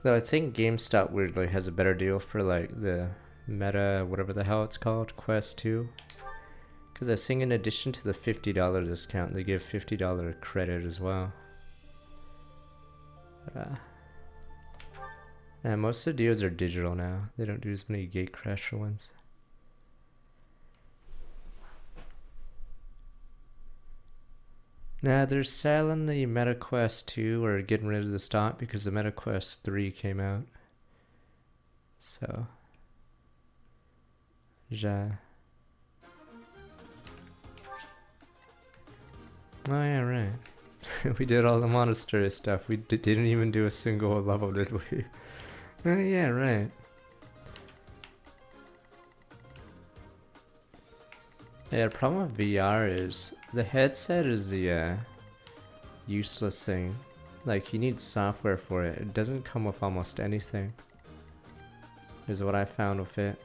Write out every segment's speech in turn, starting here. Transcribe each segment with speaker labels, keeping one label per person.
Speaker 1: Though I think GameStop weirdly has a better deal for like the Meta, whatever the hell it's called, Quest 2. Because I think in addition to the $50 discount, they give $50 credit as well. But, and most of the deals are digital now. They don't do as many gatecrasher ones. Nah, they're selling the Meta Quest 2 or getting rid of the stock because the Meta Quest 3 came out. So, ja. Oh yeah, right. We did all the monastery stuff. We didn't even do a single level, did we? Oh yeah, right. Yeah, the problem with VR is the headset is the useless thing. Like, you need software for it. It doesn't come with almost anything, is what I found with it.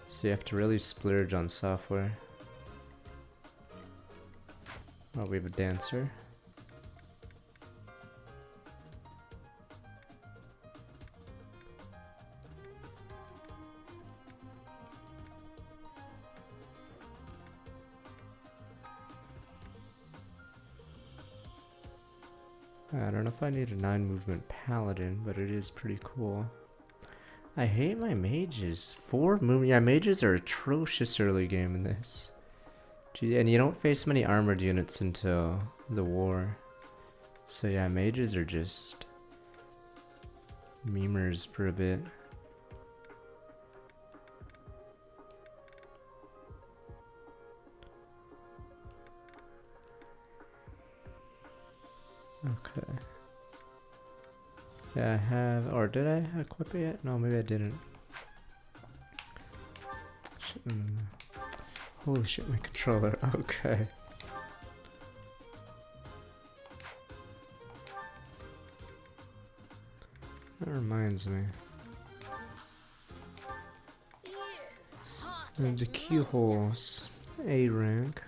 Speaker 1: So you have to really splurge on software. Oh, we have a dancer. I don't know if I need a 9 movement paladin, but it is pretty cool. I hate my mages. 4 movement. Yeah, mages are atrocious early game in this. Gee, and you don't face many armored units until the war. So yeah, mages are just memers for a bit. Okay. Yeah, I have, or did I equip it yet? No, maybe I didn't. Holy shit, my controller. Okay. That reminds me. The Q holes. A rank.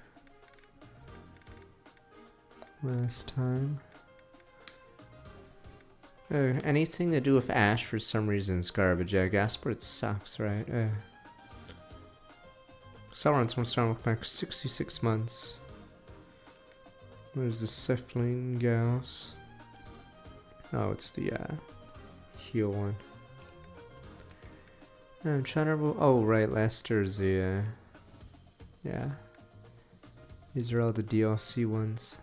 Speaker 1: Last time. Anything to do with Ash for some reason is garbage. Yeah, Gaspard sucks, right? Sauron's gonna start with back 66 months. Where's the Sifling Gauss? Oh, it's the heal one. I'm trying to. Oh, right, Lester's the. Yeah. These are all the DLC ones.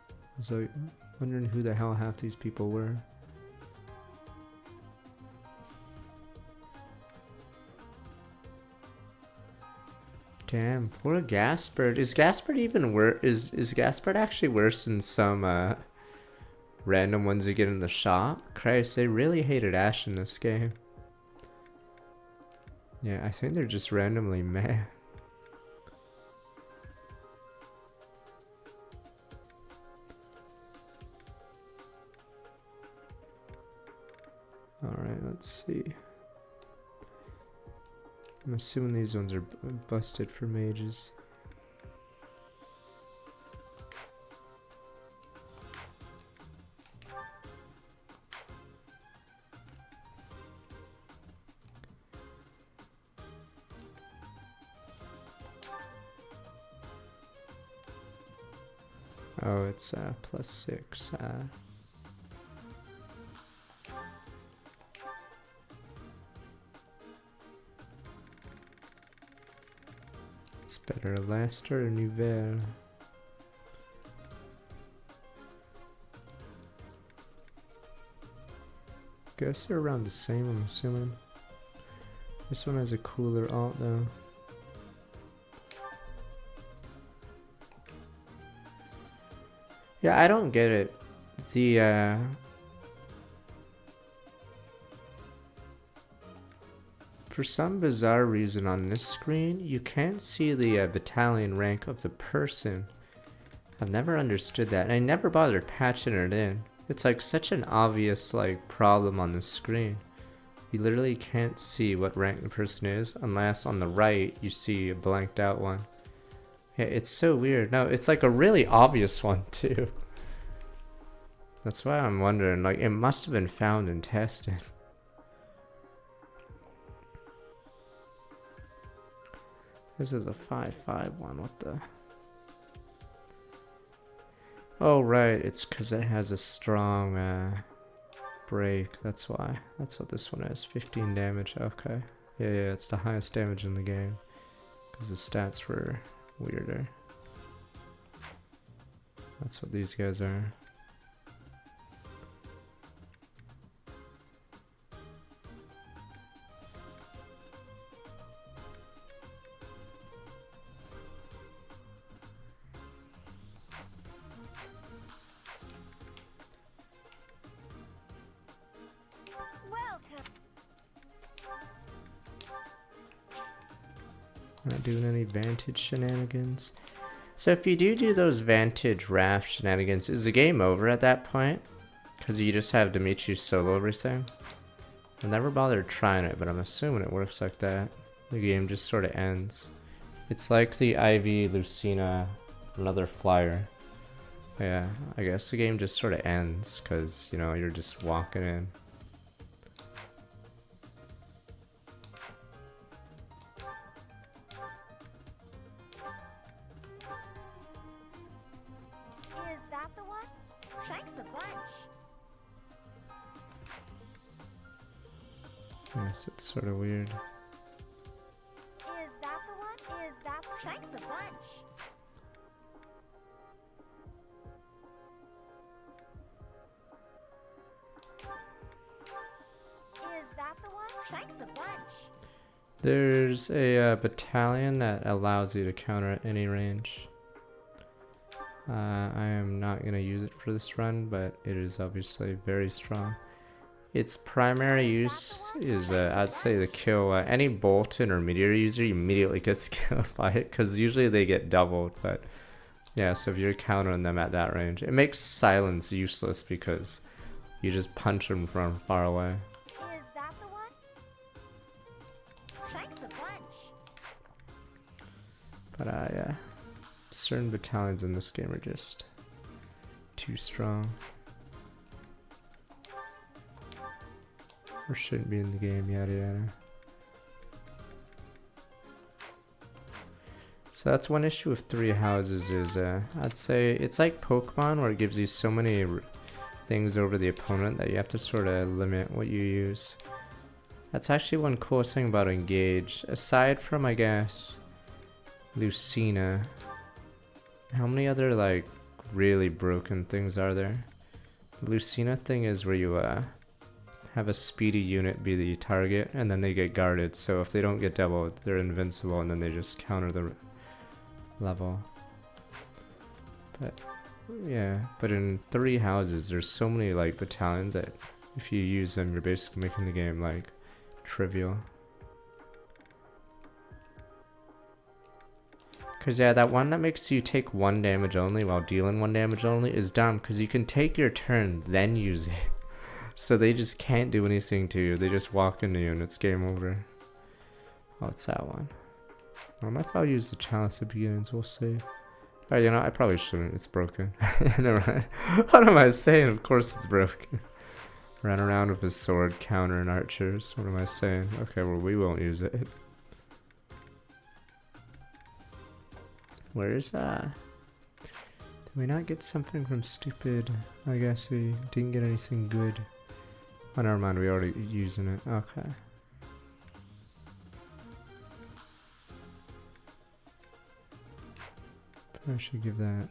Speaker 1: I was like, wondering who the hell half these people were. Damn, poor Gaspard. Is Gaspard even worse? Is Gaspard actually worse than some random ones you get in the shop? Christ, they really hated Ash in this game. Yeah, I think they're just randomly meh. Alright, let's see. I'm assuming these ones are busted for mages. Oh, it's +6. It's better Lester or Nouvelle. Guess they're around the same, I'm assuming. This one has a cooler alt though. Yeah, I don't get it. The for some bizarre reason on this screen, you can't see the battalion rank of the person. I've never understood that, and I never bothered patching it in. It's like such an obvious like problem on the screen. You literally can't see what rank the person is unless on the right you see a blanked out one. Yeah, it's so weird. No, it's like a really obvious one too. That's why I'm wondering, like, it must have been found and tested. This is a 5.5 one, what the? Oh right, it's because it has a strong break, that's why. That's what this one is, 15 damage, okay. Yeah, it's the highest damage in the game. Because the stats were weirder. That's what these guys are. Not doing any Vantage shenanigans. So if you do those Vantage raft shenanigans, is the game over at that point? Because you just have Dimitri solo everything? I've never bothered trying it, but I'm assuming it works like that. The game just sort of ends. It's like the Ivy, Lucina, another flyer. Yeah, I guess the game just sort of ends because, you know, you're just walking in. Yes, it's sort of weird.
Speaker 2: Is that the one? Is that? Thanks a bunch. Is that the one? Thanks a bunch.
Speaker 1: There's a battalion that allows you to counter at any range. I am not going to use it for this run, but it is obviously very strong. Its primary use is, I'd say, to kill any Bolton or Meteor user immediately gets killed by it, because usually they get doubled, but yeah, so if you're countering them at that range, it makes silence useless because you just punch them from far away.
Speaker 2: Is that the one? Thanks a bunch.
Speaker 1: But yeah, certain battalions in this game are just too strong. Or shouldn't be in the game, yada yada. So that's one issue with 3 houses is, I'd say, it's like Pokemon where it gives you so many things over the opponent that you have to sort of limit what you use. That's actually one cool thing about Engage. Aside from, I guess, Lucina, how many other, like, really broken things are there? The Lucina thing is where you, have a speedy unit be the target, and then they get guarded, so if they don't get doubled, they're invincible, and then they just counter the level. But yeah, but in 3 houses, there's so many like battalions that if you use them, you're basically making the game like trivial. Cause yeah, that one that makes you take 1 damage only while dealing 1 damage only is dumb, cause you can take your turn, then use it. So they just can't do anything to you. They just walk into you and it's game over. Oh, it's that one. I don't know if I'll use the Chalice of Beginnings. We'll see. Oh, you know, I probably shouldn't. It's broken. Never mind. What am I saying? Of course it's broken. Ran around with his sword, counter, and archers. What am I saying? Okay, well, we won't use it. Where's Did we not get something from stupid? I guess we didn't get anything good. Oh, never mind, we already using it. Okay. I should give that.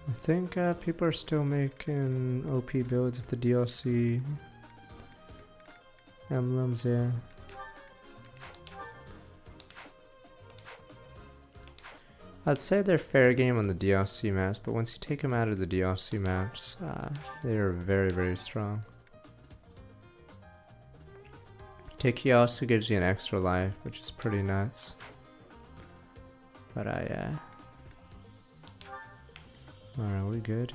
Speaker 1: I think people are still making OP builds of the DLC emblems, yeah. I'd say they're fair game on the DLC maps, but once you take them out of the DLC maps, they are very, very strong. Tiki also gives you an extra life, which is pretty nuts. But Alright, we good?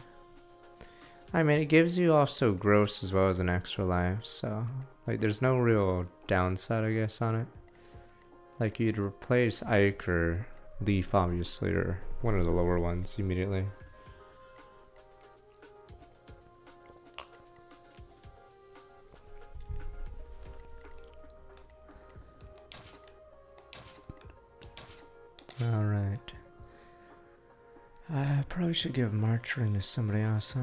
Speaker 1: I mean, it gives you also gross as well as an extra life, so like there's no real downside, I guess, on it. Like you'd replace Ike or Leaf, obviously, or one of the lower ones immediately. Alright. I probably should give Marching to somebody else, huh?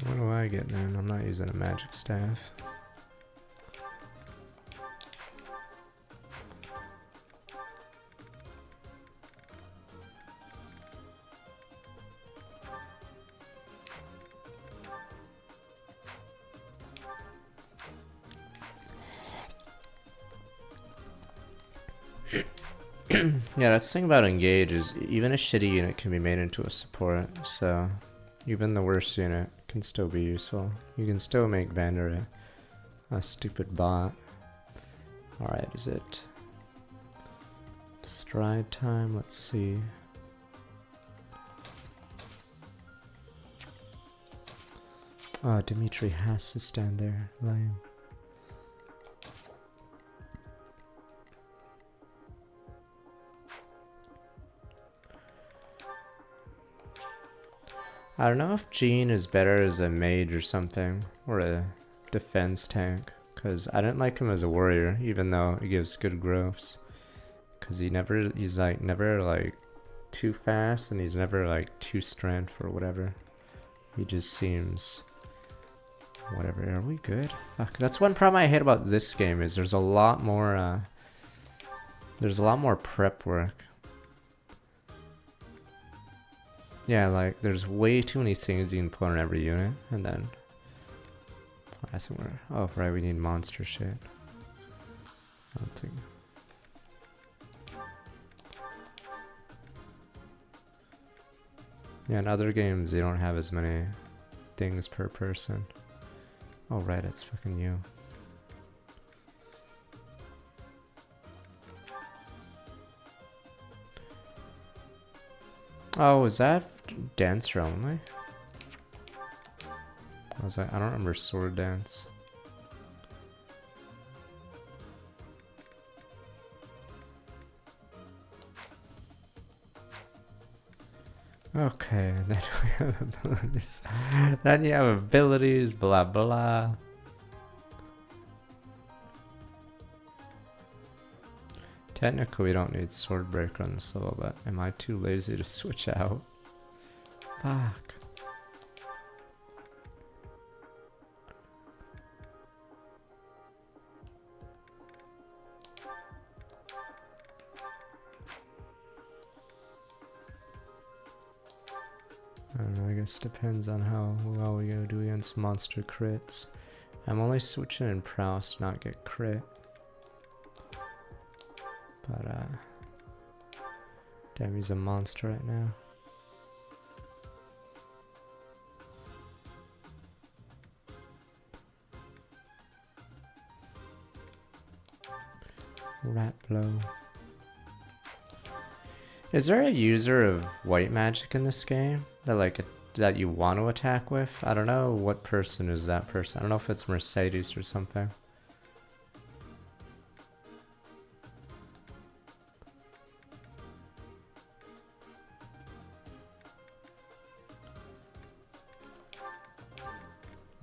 Speaker 1: What do I get, man? I'm not using a magic staff. Yeah, that's the thing about Engage is even a shitty unit can be made into a support, so even the worst unit can still be useful. You can still make Vander a stupid bot. Alright, is it stride time? Let's see. Oh, Dimitri has to stand there. Lame. I don't know if Jean is better as a mage or something, or a defense tank, because I didn't like him as a warrior, even though he gives good growths. Because he's like never like too fast, and he's never like too strength or whatever. He just seems whatever. Are we good? Fuck. That's one problem I hate about this game is there's a lot more prep work. Yeah, like there's way too many things you can put on every unit, and then I think oh right, we need monster shit. I don't think. Yeah, in other games they don't have as many things per person. Oh right, it's fucking you. Oh, is that dancer only? I don't remember sword dance. Okay, then we have abilities. Then you have abilities, blah blah. Technically, we don't need Swordbreaker on this level, but am I too lazy to switch out? Fuck. I don't know, I guess it depends on how well we go do against monster crits. I'm only switching in prowess to not get crit. But, damn, he's a monster right now. Rat blow. Is there a user of white magic in this game that you want to attack with? I don't know what person is that person. I don't know if it's Mercedes or something.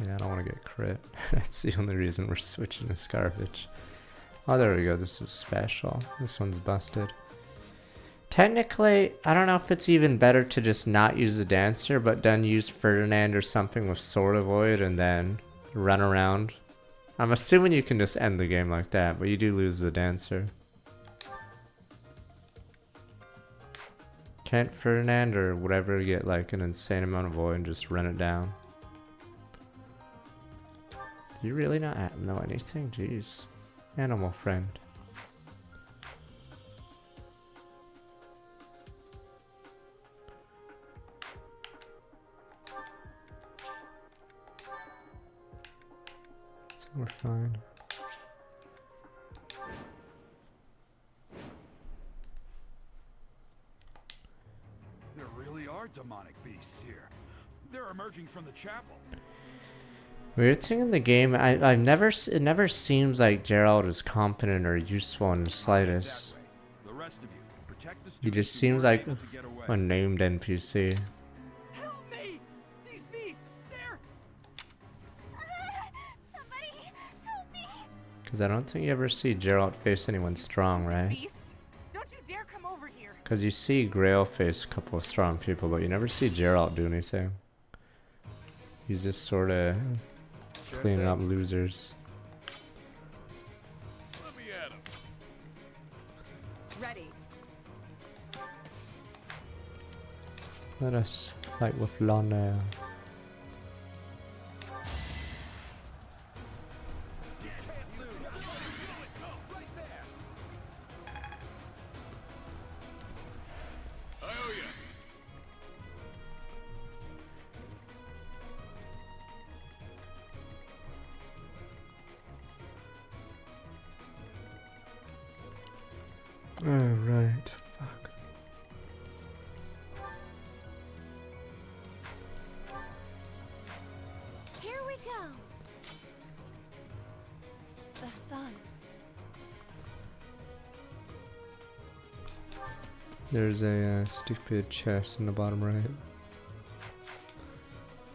Speaker 1: Yeah, I don't want to get crit. That's the only reason we're switching to garbage. Oh, there we go. This is special. This one's busted. Technically, I don't know if it's even better to just not use the dancer, but then use Ferdinand or something with Sword of Void and then run around. I'm assuming you can just end the game like that, but you do lose the dancer. Can't Ferdinand or whatever get like an insane amount of void and just run it down? Do you really not know anything? Jeez. Animal friend. So we're fine.
Speaker 3: There really are demonic beasts here. They're emerging from the chapel.
Speaker 1: Weird thing in the game, it never seems like Gerald is competent or useful in the slightest.
Speaker 3: The rest of you, protect the
Speaker 1: He
Speaker 3: students
Speaker 1: just
Speaker 3: who
Speaker 1: seems
Speaker 3: weren't
Speaker 1: like
Speaker 3: able to get away.
Speaker 1: a named NPC.
Speaker 3: Help me! These beasts, they're...
Speaker 2: Somebody help me!
Speaker 1: Because I don't think you ever see Gerald face anyone strong, right?
Speaker 4: Beasts. Don't you dare come over here.
Speaker 1: Because you see Grail face a couple of strong people, but you never see Gerald do anything. He's just sort of cleaning up losers.
Speaker 3: Let me at 'em.
Speaker 4: Ready.
Speaker 1: Let us fight with Lana. Alright, fuck.
Speaker 2: Here we go. The sun.
Speaker 1: There's a stupid chest in the bottom right.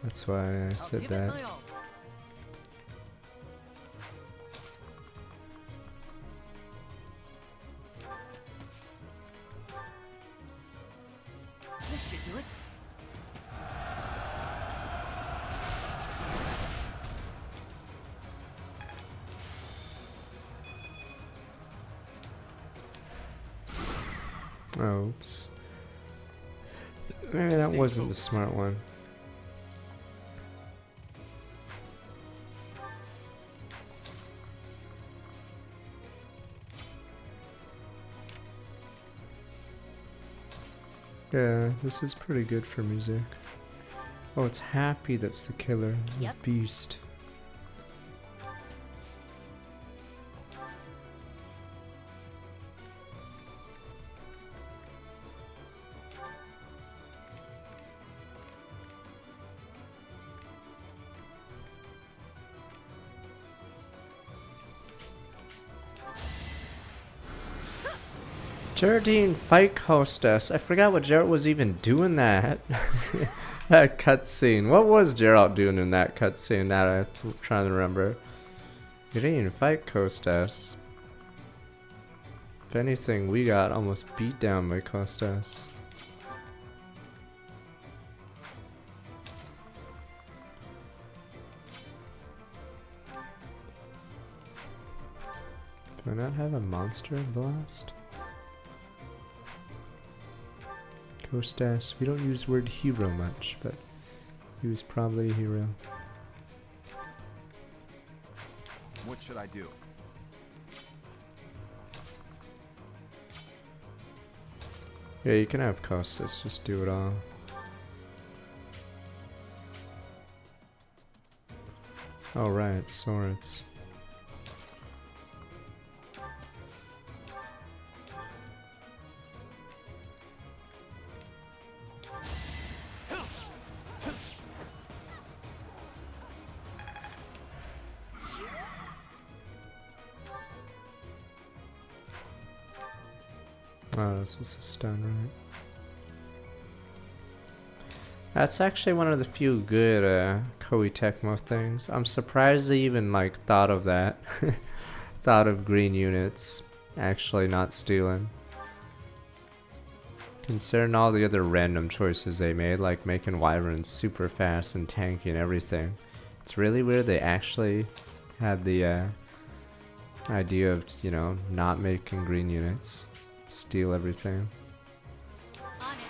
Speaker 1: That's why I said that.
Speaker 4: This should do it.
Speaker 1: Oops. Maybe that wasn't the smart one. Yeah, this is pretty good for music. Oh, it's Happy that's the killer. The
Speaker 2: Yep.
Speaker 1: Beast. Geraldine fight hostess. I forgot what Gerald was even doing that. That cutscene. What was Gerald doing in that cutscene? That I'm trying to remember. Geraldine fight hostess. If anything, we got almost beat down by Costas. Do I not have a monster blast? Costas. We don't use the word hero much, but he was probably a hero.
Speaker 3: What should I do?
Speaker 1: Yeah, you can have Costas, just do it all. Oh right, swords. Oh, this is a stun, right? That's actually one of the few good Koei Tecmo things. I'm surprised they even like thought of that. Thought of green units actually not stealing. Considering all the other random choices they made, like making Wyverns super fast and tanky and everything. It's really weird they actually had the idea of, you know, not making green units. Steal everything.
Speaker 2: On it.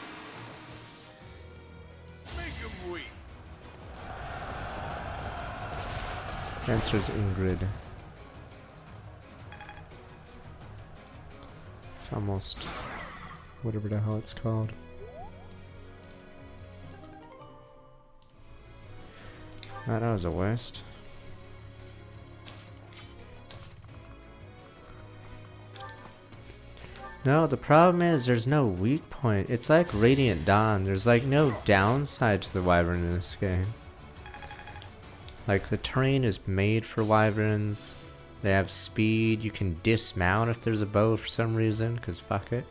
Speaker 3: Make 'em weep.
Speaker 1: Answer is Ingrid. It's almost whatever the hell it's called. Ah, that was a waste. No, the problem is there's no weak point. It's like Radiant Dawn. There's like no downside to the Wyvern in this game. Like the terrain is made for Wyverns. They have speed. You can dismount if there's a bow for some reason, because fuck it.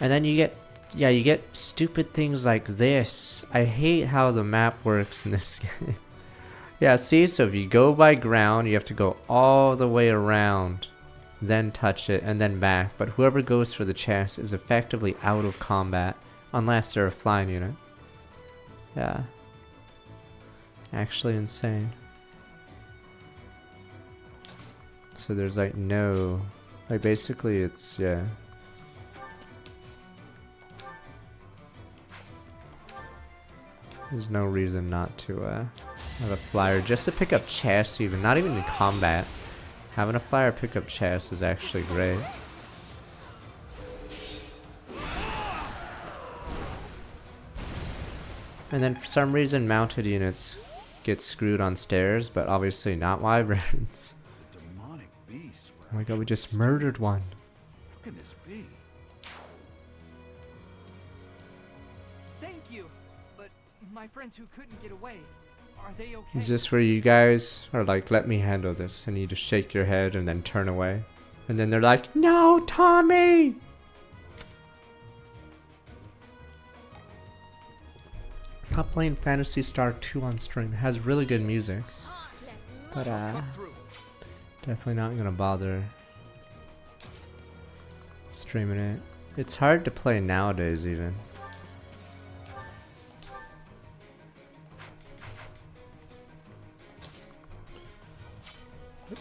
Speaker 1: And then you get, yeah, you get stupid things like this. I hate how the map works in this game. Yeah, see, so if you go by ground, you have to go all the way around, then touch it, and then back. But whoever goes for the chest is effectively out of combat, unless they're a flying unit. Yeah. Actually insane. So there's like no, like basically it's, yeah. There's no reason not to have a flyer, just to pick up chests even, not even in combat. Having a flyer pick up chests is actually great. And then for some reason mounted units get screwed on stairs, but obviously not wyverns.
Speaker 3: Demonic beasts.
Speaker 1: Oh my god, we just murdered one.
Speaker 3: What can this be?
Speaker 4: Thank you. But my friends who couldn't get away, are they okay?
Speaker 1: Is this where you guys are like, let me handle this, and you just shake your head and then turn away? And then they're like, no, Tommy! Not playing Phantasy Star 2 on stream. It has really good music. But definitely not gonna bother streaming it. It's hard to play nowadays even.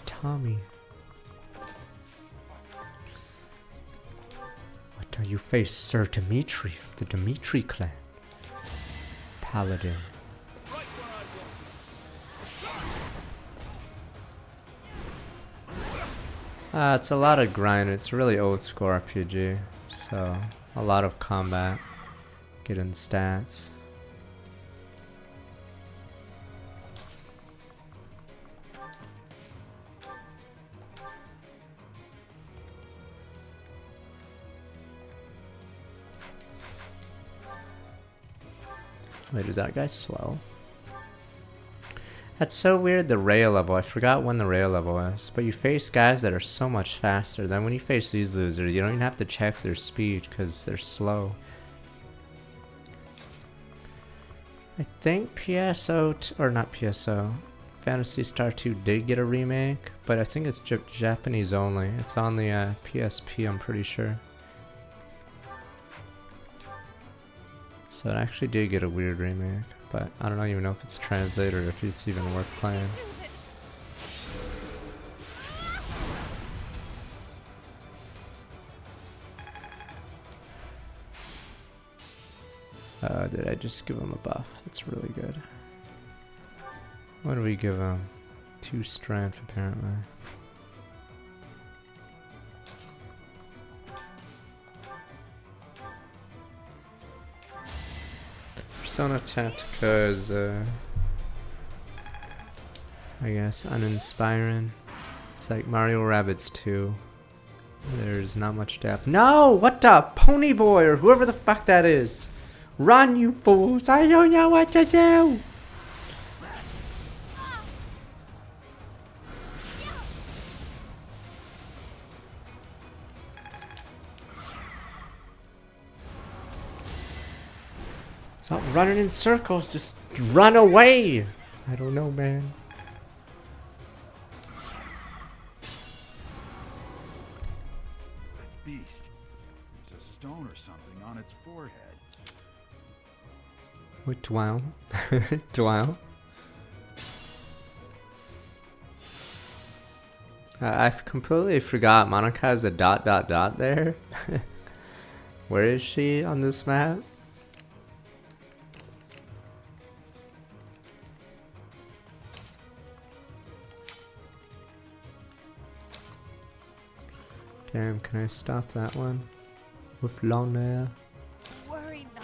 Speaker 1: Tommy. What are you face, Sir Dimitri of the Dimitri clan? Paladin. It's a lot of grind. It's a really old school RPG, so a lot of combat, getting stats. Wait, is that guy slow? That's so weird, the rail level. I forgot when the rail level is. But you face guys that are so much faster. Then when you face these losers, you don't even have to check their speed because they're slow. I think PSO, or not PSO, Phantasy Star 2 did get a remake. But I think it's Japanese only. It's on the PSP, I'm pretty sure. So it actually did get a weird remake, but I don't even know if it's translated or if it's even worth playing. Did I just give him a buff? That's really good. What do we give him? 2 strength apparently. Persona Tactica is, I guess, uninspiring. It's like Mario Rabbids 2. There's not much depth. No! What the? Pony Boy or whoever the fuck that is! Run, you fools! I don't know what to do! Stop running in circles, just run away! I don't know, man.
Speaker 3: Beast. There's a stone or something on its forehead.
Speaker 1: Wait, wow. Wow. I completely forgot Monica has a ... there. Where is she on this map? Damn, can I stop that one? With long nail?
Speaker 2: Worry not.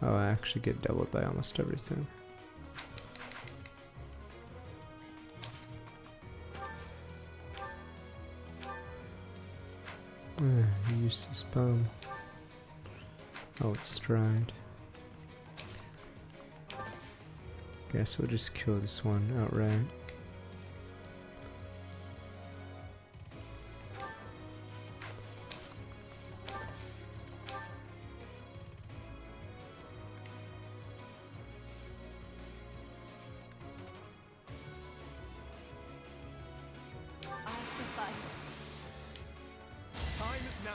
Speaker 1: Oh, I actually get doubled by almost everything. Useless bum. Oh, it's stride. Guess we'll just kill this one outright.
Speaker 2: I'll suffice.
Speaker 3: Time is now.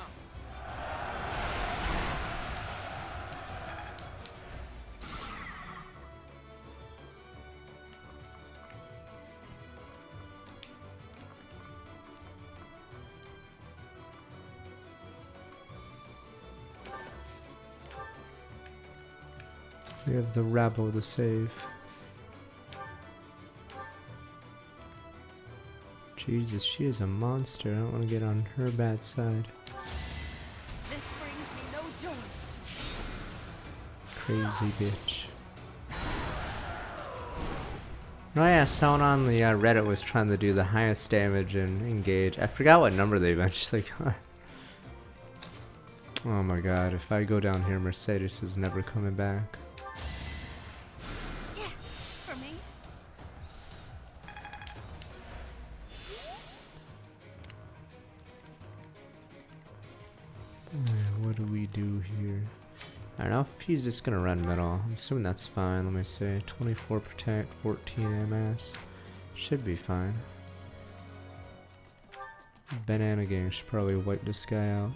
Speaker 1: We have the rabble to save. Jesus, she is a monster. I don't want to get on her bad side.
Speaker 2: This brings me no joy.
Speaker 1: Crazy bitch. Oh yeah, someone on the Reddit was trying to do the highest damage and engage. I forgot what number they eventually got. Oh my god, if I go down here, Mercedes is never coming back.
Speaker 2: Yeah, for me.
Speaker 1: What do we do here? I don't know if he's just gonna run middle. I'm assuming that's fine. Let me see. 24 protect, 14 MS. Should be fine. Banana gang should probably wipe this guy out.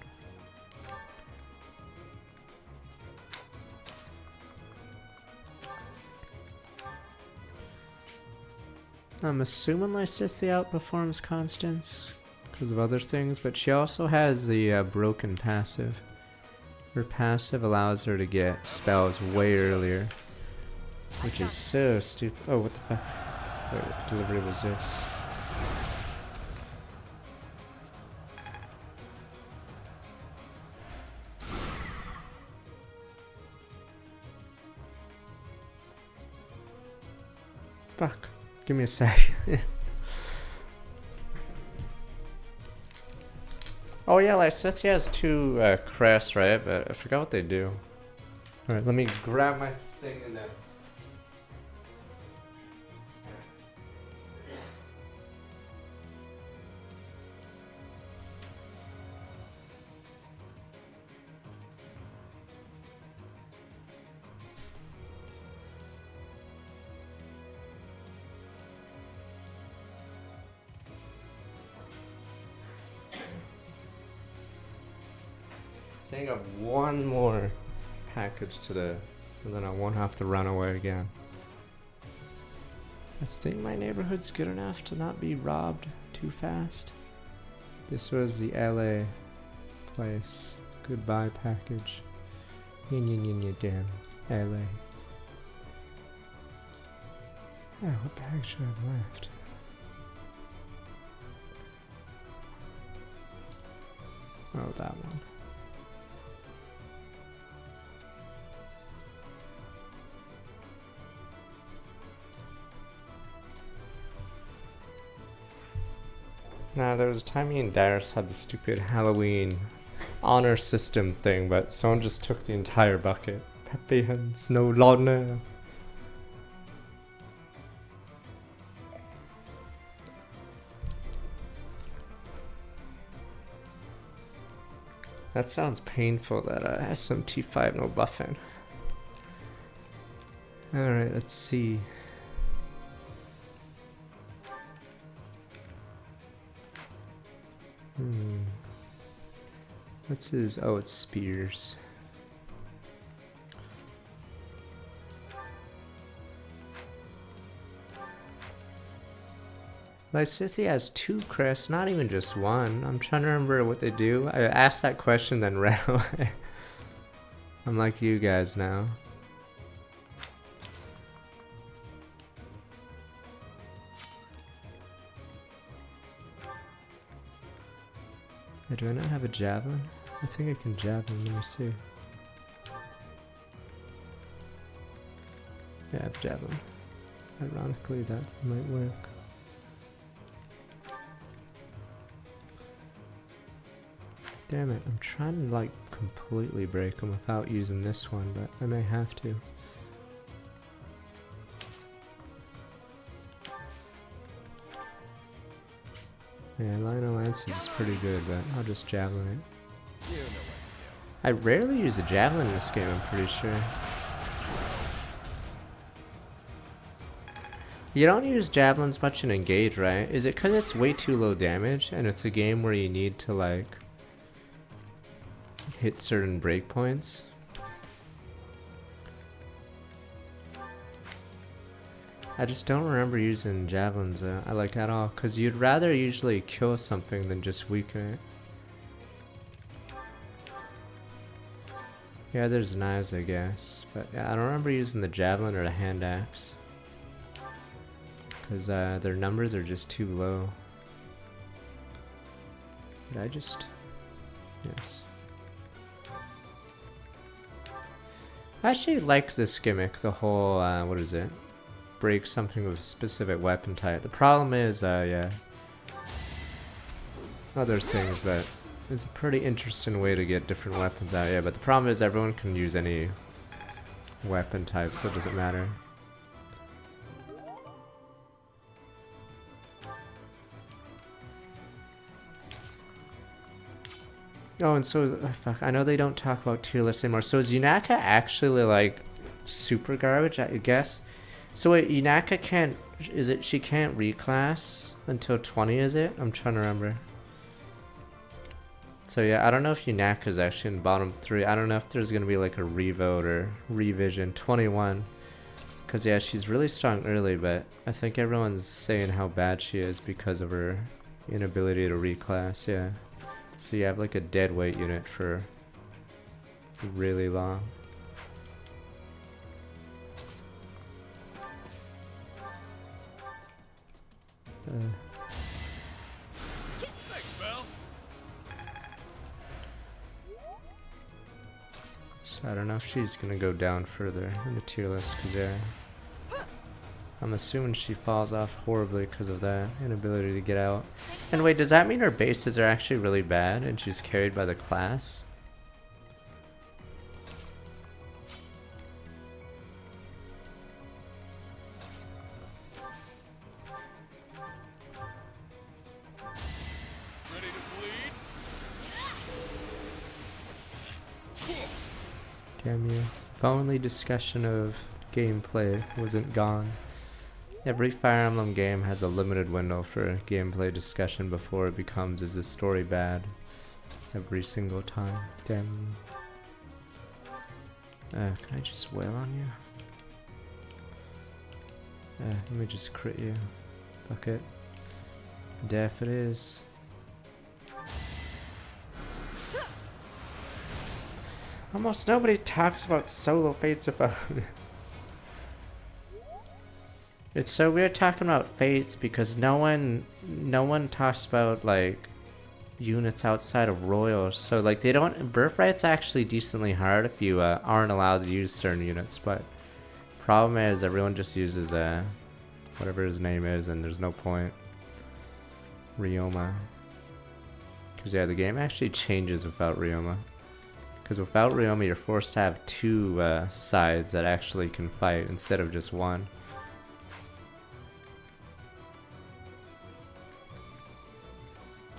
Speaker 1: I'm assuming Lysithia outperforms Constance because of other things, but she also has the broken passive. Her passive allows her to get spells way earlier, which is so stupid. Oh, what the fuck? Wait, what delivery was this? Fuck. Give me a sec. Oh yeah, Lysithia has 2 crests, right? But I forgot what they do. Alright, let me grab my thing and then... I think of one more package today, and then I won't have to run away again. I think my neighborhood's good enough to not be robbed too fast. This was the LA place. Goodbye package. Damn. LA. Yeah, what bag should I have left? Oh, that one. Nah, there was a time me and Darius had the stupid Halloween honor system thing, but someone just took the entire bucket. Pepe hands, no longer. That sounds painful, that SMT5 no buffing. Alright, let's see. What's his? Oh, it's spears. Lysithia has 2 crests, not even just 1. I'm trying to remember what they do. I asked that question, then ran away. I'm like you guys now. Do I not have a javelin? I think I can javelin. Let me see. Yeah, I have javelin. Ironically, that might work. Damn it, I'm trying to like completely break them without using this one, but I may have to. Yeah, Lionel Lances is pretty good, but I'll just javelin it.
Speaker 5: You know what to do.
Speaker 1: I rarely use a javelin in this game, I'm pretty sure. You don't use javelins much in Engage, right? Is it because it's way too low damage and it's a game where you need to like hit certain breakpoints? I just don't remember using javelins I like at all, because you'd rather usually kill something than just weaken it. Yeah, there's knives, I guess, but yeah, I don't remember using the javelin or the hand axe, because their numbers are just too low. Did I just... yes. I actually like this gimmick, the whole, what is it? Break something with a specific weapon type. The problem is, yeah. Other things, but it's a pretty interesting way to get different weapons out, yeah, but the problem is everyone can use any weapon type, so it doesn't matter. Oh, and so, fuck, I know they don't talk about tier lists anymore. So is Yunaka actually, like, super garbage, I guess? So wait, Yunaka can't, is it, she can't reclass until 20, is it? I'm trying to remember. So yeah, I don't know if Yunaka's actually in bottom 3. I don't know if there's gonna be like a revote or revision. 21. Because yeah, she's really strong early, but I think everyone's saying how bad she is because of her inability to reclass, yeah. So you have like a dead weight unit for really long.
Speaker 5: Thanks, Belle.
Speaker 1: So I don't know if she's gonna go down further in the tier list, because yeah, I'm assuming she falls off horribly because of that inability to get out. And wait, does that mean her bases are actually really bad and she's carried by the class?
Speaker 5: Ready to bleed?
Speaker 1: Damn you. If only discussion of gameplay wasn't gone. Every Fire Emblem game has a limited window for gameplay discussion before it becomes, is the story bad? Every single time. Damn you. Can I just wail on you? Let me just crit you. Fuck it. Death it is. Almost nobody talks about solo Fates of It's so weird talking about Fates because no one talks about like units outside of Royals. So like they don't, Birthright's actually decently hard if you aren't allowed to use certain units, but problem is everyone just uses whatever his name is and there's no point. Ryoma. Because yeah, the game actually changes without Ryoma. Because without Ryoma you're forced to have two sides that actually can fight instead of just one.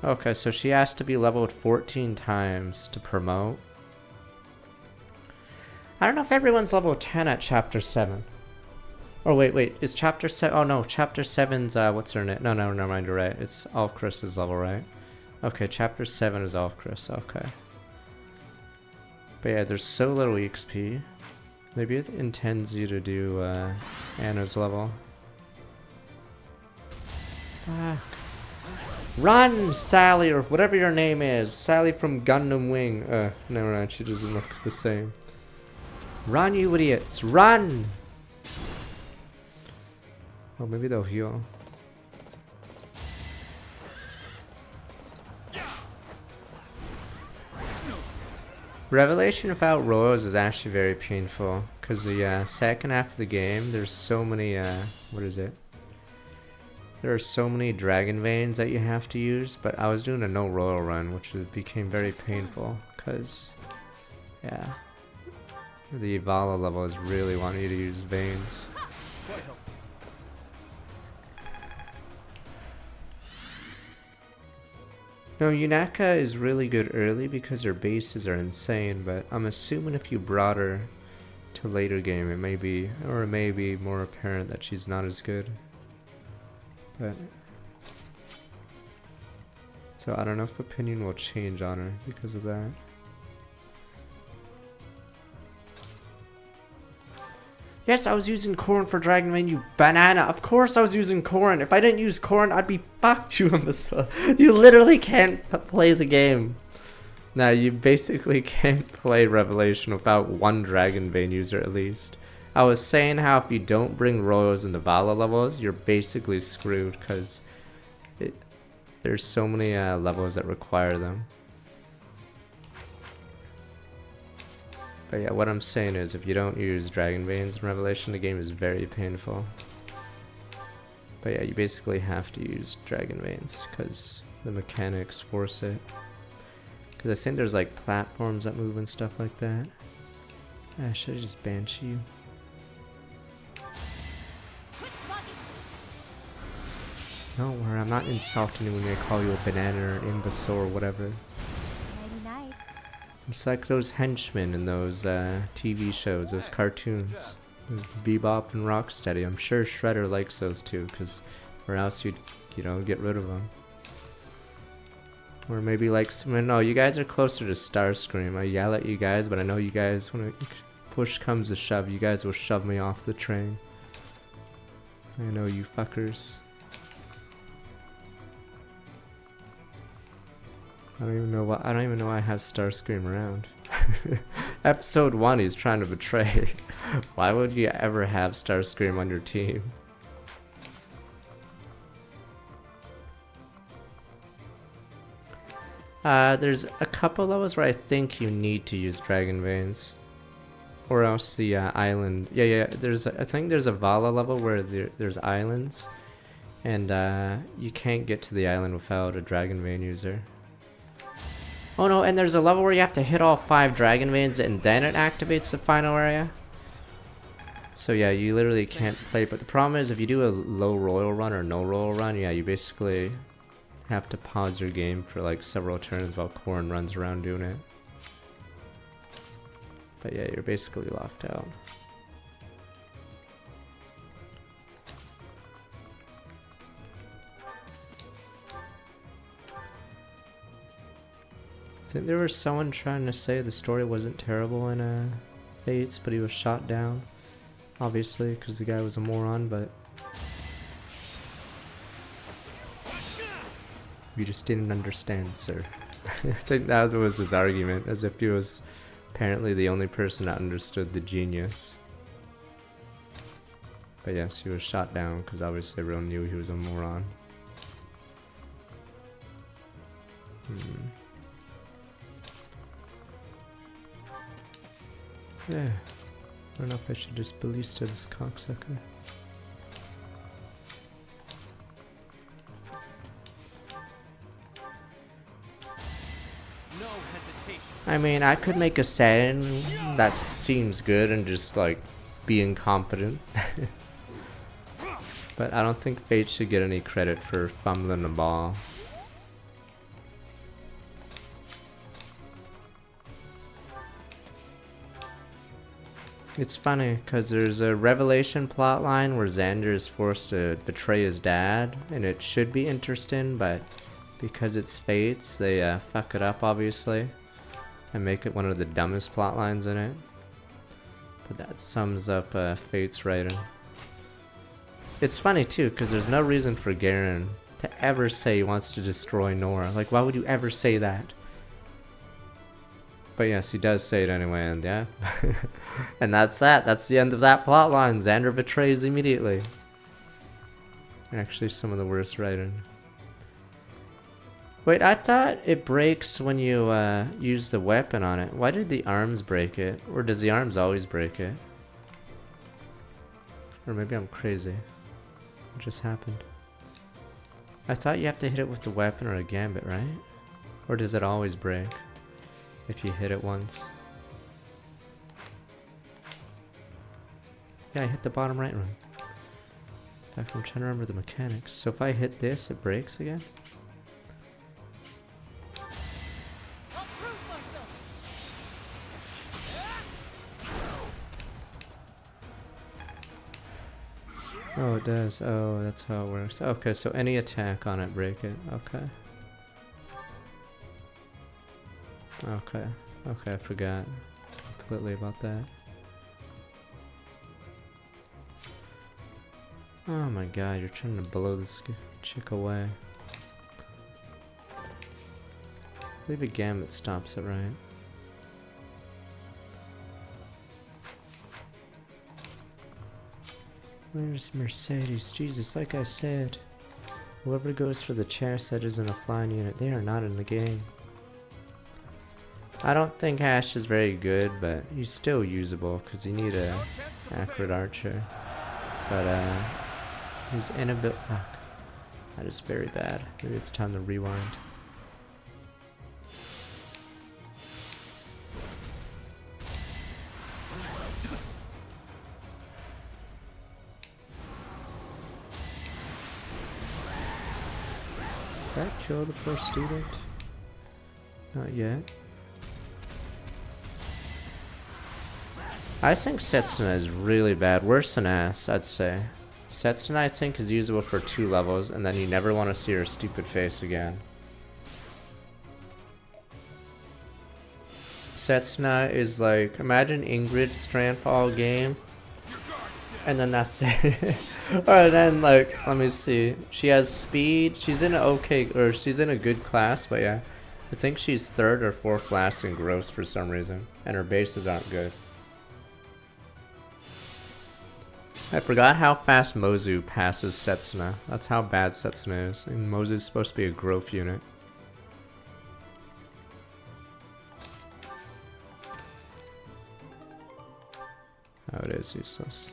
Speaker 1: Okay, so she has to be leveled 14 times to promote. I don't know if everyone's level 10 at chapter 7. Oh wait, is chapter 7, oh no, chapter 7's, what's her name? No, never mind, you're right. It's Alfchrist's level, right? Okay, chapter 7 is Alfchrist, okay. But yeah, there's so little EXP. Maybe it intends you to do Anna's level. Fuck. Run, Sally, or whatever your name is. Sally from Gundam Wing. Never mind, she doesn't look the same. Run, you idiots, run! Oh, maybe they'll heal. Revelation without Royals is actually very painful because the second half of the game, there's so many, what is it? There are so many dragon veins that you have to use, but I was doing a no royal run, which became very painful because, yeah, the Evala levels really want you to use veins. No, Yunaka is really good early because her bases are insane, but I'm assuming if you brought her to later game, it may be more apparent that she's not as good. But so I don't know if opinion will change on her because of that. Yes, I was using corn for Dragon Vein, you banana. Of course I was using corn. If I didn't use corn, I'd be fucked you on this one. You literally can't play the game. Now, you basically can't play Revelation without one Dragon Vein user at least. I was saying how if you don't bring Royals in the Vala levels, you're basically screwed because there's so many levels that require them. But yeah, what I'm saying is if you don't use Dragon Veins in Revelation, the game is very painful. But yeah, you basically have to use Dragon Veins because the mechanics force it. Because I think there's like platforms that move and stuff like that. I should have just Banshee you. Don't worry, I'm not insulting you when I call you a banana or imbecile or whatever.
Speaker 2: Nighty-night.
Speaker 1: It's like those henchmen in those TV shows, those cartoons. Bebop and Rocksteady. I'm sure Shredder likes those too, because or else you'd, you know, get rid of them. Or maybe like some, no, you guys are closer to Starscream. I yell at you guys, but I know you guys, when push comes to shove, you guys will shove me off the train. I know you fuckers. I don't even know why I have Starscream around. Episode 1 he's trying to betray. Why would you ever have Starscream on your team? There's a couple levels where I think you need to use Dragon Veins. Or else the island. Yeah, I think there's a Vala level where there's islands. And you can't get to the island without a Dragon Vein user. Oh no, and there's a level where you have to hit all 5 Dragon Veins and then it activates the final area. So yeah, you literally can't play. But the problem is if you do a low royal run or no royal run, yeah, you basically have to pause your game for like several turns while Corrin runs around doing it. But yeah, you're basically locked out. I think there was someone trying to say the story wasn't terrible in Fates, but he was shot down. Obviously, because the guy was a moron, but you just didn't understand, sir. I think that was his argument, as if he was apparently the only person that understood the genius. But yes, he was shot down because obviously everyone knew he was a moron. Yeah, I don't know if I should just ballista this cocksucker.
Speaker 5: No hesitation.
Speaker 1: I mean, I could make a setting that seems good and just like be incompetent. But I don't think Fate should get any credit for fumbling the ball. It's funny because there's a Revelation plotline where Xander is forced to betray his dad, and it should be interesting, but because it's Fates, they fuck it up obviously and make it one of the dumbest plotlines in it. But that sums up Fates writing. It's funny too because there's no reason for Garen to ever say he wants to destroy Nora. Like, why would you ever say that? But yes, he does say it anyway, and yeah. And that's that. That's the end of that plotline. Xander betrays immediately. Actually, some of the worst writing. Wait, I thought it breaks when you use the weapon on it. Why did the arms break it? Or does the arms always break it? Or maybe I'm crazy. What just happened? I thought you have to hit it with the weapon or a gambit, right? Or does it always break if you hit it once? Yeah, I hit the bottom right one. In fact, I'm trying to remember the mechanics. So if I hit this, it breaks again? Oh, it does. Oh, that's how it works. Okay, so any attack on it, break it. Okay. Okay. Okay, I forgot completely about that. Oh my god, you're trying to blow this chick away. I believe a gambit stops it, right? Where's Mercedes? Jesus, like I said, whoever goes for the chest that isn't a flying unit, they are not in the game. I don't think Ash is very good, but he's still usable because you need a accurate archer. But his inability, fuck, that is very bad. Maybe it's time to rewind. Does that kill the poor student? Not yet. I think Setsuna is really bad. Worse than Ass, I'd say. Setsuna, I think, is usable for 2 levels, and then you never want to see her stupid face again. Setsuna is like, imagine Ingrid's strength all game, and then that's it. Alright, then, like, let me see. She has speed. She's in she's in a good class, but yeah. I think she's 3rd or 4th class in gross for some reason, and her bases aren't good. I forgot how fast Mozu passes Setsuna. That's how bad Setsuna is. And Mozu's supposed to be a growth unit. Oh, it is useless.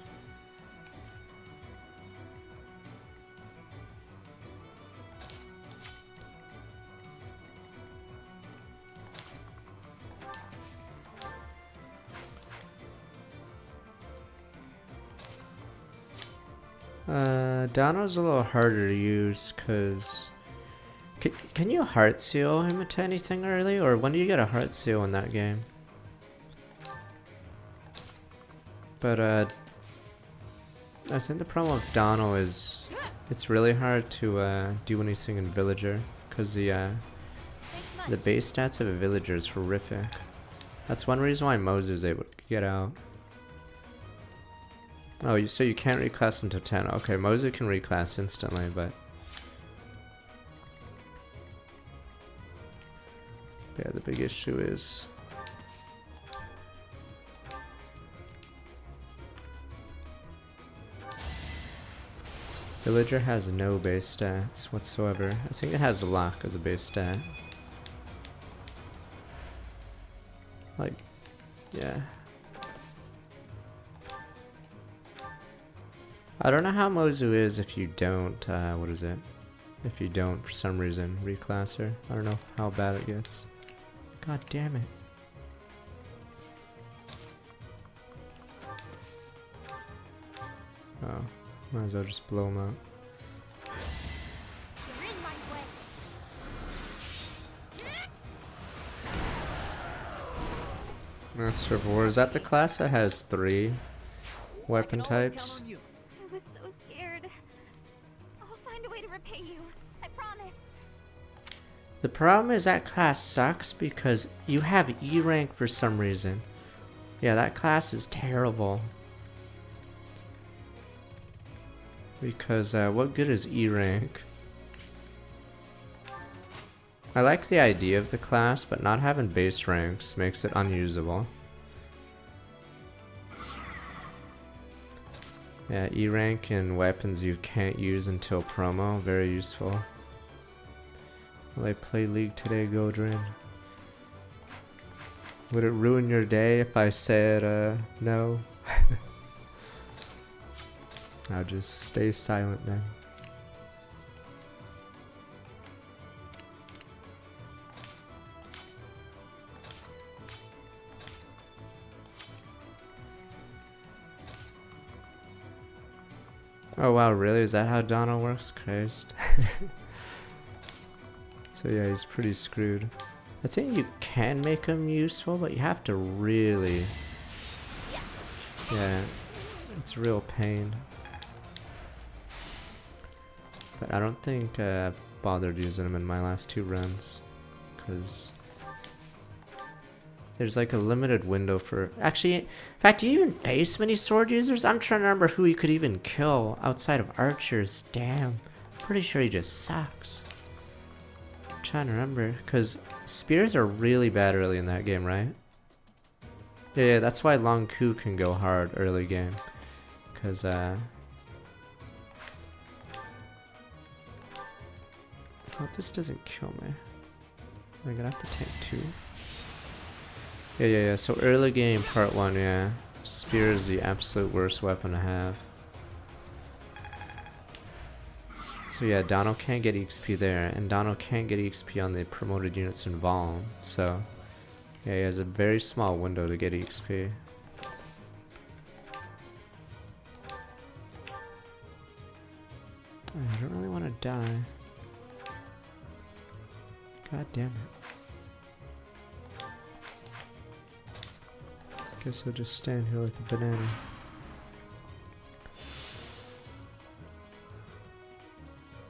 Speaker 1: Donald's a little harder to use because can you heart seal him into anything early, or when do you get a heart seal in that game? But I think the problem with Donald is it's really hard to do anything in Villager because the base stats of a Villager is horrific. That's one reason why Mozu's able to get out. Oh, so you can't reclass until 10. Okay, Mozu can reclass instantly, but... yeah, the big issue is... Villager has no base stats whatsoever. I think it has Lock as a base stat. Like, yeah. I don't know how Mozu is if you don't, what is it? If you don't, for some reason, reclass her. I don't know how bad it gets. God damn it. Oh, might as well just blow him up.
Speaker 2: You're in my way.
Speaker 1: Master of War, is that the class that has 3 weapon types?
Speaker 2: I was so scared. I'll find a way to repay you. I promise.
Speaker 1: The problem is that class sucks because you have E rank for some reason. Yeah, that class is terrible. Because what good is E rank? I like the idea of the class, but not having base ranks makes it unusable. Yeah, E rank and weapons you can't use until promo, very useful. Will I play League today, Godrin? Would it ruin your day if I said no? I'll just stay silent then. Oh wow, really? Is that how Donald works? Christ. So yeah, he's pretty screwed. I think you can make him useful, but you have to really... Yeah, it's a real pain. But I don't think I've bothered using him in my last 2 runs. Because... there's like a limited window for... Actually, in fact, do you even face many sword users? I'm trying to remember who you could even kill outside of archers. Damn. Pretty sure he just sucks. I'm trying to remember. Because spears are really bad early in that game, right? Yeah, that's why Long Ku can go hard early game. Because, I hope this doesn't kill me. I'm gonna have to take 2. Yeah. So early game, part 1, yeah. Spear is the absolute worst weapon to have. So yeah, Donald can't get EXP there, and Donald can't get EXP on the promoted units in Vol. So yeah, he has a very small window to get EXP. I don't really want to die. God damn it. Guess I'll just stand here like a banana.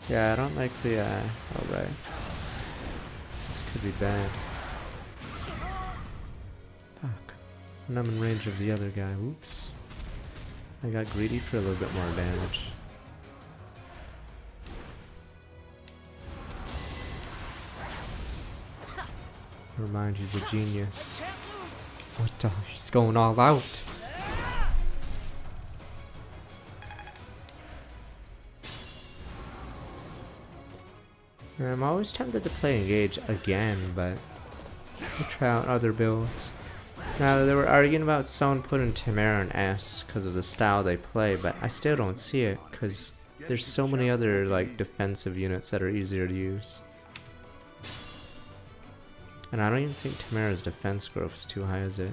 Speaker 1: Yeah, I don't like the, oh right. This could be bad. Fuck. And I'm in range of the other guy, whoops. I got greedy for a little bit more damage. Never mind, he's a genius. What the? He's going all out. I'm always tempted to play Engage again, but I'll try out other builds. Now, they were arguing about someone putting Tamara in S because of the style they play, but I still don't see it because there's so many other like defensive units that are easier to use. And I don't even think Tamara's defense growth is too high, is it?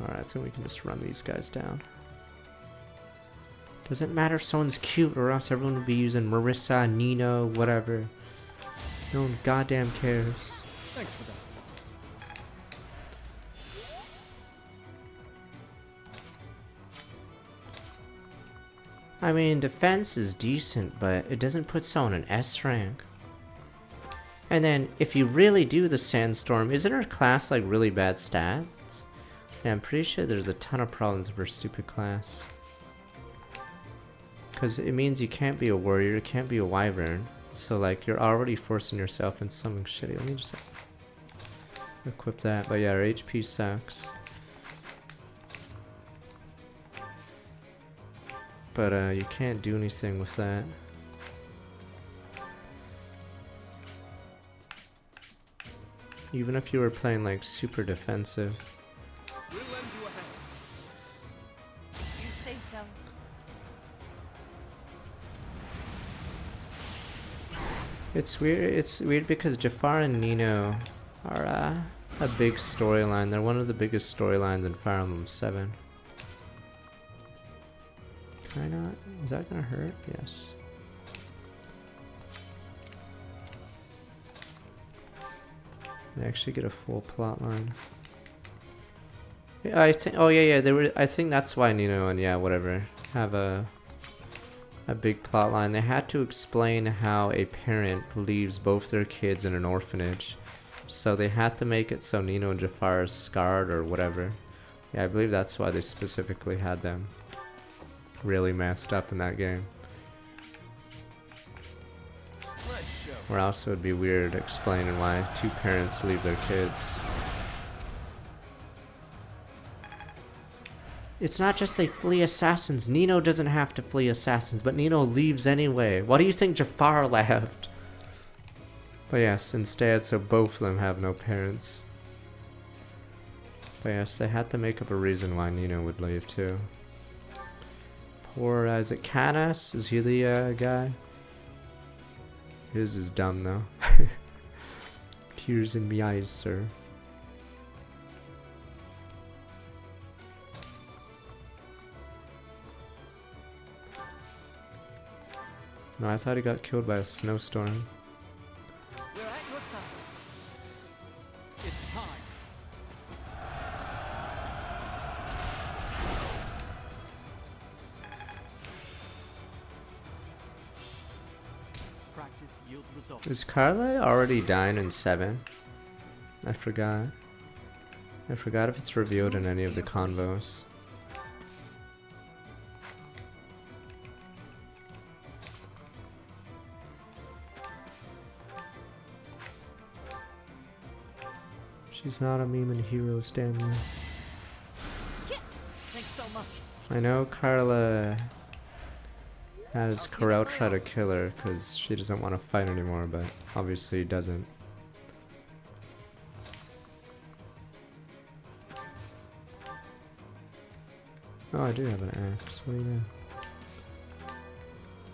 Speaker 1: Alright, so we can just run these guys down. Doesn't matter if someone's cute or else everyone would be using Marissa, Nino, whatever. No one goddamn cares.
Speaker 4: Thanks for that.
Speaker 1: I mean, defense is decent, but it doesn't put someone in S rank. And then, if you really do the Sandstorm, isn't her class like really bad stats? Yeah, I'm pretty sure there's a ton of problems with her stupid class. Because it means you can't be a warrior, you can't be a wyvern. So like, you're already forcing yourself into something shitty. Let me just equip that. But yeah, her HP sucks. But you can't do anything with that. Even if you were playing like super defensive.
Speaker 4: We'll lend you a hand.
Speaker 2: You say so.
Speaker 1: It's weird because Jafar and Nino are a big storyline. They're one of the biggest storylines in Fire Emblem 7. Can I not? Is that gonna hurt? Yes. They actually get a full plot line. Yeah, I think. Oh yeah. They were. I think that's why Nino and yeah, whatever, have a big plot line. They had to explain how a parent leaves both their kids in an orphanage, so they had to make it so Nino and Jafar are scarred or whatever. Yeah, I believe that's why they specifically had them really messed up in that game.
Speaker 5: Let's show.
Speaker 1: Or else it would be weird explaining why 2 parents leave their kids. It's not just they flee assassins. Nino doesn't have to flee assassins, but Nino leaves anyway. Why do you think Jafar left? But yes, instead, so both of them have no parents. But yes, they had to make up a reason why Nino would leave too. Poor, is it Canas? Is he the guy? His is dumb though. Tears in me eyes, sir. No, I thought he got killed by a snowstorm.
Speaker 4: We're at your side.
Speaker 5: It's time. Practice yields results.
Speaker 1: Is Carla already dying in 7? I forgot. I forgot if it's revealed in any of the convos. She's not a meme in Heroes, damn you.
Speaker 4: Thanks so much.
Speaker 1: I know Carla has Corel try to kill her because she doesn't want to fight anymore, but obviously doesn't. Oh, I do have an axe. What do you know?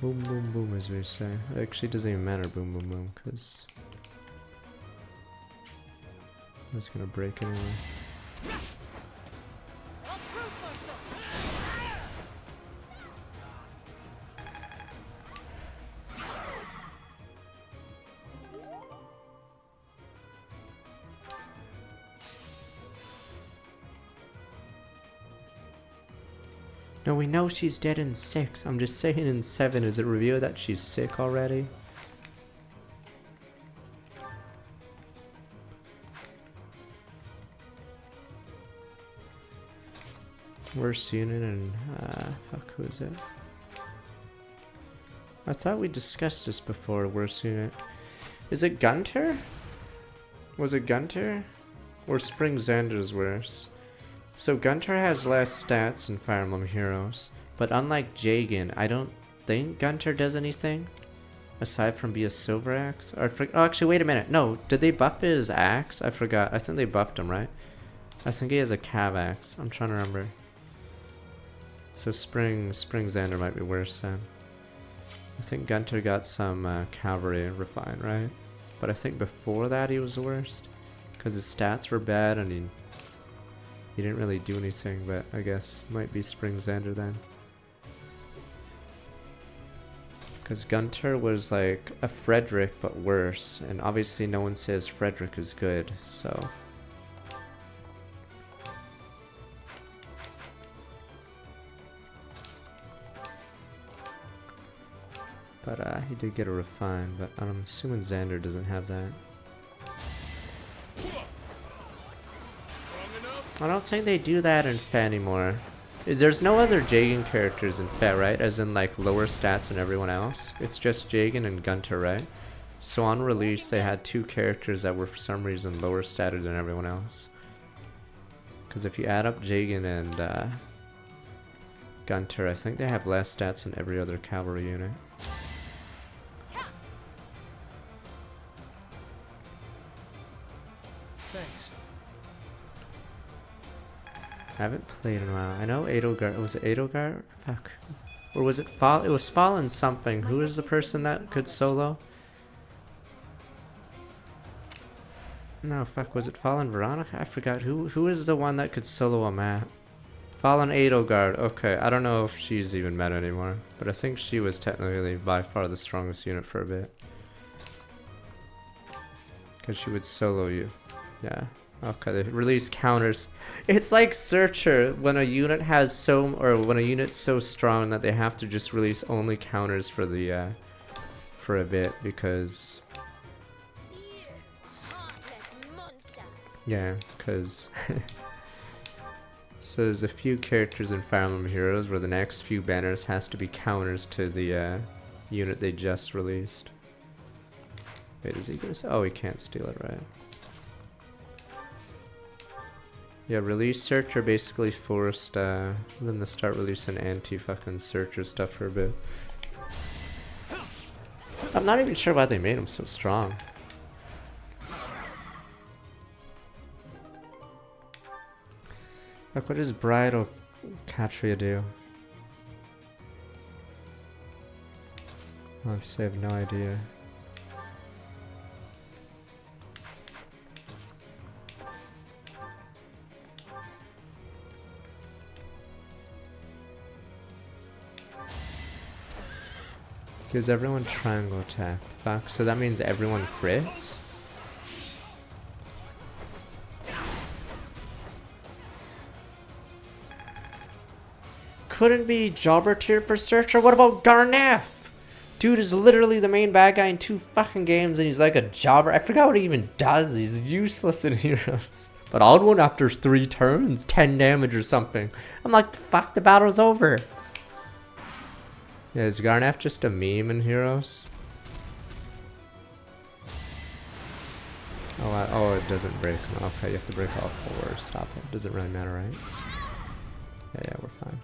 Speaker 1: Boom, boom, boom, as we say. It actually doesn't even matter, boom, boom, boom, because I'm just gonna break anyway. No, we know she's dead in 6. I'm just saying in 7, is it revealed that she's sick already? Worst unit and fuck, who is it? I thought we discussed this before, worst unit. Is it Gunter? Was it Gunter? Or Spring Xander's worse? So Gunter has less stats in Fire Emblem Heroes, but unlike Jagan, I don't think Gunter does anything aside from be a silver axe. Or oh, actually, wait a minute. No, did they buff his axe? I forgot. I think they buffed him, right? I think he has a cav axe. I'm trying to remember. So Spring Xander might be worse then. I think Gunter got some cavalry refined, right? But I think before that he was the worst because his stats were bad and he didn't really do anything, but I guess might be Spring Xander then. Because Gunter was like a Frederick but worse, and obviously no one says Frederick is good, so. But he did get a refine, but I'm assuming Xander doesn't have that. I don't think they do that in Fe anymore. There's no other Jagan characters in Fe, right? As in like lower stats than everyone else. It's just Jagan and Gunter, right? So on release they had 2 characters that were for some reason lower statted than everyone else. Because if you add up Jagan and Gunter, I think they have less stats than every other cavalry unit.
Speaker 5: Thanks.
Speaker 1: I haven't played in a while. I know Edelgard. Was it Edelgard? Fuck. Or was it Fall? It was Fallen something. Who is the person that could solo? No, fuck. Was it Fallen Veronica? I forgot. Who is the one that could solo a map? Fallen Edelgard. Okay, I don't know if she's even meta anymore. But I think she was technically by far the strongest unit for a bit. Because she would solo you. Yeah. Okay, they release counters. It's like Searcher when a unit has when a unit's so strong that they have to just release only counters for the for a bit because yeah, because so there's a few characters in Fire Emblem Heroes where the next few banners has to be counters to the unit they just released. Wait, is he gonna? Oh, he can't steal it, right? Yeah, release search are basically forced them to start releasing anti-fucking searcher stuff for a bit. I'm not even sure why they made them so strong. Like, what does Bridal Catria do? Obviously, I have no idea. Gives everyone triangle attack. Fuck, so that means everyone crits? Couldn't be Jobber tier for Searcher? What about Garneth? Dude is literally the main bad guy in 2 fucking games and he's like a Jobber. I forgot what he even does. He's useless in Heroes. But odd one after 3 turns, 10 damage or something. I'm like, fuck, the battle's over. Yeah, is Garneth just a meme in Heroes? Oh, oh, it doesn't break. Okay, you have to break all 4. Stop it. Doesn't really matter, right? Yeah, we're fine.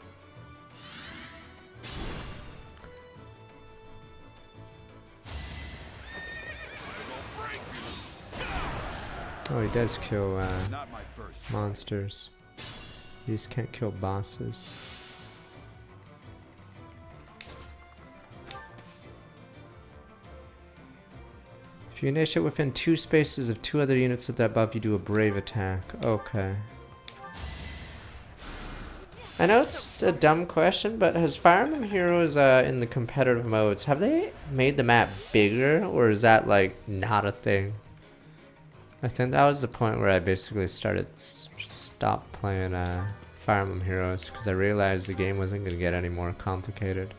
Speaker 1: Oh, he does kill monsters. He just can't kill bosses. If you initiate within 2 spaces of 2 other units with that buff, you do a brave attack. Okay. I know it's a dumb question, but has Fire Emblem Heroes in the competitive modes, have they made the map bigger, or is that like not a thing? I think that was the point where I basically started stop playing Fire Emblem Heroes because I realized the game wasn't going to get any more complicated.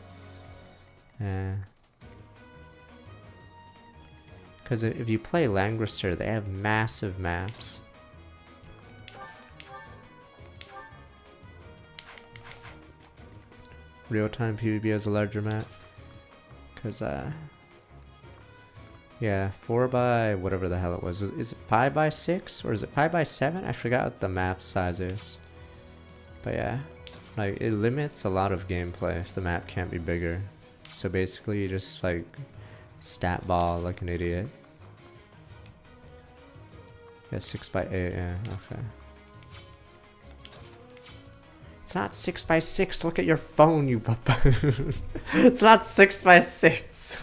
Speaker 1: Because if you play Langrisser, they have massive maps. Real-time PvP has a larger map. Because, yeah, 4 by whatever the hell it was. Is it 5 by 6 or is it 5 by 7? I forgot what the map size is. But yeah, like it limits a lot of gameplay if the map can't be bigger. So basically you just like stat ball like an idiot. Yeah, 6 by 8, yeah, okay. It's not 6 by 6, look at your phone, you buffoon. It's not 6 by 6.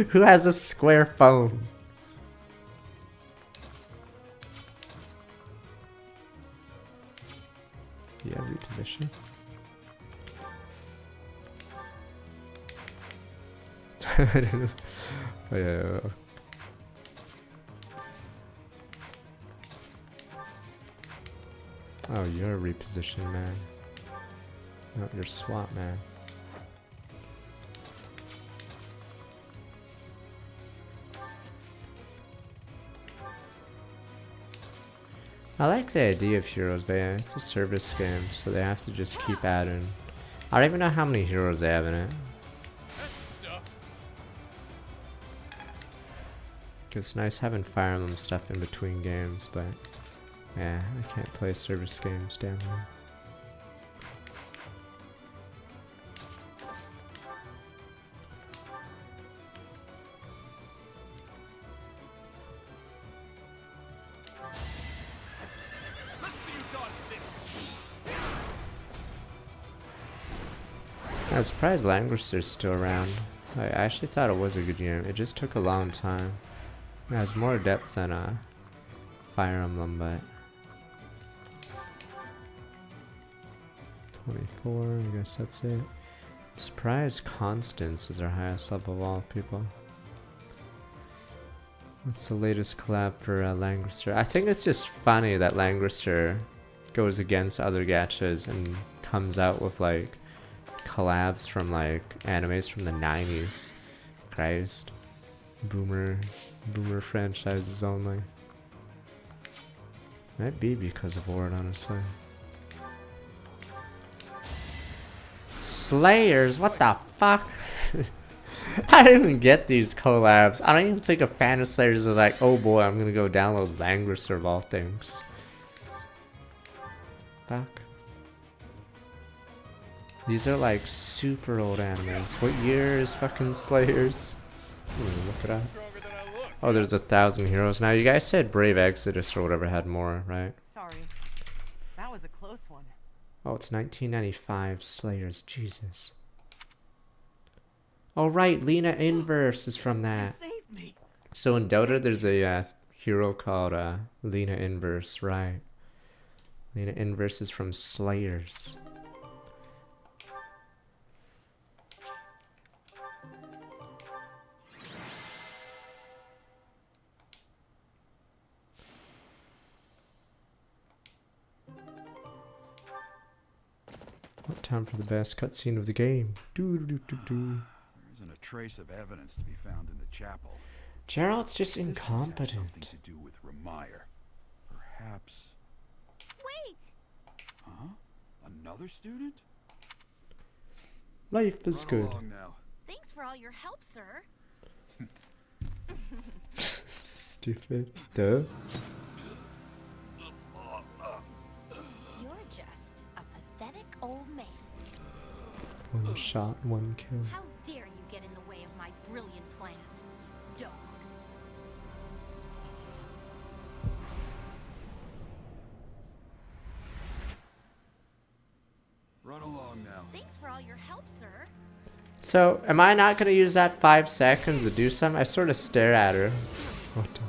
Speaker 1: Who has a square phone? Yeah, reposition. I don't know. Oh, yeah. Oh, you're a reposition man. No, you're swap man. I like the idea of heroes, but yeah, it's a service game, so they have to just keep adding. I don't even know how many heroes they have in it. It's nice having Fire Emblem stuff in between games, but yeah, I can't play service games down here. I was surprised Langrisser's still around. I actually thought it was a good game. It just took a long time. It has more depth than Fire Emblem, but 24, I guess that's it. I'm surprised Constance is our highest level of all people. What's the latest collab for Langrisser? I think it's just funny that Langrisser goes against other gachas and comes out with like collabs from like animes from the 90s. Christ. Boomer franchises only. Might be because of Ord, honestly. Slayers, what the fuck? I didn't even get these collabs. I don't even think a fan of Slayers is like, oh boy, I'm gonna go download Langrisser of all things. fuck? These are like super old animes. What year is fucking Slayers? Let me look it up. Oh, there's 1,000 heroes now. You guys said Brave Exodus or whatever had more, right?
Speaker 6: Sorry. That was a close one.
Speaker 1: Oh, it's 1995 Slayers. Jesus. Oh, right. Lena Inverse is from that.
Speaker 5: Saved me.
Speaker 1: So in Dota, there's a hero called Lena Inverse, right? Lena Inverse is from Slayers. What time for the best cutscene of the game? Doo -doo -doo -doo -doo.
Speaker 3: There isn't a trace of evidence to be found in the chapel.
Speaker 1: Gerald's just
Speaker 3: This must have something
Speaker 1: incompetent.
Speaker 3: to do with Remire. Perhaps.
Speaker 2: Wait!
Speaker 3: Huh? Another student?
Speaker 1: Life is
Speaker 3: Run
Speaker 1: good.
Speaker 3: along now.
Speaker 2: Thanks for all your help, sir.
Speaker 1: Stupid. Duh.
Speaker 2: You're just a pathetic old man.
Speaker 1: One shot, one kill.
Speaker 2: How dare you get in the way of my brilliant plan, dog.
Speaker 3: Run along now.
Speaker 2: Thanks for all your help, sir.
Speaker 1: So, am I not gonna use that 5 seconds to do something? I sort of stare at her. What the?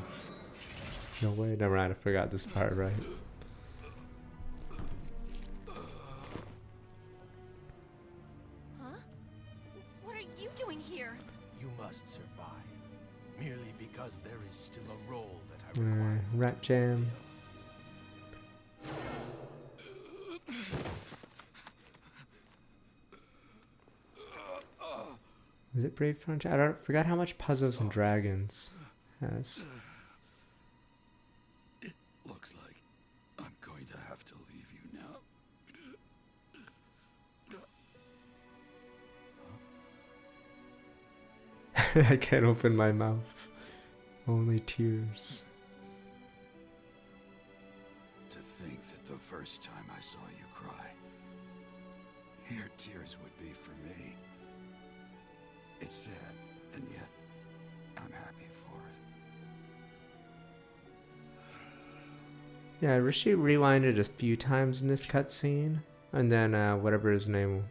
Speaker 1: No way, never mind. I forgot this part, right?
Speaker 2: Huh? What are you doing here?
Speaker 5: You must survive. Merely because there is still a role that I require.
Speaker 1: Rat jam. Is it Brave Frontier? I don't forgot how much Puzzles and Dragons has.
Speaker 3: It looks like I'm going to have to leave you now.
Speaker 1: I can't open my mouth. Only tears.
Speaker 3: To think that the first time I saw you cry, your tears would be for me. It's sad, and yet I'm happy for it.
Speaker 1: Yeah, Rishi rewinded a few times in this cutscene, and then whatever his name,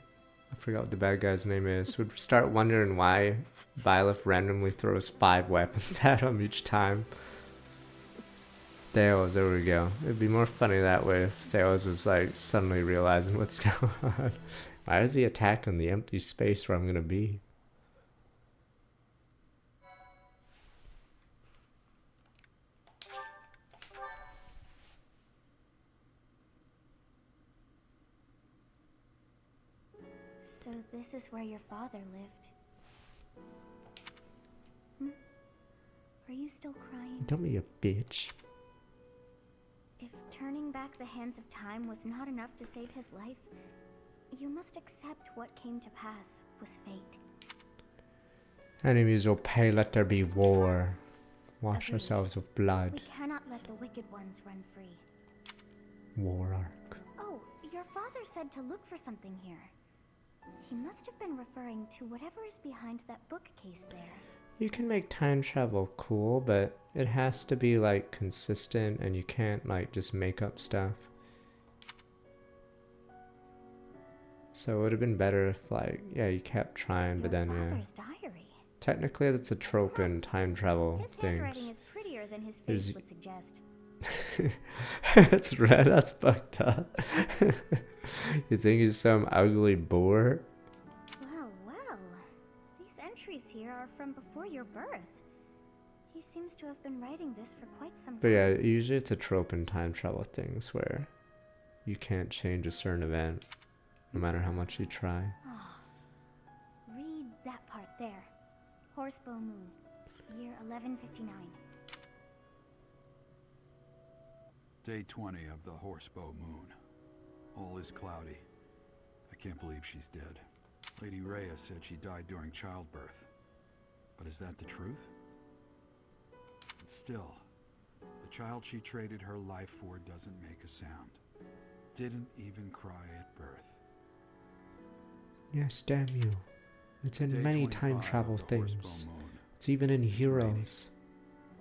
Speaker 1: I forgot what the bad guy's name is, would start wondering why Byleth randomly throws 5 weapons at him each time. Theos, there we go. It'd be more funny that way if Theos was like suddenly realizing what's going on. Why is he attacked in the empty space where I'm gonna be?
Speaker 2: So this is where your father lived. Are you still crying?
Speaker 1: Don't be a bitch.
Speaker 2: If turning back the hands of time was not enough to save his life, you must accept what came to pass was fate.
Speaker 1: Enemies will pay, let there be war. Wash
Speaker 2: Agreed.
Speaker 1: ourselves with blood.
Speaker 2: We cannot let the wicked ones run free.
Speaker 1: War arc.
Speaker 2: Oh, your father said to look for something here. He must have been referring to whatever is behind that bookcase there.
Speaker 1: You can make time travel cool, but it has to be like consistent and you can't like just make up stuff. So it would have been better if like, yeah, you kept trying, but then
Speaker 2: Your
Speaker 1: yeah.
Speaker 2: father's diary.
Speaker 1: Technically that's a trope in time travel
Speaker 2: His handwriting
Speaker 1: things.
Speaker 2: is prettier than his
Speaker 1: There's-
Speaker 2: face would suggest.
Speaker 1: It's red, that's fucked up. You think he's some ugly boar?
Speaker 2: Well, well. These entries here are from before your birth. He seems to have been writing this for quite some
Speaker 1: But
Speaker 2: time.
Speaker 1: yeah, usually it's a trope in time travel things where you can't change a certain event no matter how much you try.
Speaker 2: Read that part there. Horsebow Moon, year 1159.
Speaker 3: Day 20 of the Horsebow Moon. All is cloudy. I can't believe she's dead. Lady Rhea said she died during childbirth. But is that the truth? And still, the child she traded her life for doesn't make a sound. didn't even cry at birth.
Speaker 1: Yes, damn you. It's in
Speaker 3: Day
Speaker 1: many
Speaker 3: 25
Speaker 1: time travel
Speaker 3: of the Horsebow
Speaker 1: things.
Speaker 3: Moon.
Speaker 1: It's even in
Speaker 3: It's
Speaker 1: Heroes.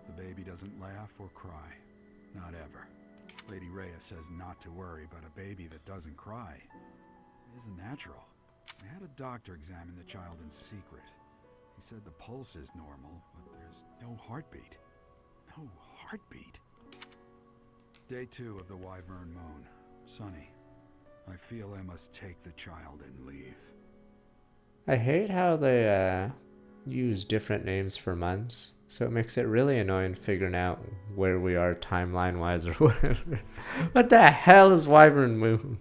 Speaker 3: The baby doesn't laugh or cry. Not ever. Lady Rhea says not to worry about a baby that doesn't cry. It isn't natural. I had a doctor examine the child in secret. He said the pulse is normal, but there's no heartbeat. No heartbeat. Day 2 of the Wyvern Moon. Sunny. I feel I must take the child and leave.
Speaker 1: I hate how they use different names for months, so it makes it really annoying figuring out where we are timeline wise or whatever. What the hell is Wyvern Moon?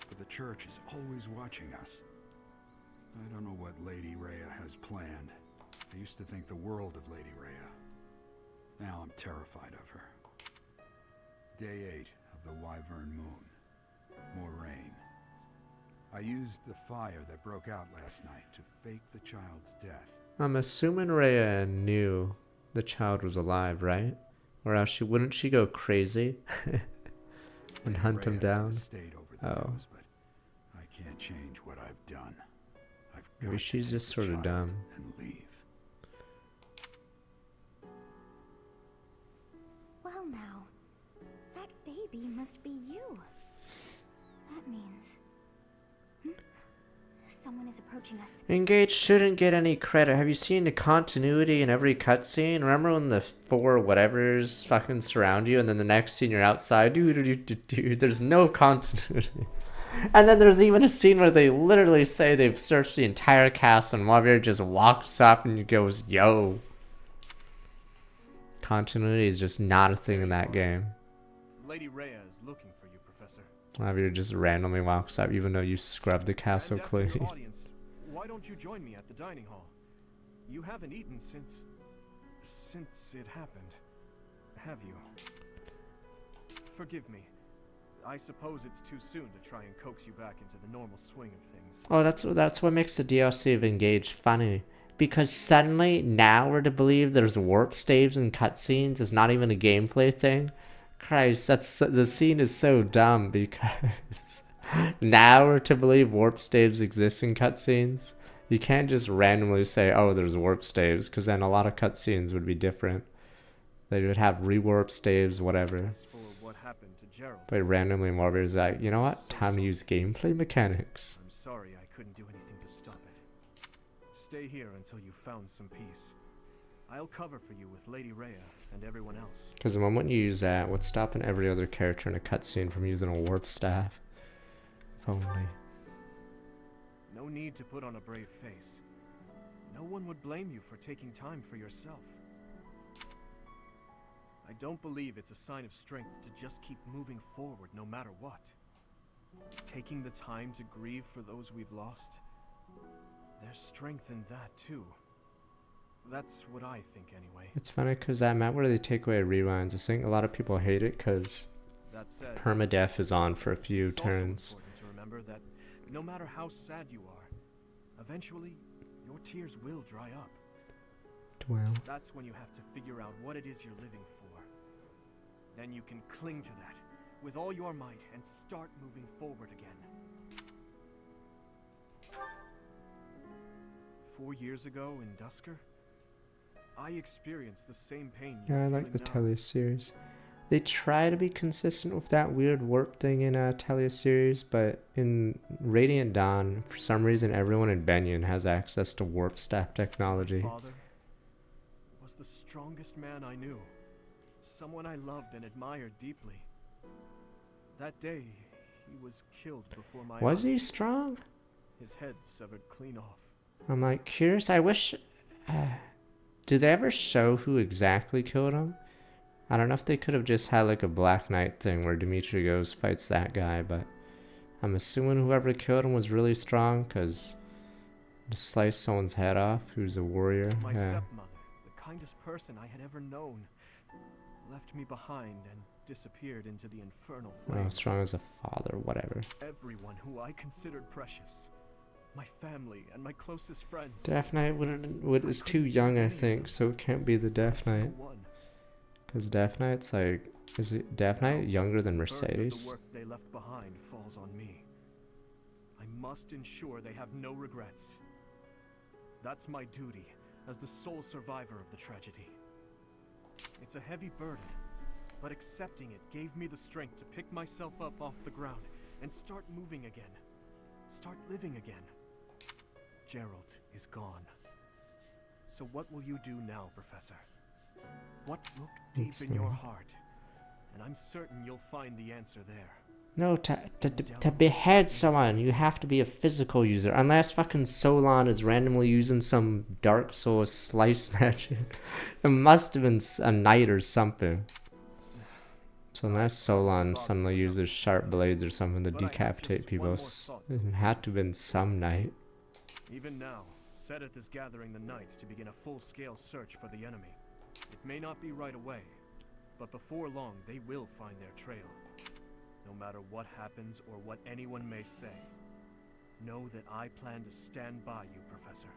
Speaker 3: But the church is always watching us. I don't know what Lady Rhea has planned. I used to think the world of Lady Rhea. Now I'm terrified of her. Day 8 of the Wyvern Moon. More rain. I used the fire that broke out last night to fake the child's death.
Speaker 1: I'm assuming Rhea knew the child was alive, right? Or else wouldn't she go crazy and
Speaker 3: Lady
Speaker 1: hunt him
Speaker 3: Rhea has an
Speaker 1: down?
Speaker 3: estate over the
Speaker 1: Oh.
Speaker 3: news, but I can't change what I've done. I've
Speaker 1: Maybe
Speaker 3: got
Speaker 1: she's
Speaker 3: to
Speaker 1: just
Speaker 3: take the
Speaker 1: sort of
Speaker 3: child
Speaker 1: dumb.
Speaker 3: and leave.
Speaker 2: Well now, that baby must be you. That means... Someone is approaching us.
Speaker 1: Engage shouldn't get any credit. Have you seen the continuity in every cutscene? Remember when the 4 whatevers fucking surround you and then the next scene you're outside? Dude, there's no continuity. And then there's even a scene where they literally say they've searched the entire castle and Wavier just walks up and goes, yo. Continuity is just not a thing in that game.
Speaker 5: Lady Rhea is looking for you, Professor.
Speaker 1: Wavier just randomly walks up even though you scrubbed the castle
Speaker 5: And after your
Speaker 1: clean.
Speaker 5: audience, why don't you join me at the dining hall? You haven't eaten since it happened, have you? Forgive me. I suppose it's too soon to try and coax you back into the normal swing of things.
Speaker 1: Oh, that's what makes the DLC of Engage funny. Because suddenly, now we're to believe there's warp staves and cutscenes. It's not even a gameplay thing. Christ, the scene is so dumb because now we're to believe warp staves exist in cutscenes. You can't just randomly say, oh, there's warp staves, because then a lot of cutscenes would be different. They would have rewarp staves, whatever.
Speaker 5: As for what happened to Gerald,
Speaker 1: But randomly, Marvel's like, you know what? Time to use gameplay mechanics.
Speaker 5: I'm sorry I couldn't do anything to stop it. Stay here until you found some peace. I'll cover for you with Lady Rhea and everyone else.
Speaker 1: Because the moment you use that, what's stopping every other character in a cutscene from using a warp staff? If only.
Speaker 5: No need to put on a brave face. No one would blame you for taking time for yourself. I don't believe it's a sign of strength to just keep moving forward no matter what. Taking the time to grieve for those we've lost, there's strength in that too. That's what I think anyway.
Speaker 1: It's funny because that map where they take away rewinds, I think a lot of people hate it because
Speaker 5: That said,
Speaker 1: permadeath is on for a few
Speaker 5: it's also
Speaker 1: turns.
Speaker 5: important to remember that no matter how sad you are, eventually your tears will dry up.
Speaker 1: Well,
Speaker 5: That's when you have to figure out what it is you're living for. Then you can cling to that with all your might and start moving forward again. 4 years ago in Dusker, I experienced the same pain you're
Speaker 1: yeah, I like
Speaker 5: feeling
Speaker 1: the
Speaker 5: now.
Speaker 1: Telia series. They try to be consistent with that weird warp thing in Telia series, but in Radiant Dawn, for some reason, everyone in Benyon has access to warp staff technology.
Speaker 5: My father was the strongest man I knew. Someone I loved and admired deeply. That day, he was killed before my
Speaker 1: Was
Speaker 5: eyes.
Speaker 1: he strong?
Speaker 5: His head severed clean off.
Speaker 1: I'm like curious. I wish. Did they ever show who exactly killed him? I don't know if they could have just had like a Black Knight thing where Dimitri goes fights that guy, but I'm assuming whoever killed him was really strong because to slice someone's head off who's a warrior.
Speaker 5: My
Speaker 1: Yeah.
Speaker 5: stepmother, the kindest person I had ever known, left me behind and disappeared into the infernal
Speaker 1: Oh,
Speaker 5: flames.
Speaker 1: strong as a father, whatever.
Speaker 5: Everyone who I considered precious, my family and my closest friends.
Speaker 1: Death Knight is too young, I think, so it can't be the Death
Speaker 5: Every
Speaker 1: Knight.
Speaker 5: single one.
Speaker 1: Because Death Knight's like, is it Death Knight younger than
Speaker 5: Burden of the
Speaker 1: Mercedes?
Speaker 5: work they left behind falls on me. I must ensure they have no regrets. That's my duty as the sole survivor of the tragedy. It's a heavy burden, but accepting it gave me the strength to pick myself up off the ground and start moving again. Start living again. Gerald is gone. So what will you do now, Professor? What look deep in your heart? And I'm certain you'll find the answer there.
Speaker 1: No, to behead someone, you have to be a physical user. Unless fucking Solon is randomly using some Dark Souls slice magic. It must have been a knight or something. So unless Solon suddenly uses sharp blades or something to decapitate people, it had to have been some knight.
Speaker 5: Even now, Sedith is gathering the knights to begin a full-scale search for the enemy. It may not be right away, but before long they will find their trail. No matter what happens or what anyone may say, know that I plan to stand by you, Professor.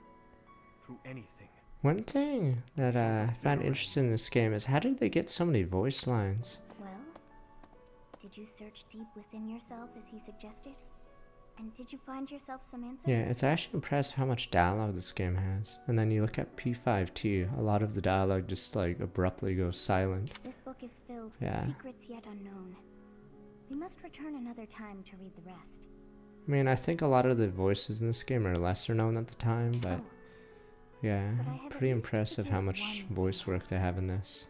Speaker 5: Through anything.
Speaker 1: One thing that I found interesting in this game is how did they get so many voice lines?
Speaker 2: Well, did you search deep within yourself as he suggested? And did you find yourself some answers?
Speaker 1: Yeah, it's actually impressive how much dialogue this game has. And then you look at P5T, a lot of the dialogue just like abruptly goes silent.
Speaker 2: This book is filled with secrets yet unknown. We must return another time to read the rest.
Speaker 1: I mean, I think a lot of the voices in this game are lesser known at the time, but yeah, pretty impressive how much voice work they have in this.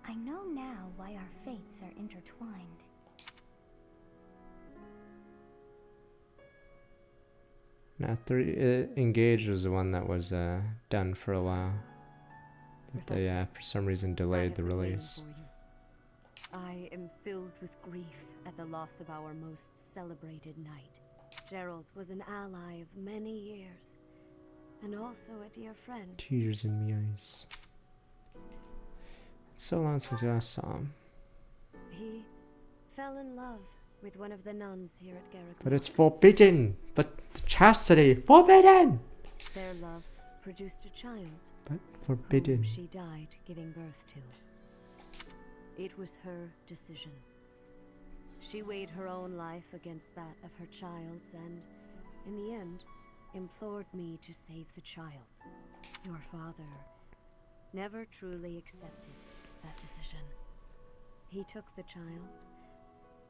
Speaker 2: I know now why our fates are intertwined.
Speaker 1: Now, Engage was the one that was done for a while. But they, for some reason, delayed the release.
Speaker 7: I am filled with grief at the loss of our most celebrated knight. Gerald was an ally of many years, and also a dear friend.
Speaker 1: Tears in my eyes. It's so long since I saw him.
Speaker 7: He fell in love with one of the nuns here at Garrick.
Speaker 1: But it's forbidden! But chastity! Forbidden!
Speaker 7: Their love produced a child.
Speaker 1: But forbidden.
Speaker 7: Whom she died giving birth to. It was her decision. She weighed her own life against that of her child's and, in the end, implored me to save the child. Your father never truly accepted that decision. He took the child,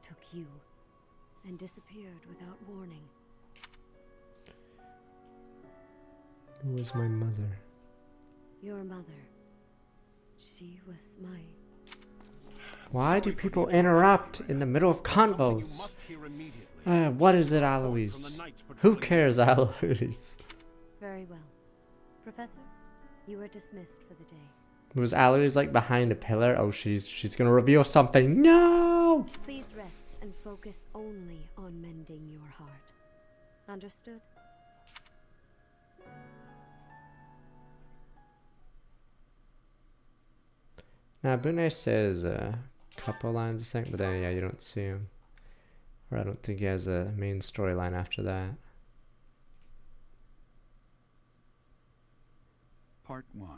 Speaker 7: took you, and disappeared without warning.
Speaker 1: Who was my mother?
Speaker 7: Your mother. She was my...
Speaker 1: Why do people interrupt in the middle of convos? What is it, Alois? Who cares, Alois?
Speaker 7: Very well. Professor, you are dismissed for the day.
Speaker 1: Was Alois like behind a pillar? Oh, she's gonna reveal something. No!
Speaker 7: Please rest and focus only on mending your heart. Understood?
Speaker 1: Now, Bune says a couple lines, I think, but then, yeah, you don't see him. Or I don't think he has a main storyline after that.
Speaker 3: Part 1.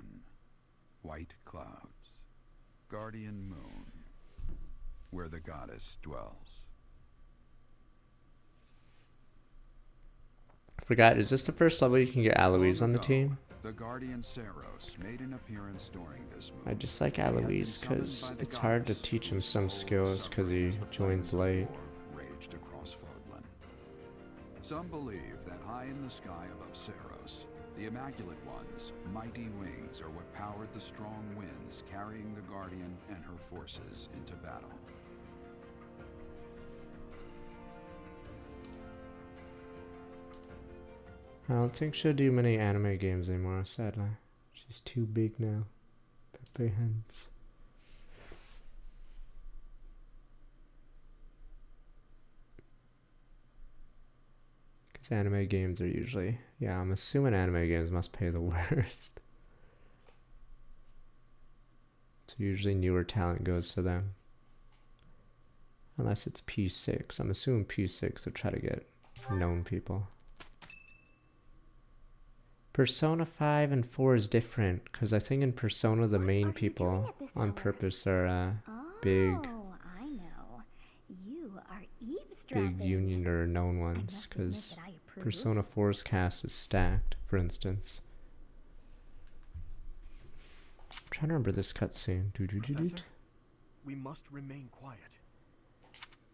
Speaker 3: White Clouds. Guardian Moon. Where the goddess dwells.
Speaker 1: I forgot, is this the first level you can get Alois on the team?
Speaker 3: The Guardian Saros made an appearance during this moon.
Speaker 1: I just like Alois because it's hard to teach him some skills because he joins late.
Speaker 3: Raged across Fodlan. Some believe that high in the sky above Saros, the Immaculate One's mighty wings are what powered the strong winds carrying the Guardian and her forces into battle.
Speaker 1: I don't think she'll do many anime games anymore, sadly. She's too big now. Pepe hands. Because anime games are usually... Yeah, I'm assuming anime games must pay the worst. So usually newer talent goes to them. Unless it's P6. I'm assuming P6 will try to get known people. Persona 5 and 4 is different, because I think in Persona the main people on purpose are big.
Speaker 2: Oh, I know. You are
Speaker 1: big
Speaker 2: dropping.
Speaker 1: union or known
Speaker 2: I
Speaker 1: ones,
Speaker 2: must admit
Speaker 1: because
Speaker 2: that I approve.
Speaker 1: Persona 4's cast is stacked, for instance. I'm trying to remember this cutscene.
Speaker 5: Professor, we must remain quiet.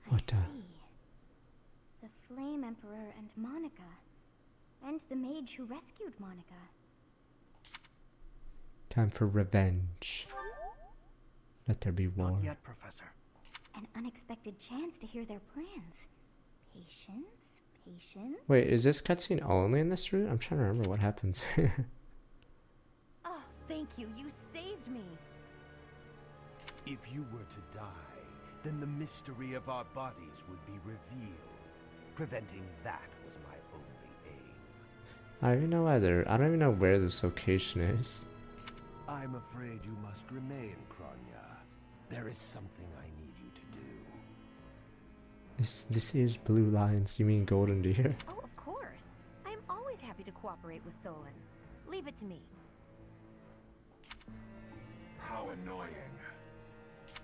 Speaker 1: What
Speaker 2: I see. The Flame Emperor and Monica. And the mage who rescued Monica.
Speaker 1: Time for revenge. Let there be war.
Speaker 5: Not yet, Professor.
Speaker 2: An unexpected chance to hear their plans. Patience, patience.
Speaker 1: Wait, is this cutscene only in this route? I'm trying to remember what happens here.
Speaker 7: Oh, thank you. You saved me.
Speaker 8: If you were to die, then the mystery of our bodies would be revealed. Preventing that was my only aim.
Speaker 1: I don't even know either. I don't even know where this location is.
Speaker 8: I'm afraid you must remain, Kronya. There is something I need you to do.
Speaker 1: This is Blue Lines. You mean Golden Deer?
Speaker 7: Oh, of course. I am always happy to cooperate with Solon. Leave it to me.
Speaker 9: How annoying.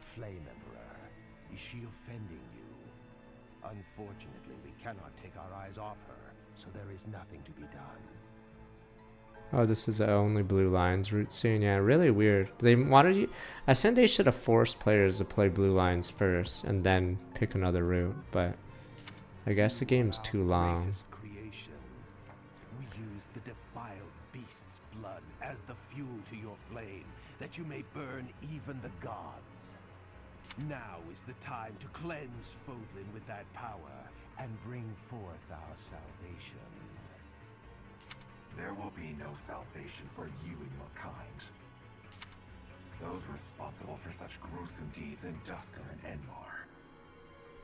Speaker 8: Flame Emperor, is she offending you? Unfortunately, we cannot take our eyes off her, so there is nothing to be done.
Speaker 1: Oh, this is the only Blue Lines route scene. Yeah, really weird. They wanted you. I think they should have forced players to play Blue Lines first and then pick another route, but I guess the game's too long.
Speaker 8: Greatest creation. We use the defiled beast's blood as the fuel to your flame, that you may burn even the gods. Now is the time to cleanse Fodlan with that power and bring forth our salvation.
Speaker 9: There will be no salvation for you and your kind. Those responsible for such gruesome deeds in Dusker and Enmar.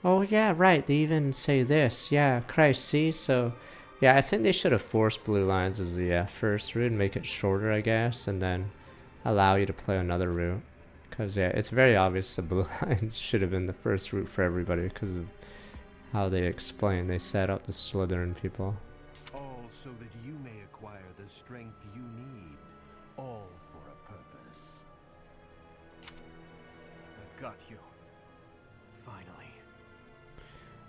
Speaker 1: Oh yeah, right. They even say this. Yeah, Christ. See, so yeah, I think they should have forced Blue Lines as the first route and make it shorter, I guess, and then allow you to play another route. Because yeah, it's very obvious the Blue Lines should have been the first route for everybody because of how they explain. They set up the Slytherin people.
Speaker 8: All so that you may acquire the strength you need, all for a purpose.
Speaker 5: I've got you. Finally.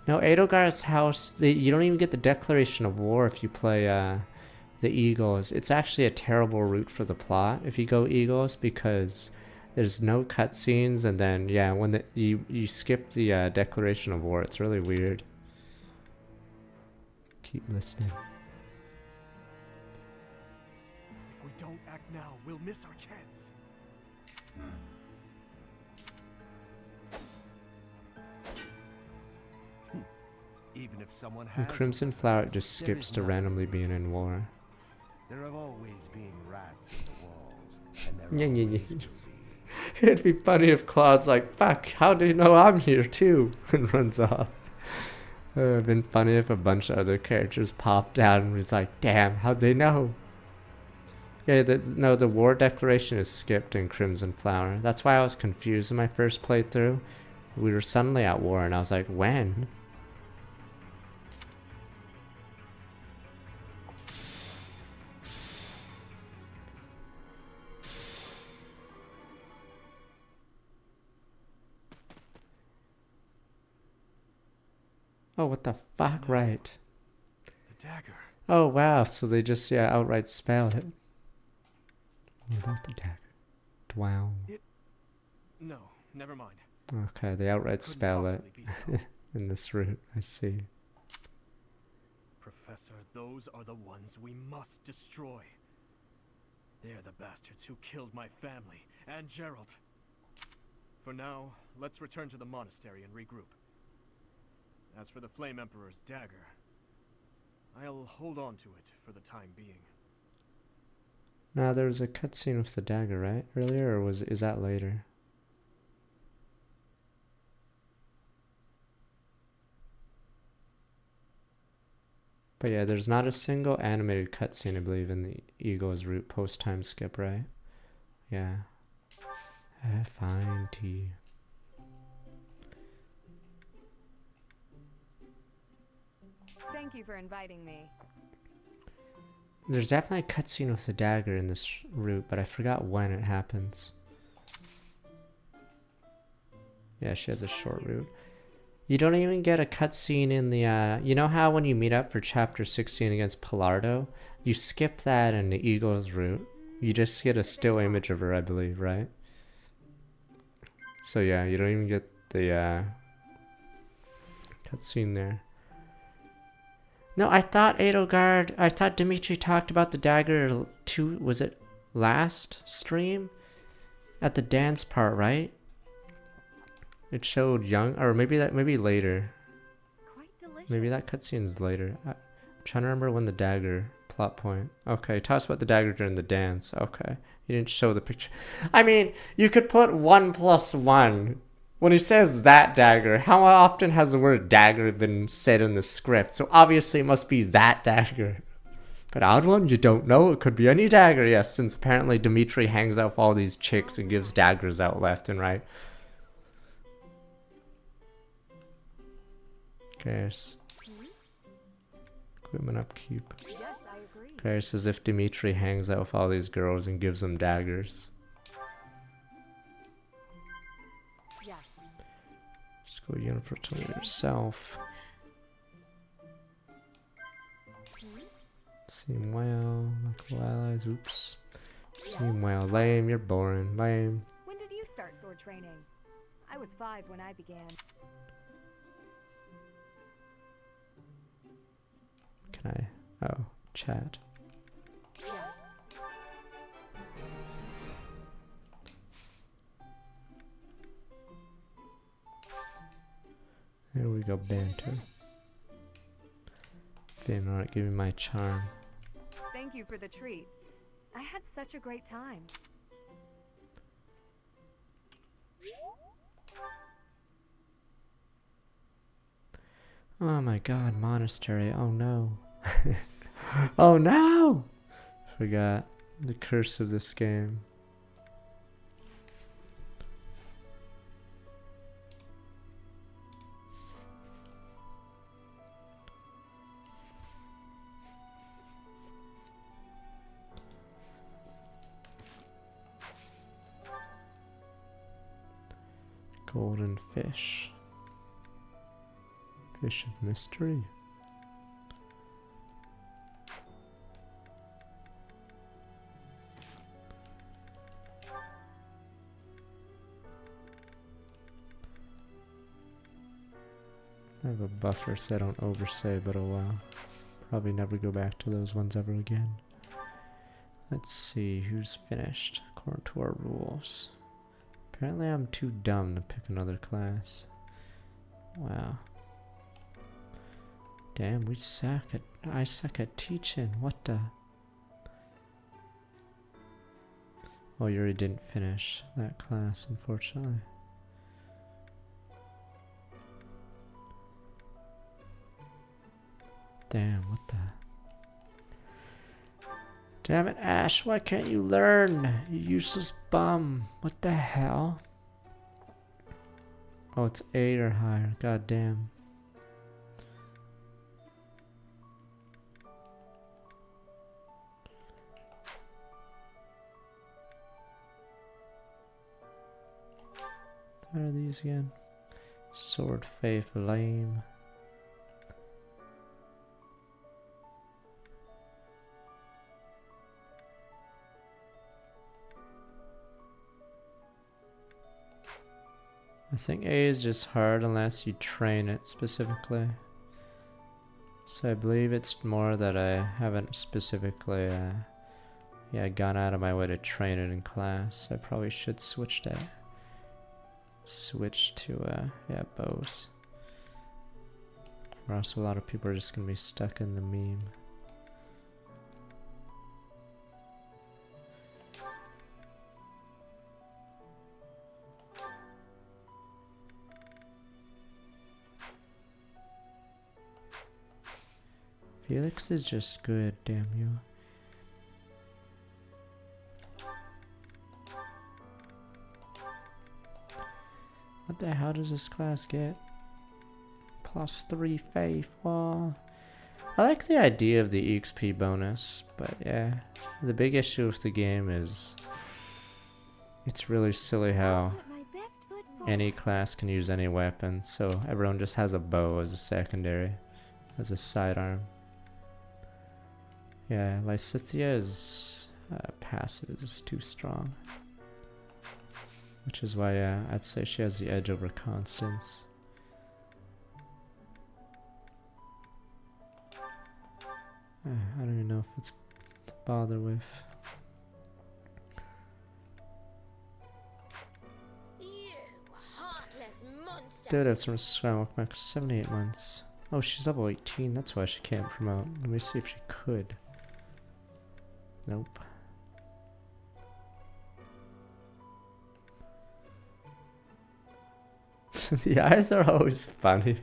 Speaker 1: Now, Edelgar's house, you don't even get the declaration of war if you play the Eagles. It's actually a terrible route for the plot if you go Eagles because there's no cutscenes, and then yeah, when you skip the declaration of war, it's really weird. Keep listening.
Speaker 5: If we don't act now, we'll miss our chance.
Speaker 8: Even if someone
Speaker 1: And
Speaker 8: has
Speaker 1: Crimson
Speaker 8: a
Speaker 1: Flower
Speaker 8: purpose,
Speaker 1: just
Speaker 8: there
Speaker 1: skips
Speaker 8: is
Speaker 1: to
Speaker 8: nothing
Speaker 1: randomly
Speaker 8: we
Speaker 1: being
Speaker 8: can
Speaker 1: in
Speaker 8: do.
Speaker 1: war.
Speaker 8: There have always been rats in the walls, and there
Speaker 1: Yeah, yeah, yeah.
Speaker 8: always will be.
Speaker 1: It'd be funny if Claude's like, fuck, how do you know I'm here too? And runs off. It'd been funny if a bunch of other characters popped out and was like, damn, how'd they know? Yeah, no, the war declaration is skipped in Crimson Flower. That's why I was confused in my first playthrough. We were suddenly at war and I was like, when? Oh, what the fuck,
Speaker 5: No.
Speaker 1: right.
Speaker 5: The dagger.
Speaker 1: Oh, wow, so they just, yeah, outright spelled it. What about the dagger? Wow.
Speaker 5: No, never mind.
Speaker 1: Okay, they outright
Speaker 5: Couldn't
Speaker 1: spell it
Speaker 5: possibly be so.
Speaker 1: in this route, I see.
Speaker 5: Professor, those are the ones we must destroy. They're the bastards who killed my family and Gerald. For now, let's return to the monastery and regroup. As for the Flame Emperor's dagger, I'll hold on to it for the time being.
Speaker 1: Now, there was a cutscene with the dagger, right? Earlier, or is that later? But yeah, there's not a single animated cutscene, I believe, in the Eagle's route post-time skip, right? Yeah. Fine, T.
Speaker 7: Thank you for inviting me.
Speaker 1: There's definitely a cutscene with the dagger in this route, but I forgot when it happens. Yeah, she has a short route. You don't even get a cutscene in the, you know how when you meet up for chapter 16 against Pilardo, you skip that in the Eagle's route. You just get a still image of her, I believe, right? So yeah, you don't even get the, cutscene there. No, I thought I thought Dimitri talked about the dagger was it last stream? At the dance part, right? It showed young, or maybe later.
Speaker 7: Quite delicious.
Speaker 1: Maybe that cutscene's later. I'm trying to remember when the dagger plot point. Okay, tell us about the dagger during the dance. Okay, you didn't show the picture. I mean, you could put 1+1. When he says that dagger, how often has the word dagger been said in the script? So obviously it must be that dagger. But odd one, you don't know. It could be any dagger, yes, since apparently Dimitri hangs out with all these chicks and gives daggers out left and right. Cares. Equipment upkeep.
Speaker 7: Yes, I agree.
Speaker 1: Cares as if Dimitri hangs out with all these girls and gives them daggers.
Speaker 7: Yes.
Speaker 1: Just go universal yourself. Seem well, local allies, oops. Seem well, lame, you're boring, lame.
Speaker 7: When did you start sword training? I was 5 when I began.
Speaker 1: Can I, oh, chat.
Speaker 7: Yes.
Speaker 1: There we go, banter. Damn, alright, give me my charm.
Speaker 7: Thank you for the treat. I had such a great time.
Speaker 1: Oh my god, monastery, oh no. Oh no! Forgot the curse of this game. Golden fish. Fish of mystery. I have a buffer so I don't oversay, but oh well. Probably never go back to those ones ever again. Let's see who's finished according to our rules. Apparently I'm too dumb to pick another class. Wow. Damn, I suck at teaching. What the? Oh, you already didn't finish that class, unfortunately. Damn, what the? Damn it, Ash, why can't you learn? You useless bum. What the hell? Oh, it's 8 or higher. God damn. What are these again? Sword Faith Lame. I think A is just hard unless you train it specifically. So I believe it's more that I haven't specifically gone out of my way to train it in class. I probably should switch to bows. Or else a lot of people are just gonna be stuck in the meme. Felix is just good, damn you. What the hell does this class get? +3 faith, wow. I like the idea of the EXP bonus, but yeah. The big issue with the game is it's really silly how any class can use any weapon, so everyone just has a bow as a secondary, as a sidearm. Yeah, Lysithea passive is too strong. Which is why I'd say she has the edge over Constance. I don't even know if it's to bother with. Dude, that's from Skywalk Max 78 months. Oh, she's level 18, that's why she can't promote. Let me see if she could. Nope. The eyes are always funny.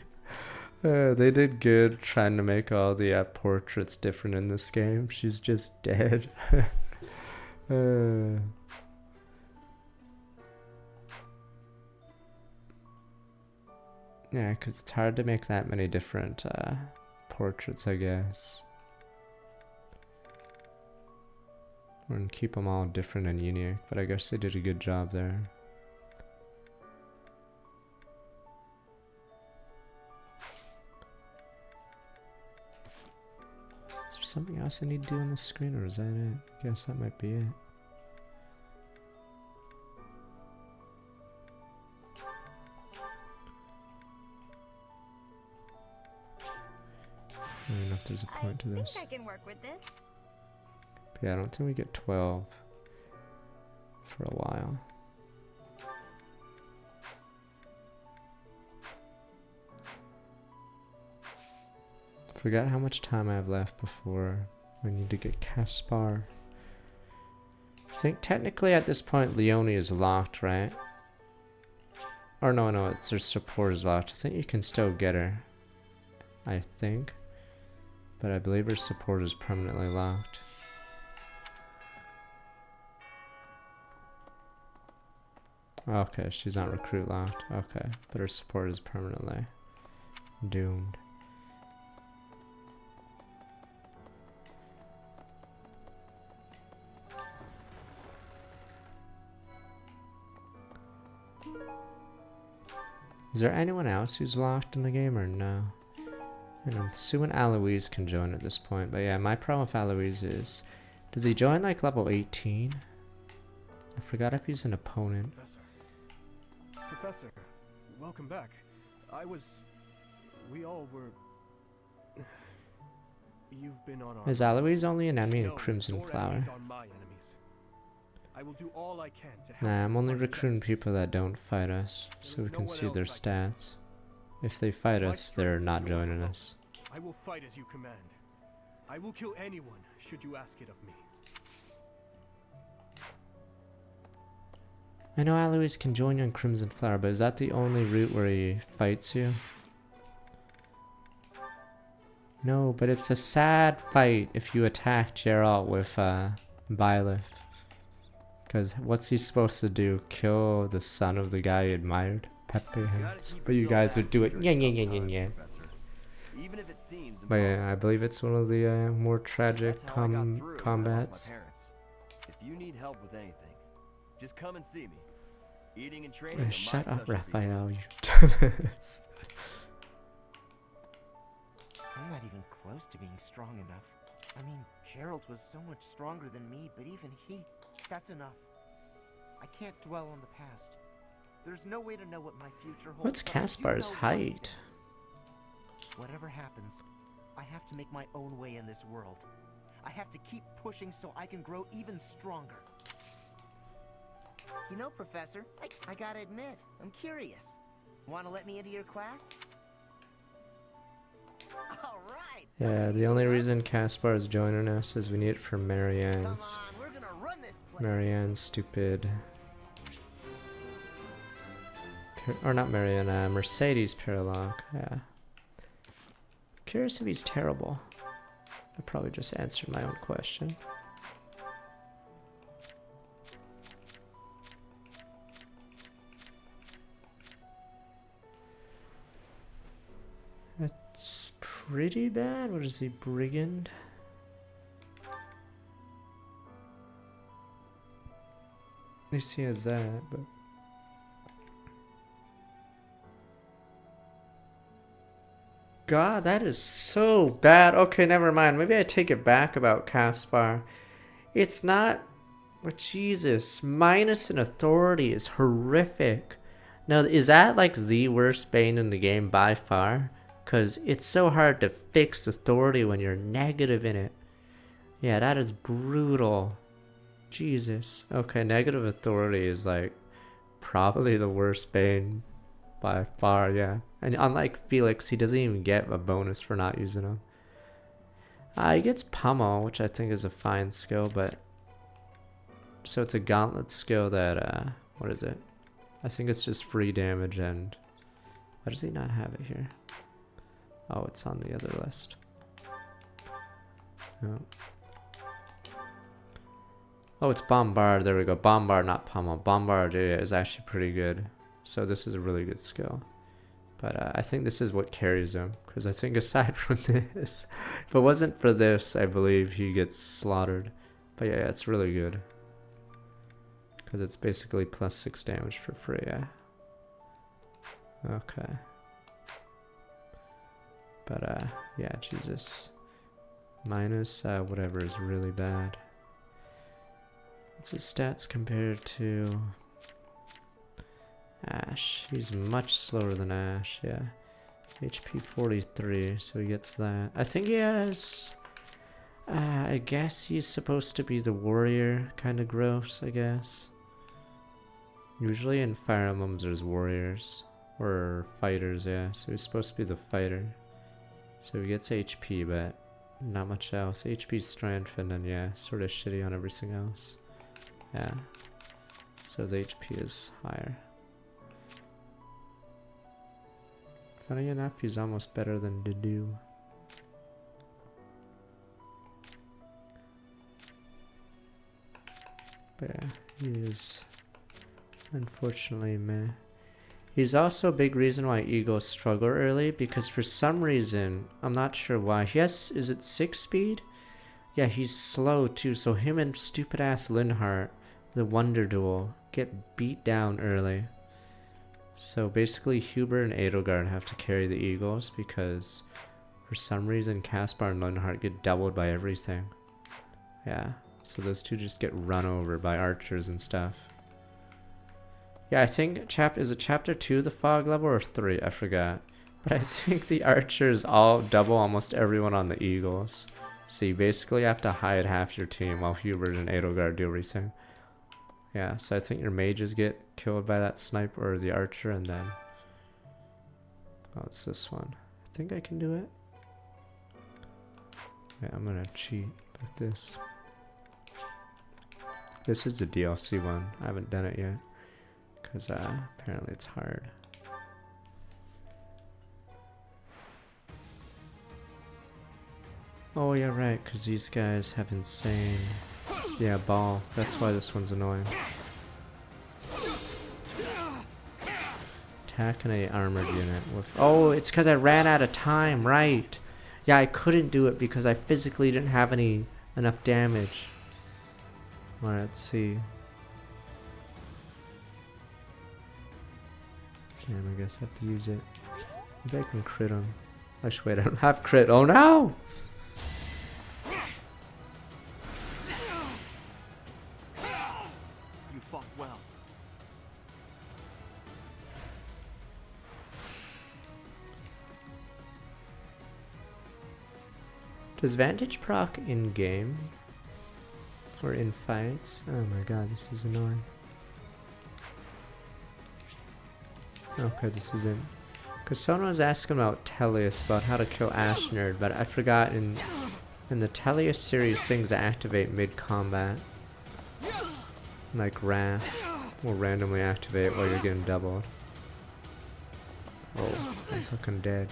Speaker 1: They did good trying to make all the portraits different in this game. She's just dead. Yeah, because it's hard to make that many different portraits, I guess. And keep them all different and unique, but I guess they did a good job there. Is there something else I need to do on the screen, or is that it? I guess that might be it. I don't know if there's a point to this.
Speaker 2: I can work with this.
Speaker 1: But yeah, I don't think we get 12 for a while. Forgot how much time I have left before I need to get Caspar. I think technically at this point Leonie is locked, right? Or no, it's her support is locked. I think you can still get her. I think. But I believe her support is permanently locked. Okay, she's not recruit locked. Okay, but her support is permanently doomed. Is there anyone else who's locked in the game or no? And I'm assuming Aloise can join at this point. But yeah, my problem with Aloise is, does he join like level 18? I forgot if he's an opponent.
Speaker 5: Professor, welcome back. We all were... You've been on our...
Speaker 1: Is Aloise only an enemy in Crimson
Speaker 5: your
Speaker 1: Flower?
Speaker 5: enemies are my enemies. I will do all I can to help
Speaker 1: Nah, I'm
Speaker 5: you
Speaker 1: only
Speaker 5: find
Speaker 1: recruiting
Speaker 5: justice.
Speaker 1: people that don't fight us, so we can see their stats. If they fight
Speaker 5: My
Speaker 1: us,
Speaker 5: strength
Speaker 1: they're
Speaker 5: is
Speaker 1: not
Speaker 5: yours
Speaker 1: joining
Speaker 5: alone.
Speaker 1: us.
Speaker 5: I will fight as you command. I will kill anyone should you ask it of me.
Speaker 1: I know Aloise can join you in Crimson Flower, but is that the only route where he fights you? No, but it's a sad fight if you attack Geralt with Byleth. Because what's he supposed to do? Kill the son of the guy he admired? Pepe hands. But you guys would do it. Yeah.
Speaker 10: Even if it seems
Speaker 1: But yeah, I believe it's one of the more tragic combats.
Speaker 10: If you need help with anything, just come and see me. Eating and training are my
Speaker 1: Shut up,
Speaker 10: specialties.
Speaker 1: Raphael, you dumbass.
Speaker 11: I'm not even close to being strong enough. I mean, Gerald was so much stronger than me, but even that's enough. I can't dwell on the past. There's no way to know what my future holds.
Speaker 1: What's
Speaker 11: but I do
Speaker 1: Caspar's
Speaker 11: know one
Speaker 1: height?
Speaker 11: thing. Whatever happens, I have to make my own way in this world. I have to keep pushing so I can grow even stronger. You know, Professor, I gotta admit, I'm curious. Wanna let me into your class? All right.
Speaker 1: Yeah, the only reason Caspar is joining us is we need it for Marianne's.
Speaker 11: Come on, we're gonna run this place.
Speaker 1: Marianne's stupid. Or not Marianne, Mercedes Paralock. Yeah. Curious if he's terrible. I probably just answered my own question. That's pretty bad. What is he, brigand? At least he has that, but god, that is so bad. Okay, never mind. Maybe I take it back about Caspar. It's not... But Jesus, minus an authority is horrific. Now, is that like the worst Bane in the game by far? Because it's so hard to fix authority when you're negative in it. Yeah, that is brutal. Jesus. Okay, negative authority is like probably the worst Bane by far, yeah. And unlike Felix, he doesn't even get a bonus for not using him. He gets Pummel, which I think is a fine skill, but... So it's a gauntlet skill that, what is it? I think it's just free damage and... Why does he not have it here? Oh, it's on the other list. No. Oh, it's Bombard. There we go. Bombard, not Pummel. Bombard is actually pretty good. So this is a really good skill. But I think this is what carries him. Because I think aside from this, if it wasn't for this, I believe he gets slaughtered. But yeah, it's really good. Because it's basically plus 6 damage for free, yeah. Okay. But yeah, Jesus. Minus whatever is really bad. What's his stats compared to Ash? He's much slower than Ash, yeah. HP 43, so he gets that. I think he has... I guess he's supposed to be the warrior, kind of gross, I guess. Usually in Fire Emblems there's warriors, or fighters, yeah, so he's supposed to be the fighter. So he gets HP, but not much else. HP strength, and then yeah, sort of shitty on everything else. Yeah, so his HP is higher. Funny enough, he's almost better than Dedu. But yeah, he is unfortunately meh. He's also a big reason why Eagles struggle early, because for some reason, I'm not sure why. He has, is it 6 speed? Yeah, he's slow too, so him and stupid ass Linhardt, the Wonder Duel, get beat down early. So basically Huber and Edelgard have to carry the Eagles because for some reason Caspar and Linhardt get doubled by everything. Yeah, so those two just get run over by archers and stuff. Yeah, I think is it chapter 2 the fog level or 3? I forgot. But I think the archers all double almost everyone on the Eagles. So you basically have to hide half your team while Hubert and Edelgard do everything. Yeah, so I think your mages get killed by that sniper or the archer, and then... Oh, it's this one. I think I can do it. Yeah, I'm gonna cheat like this. This is the DLC one. I haven't done it yet. Because apparently it's hard. Oh yeah, right, because these guys have insane... Yeah, ball. That's why this one's annoying. Attacking a armored unit with... Oh, it's because I ran out of time, right. Yeah, I couldn't do it because I physically didn't have enough damage. Alright, let's see. Damn, I guess I have to use it. Maybe I can crit him. Actually, wait, I don't have crit. Oh no!
Speaker 5: You fought well.
Speaker 1: Does Vantage proc in game? Or in fights? Oh my god, this is annoying. Okay, this is in. Because someone was asking about Tellius, about how to kill Ash Nerd, but I forgot in the Tellius series things activate mid-combat. Like Wrath will randomly activate while you're getting doubled. Oh, I'm fucking dead.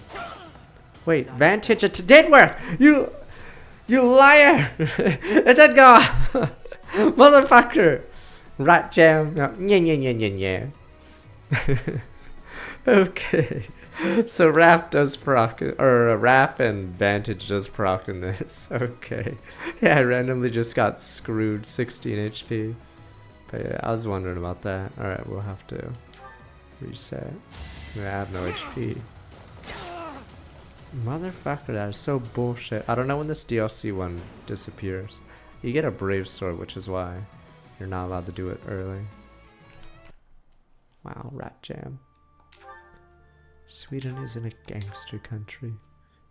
Speaker 1: Wait, Vantage, it did work! You liar! It did go off! Motherfucker! Rat jam. Yeah. Okay. So Raph does proc, or Raph and Vantage does proc in this. Okay. Yeah, I randomly just got screwed 16 HP. But yeah, I was wondering about that. Alright, we'll have to reset. I have no HP. Motherfucker, that is so bullshit. I don't know when this DLC one disappears. You get a brave sword, which is why you're not allowed to do it early. Wow, rat jam. Sweden isn't a gangster country.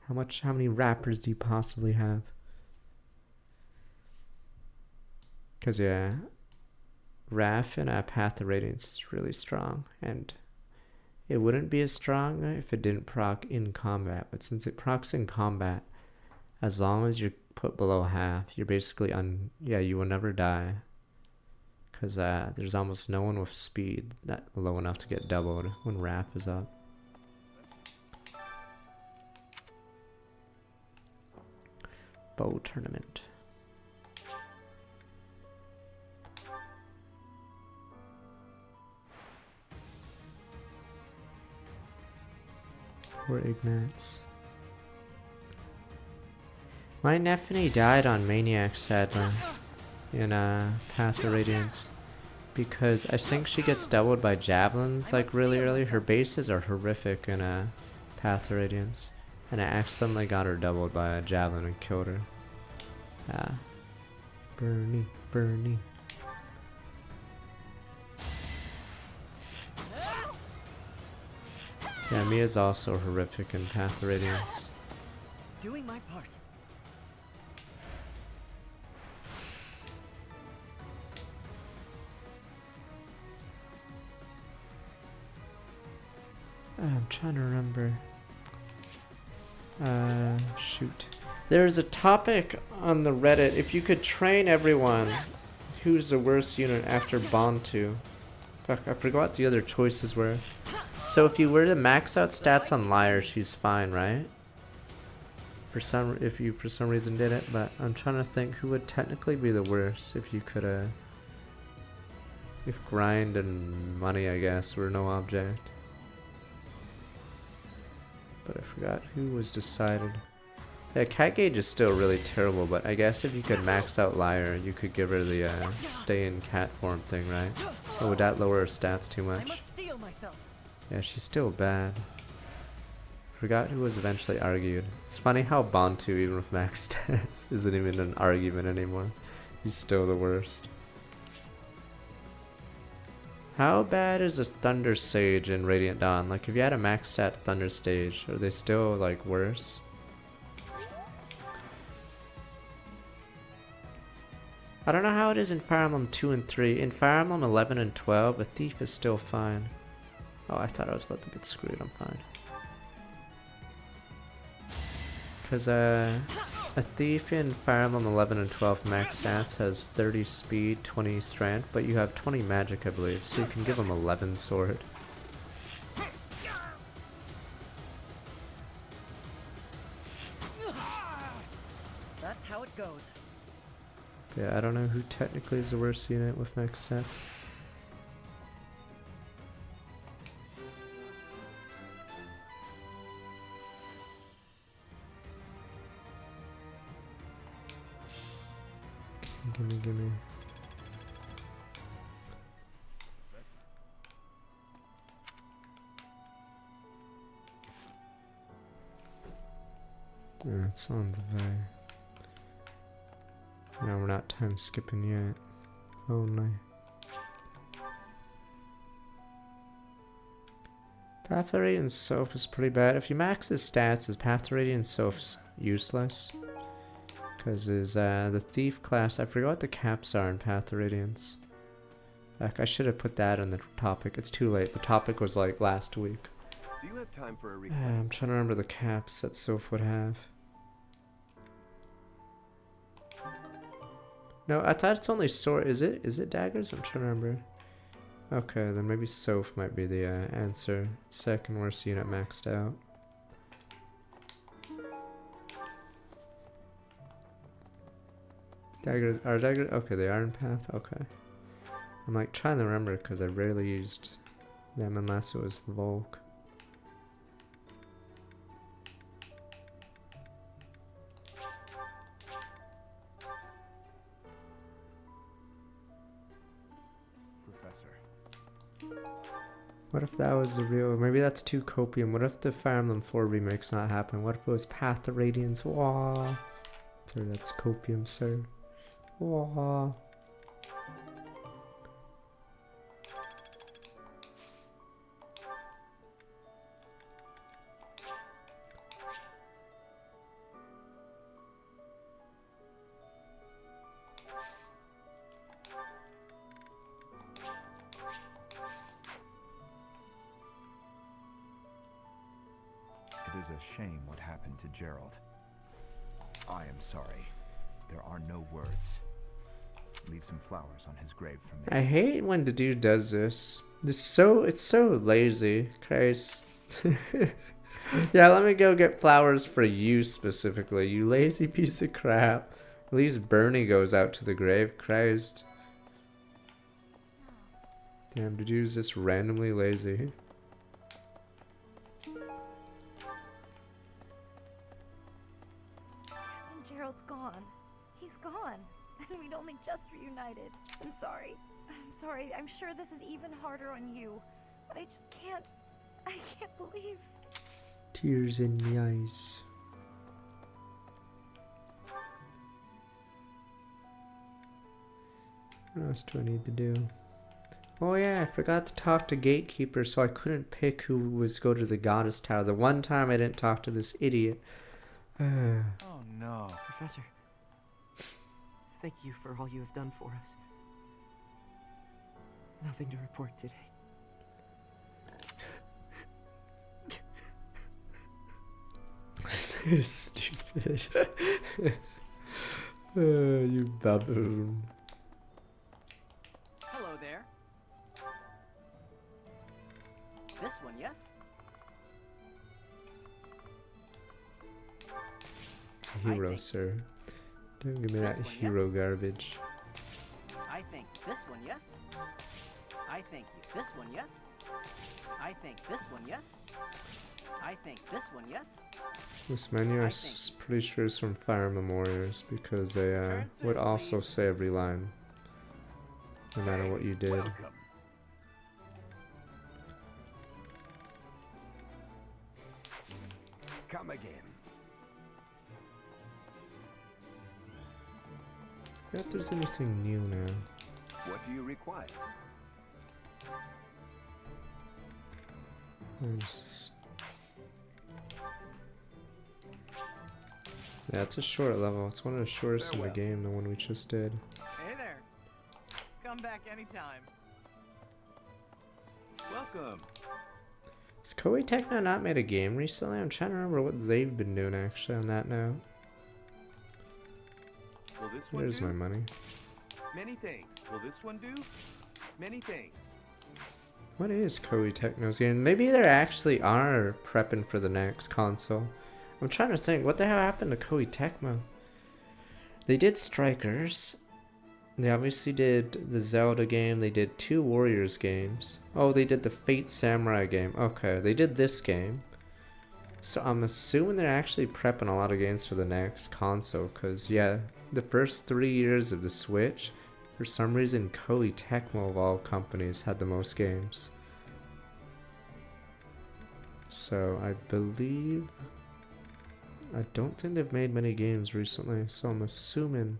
Speaker 1: How many rappers do you possibly have? Cause yeah, Raph in Path of Radiance is really strong, and it wouldn't be as strong if it didn't proc in combat, but since it procs in combat, as long as you're put below half, you're basically yeah, you will never die. Because there's almost no one with speed that low enough to get doubled when Raph is up. Bow tournament. Poor Ignatz. My Nephany died on Maniac, sadly, in Path of Radiance, because I think she gets doubled by javelins like really early. Her bases are horrific in Path of Radiance, and I accidentally got her doubled by a javelin and killed her. Bernie, Bernie. Yeah, Mia's also horrific in Path of Radiance.
Speaker 4: Doing my part.
Speaker 1: I'm trying to remember. Shoot. There's a topic on the Reddit. If you could train everyone, who's the worst unit after Bantu? Fuck, I forgot what the other choices were. So if you were to max out stats on Liar, she's fine, right? If you for some reason did it, but I'm trying to think who would technically be the worst if you could if grind and money, I guess, were no object. But I forgot who was decided. Yeah, Cat Gauge is still really terrible, but I guess if you could max out Liar, you could give her the stay in cat form thing, right? Or would that lower her stats too much? Yeah, she's still bad. Forgot who was eventually argued. It's funny how Bantu, even with max stats, isn't even an argument anymore. He's still the worst. How bad is a Thunder Sage in Radiant Dawn? Like, if you had a max stat Thunder Sage, are they still, like, worse? I don't know how it is in Fire Emblem 2 and 3. In Fire Emblem 11 and 12, a Thief is still fine. Oh, I thought I was about to get screwed. I'm fine. Because a Thief in Fire Emblem 11 and 12 max stats has 30 speed, 20 strength, but you have 20 magic, I believe, so you can give him 11 sword.
Speaker 4: That's how it goes.
Speaker 1: Yeah, I don't know who technically is the worst unit with max stats. Gimme. Yeah, it sounds very... No, we're not time skipping yet. Only. Path of Radiance Soph is pretty bad. If you max his stats, his Path of Radiance Soph's useless. Because his, the Thief class, I forgot what the caps are in Path of Radiance. In fact, I should have put that in the topic. It's too late. The topic was like last week.
Speaker 12: Do you have time for a request?
Speaker 1: I'm trying to remember the caps that Soph would have. No, I thought it's only sword. Is it daggers? I'm trying to remember. Okay, then maybe Soph might be the answer. Second worst unit maxed out. Daggers are daggers. Okay, they are in Path. Okay. I'm like trying to remember because I rarely used them unless it was Volk. What if that was the real? Maybe that's too copium. What if the Fire Emblem 4 remake's not happening? What if it was Path to Radiance? Wah. Sorry, that's copium, sir. Wah.
Speaker 13: It is a shame what happened to Gerald. I am sorry. There are no words. Leave some flowers on his grave for me.
Speaker 1: I hate when the dude does this. It's so lazy. Christ. Yeah, let me go get flowers for you specifically, you lazy piece of crap. At least Bernie goes out to the grave. Christ. Damn, the dude's just randomly lazy.
Speaker 14: Captain Gerald's gone. He's gone. And we'd only just reunited. I'm sorry. I'm sorry. I'm sure this is even harder on you. But I just can't. I can't believe.
Speaker 1: Tears in the eyes. What else do I need to do? Oh yeah, I forgot to talk to Gatekeeper, so I couldn't pick who was go to the Goddess Tower. The one time I didn't talk to this idiot.
Speaker 11: Oh no. Professor, thank you for all you have done for us. Nothing to report today.
Speaker 1: So stupid. You baboon.
Speaker 15: Hello there. This one, yes?
Speaker 1: It's a hero, sir. Don't give me that hero garbage.
Speaker 15: I think this one, yes? I think this one, yes? I think this one, yes? I think this one, yes?
Speaker 1: This menu I'm pretty sure is from Fire Emblem Warriors because they would also say every line, no matter what you did.
Speaker 8: Welcome. Come again.
Speaker 1: I if there's anything new now.
Speaker 8: What do you require?
Speaker 1: Yeah, it's a short level. It's one of the shortest in the game, the one we just did.
Speaker 4: Hey there. Come back anytime.
Speaker 12: Welcome.
Speaker 1: Has Koei Tecmo not made a game recently? I'm trying to remember what they've been doing actually on that note.
Speaker 12: Will this one
Speaker 1: There's
Speaker 12: do?
Speaker 1: my money.
Speaker 12: Many thanks. Will this one do? Many thanks.
Speaker 1: What is Koei Tecmo's game? Maybe they actually are prepping for the next console. I'm trying to think, what the hell happened to Koei Tecmo? They did Strikers. They obviously did the Zelda game. They did 2 Warriors games. Oh, they did the Fate Samurai game. Okay, they did this game. So I'm assuming they're actually prepping a lot of games for the next console. Because, yeah, the first 3 years of the Switch, for some reason, Koei Tecmo of all companies had the most games. So I believe... I don't think they've made many games recently, so I'm assuming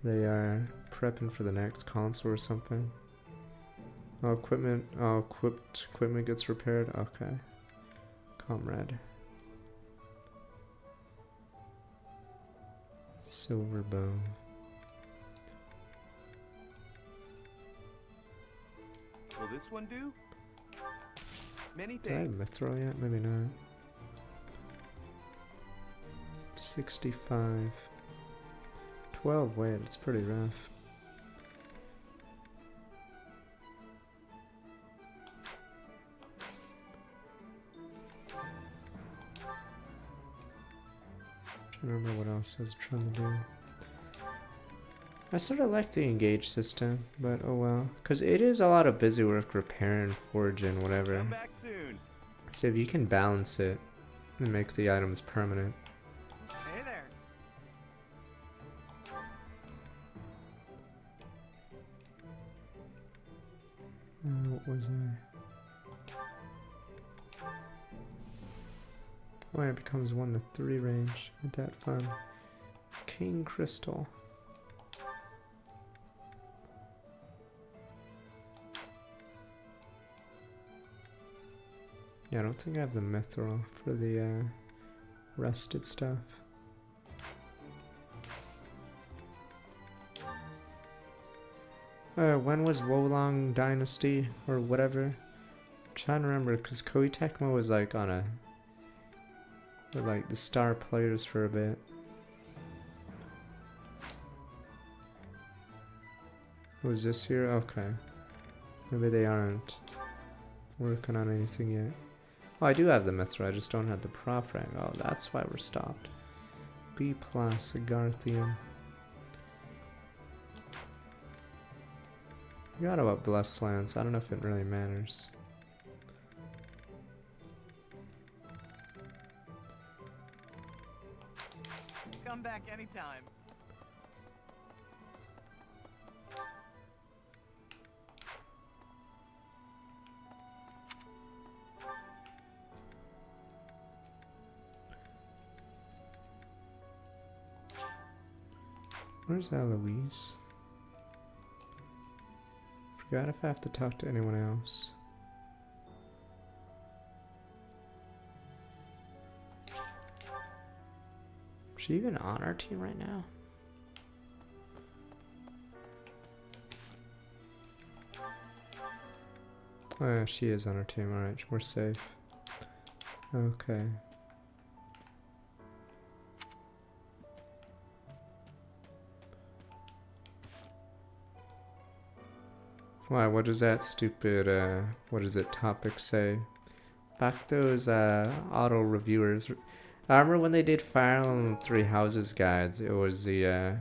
Speaker 1: they are prepping for the next console or something. Oh, equipment. Oh, equipment gets repaired. Okay. Comrade. Silver bow.
Speaker 12: Will this one do? Many
Speaker 1: Did I have
Speaker 12: thanks.
Speaker 1: Mithril yet? Maybe not. 65. 12, wait, it's pretty rough. Trying to remember what else I was trying to do. I sort of like the engage system, but oh well. Because it is a lot of busy work repairing, forging, whatever.
Speaker 12: Come back soon.
Speaker 1: So if you can balance it, it makes the items permanent.
Speaker 4: Hey there.
Speaker 1: What was I? When it becomes 1 to 3 range. Ain't that fun? King Crystal. Yeah, I don't think I have the mithril for the rusted stuff. When was Wolong Dynasty or whatever? I'm trying to remember because Koei Tecmo was like on a like the star players for a bit. Was this here? Okay. Maybe they aren't working on anything yet. Oh, I do have the mithril, I just don't have the prof rank. Oh, that's why we're stopped. B+, Agarthian. Forgot about Blessed Lands. I don't know if it really matters.
Speaker 6: Come back anytime.
Speaker 1: Where's Eloise? Forgot if I have to talk to anyone else. Is she even on our team right now? Oh yeah, she is on our team. Alright, we're safe. Okay. Why, what does that stupid, what does it, topic say? Back those, auto reviewers. I remember when they did Fire Emblem 3 Houses guides, it was the,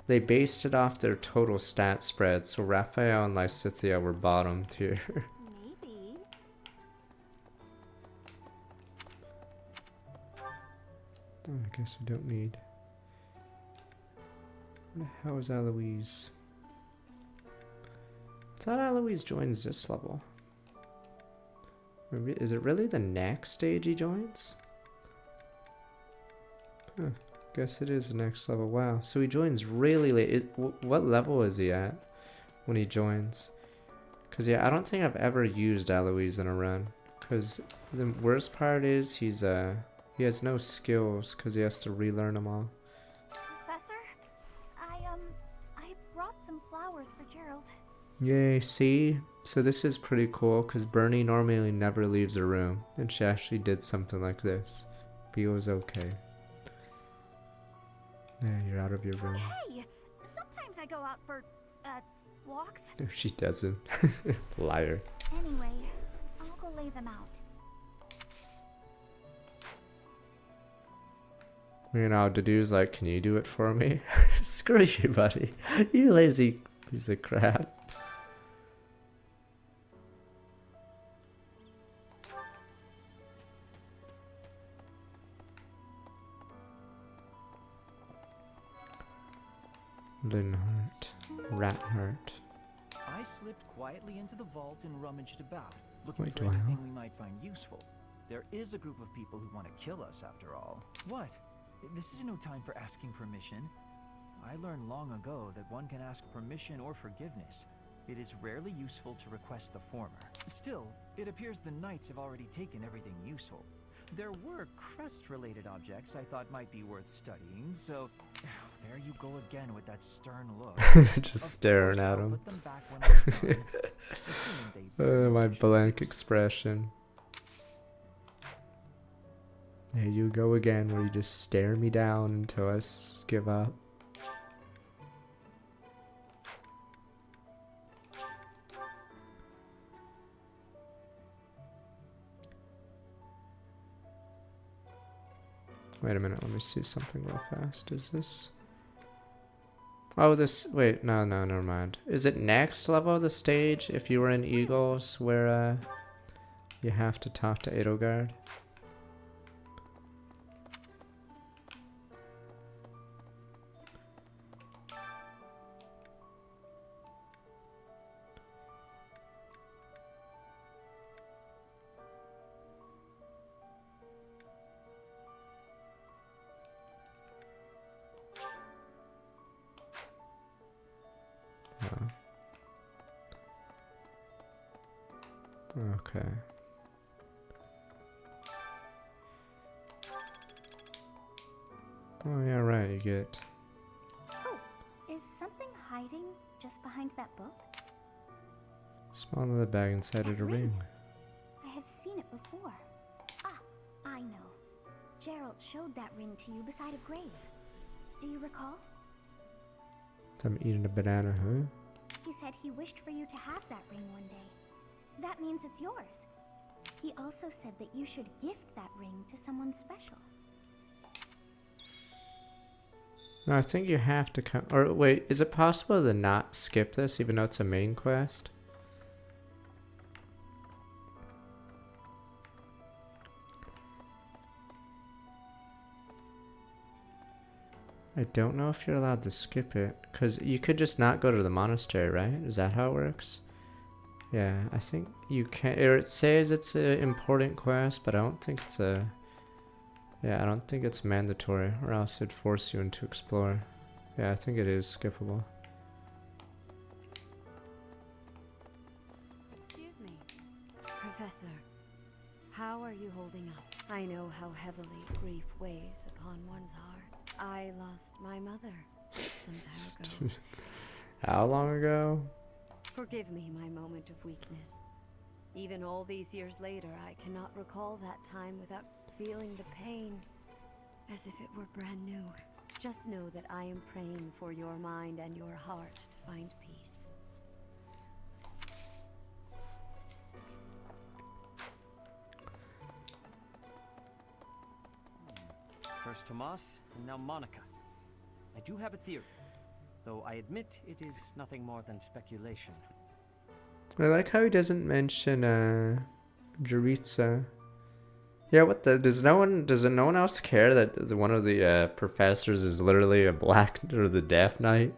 Speaker 1: they based it off their total stat spread, so Raphael and Lysithea were bottom tier.
Speaker 2: Maybe.
Speaker 1: Oh, I guess we don't need. Where the hell is Eloise? I thought Eloise joins this level. Is it really the next stage he joins? Huh. Guess it is the next level. Wow. So he joins really late. What level is he at when he joins? Because yeah, I don't think I've ever used Eloise in a run. Because the worst part is he has no skills because he has to relearn them all.
Speaker 2: Professor, I brought some flowers for Gerald.
Speaker 1: Yay, see? So this is pretty cool because Bernie normally never leaves a room and she actually did something like this. But was okay. Yeah, you're out of your room.
Speaker 2: Hey, sometimes I go out for, walks.
Speaker 1: No, she doesn't. Liar.
Speaker 2: Anyway, I'll go lay them out.
Speaker 1: You know, Dedu's like, can you do it for me? Screw you, buddy. You lazy piece of crap. Linhart. Ratheart.
Speaker 16: I slipped quietly into the vault and rummaged about, looking
Speaker 1: Wait,
Speaker 16: for
Speaker 1: do I
Speaker 16: anything
Speaker 1: know?
Speaker 16: we might find useful. There is a group of people who want to kill us, after all. What? This is no time for asking permission. I learned long ago that one can ask permission or forgiveness. It is rarely useful to request the former. Still, it appears the knights have already taken everything useful. There were crest-related objects I thought might be worth studying, so there you go again with that stern look.
Speaker 1: Just staring at him.
Speaker 16: Put them back when I'm done, assuming they
Speaker 1: My blank expression. There you go again, where you just stare me down until I give up. Wait a minute, let me see something real fast. Is this... Oh, this... Wait, no, never mind. Is it next level of the stage, if you were in Eagles, where, you have to talk to Edelgard? Okay. Oh yeah, right, you get...
Speaker 2: Oh, is something hiding just behind that book?
Speaker 1: Small leather bag inside of a ring.
Speaker 2: I have seen it before. Ah, I know. Gerald showed that ring to you beside a grave. Do you recall?
Speaker 1: So I'm eating a banana, huh?
Speaker 2: He said he wished for you to have that ring one day. That means it's yours. He also said that you should gift that ring to someone special.
Speaker 1: No, I think you have to come... Or wait, is it possible to not skip this even though it's a main quest? I don't know if you're allowed to skip it. Because you could just not go to the monastery, right? Is that how it works? Yeah, I think you can... Or it says it's an important quest, but I don't think it's a... Yeah, I don't think it's mandatory, or else it'd force you into explore. Yeah, I think it is skippable.
Speaker 7: Excuse me, Professor. How are you holding up? I know how heavily grief weighs upon one's heart. I lost my mother some time ago.
Speaker 1: How long ago?
Speaker 7: Forgive me my moment of weakness. Even all these years later, I cannot recall that time without feeling the pain as if it were brand new. Just know that I am praying for your mind and your heart to find peace.
Speaker 15: First Tomas, and now Monica. I do have a theory, though I admit it is nothing more than speculation.
Speaker 1: I like how he doesn't mention Jaritza. Yeah, what the? Does no one else care that one of the professors is literally a black or the Death Knight?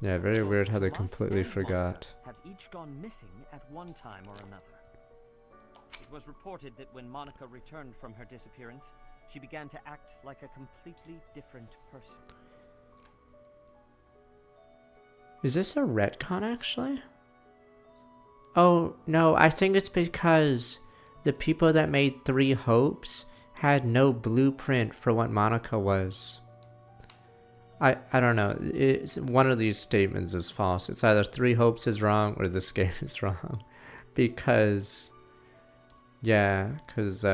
Speaker 1: Yeah, very weird how they completely forgot.
Speaker 15: Have each gone missing at one time or another. It was reported that when Monica returned from her disappearance, she began to act like a completely different person.
Speaker 1: Is this a retcon actually? Oh, no, I think it's because the people that made Three Hopes had no blueprint for what Monica was. I don't know. It's, one of these statements is false. It's either Three Hopes is wrong or this game is wrong. Because, yeah, because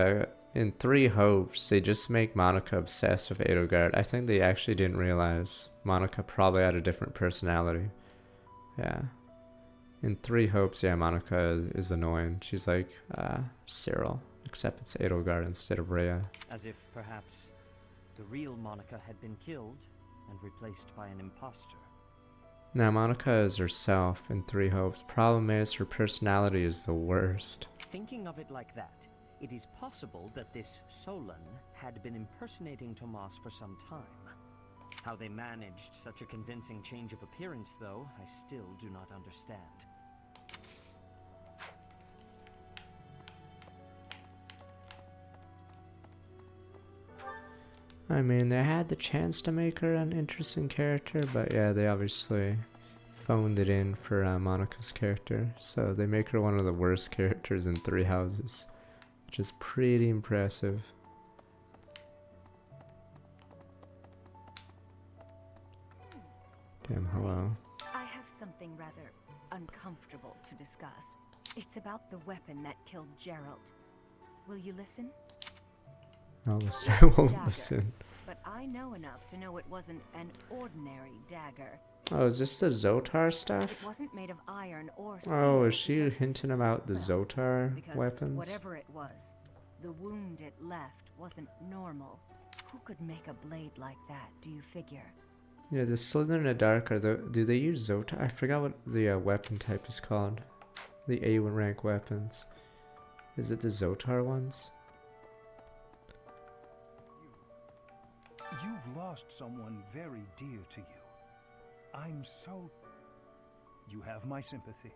Speaker 1: in Three Hopes, they just make Monica obsessed with Edelgard. I think they actually didn't realize Monica probably had a different personality. Yeah. In Three Hopes, yeah, Monica is annoying. She's like Cyril, except it's Edelgard instead of Rhea.
Speaker 15: As if, perhaps, the real Monica had been killed and replaced by an imposter.
Speaker 1: Now, Monica is herself in Three Hopes. Problem is, her personality is the worst.
Speaker 15: Thinking of it like that, it is possible that this Solon had been impersonating Tomas for some time. How they managed such a convincing change of appearance, though, I still do not understand.
Speaker 1: I mean, they had the chance to make her an interesting character, but yeah, they obviously phoned it in for Monica's character. So they make her one of the worst characters in Three Houses, which is pretty impressive. Damn, hello.
Speaker 17: I have something rather uncomfortable to discuss. It's about the weapon that killed Gerald. Will you listen?
Speaker 1: I'll listen. I won't
Speaker 17: Dagger,
Speaker 1: listen.
Speaker 17: But I know enough to know it wasn't an ordinary dagger.
Speaker 1: Oh, is this the Zotar stuff?
Speaker 17: It wasn't made of iron or steel.
Speaker 1: Oh, is she hinting about the Zotar
Speaker 17: Because
Speaker 1: weapons?
Speaker 17: whatever it was, the wound it left wasn't normal. Who could make a blade like that, do you figure?
Speaker 1: Yeah, the Slither in the Dark, do they use Zotar? I forgot what the weapon type is called. The A rank weapons. Is it the Zotar ones?
Speaker 8: You've lost someone very dear to you. I'm so... You have my sympathy.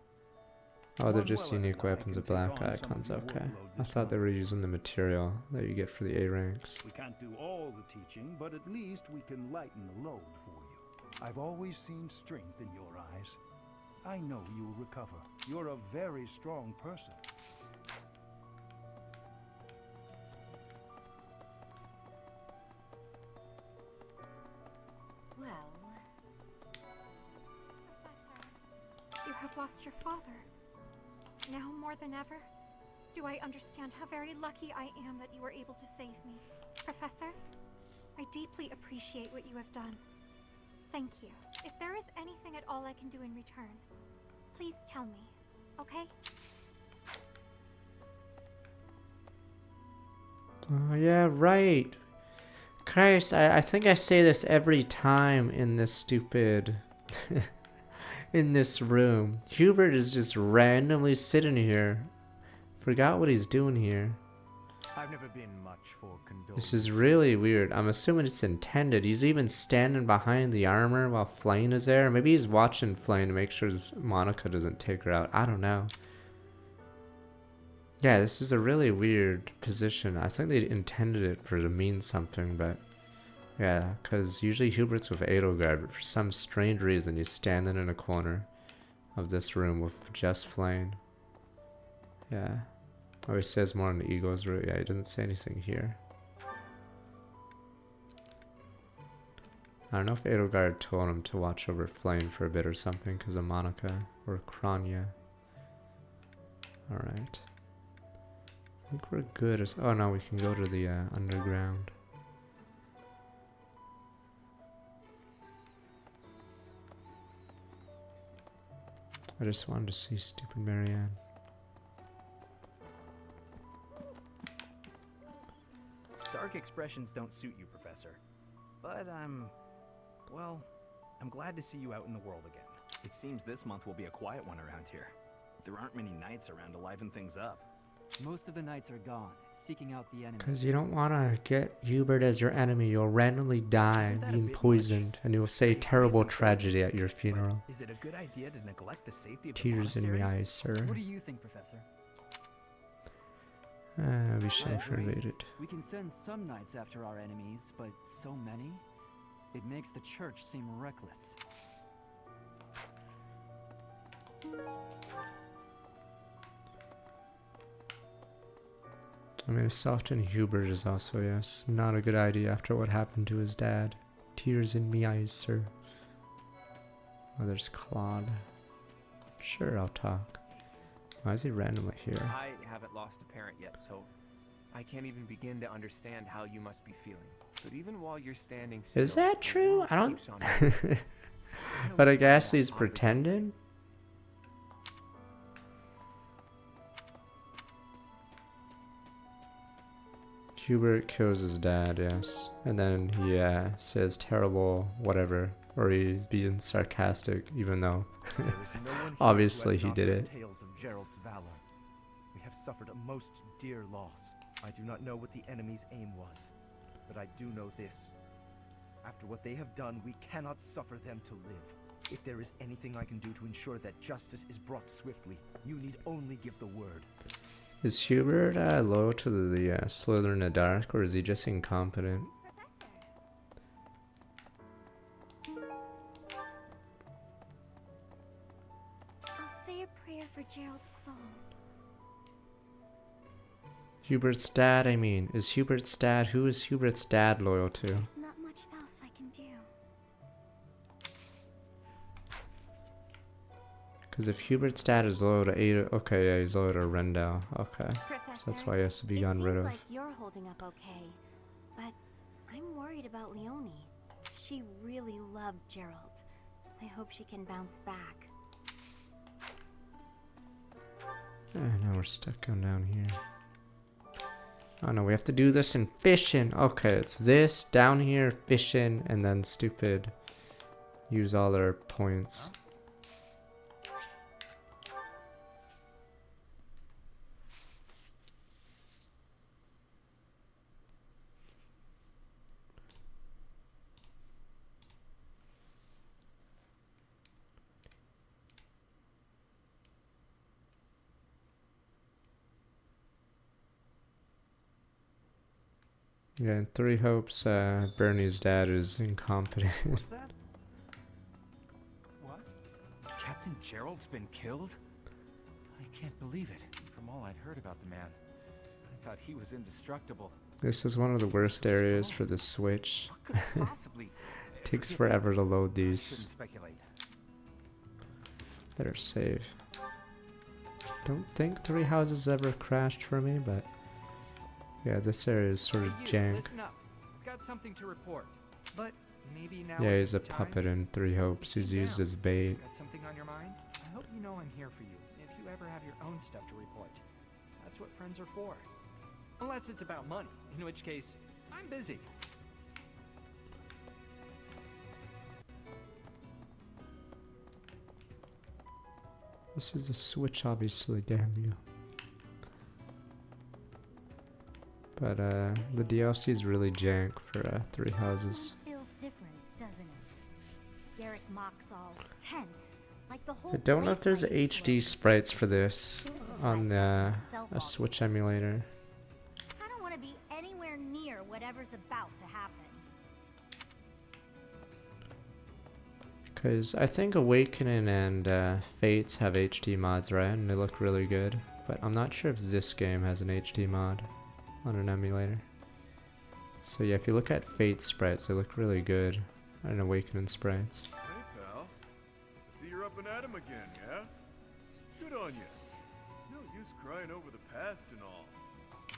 Speaker 1: Oh, they're just unique weapons with black icons, okay. I thought they were using the material that you get for the A ranks.
Speaker 8: We can't do all the teaching, but at least we can lighten the load for you. I've always seen strength in your eyes. I know you'll recover. You're a very strong person.
Speaker 14: Well... Professor, you have lost your father. Now more than ever, do I understand how very lucky I am that you were able to save me. Professor, I deeply appreciate what you have done. Thank you. If there is anything at all I can do in return, please tell me, okay?
Speaker 1: Oh, yeah, right. Christ, I think I say this every time in this stupid... in this room. Hubert is just randomly sitting here. Forgot what he's doing here.
Speaker 5: I've never been much for condolences.
Speaker 1: This is really weird. I'm assuming it's intended. He's even standing behind the armor while Flame is there. Maybe he's watching Flame to make sure Monica doesn't take her out. I don't know. Yeah, this is a really weird position. I think they intended it for to mean something, but yeah, because usually Hubert's with Edelgard, but for some strange reason he's standing in a corner of this room with just Flame. Yeah. Oh, he says more in the Eagles route. Yeah, he doesn't say anything here. I don't know if Edelgard told him to watch over Flame for a bit or something because of Monica or Kranya. Alright. I think we're good. Oh no, we can go to the underground. I just wanted to see stupid Marianne.
Speaker 6: Dark expressions don't suit you, Professor. But well, I'm glad to see you out in the world again. It seems this month will be a quiet one around here. There aren't many knights around to liven things up.
Speaker 18: Most of the knights are gone, seeking out the enemy.
Speaker 1: Because you don't want to get Hubert as your enemy. You'll randomly die being poisoned, and you'll say terrible tragedy at your funeral.
Speaker 6: Is it a good idea to neglect the safety of the
Speaker 1: Tears in
Speaker 6: monastery?
Speaker 1: my eyes, sir.
Speaker 18: What do you think, Professor?
Speaker 1: We should have waited.
Speaker 18: We can send some knights after our enemies, but so many? It makes the church seem reckless.
Speaker 1: I mean, soften Hubert is also, yes, not a good idea after what happened to his dad. Tears in me eyes, sir. Oh, there's Claude. Sure, I'll talk. Why is he randomly here?
Speaker 19: I haven't lost a parent yet, so I can't even begin to understand how you must be feeling. But even while you're standing still...
Speaker 1: Is that true? I don't... But I guess he's pretending? Hubert kills his dad, yes. And then he says terrible whatever. Or he's being sarcastic, even though obviously he did it.
Speaker 5: Tales of Gerald's valor. We have suffered a most dear loss. I do not know what the enemy's aim was, but I do know this. After what they have done, we cannot suffer them to live. If there is anything I can do to ensure that justice is brought swiftly, you need only give the word.
Speaker 1: Is Hubert loyal to the Slytherin in the dark, or is he just incompetent?
Speaker 2: I'll say a prayer for Gerald's soul.
Speaker 1: Hubert's dad, I mean. Is Hubert's dad... Who is Hubert's dad loyal to?
Speaker 2: There's not much else I can do.
Speaker 1: Because if Hubert's dad is loyal to Ada... Okay, yeah, he's loyal to Rendell. Okay. So that's why he has to be gotten rid of.
Speaker 2: It seems like you're holding up okay, but I'm worried about Leonie. She really loved Gerald. I hope she can bounce back.
Speaker 1: Now we're stuck going down here. Oh no, we have to do this in fishing. Okay, it's this, down here, fishing, and then stupid. Use all their points. Yeah, in Three Hopes, Bernie's dad is incompetent.
Speaker 5: What's that? What?
Speaker 12: Captain Gerald's been killed? I can't believe it. From all I'd heard about the man, I thought he was indestructible.
Speaker 1: This is one of the worst areas for the Switch.
Speaker 12: Could it possibly?
Speaker 1: Takes forever to load
Speaker 12: Shouldn't
Speaker 1: these.
Speaker 12: speculate.
Speaker 1: Better save. Don't think Three Houses ever crashed for me, but yeah, this area is sort of
Speaker 4: Hey, you,
Speaker 1: jank.
Speaker 4: listen up. I've got something to report. But maybe now
Speaker 1: Yeah,
Speaker 4: is
Speaker 1: he's a
Speaker 4: the time?
Speaker 1: puppet in Three Hopes. He's used as bait.
Speaker 4: Got something on your mind? I hope you know I'm here for you. If you ever have your own stuff to report, that's what friends are for. Unless it's about money, in which case, I'm busy.
Speaker 1: This is a Switch, obviously, damn you. But the DLC is really jank for Three Houses.
Speaker 2: Feels different, doesn't it? Garrick Mock's all tense, like the whole
Speaker 1: I don't know if
Speaker 2: place
Speaker 1: there's
Speaker 2: might
Speaker 1: HD sprites for this on a Switch emulator.
Speaker 2: I don't want to be anywhere near whatever's about to happen.
Speaker 1: Because I think Awakening and Fates have HD mods, right? And they look really good. But I'm not sure if this game has an HD mod on an emulator. So yeah, if you look at Fate sprites, they look really good. And Awakening sprites.
Speaker 20: Hey, pal. I see you're up and at 'em again, yeah? Good on you. No use crying over the past and all.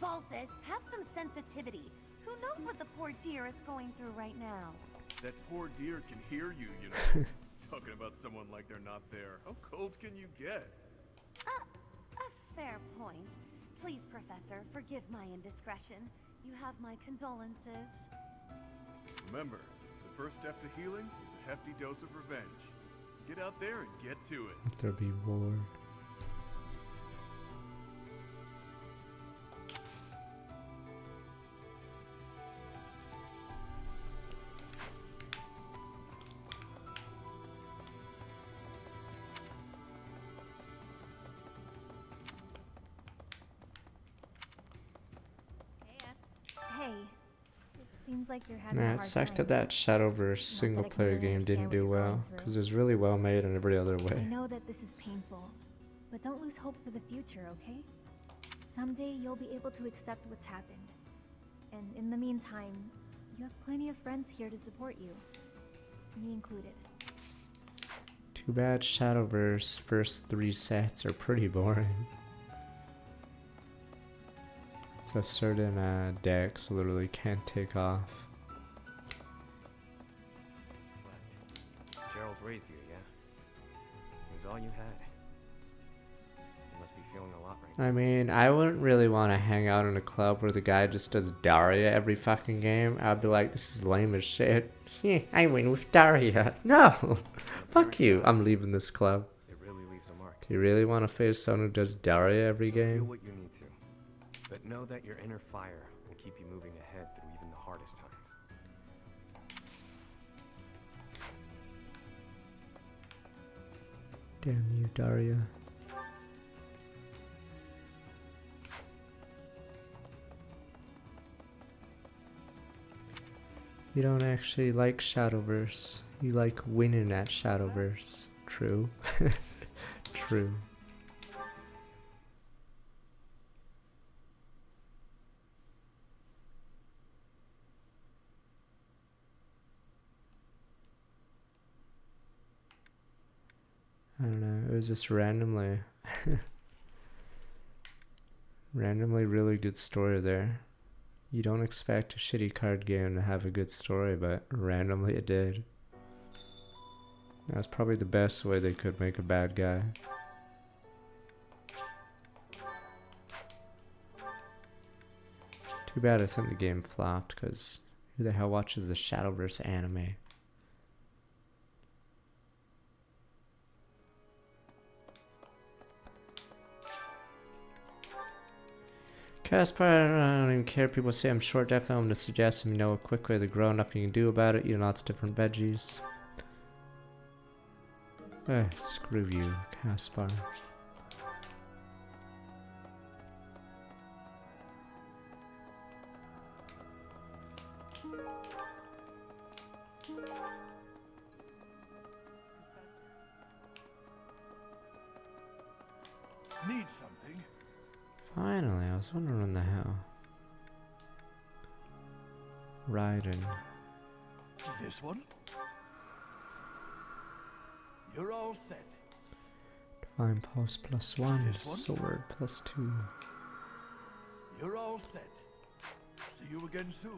Speaker 21: Balthus, have some sensitivity. Who knows what the poor dear is going through right now?
Speaker 20: That poor dear can hear you, you know. Talking about someone like they're not there. How cold can you get?
Speaker 21: A fair point. Please, Professor, forgive my indiscretion. You have my condolences.
Speaker 20: Remember, the first step to healing is a hefty dose of revenge. Get out there and get to it.
Speaker 1: Let there be war.
Speaker 2: Hey, it seems like you're having a
Speaker 1: Nah,
Speaker 2: hard
Speaker 1: it sucked
Speaker 2: time.
Speaker 1: that that Shadowverse single
Speaker 2: I can
Speaker 1: player
Speaker 2: really
Speaker 1: game
Speaker 2: understand
Speaker 1: didn't
Speaker 2: what
Speaker 1: do
Speaker 2: you're
Speaker 1: well.
Speaker 2: going through.
Speaker 1: Because it was really well made in every other
Speaker 2: I
Speaker 1: way.
Speaker 2: know that this is painful, but don't lose hope for the future, okay? Someday you'll be able to accept what's happened. And in the meantime, you have plenty of friends here to support you. Me included.
Speaker 1: Too bad Shadowverse first 3 sets are pretty boring. So certain decks literally can't take off.
Speaker 19: Gerald raised you, yeah? It was all you had. You must be feeling a lot right now.
Speaker 1: I mean, I wouldn't really want to hang out in a club where the guy just does Daria every fucking game. I'd be like, this is lame as shit. I win with Daria. No! Fuck you. I'm leaving this club.
Speaker 19: It really leaves a mark.
Speaker 1: Do you really want to face someone who does Daria every
Speaker 19: So feel
Speaker 1: game?
Speaker 19: what you need to. But know that your inner fire will keep you moving ahead through even the hardest times.
Speaker 1: Damn you, Daria. You don't actually like Shadowverse. You like winning at Shadowverse. True. True. I don't know, it was just randomly really good story there. You don't expect a shitty card game to have a good story, but randomly it did. That's probably the best way they could make a bad guy. Too bad I think the game flopped, because who the hell watches the Shadowverse anime? Caspar, I don't even care. People say I'm short. Definitely, I'm going to suggest him. You know a quick way to grow. Nothing you can do about it. Eat lots of different veggies. Screw you, Caspar.
Speaker 20: Need something?
Speaker 1: Finally, I was wondering when the hell. Raiden.
Speaker 20: This one? You're all set.
Speaker 1: Divine Pulse +1,
Speaker 20: This one?
Speaker 1: Sword +2.
Speaker 20: You're all set. See you again soon.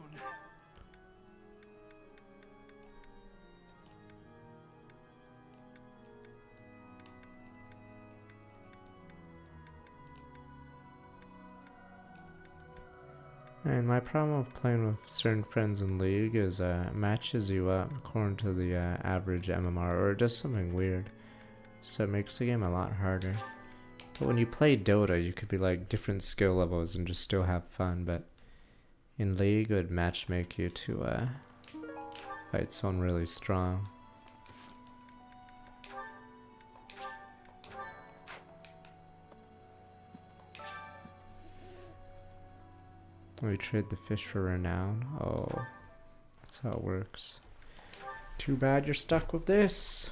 Speaker 1: And my problem with playing with certain friends in League is it matches you up according to the average MMR, or it does something weird. So it makes the game a lot harder. But when you play Dota, you could be like different skill levels and just still have fun, but in League it would matchmake you to fight someone really strong. We trade the fish for renown. Oh, that's how it works. Too bad you're stuck with this.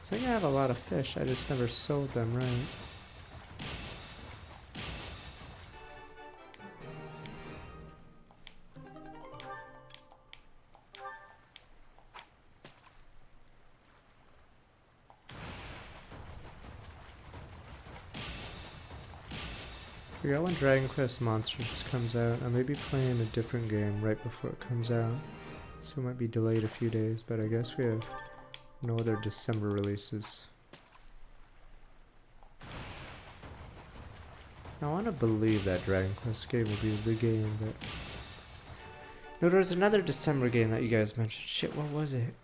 Speaker 1: I think I have a lot of fish, I just never sold them right. I forgot when Dragon Quest Monsters comes out. I may be playing a different game right before it comes out, so it might be delayed a few days, but I guess we have no other December releases. I want to believe that Dragon Quest game will be the game, but... No, there was another December game that you guys mentioned. Shit, what was it?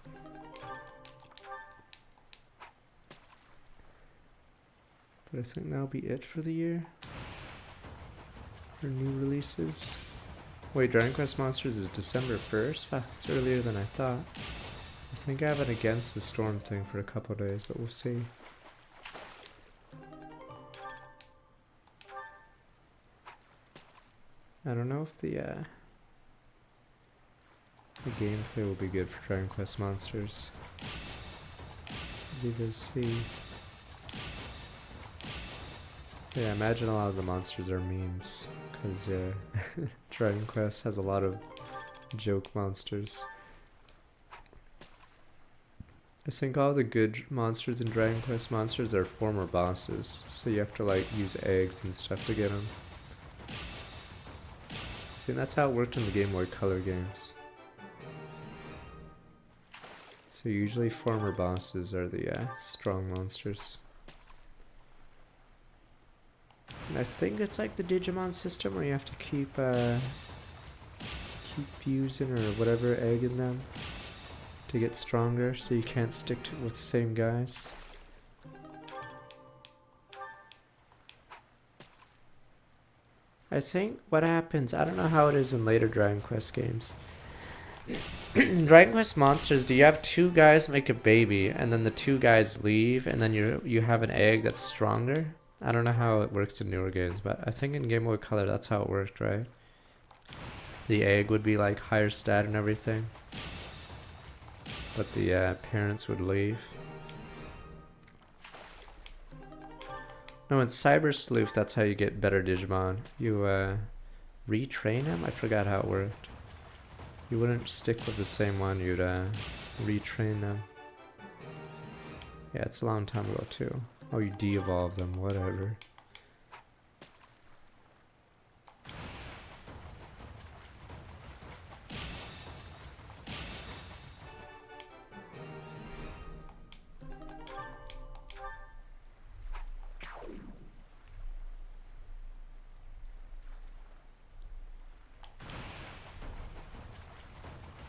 Speaker 1: But I think that'll be it for the year. For new releases. Wait, Dragon Quest Monsters is December 1st? Fuck, it's earlier than I thought. I think I have an Against the Storm thing for a couple days, but we'll see. I don't know if the gameplay will be good for Dragon Quest Monsters. We will see. Yeah, I imagine a lot of the monsters are memes, because Dragon Quest has a lot of joke monsters. I think all the good monsters in Dragon Quest Monsters are former bosses, so you have to like use eggs and stuff to get them. See, that's how it worked in the Game Boy Color games. So usually former bosses are the strong monsters. And I think it's like the Digimon system where you have to keep fusing or whatever egg in them to get stronger, so you can't stick with the same guys. I think what happens, I don't know how it is in later Dragon Quest games. In Dragon Quest Monsters, do you have two guys make a baby and then the two guys leave and then you have an egg that's stronger? I don't know how it works in newer games, but I think in Game Boy Color that's how it worked, right? The egg would be like higher stat and everything, but the parents would leave. No, in Cyber Sleuth, that's how you get better Digimon. You retrain them? I forgot how it worked. You wouldn't stick with the same one, you'd retrain them. Yeah, it's a long time ago too. Oh, you de-evolve them, whatever.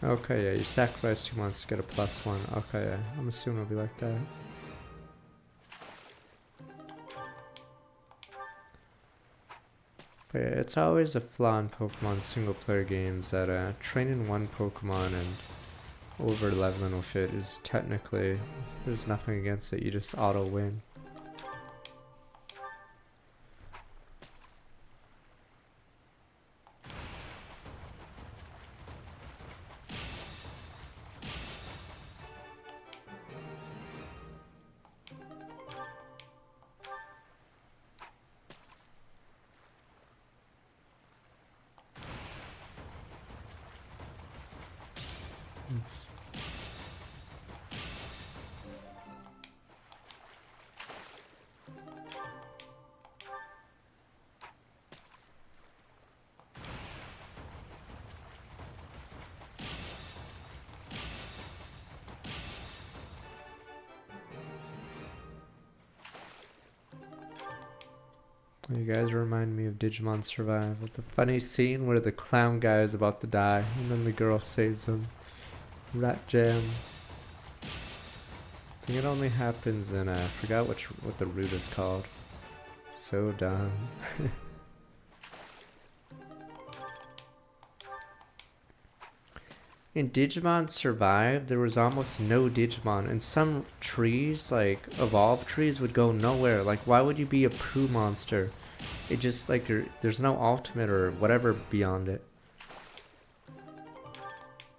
Speaker 1: Okay, yeah, you sacrifice 2 months to get a +1. Okay, yeah, I'm assuming it'll be like that. But yeah, it's always a flaw in Pokemon single player games that training one Pokemon and over leveling with it is technically, there's nothing against it, you just auto win. It's You guys remind me of Digimon Survive with the funny scene where the clown guy is about to die and then the girl saves him. Rat Jam. I think it only happens in I forgot what the route is called. So dumb. In Digimon Survive, there was almost no Digimon, and some trees, like evolved trees, would go nowhere. Like, why would you be a Pooh monster? It just like there's no ultimate or whatever beyond it.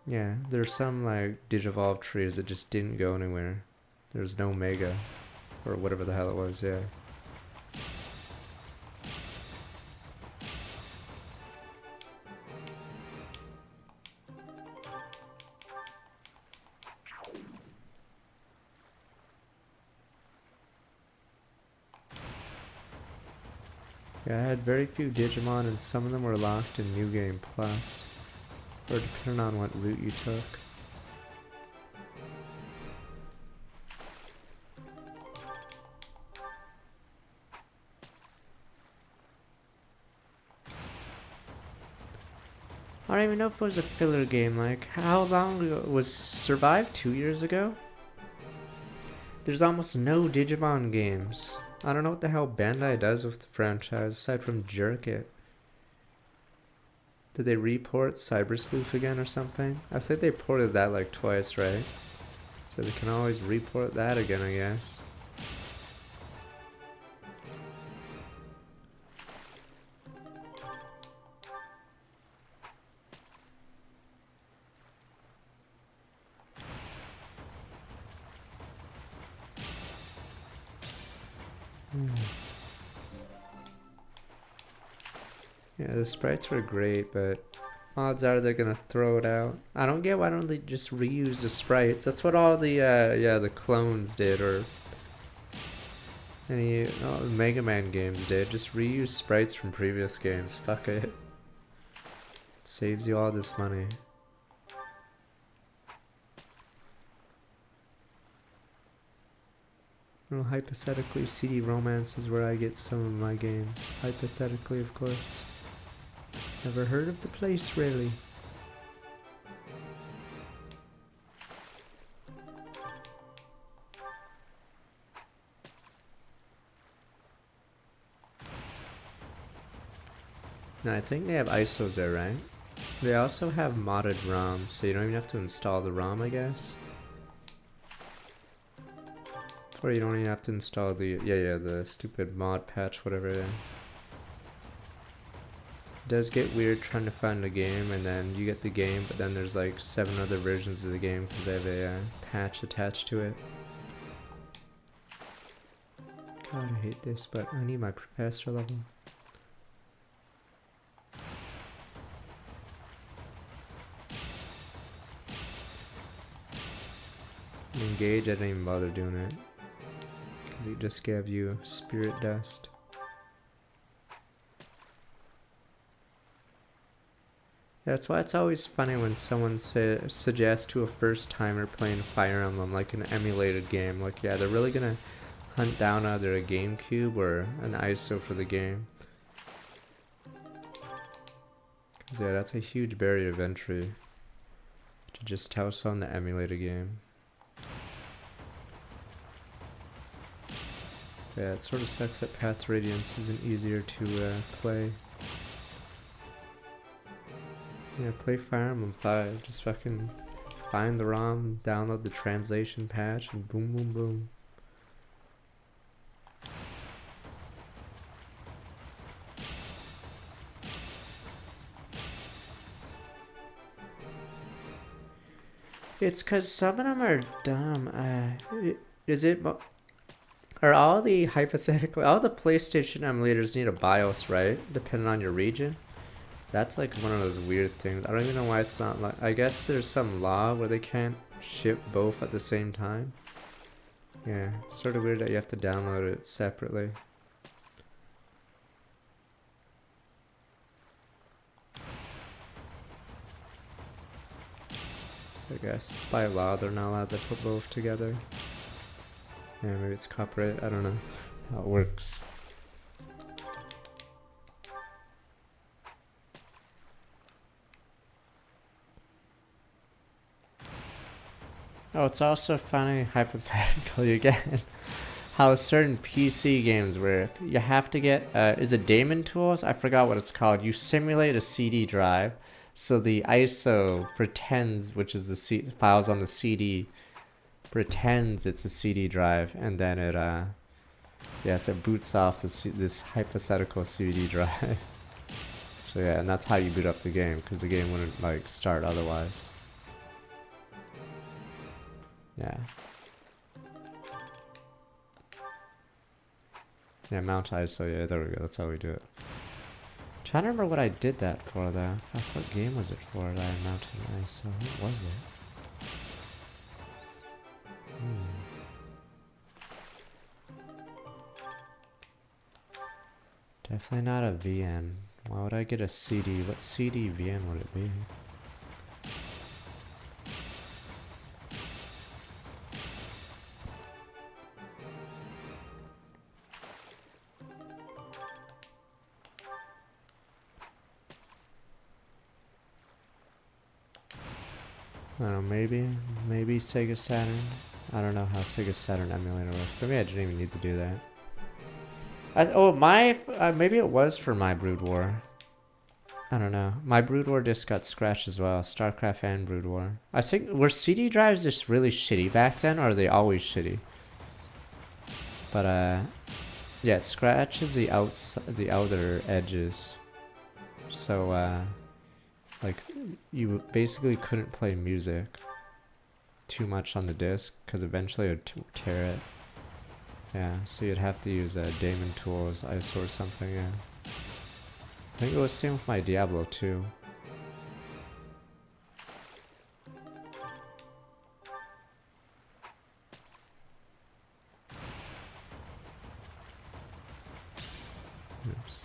Speaker 1: Yeah, there's some like Digivolve trees that just didn't go anywhere. There's no Mega, or whatever the hell it was. Yeah. Yeah, I had very few Digimon and some of them were locked in New Game Plus, or depending on what route you took. I don't even know if it was a filler game. Like, how long ago was Survive? 2 years ago? There's almost no Digimon games. I don't know what the hell Bandai does with the franchise aside from jerk it. Did they report Cyber Sleuth again or something? I said they ported that like twice, right? So they can always report that again, I guess. Yeah, the sprites were great, but odds are they're gonna throw it out. I don't get why don't they just reuse the sprites? That's what all the the clones did, or any Mega Man games did. Just reuse sprites from previous games. Fuck it. Saves you all this money. Well, hypothetically, CD Romance is where I get some of my games. Hypothetically, of course. Never heard of the place, really. No, I think they have ISOs there, right? They also have modded ROMs, so you don't even have to install the ROM, I guess. Or you don't even have to install the, the stupid mod patch, whatever. It does get weird trying to find a game, and then you get the game, but then there's like 7 other versions of the game because they have a patch attached to it. God, I hate this, but I need my professor level. Engage, I didn't even bother doing it. Because it just gave you spirit dust. Yeah, that's why it's always funny when someone suggests to a first timer playing Fire Emblem, like an emulated game. Like, yeah, they're really gonna hunt down either a GameCube or an ISO for the game. Because, yeah, that's a huge barrier of entry to just toss on the emulated game. Yeah, it sort of sucks that Path Radiance isn't easier to play. Yeah, play Fire Emblem 5. Just fucking find the ROM, download the translation patch, and boom, boom, boom. It's cause some of them are dumb. Are all the hypothetically all the PlayStation emulators need a BIOS, right? Depending on your region. That's like one of those weird things. I don't even know why it's not like. I guess there's some law where they can't ship both at the same time. Yeah, it's sort of weird that you have to download it separately. So I guess it's by law they're not allowed to put both together. Yeah, maybe it's copyright. I don't know how it works. Oh, it's also funny, hypothetically again, how certain PC games work. You have to get, is it daemon tools? I forgot what it's called. You simulate a CD drive, so the ISO pretends, which is the files on the CD, pretends it's a CD drive, and then it, yes, it boots off this hypothetical CD drive. So yeah, and that's how you boot up the game, because the game wouldn't, like, start otherwise. Yeah. Yeah, mount ISO, yeah, there we go, that's how we do it. Trying to remember what I did that for though. Fuck, what game was it for that I mounted an ISO? What was it? Definitely not a VN. Why would I get a CD? What CD VN would it be? I don't know, maybe Sega Saturn. I don't know how Sega Saturn emulator works. Maybe I didn't even need to do that. Maybe it was for my Brood War. I don't know. My Brood War disc got scratched as well. StarCraft and Brood War. I think, were CD drives just really shitty back then, or are they always shitty? But yeah, it scratches the outer edges. So like, you basically couldn't play music too much on the disc, because eventually it would tear it. Yeah, so you'd have to use daemon tools, ISO or something, yeah. I think it was the same with my Diablo 2. Oops.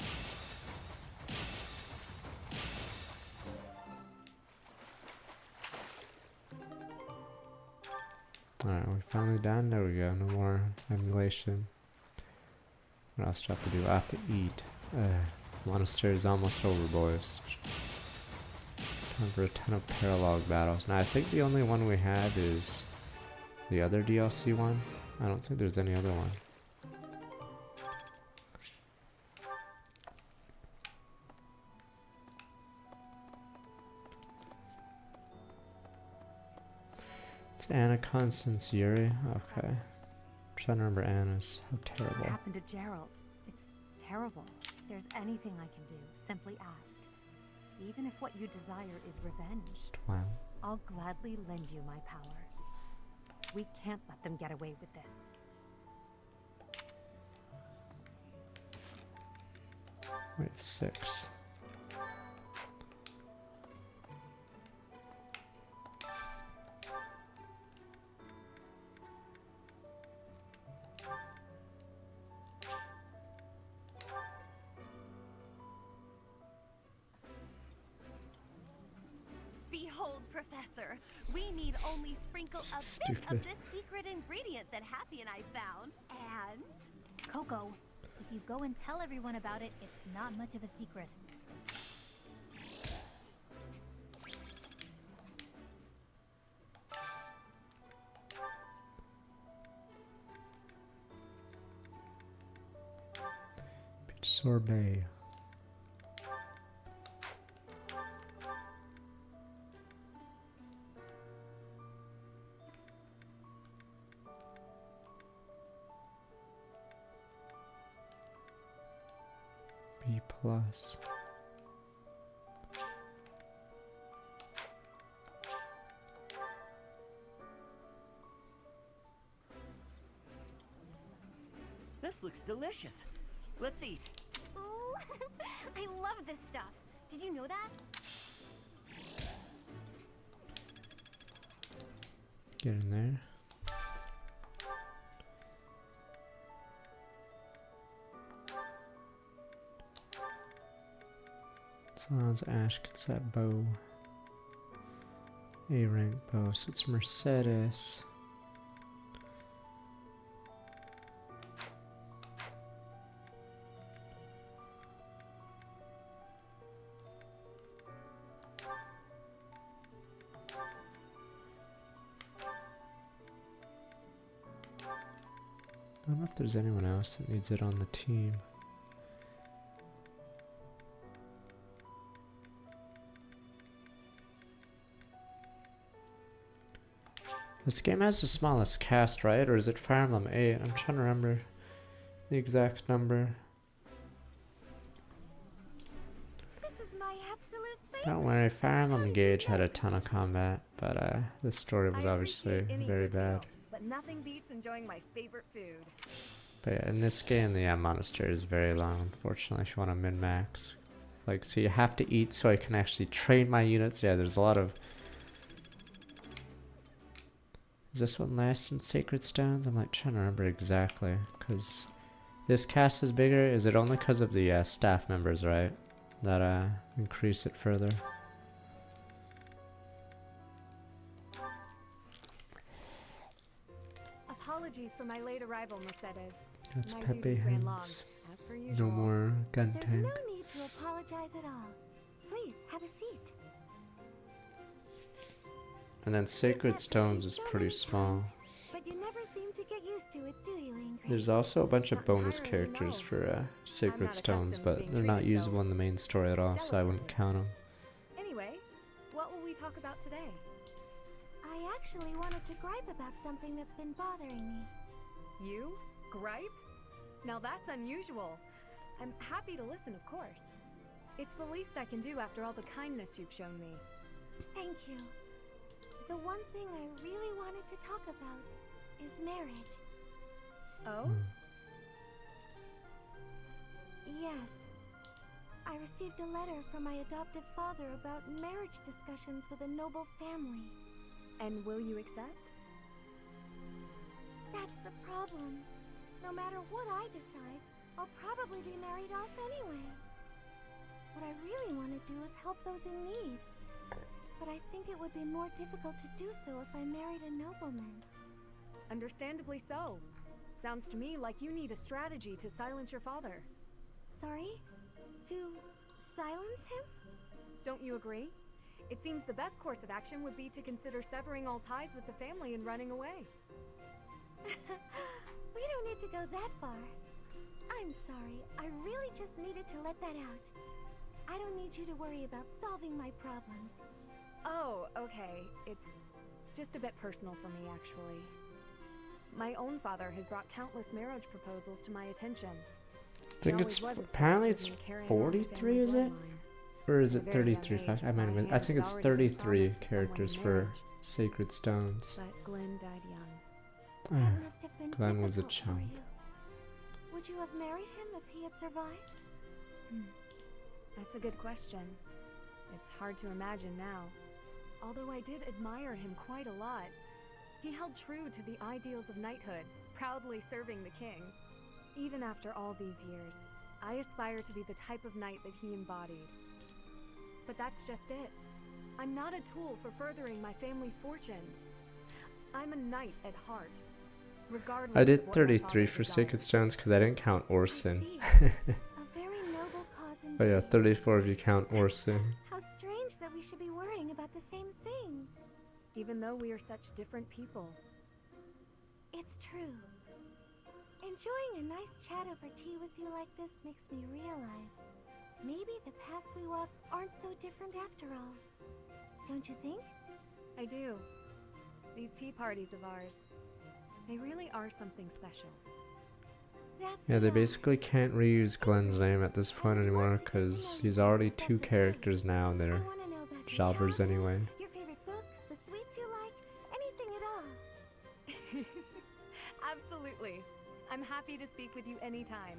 Speaker 1: Alright, we're finally done. There we go. No more emulation. What else do I have to do? I have to eat. Monastery is almost over, boys. Time for a ton of paralog battles. Now, I think the only one we have is the other DLC one. I don't think there's any other one. It's Anna Constance Yuri. Okay. I'm trying to remember Anna's. How terrible.
Speaker 21: What happened to Gerald? It's terrible. If there's anything I can do, simply ask. Even if what you desire is revenge,
Speaker 1: wow.
Speaker 21: I'll gladly lend you my power. We can't let them get away with this.
Speaker 1: We have 6.
Speaker 21: Behold, Professor, we need only sprinkle a bit of this secret ingredient that Happy and I found, and...
Speaker 2: Coco, if you go and tell everyone about it, it's not much of a secret.
Speaker 1: Peach sorbet. B+.
Speaker 15: This looks delicious. Let's eat.
Speaker 21: Ooh, I love this stuff. Did you know that?
Speaker 1: Get in there. As long as Ash gets that bow. A rank bow, so it's Mercedes. I don't know if there's anyone else that needs it on the team. This game has the smallest cast, right? Or is it Fire Emblem 8? I'm trying to remember the exact number.
Speaker 21: This is my absolute favorite.
Speaker 1: Don't worry, Fire Emblem Engage had a ton of combat, but the story was obviously very bad.
Speaker 21: But nothing beats enjoying my favorite food.
Speaker 1: But yeah, in this game, the monastery is very long, unfortunately, if you want to min-max. Like, so you have to eat so I can actually train my units. Yeah, there's a lot of... Is this one less in Sacred Stones? I'm like trying to remember exactly, because this cast is bigger. Is it only because of the staff members, right? That increase it further?
Speaker 21: Apologies for my late arrival, Mercedes.
Speaker 1: That's
Speaker 21: My
Speaker 1: Pepe
Speaker 21: duties ran long,
Speaker 1: hands.
Speaker 21: as per usual.
Speaker 1: No more gun
Speaker 21: There's
Speaker 1: tank.
Speaker 21: no need to apologize at all. Please, have a seat.
Speaker 1: And then Sacred Stones is pretty small.
Speaker 21: But you never seem to get used to it, do you, Ingrid?
Speaker 1: There's also a bunch of bonus characters for Sacred Stones, but they're not usable in the main story at all, so I wouldn't count them.
Speaker 21: Anyway, what will we talk about today? I actually wanted to gripe about something that's been bothering me. You? Gripe? Now that's unusual. I'm happy to listen, of course. It's the least I can do after all the kindness you've shown me. Thank you. The one thing I really wanted to talk about is marriage. Oh? Yes. I received a letter from my adoptive father about marriage discussions with a noble family. And will you accept? That's the problem. No matter what I decide, I'll probably be married off anyway. What I really want to do is help those in need. But I think it would be more difficult to do so if I married a nobleman. Understandably so. Sounds to me like you need a strategy to silence your father. Sorry? To silence him? Don't you agree? It seems the best course of action would be to consider severing all ties with the family and running away. We don't need to go that far. I'm sorry. I really just needed to let that out. I don't need you to worry about solving my problems. Oh, okay. It's just a bit personal for me, actually. My own father has brought countless marriage proposals to my attention.
Speaker 1: I think it's apparently it's 43, is it? Or is it 33? I might have been. I think it's 33 characters for Sacred Stones.
Speaker 21: But Glenn died young. That must have been
Speaker 1: Glenn was a
Speaker 21: difficult for
Speaker 1: chump.
Speaker 21: you. Would you have married him if he had survived? That's a good question. It's hard to imagine now. Although I did admire him quite a lot. He held true to the ideals of knighthood, proudly serving the king. Even after all these years, I aspire to be the type of knight that he embodied. But that's just it. I'm not a tool for furthering my family's fortunes. I'm a knight at heart. Regardless
Speaker 1: I
Speaker 21: of
Speaker 1: did
Speaker 21: what my
Speaker 1: 33
Speaker 21: father
Speaker 1: for
Speaker 21: desires.
Speaker 1: Sacred Stones because I didn't count Orson.
Speaker 21: A very noble cause
Speaker 1: But yeah,
Speaker 21: indeed.
Speaker 1: 34 if you count Orson.
Speaker 21: How strange that we should be worrying about the same thing. Even though we are such different people. It's true. Enjoying a nice chat over tea with you like this makes me realize maybe the paths we walk aren't so different after all. Don't you think? I do. These tea parties of ours, they really are something special.
Speaker 1: Yeah, they basically can't reuse Glenn's name at this point anymore because he's already 2 characters now and they're jobbers anyway.
Speaker 21: Your favorite books, the sweets you like, anything at all. Absolutely. I'm happy to speak with you anytime.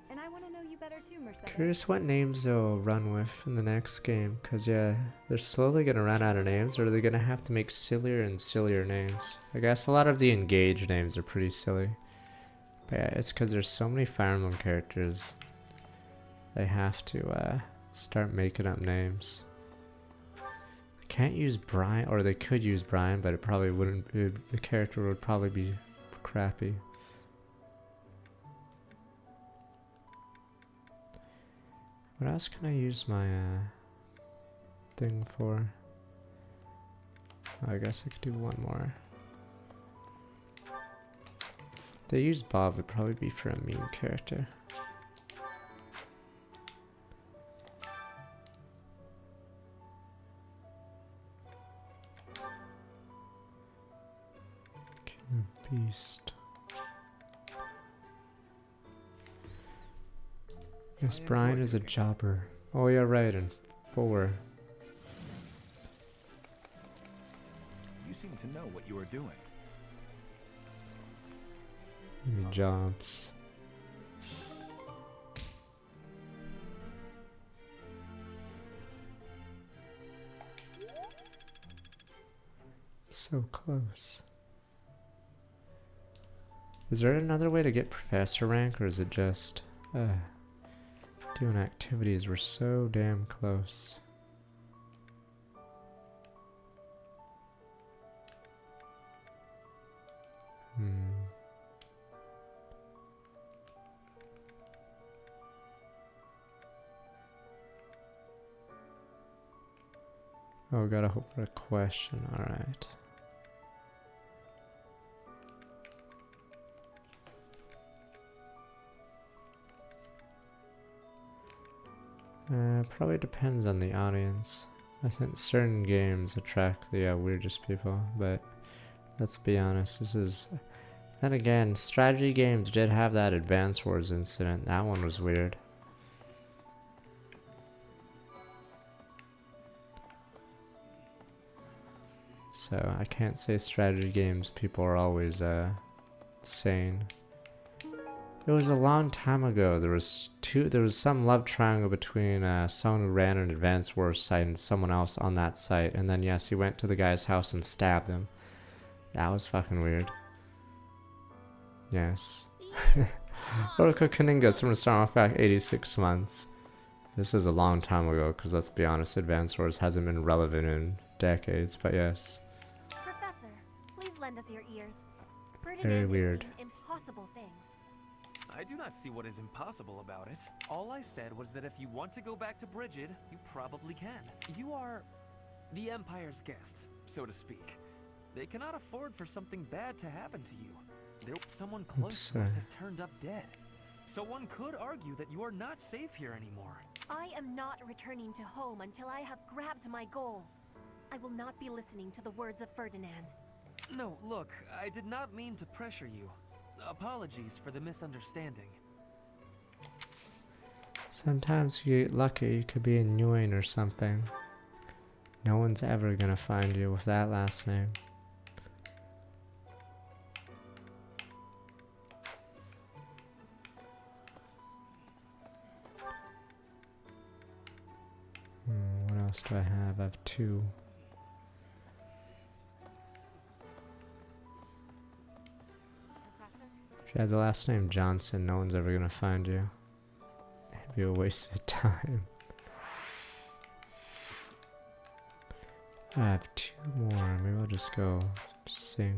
Speaker 21: And I want to know you better too, Mercedes.
Speaker 1: Curious what names they'll run with in the next game, because yeah, they're slowly going to run out of names, or they're going to have to make sillier and sillier names. I guess a lot of the engaged names are pretty silly. But yeah, it's because there's so many Fire Emblem characters, they have to start making up names. They can't use Brian, or they could use Brian, but it probably wouldn't, the character would probably be crappy. What else can I use my thing for? Oh, I guess I could do one more. If they use Bob, it'd probably be for a meme character. King of Beast. Yes, Brian is a jobber. Oh yeah, right, and 4.
Speaker 13: You seem to know what you are doing.
Speaker 1: Jobs. So close. Is there another way to get professor rank, or is it just doing activities? We're so damn close. Oh, gotta hope for a question. Alright. Probably depends on the audience. I think certain games attract the weirdest people, but let's be honest, this is... Then again, strategy games did have that Advance Wars incident. That one was weird. So I can't say strategy games people are always sane. It was a long time ago. There was some love triangle between someone who ran an Advance Wars site and someone else on that site, and then yes, he went to the guy's house and stabbed him. That was fucking weird. Yes. Oroko Kaninga, someone starting off back 86 months. This is a long time ago, because let's be honest, Advance Wars hasn't been relevant in decades, but yes.
Speaker 3: Professor, please lend us your ears.
Speaker 1: Very weird.
Speaker 3: Has seen impossible things.
Speaker 10: I do not see what is impossible about it. All I said was that if you want to go back to Brigid, you probably can. You are the Empire's guest, so to speak. They cannot afford for something bad to happen to you. Someone close to us has turned up dead. So one could argue that you are not safe here anymore.
Speaker 3: I am not returning to home until I have grabbed my goal. I will not be listening to the words of Ferdinand.
Speaker 10: No, look, I did not mean to pressure you. Apologies for the misunderstanding.
Speaker 1: Sometimes you get lucky, you could be in Nguyen or something. No one's ever gonna find you with that last name. What else do I have? I have 2. If you have the last name Johnson, no one's ever gonna find you. It'd be a waste of time. I have 2 more. Maybe I'll just go sing.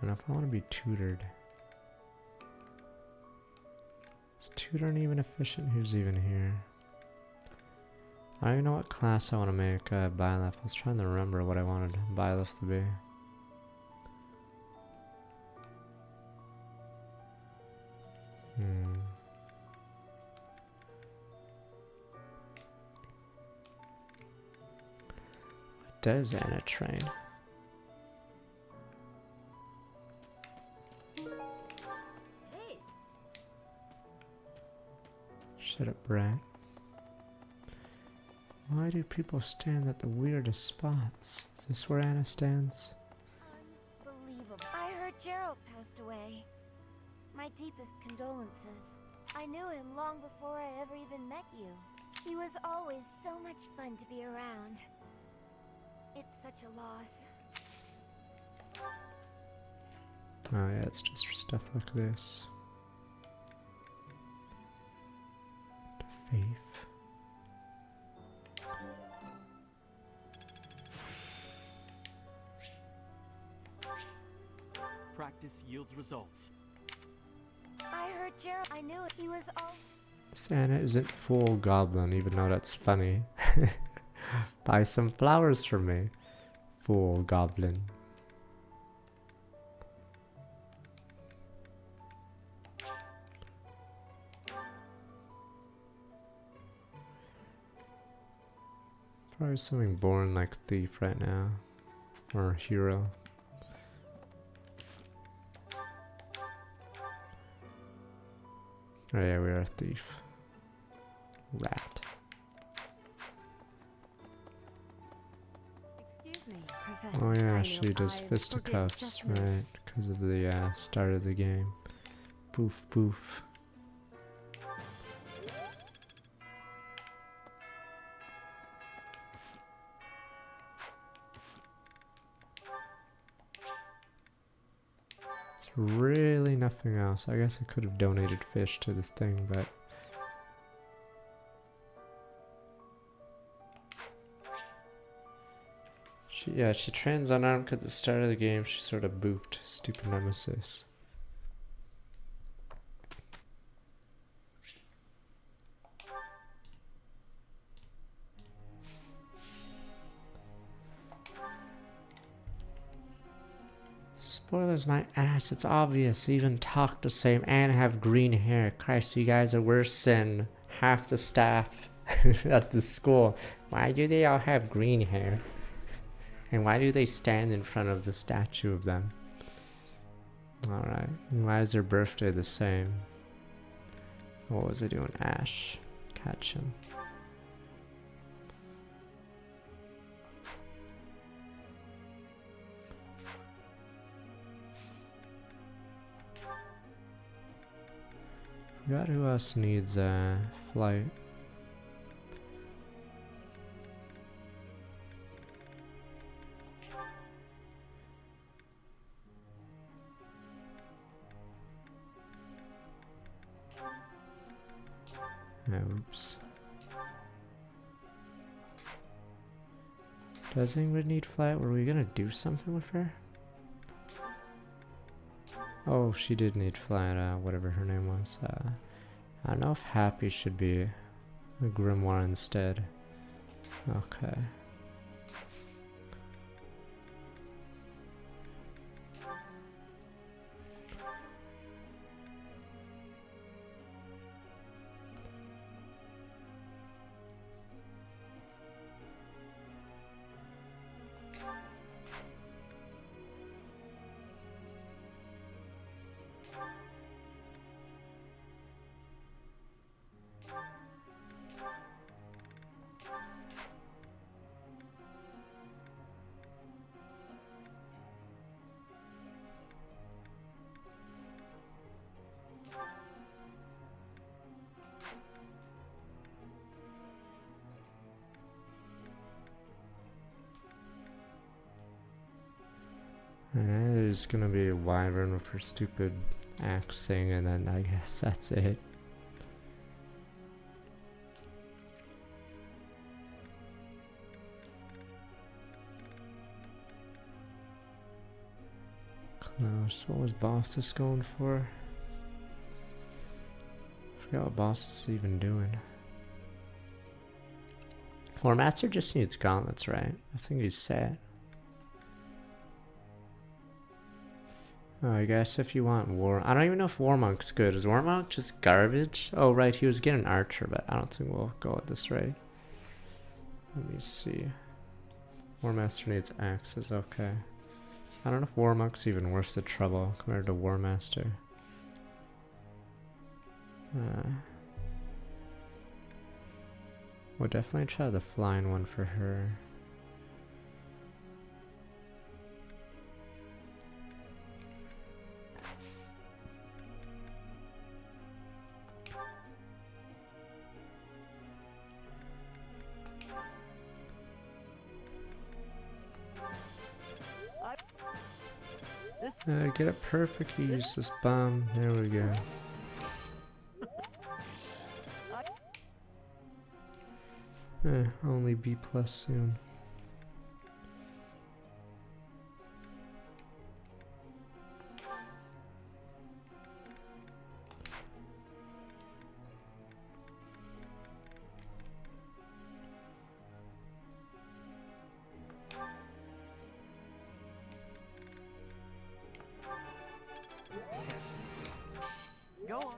Speaker 1: I don't know if I want to be tutored. Is tutoring even efficient? Who's even here? I don't even know what class I want to make Byleth. I was trying to remember what I wanted Byleth to be. What does Anna train?
Speaker 3: Hey.
Speaker 1: Shut up, Brad. Why do people stand at the weirdest spots? Is this where Anna stands?
Speaker 2: Unbelievable. I heard Gerald passed away. My deepest condolences. I knew him long before I ever even met you. He was always so much fun to be around. It's such a loss.
Speaker 1: Oh yeah, it's just for stuff like this. The faith.
Speaker 9: Practice yields results.
Speaker 2: I heard Gerald. I knew he was all.
Speaker 1: Santa isn't full goblin, even though that's funny. Buy some flowers for me, fool goblin. Probably something boring like thief right now, or hero. Oh yeah, we are a thief. Rat.
Speaker 7: Excuse me, Professor.
Speaker 1: Oh yeah,
Speaker 7: I
Speaker 1: she
Speaker 7: know
Speaker 1: does
Speaker 7: I've
Speaker 1: fisticuffs,
Speaker 7: forgiven
Speaker 1: right? Because of the start of the game. Poof, poof. There's really nothing else. I guess I could have donated fish to this thing, but she trains unarmed because at the start of the game she sort of boofed stupid nemesis. Spoilers my ass, it's obvious. Even talk the same and have green hair. Christ, you guys are worse than half the staff at the school. Why do they all have green hair? And why do they stand in front of the statue of them? Alright, why is their birthday the same? What was I doing? Ash. Catch him. Forgot who else needs a flight. Oops. Does Ingrid need flight? Were we gonna do something with her? Oh, she did need flight, whatever her name was. I don't know if Happy should be a grimoire instead. Okay. And there's gonna be a wyvern with her stupid axe thing, and then I guess that's it. Close. What was Bossus going for? I forgot what Bossus is even doing. Floormaster just needs gauntlets, right? I think he's set. Oh, I guess if you want War... I don't even know if Warmonk's good. Is Warmonk just garbage? Oh, right, he was getting Archer, but I don't think we'll go at this rate. Let me see. Warmaster needs axes, okay. I don't know if Warmonk's even worth the trouble compared to Warmaster. We'll definitely try the flying one for her. Get it perfect, you use this bomb. There we go. Only B+ soon.
Speaker 10: Go on.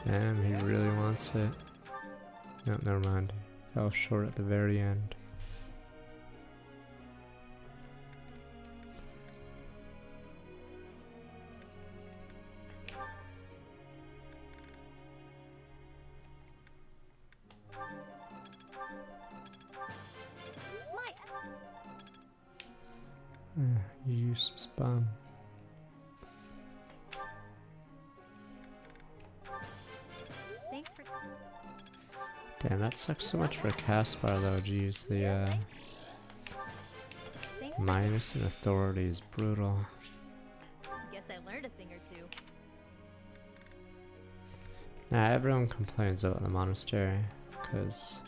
Speaker 1: Damn, he really wants it. No, never mind. Fell short at the very end. Useless bomb.
Speaker 3: Thanks for.
Speaker 1: Damn, that sucks so much for Caspar though. Jeez, the minus in authority is brutal.
Speaker 2: Guess I learned a thing or two.
Speaker 1: Nah, everyone complains about the monastery because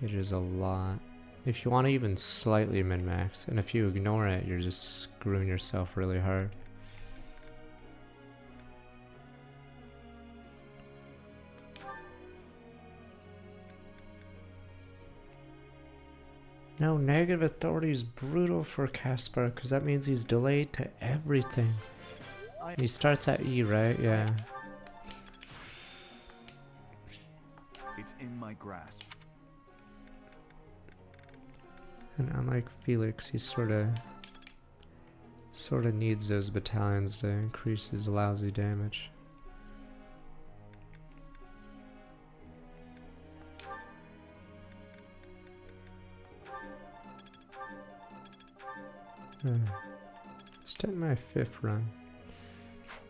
Speaker 1: it is a lot. If you want to even slightly min-max, and if you ignore it, you're just screwing yourself really hard. No, negative authority is brutal for Caspar because that means he's delayed to everything. And he starts at E, right? Yeah.
Speaker 13: It's in my grasp.
Speaker 1: And unlike Felix, he sort of needs those battalions to increase his lousy damage. Just at my 5th run.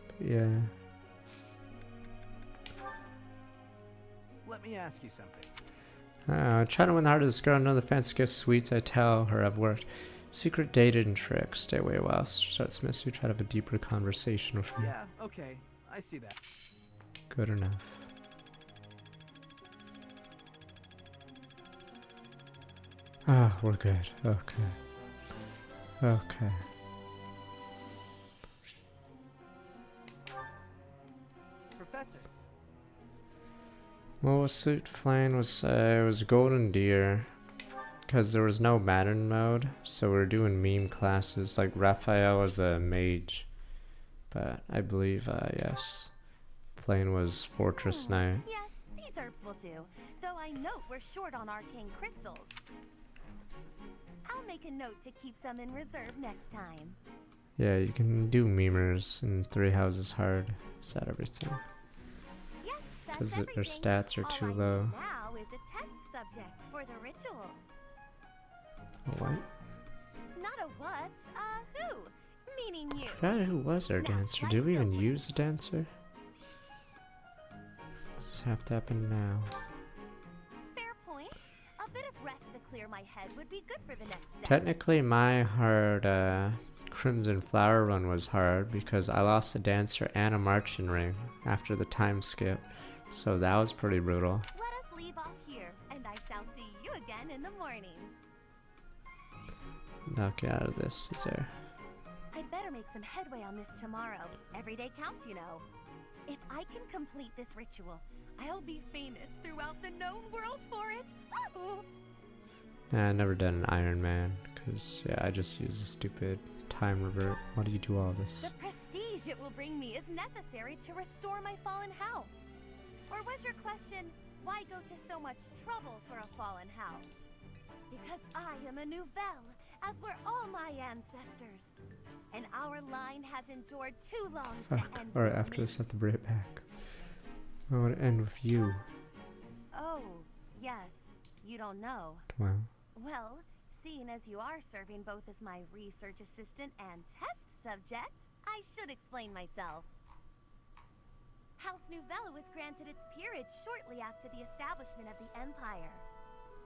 Speaker 1: But yeah.
Speaker 6: Let me ask you something.
Speaker 1: Trying to win the heart of this girl. None of the fancy gifts, sweets I tell her have worked. Secret dated and tricks. Stay away a while. Starts missing. Try to have a deeper conversation with me.
Speaker 6: Yeah, okay. I see that.
Speaker 1: Good enough. Ah, we're good. Okay. Okay.
Speaker 10: Professor.
Speaker 1: Well, what suit Flame was, it was Golden Deer. Because there was no Madden mode, so we were doing meme classes. Like Raphael was a mage. But I believe, yes. Flame was Fortress Knight.
Speaker 3: Yes, these herbs will do. Though I note we're short on arcane crystals. I'll make a note to keep some in reserve next time.
Speaker 1: Yeah, you can do memers in 3 houses hard. Is that everything?
Speaker 3: Yes, that's
Speaker 1: because
Speaker 3: everything.
Speaker 1: their stats are
Speaker 3: All
Speaker 1: too
Speaker 3: I
Speaker 1: low.
Speaker 3: need now is a test subject for the ritual.
Speaker 1: A what?
Speaker 3: Not a what, who? Meaning you.
Speaker 1: I forgot who was our dancer. Did we even use a dancer? Does this have to happen now?
Speaker 3: Fair point. A bit of rest to clear my head would be good for the next step.
Speaker 1: Technically, my hard Crimson Flower run was hard because I lost a dancer and a marching ring after the time skip. So that was pretty brutal.
Speaker 3: Let us leave off here, and I shall see you again in the morning.
Speaker 1: Knock you out of this, is there?
Speaker 3: I'd better make some headway on this tomorrow. Every day counts, you know. If I can complete this ritual, I'll be famous throughout the known world for it. Ooh.
Speaker 1: Nah, I never done an Iron Man, because, yeah, I just use a stupid time revert. Why do you do all this?
Speaker 3: The prestige it will bring me is necessary to restore my fallen house. Or was your question, why go to so much trouble for a fallen house? Because I am a nouvelle, as were all my ancestors. And our line has endured too long
Speaker 1: Fuck.
Speaker 3: to end.
Speaker 1: Alright, after this, I have to bring it back. I want to end with you.
Speaker 3: guess you don't know.
Speaker 1: Well,
Speaker 3: Well, seeing as you are serving both as my research assistant and test subject, I should explain myself. House Nouvelle was granted its peerage shortly after the establishment of the Empire.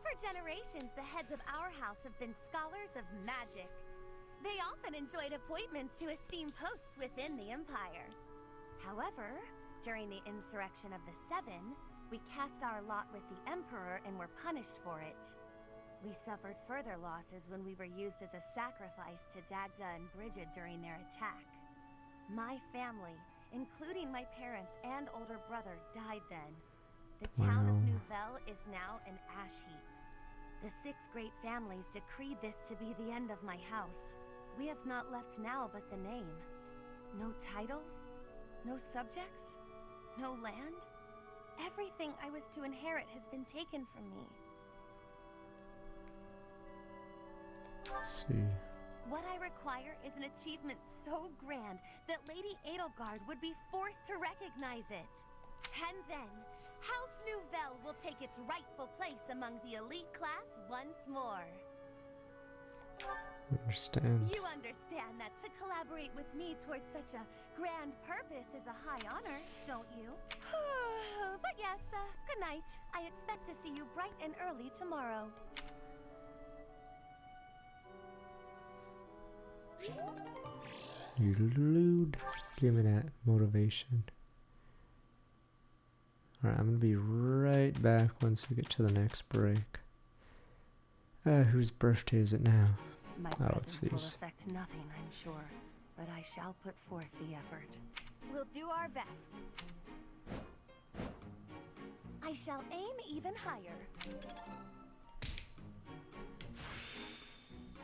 Speaker 3: For generations, the heads of our house have been scholars of magic. They often enjoyed appointments to esteemed posts within the Empire. However, during the insurrection of the Seven, we cast our lot with the Emperor and were punished for it. We suffered further losses when we were used as a sacrifice to Dagda and Brigid during their attack. My family, including my parents and older brother, died then. The town of Nouvelle is now an ash heap. The 6 great families decreed this to be the end of my house. We have not left now but the name. No title, no subjects, no land. Everything I was to inherit has been taken from me.
Speaker 1: let's see.
Speaker 3: What I require is an achievement so grand that Lady Edelgard would be forced to recognize it. And then, House Nouvelle will take its rightful place among the elite class once more.
Speaker 1: Understand.
Speaker 3: You understand that to collaborate with me towards such a grand purpose is a high honor, don't you? But yes, good night. I expect to see you bright and early tomorrow.
Speaker 1: Give me that motivation. Alright, I'm gonna be right back once we get to the next break. Whose birthday is it now?
Speaker 3: My
Speaker 1: It's
Speaker 3: presence will
Speaker 1: these.
Speaker 3: affect nothing, I'm sure, but I shall put forth the effort. We'll do our best. I shall aim even higher.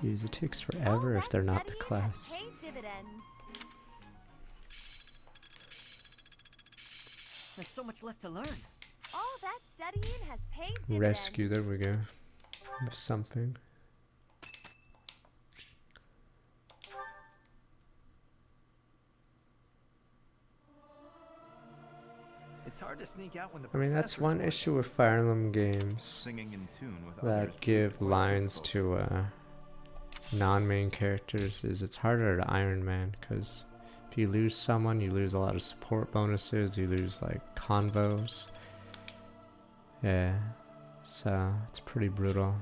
Speaker 1: Jeez, it takes forever if they're not the class.
Speaker 3: Paid dividends.
Speaker 15: There's so much left to learn.
Speaker 3: All that studying has paid dividends.
Speaker 1: Rescue, there we go. Of something.
Speaker 6: It's hard to sneak out when the
Speaker 1: I mean, that's
Speaker 6: professor's
Speaker 1: one
Speaker 6: working.
Speaker 1: issue with Fire Emblem games
Speaker 13: Singing in tune with
Speaker 1: that
Speaker 13: others
Speaker 1: give
Speaker 13: proved quite
Speaker 1: lines to non-main characters is it's harder to Iron Man because if you lose someone, you lose a lot of support bonuses, you lose like convos. Yeah, so it's pretty brutal.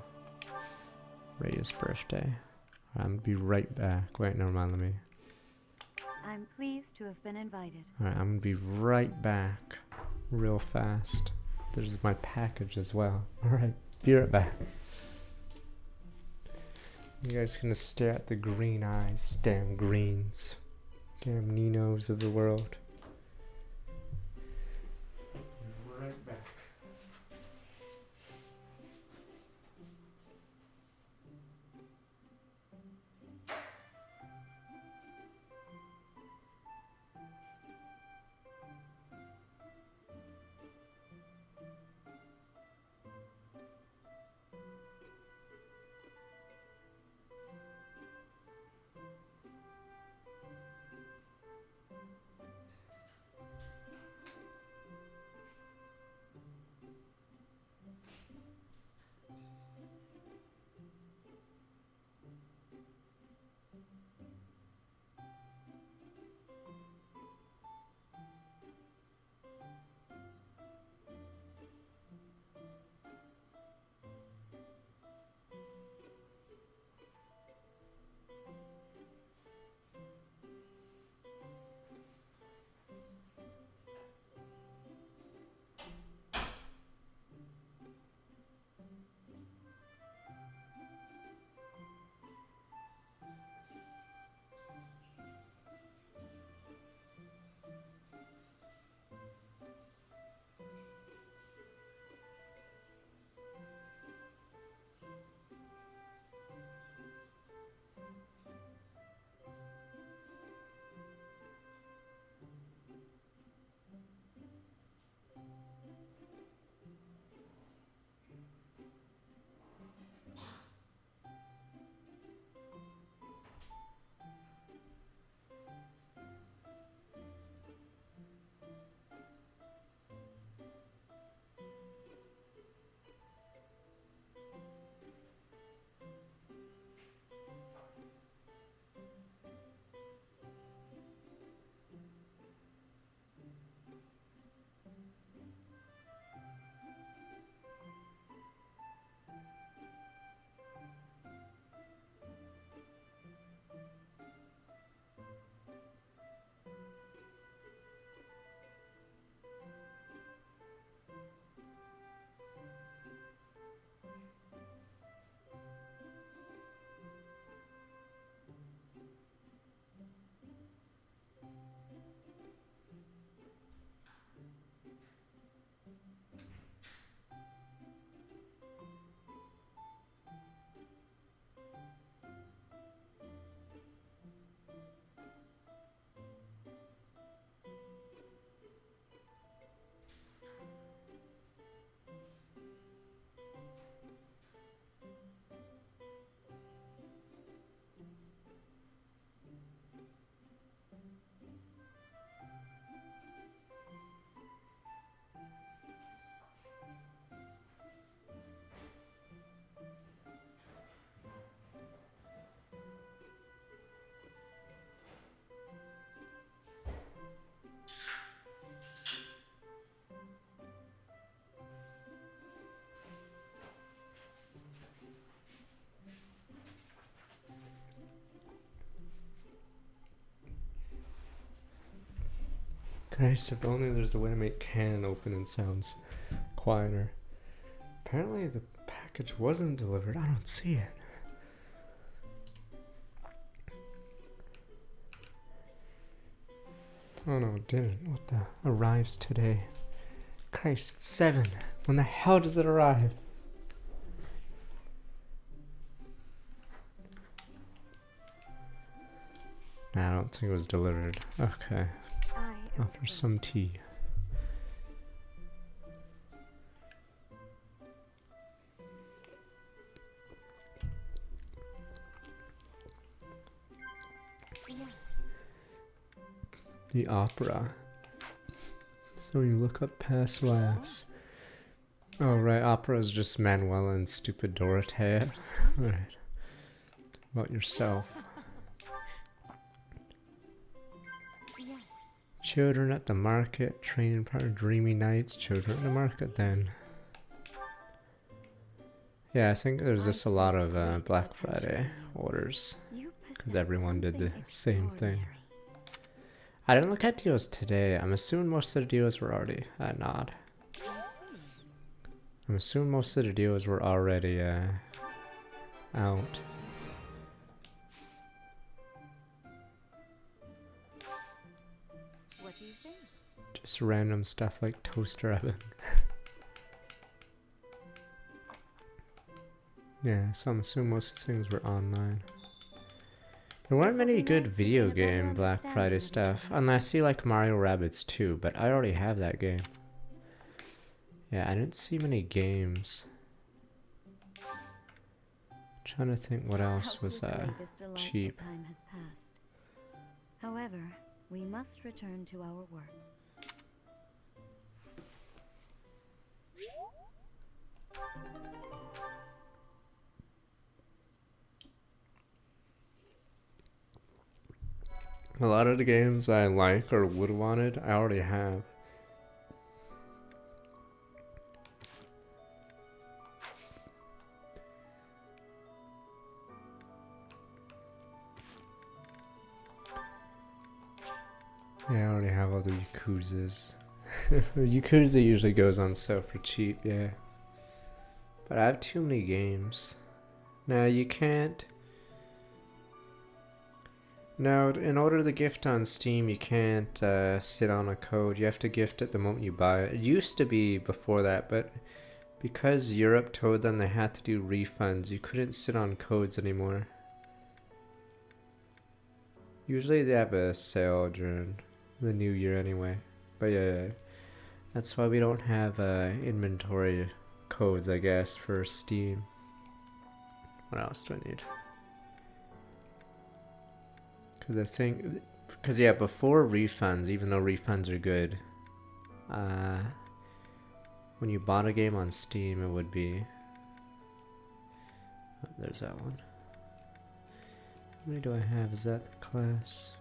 Speaker 1: Rhea's birthday. I'm gonna be right back. Wait, never mind, let me.
Speaker 7: I'm pleased to have been invited.
Speaker 1: Alright, I'm gonna be right back real fast. There's my package as well. Alright, be right back. You guys gonna stare at the green eyes. Damn greens. Damn Ninos of the world. Right back. Christ, if only there's a way to make can open and sounds quieter. Apparently the package wasn't delivered. I don't see it. Oh no, it didn't. What the? Arrives today. Christ, it's 7. When the hell does it arrive? Nah, I don't think it was delivered. Okay. Oh, there's some tea.
Speaker 2: Yes.
Speaker 1: The opera. So you look up past lives. Oh right, opera is just Manuela and stupid Dorothea. Right. About yourself.
Speaker 2: Yes.
Speaker 1: Children at the market, training part of dreamy nights, children at the market then. Yeah, I think there's just a lot of Black Friday orders. Because everyone did the same thing. I didn't look at deals today. I'm assuming most of the deals were already not. I'm assuming most of the deals were already out.
Speaker 7: What do you think?
Speaker 1: Just random stuff like toaster oven. Yeah, so I'm assuming most of the things were online. There weren't many good video game Black Friday stuff, unless you like Mario Rabbids 2, but I already have that game. Yeah, I didn't see many games. Trying to think what else was cheap.
Speaker 7: Time has passed. However, we must return to our work.
Speaker 1: A lot of the games I like or would have wanted, I already have. Yeah, I already have all the Yakuzas. Yakuza usually goes on sale for cheap, yeah. But I have too many games. Now you can't... No, in order to gift on Steam, you can't sit on a code. You have to gift it the moment you buy it. It used to be before that, but because Europe told them they had to do refunds, you couldn't sit on codes anymore. Usually they have a sale during the new year anyway. But yeah, that's why we don't have inventory codes, I guess, for Steam. What else do I need? Because I think, because yeah, before refunds, even though refunds are good, when you bought a game on Steam, it would be, oh, there's that one. How many do I have? Is that the class?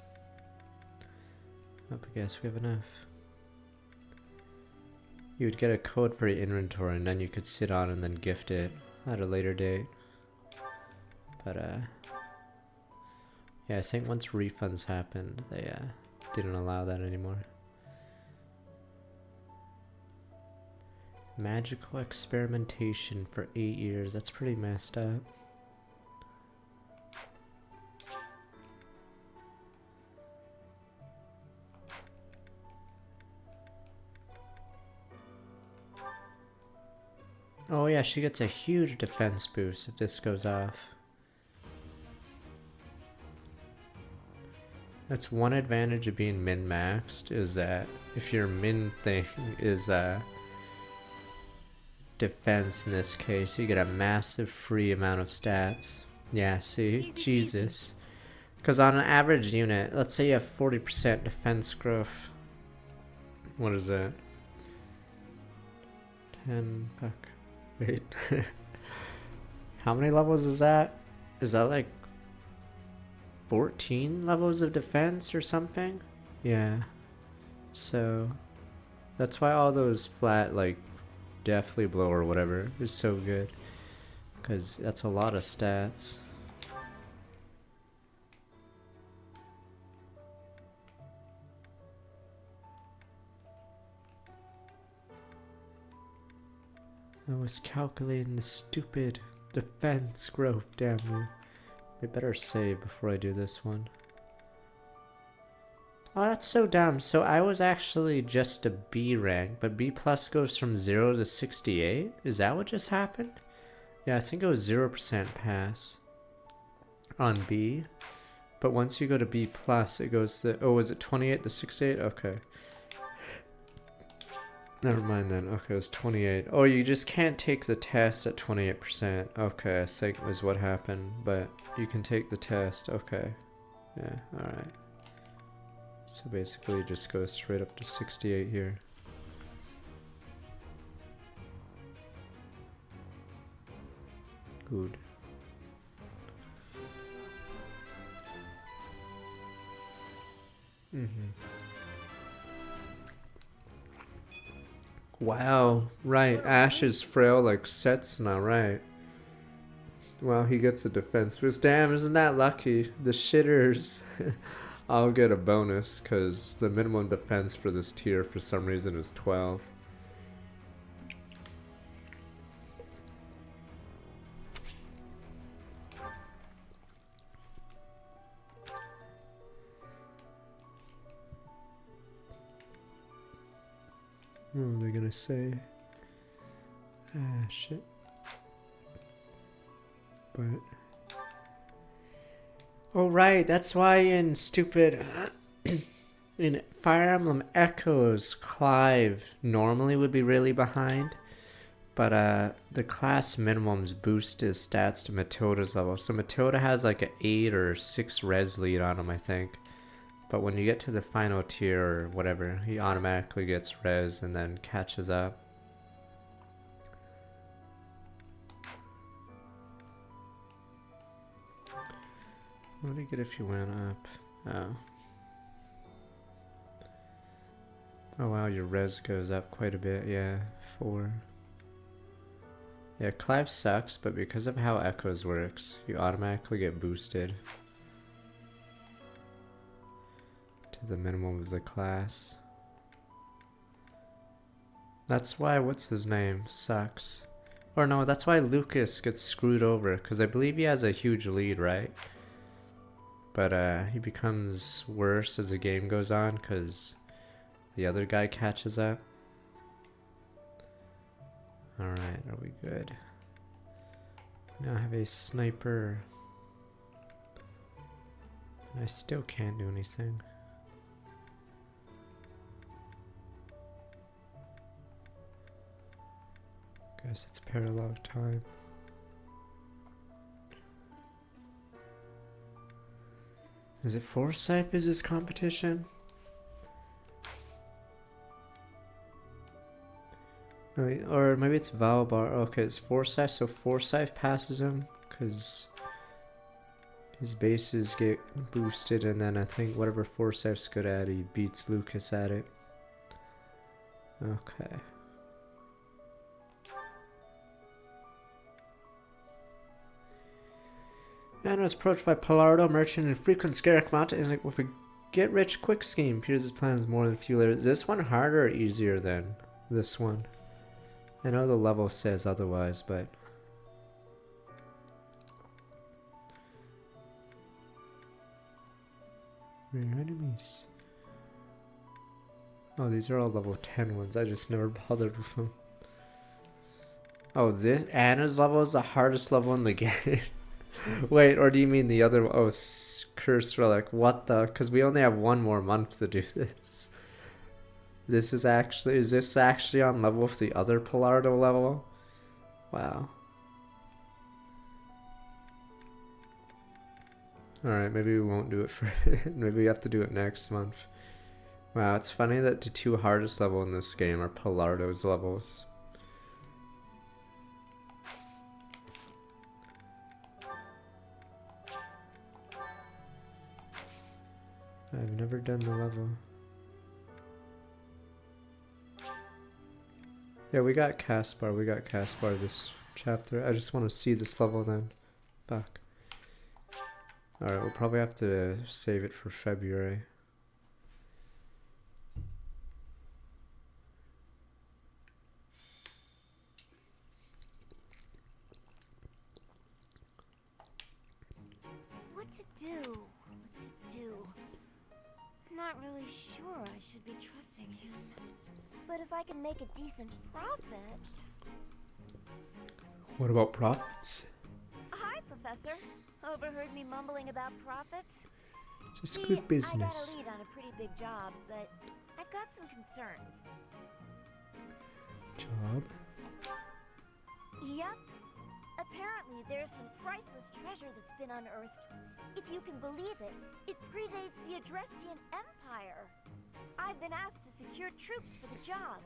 Speaker 1: Oh, I guess we have enough. You would get a code for your inventory and then you could sit on and then gift it at a later date. But yeah, I think once refunds happened, they didn't allow that anymore. Magical experimentation for 8 years. That's pretty messed up. Oh yeah, she gets a huge defense boost if this goes off. That's one advantage of being min-maxed, is that if your min thing is defense in this case, you get a massive free amount of stats. Yeah, see? Jesus. Because on an average unit, let's say you have 40% defense growth. What is that? 10, fuck. Wait. How many levels is that? Is that like 14 levels of defense or something? Yeah. So that's why all those flat, like Deathly Blow or whatever is so good. Because that's a lot of stats. I was calculating the stupid defense growth, damn you. I better save before I do this one. Oh, that's so dumb. So I was actually just a B rank, but B plus goes from 0 to 68? Is that what just happened? Yeah, I think it was 0% pass on B. But once you go to B plus, it goes to, oh, was it 28 to 68? Okay. Never mind then. Okay, it was 28. Oh, you just can't take the test at 28%. Okay, I think was what happened. But you can take the test. Okay. Yeah, alright. So basically it just goes straight up to 68 here. Good. Wow, right. Ash is frail like Sets now, right? Wow, he gets a defense boost. Damn, isn't that lucky? The shitters. I'll get a bonus because the minimum defense for this tier for some reason is 12. What are they gonna say? Ah, shit. But... oh, right, that's why in stupid... in Fire Emblem Echoes, Clive normally would be really behind. But the class minimums boost his stats to Matilda's level. So Matilda has like an 8 or 6 res lead on him, I think. But when you get to the final tier or whatever, he automatically gets res and then catches up. What do you get if you went up? Oh. Oh wow, your res goes up quite a bit, yeah, 4. Yeah, Clive sucks, but because of how Echoes works, you automatically get boosted to the minimum of the class. That's why, what's his name, sucks. Or no, that's why Lucas gets screwed over, because I believe he has a huge lead, right? But he becomes worse as the game goes on, because the other guy catches up. Alright, are we good? Now I have a sniper. And I still can't do anything. Guess it's parallel time. Is it Forsyth is his competition? Or maybe it's Valbar. Okay, it's Forsyth, so Forsyth passes him because his bases get boosted, and then I think whatever Forsyth's good at, he beats Lucas at it. Okay. And was approached by Palardo, merchant and frequent Scarrick Mountain with a get-rich-quick scheme. Pierce's plans more than a few layers. Is this one harder or easier than this one? I know the level says otherwise, but... rare enemies. Oh, these are all level 10 ones. I just never bothered with them. Oh, this Anna's level is the hardest level in the game. Wait, or do you mean the other one? Oh, Curse Relic. What the? Because we only have one more month to do this. Is this actually on level with the other Palardo level? Wow. Alright, maybe we won't do it for maybe we have to do it next month. Wow, it's funny that the two hardest levels in this game are Palardo's levels. I've never done the level. Yeah, we got Caspar this chapter. I just want to see this level then. Fuck. Alright, we'll probably have to save it for February.
Speaker 11: to do? Not really sure I should be trusting him. But if I can make a decent profit...
Speaker 1: What about profits?
Speaker 11: Hi, Professor. Overheard me mumbling about profits?
Speaker 1: It's just good business.
Speaker 11: I got a lead on a pretty big job, but I've got some concerns.
Speaker 1: Job?
Speaker 11: Yep. Apparently, there's some priceless treasure that's been unearthed. If you can believe it, it predates the Adrestian Empire. I've been asked to secure troops for the job,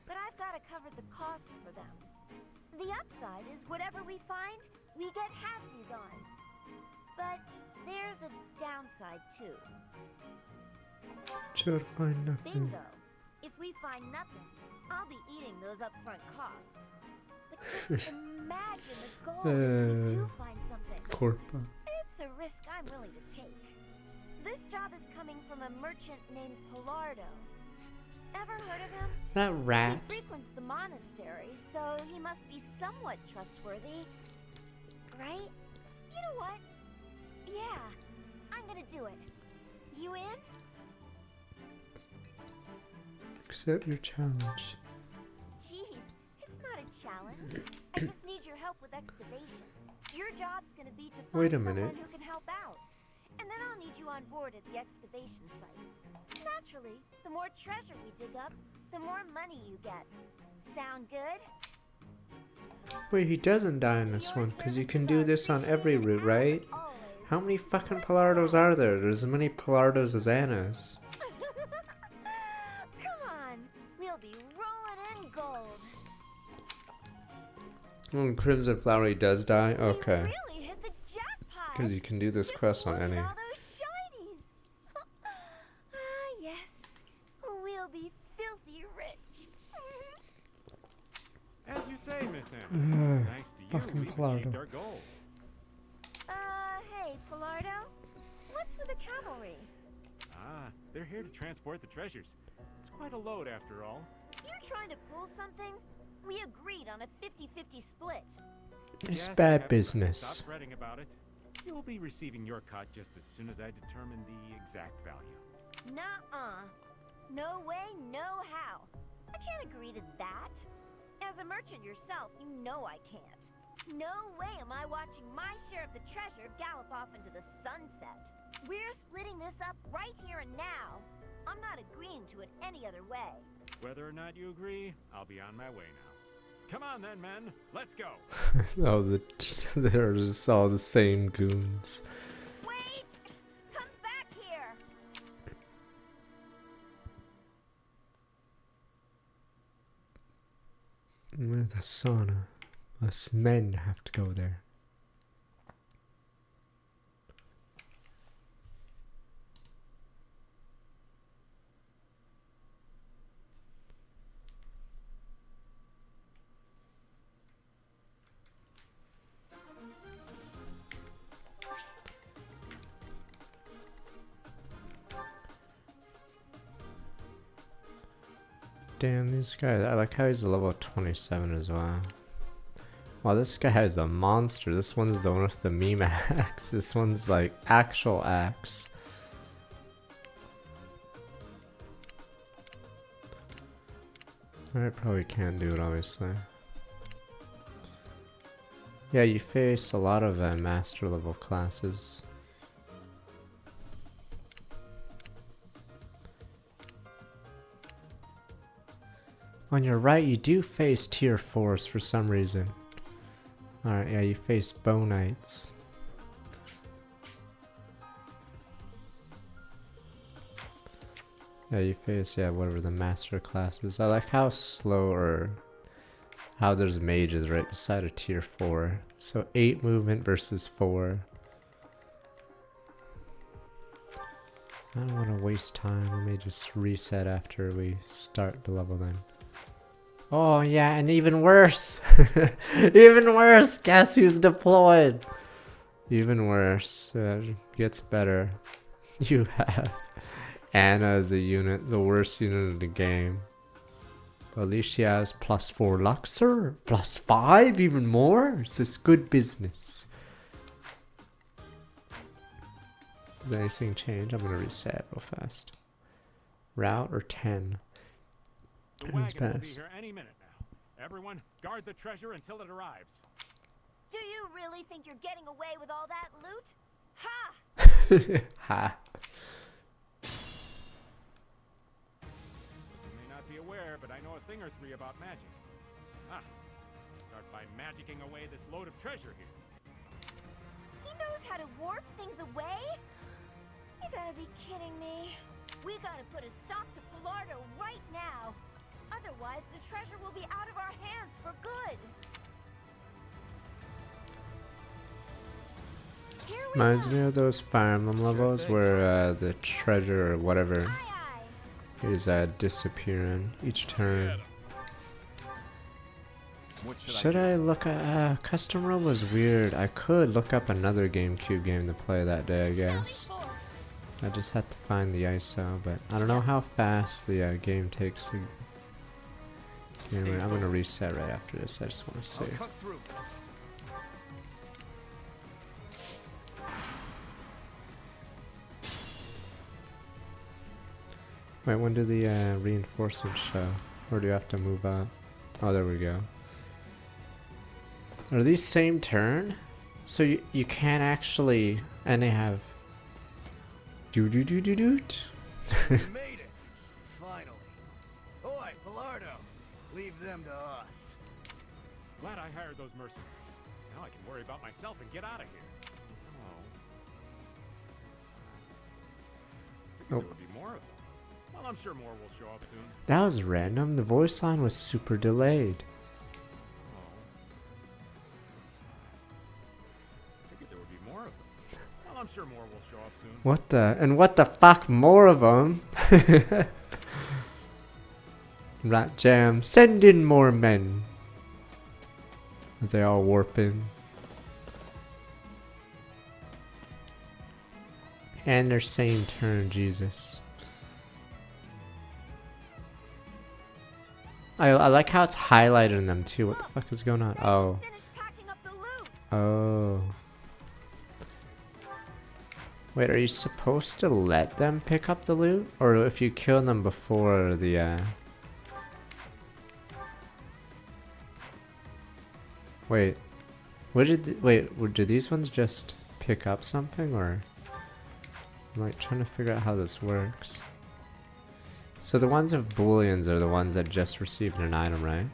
Speaker 11: but I've got to cover the cost for them. The upside is whatever we find, we get halvesies on. But there's a downside, too.
Speaker 1: Sure to find nothing.
Speaker 11: Bingo! If we find nothing, I'll be eating those upfront costs. But just imagine the gold if we do find something.
Speaker 1: Corpa.
Speaker 11: It's a risk I'm willing to take. This job is coming from a merchant named Pilardo. Ever heard of him?
Speaker 1: That rat.
Speaker 11: He frequents the monastery, so he must be somewhat trustworthy. Right? You know what? Yeah, I'm gonna do it. You in?
Speaker 1: Accept your challenge.
Speaker 11: Jeez, it's not a challenge. I just need your help with excavation. Your job's gonna be to find someone who can help out. And then I'll need you on board at the excavation site. Naturally, the more treasure we dig up, the more money you get. Sound good?
Speaker 1: Wait, he doesn't die in this one, because you can do this on every route, right? How many fucking Pilardos are there? There's as many Pilardos as Annas.
Speaker 11: Come on, we'll be rolling in gold.
Speaker 1: When Crimson Flower he does die? Okay.
Speaker 11: Really hit the jackpot.
Speaker 1: Because you can do this quest on any.
Speaker 11: All those shinies. Yes, we'll be filthy rich.
Speaker 12: As you say, Miss Anna. Thanks to you,
Speaker 1: fucking
Speaker 12: we've
Speaker 1: Pilardo.
Speaker 12: achieved our goals.
Speaker 11: Hey, Pilardo? What's with the cavalry?
Speaker 12: Ah, they're here to transport the treasures. It's quite a load after all.
Speaker 11: You trying to pull something? We agreed on a 50-50 split.
Speaker 1: It's
Speaker 12: Yes,
Speaker 1: bad
Speaker 12: Captain,
Speaker 1: business.
Speaker 12: Stop fretting about it. You'll be receiving your cut just as soon as I determine the exact value.
Speaker 11: Nuh-uh. No way, no how. I can't agree to that. As a merchant yourself, you know I can't. No way am I watching my share of the treasure gallop off into the sunset. We're splitting this up right here and now. I'm not agreeing to it any other way.
Speaker 12: Whether or not you agree, I'll be on my way now. Come on then, men. Let's go.
Speaker 1: Oh, they're just all the same goons.
Speaker 11: Wait! Come back here!
Speaker 1: The sauna. Us men have to go there. Damn, these guys, I like how he's a level 27 as well. Wow, this guy is a monster. This one's the one with the meme axe. This one's like actual axe. I probably can't do it, obviously. Yeah, you face a lot of master level classes. On your right, you do face tier 4s for some reason. Alright, yeah, you face Bow Knights. Yeah, you face, yeah, whatever the master class is. I like how slow or how there's mages right beside a tier 4. So 8 movement versus 4. I don't want to waste time. We may just reset after we start the level then. Oh yeah, and even worse! Even worse! Guess who's deployed? Even worse. Gets better. You have Anna as a unit, the worst unit of the game. But at least she has +4 Luxor, +5, even more. It's just good business. Does anything change? I'm gonna reset real fast. Route or 10?
Speaker 16: The
Speaker 1: It's
Speaker 16: wagon will be
Speaker 1: pass.
Speaker 16: here any minute now. Everyone, guard the treasure until it arrives.
Speaker 11: Do you really think you're getting away with all that loot? Ha!
Speaker 1: Ha.
Speaker 16: You may not be aware, but I know a thing or three about magic. Start by magicking away this load of treasure here.
Speaker 11: He knows how to warp things away? You gotta be kidding me. We gotta put a stop to Pilardo right now. Otherwise, the treasure will be out of our hands for good.
Speaker 1: Reminds me of those Fire Emblem levels where the treasure or whatever is disappearing each turn. Should I look at custom room was weird. I could look up another GameCube game to play that day, I guess. I just had to find the ISO, but I don't know how fast the game takes. Anyway, I'm gonna reset right after this. I just want to see. Wait, when do the reinforcements show? Or do you have to move up? Oh, there we go. Are these same turn? So you can't actually... And they have... Do-do-do-do-doot.
Speaker 22: We made it! Finally. Oi, Pilardo! Leave them to us.
Speaker 16: Glad I hired those mercenaries. Now I can worry about myself and get out of here. Figured there would be more of them. Well, I'm sure more will show up soon.
Speaker 1: That was random. The voice line was super delayed.
Speaker 16: Figured there would be more of them. Well, I'm sure more will show up soon.
Speaker 1: What the... And what the fuck? More of them? Rat Jam, send in more men. As they all warp in. And their same turn, Jesus. I like how it's highlighted in them too. What the fuck is going on? Oh. Oh. Wait, are you supposed to let them pick up the loot? Or if you kill them before the Wait. Do these ones just pick up something or? I'm like trying to figure out how this works. So the ones of booleans are the ones that just received an item, right?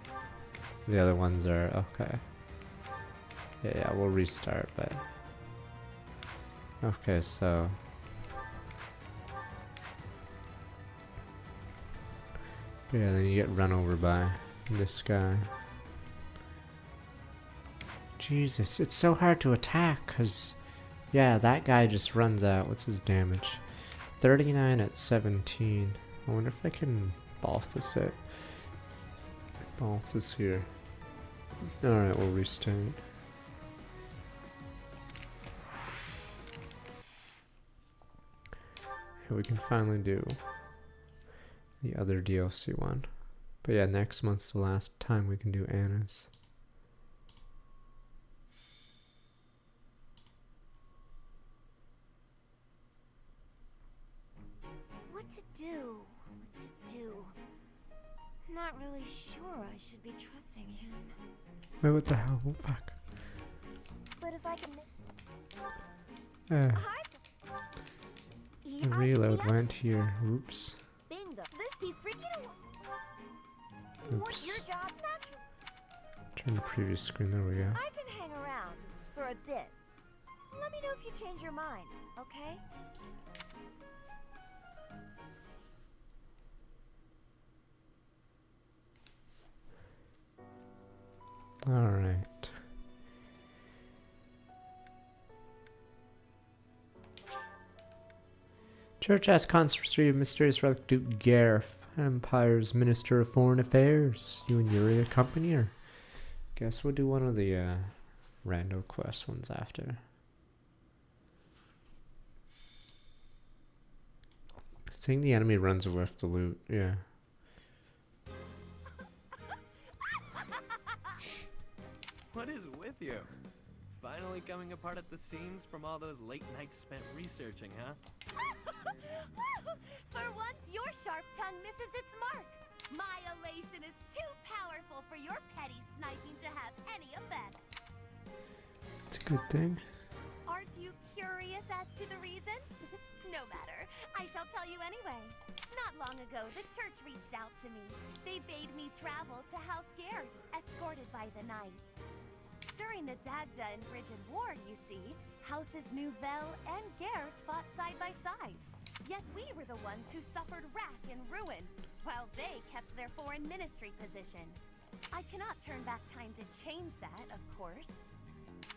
Speaker 1: The other ones are okay. Yeah, we'll restart, but okay, so yeah, then you get run over by this guy. Jesus, it's so hard to attack because yeah, that guy just runs out. What's his damage? 39 at 17. I wonder if I can boss this it. Boss this here. Alright, we'll restart. Yeah, we can finally do the other DLC one. But yeah, next month's the last time we can do Anna's.
Speaker 11: What to do? Not really sure I should be trusting him.
Speaker 1: Wait, what the hell? Oh, fuck.
Speaker 11: But if I can
Speaker 1: The reload went here. Oops.
Speaker 11: Bingo. This be freaking
Speaker 1: Oops.
Speaker 11: your job natural.
Speaker 1: Turn the previous screen. There we go.
Speaker 11: I can hang around for a bit. Let me know if you change your mind, okay?
Speaker 1: Alright. Church asks conspiracy of mysterious relic Duke Gareth, Empire's Minister of Foreign Affairs. You and Yuri accompany her. Guess we'll do one of the rando quest ones after. Seeing the enemy runs away with the loot, yeah.
Speaker 10: What is with you?
Speaker 19: Finally coming apart at the seams from all those late nights spent researching, huh?
Speaker 3: For once, your sharp tongue misses its mark. My elation is too powerful for your petty sniping to have any effect.
Speaker 1: It's a good thing.
Speaker 3: Aren't you curious as to the reason? No matter. I shall tell you anyway. Not long ago, the church reached out to me. They bade me travel to House Gert, escorted by the knights. During the Dagda and Bridget War, you see, Houses Nouvelle and Gert fought side by side. Yet we were the ones who suffered wrack and ruin, while they kept their foreign ministry position. I cannot turn back time to change that, of course.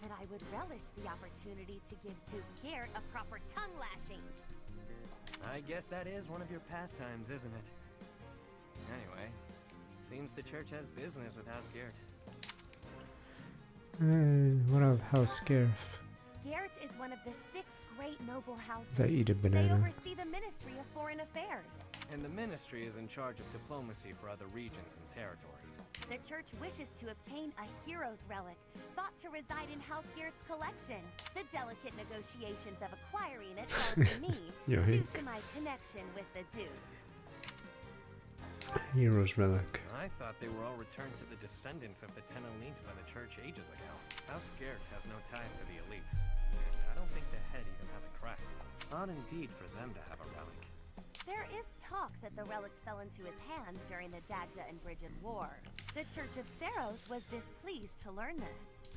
Speaker 3: But I would relish the opportunity to give Duke Gert a proper tongue lashing.
Speaker 19: I guess that is one of your pastimes, isn't it? Anyway, seems the church has business with House Gert.
Speaker 1: What of House Gert?
Speaker 3: Gert is one of the 6 great noble houses.
Speaker 1: I eat a banana.
Speaker 3: They oversee the Ministry of Foreign Affairs.
Speaker 19: And the ministry is in charge of diplomacy for other regions and territories.
Speaker 3: The church wishes to obtain a hero's relic, thought to reside in House Gert's collection. The delicate negotiations of acquiring it fell to me, due to my connection with the Duke.
Speaker 1: Hero's relic.
Speaker 19: I thought they were all returned to the descendants of the 10 elites by the church ages ago. House Gert has no ties to the elites, and I don't think the head even has a crest. Odd indeed for them to have a relic.
Speaker 3: There is talk that the relic fell into his hands during the Dagda and Bridget War. The Church of Saros was displeased to learn this.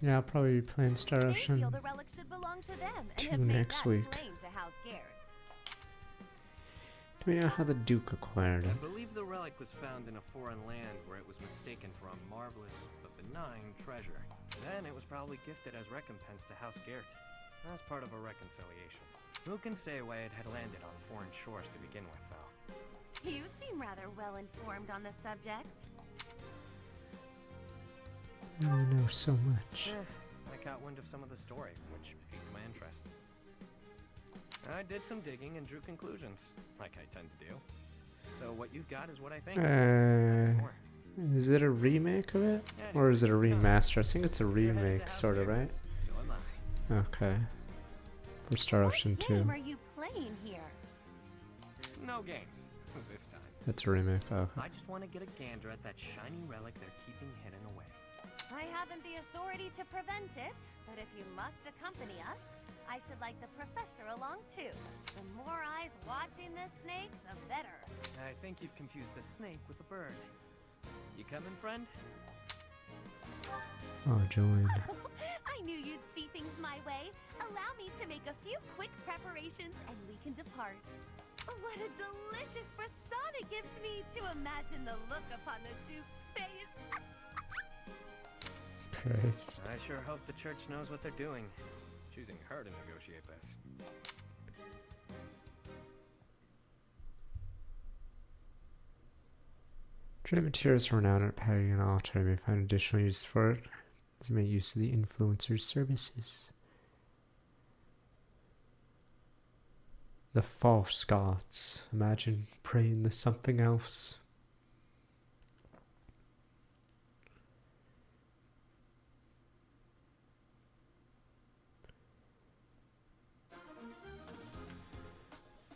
Speaker 1: Yeah, I'll probably be playing Star
Speaker 3: They
Speaker 1: Ocean
Speaker 3: feel the relic should belong to them and
Speaker 1: 2
Speaker 3: have made
Speaker 1: next
Speaker 3: that
Speaker 1: week.
Speaker 3: plain to House Gert.
Speaker 1: Do we know how the Duke acquired
Speaker 19: I
Speaker 1: it?
Speaker 19: believe the relic was found in a foreign land where it was mistaken for a marvelous but benign treasure. Then it was probably gifted as recompense to House Gert, as part of a reconciliation. Who can say why it had landed on foreign shores to begin with, though?
Speaker 3: You seem rather well informed on the subject.
Speaker 1: I know so much.
Speaker 19: I caught wind of some of the story, which piqued my interest. I did some digging and drew conclusions, like I tend to do. So what you've got is what I think.
Speaker 1: Is it a remake of it? Or is it a remaster? I think it's a remake, sort of, right?
Speaker 19: So am I.
Speaker 1: Okay. For Star Ocean 2.
Speaker 3: What game are you playing here?
Speaker 19: No games, this time.
Speaker 1: It's a remake, oh, okay.
Speaker 19: I just want to get a gander at that shiny relic they're keeping hidden away.
Speaker 3: I haven't the authority to prevent it, but if you must accompany us, I should like the professor along too. The more eyes watching this snake, the better.
Speaker 19: I think you've confused a snake with a bird. You coming, friend?
Speaker 1: Oh, join.
Speaker 3: I knew you'd see things my way. Allow me to make a few quick preparations and we can depart. What a delicious frisson it gives me to imagine the look upon the Duke's face.
Speaker 1: Christ.
Speaker 19: I sure hope the church knows what they're doing, choosing her to negotiate this.
Speaker 1: Trade materials are renowned at pegging an altar. You may find additional use for it as you make use of the influencer's services. The false gods. Imagine praying to something else.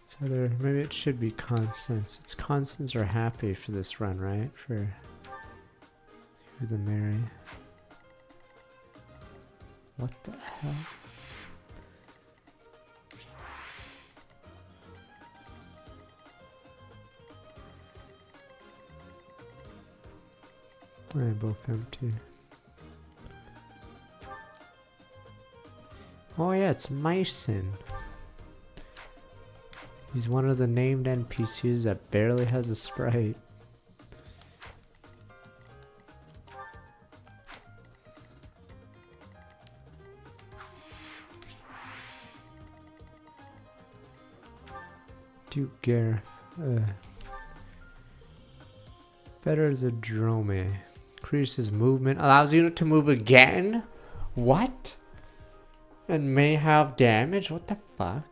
Speaker 1: So there, maybe it should be constants. It's constants are happy for this run, right? For the Mary. What the hell? They're both empty. Oh yeah, it's Myson. He's one of the named NPCs that barely has a sprite. Duke Gareth. Better as a drome. Increases movement. Allows unit to move again? What? And may have damage? What the fuck?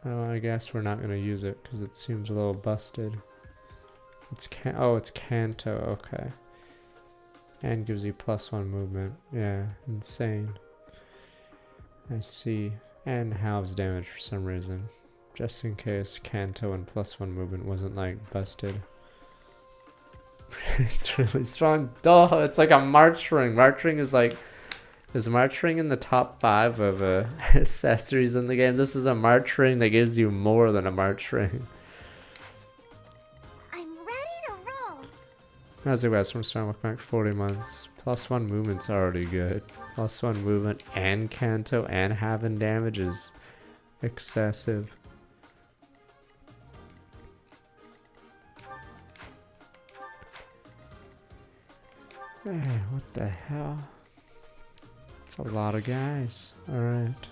Speaker 1: Oh, I guess we're not gonna use it because it seems a little busted. It's it's Kanto, okay. And gives you +1 movement. Yeah, insane. I see. And halves damage for some reason. Just in case Kanto and +1 movement wasn't like busted. It's really strong. Duh, it's like a March ring. March ring is like... Is March ring in the top 5 of accessories in the game? This is a March ring that gives you more than a March ring.
Speaker 11: I'm ready to roll.
Speaker 1: As a Western Star, welcome back 40 months. +1 movement's already good. +1 movement and Kanto and having damage is excessive. What the hell? It's a lot of guys. Alright.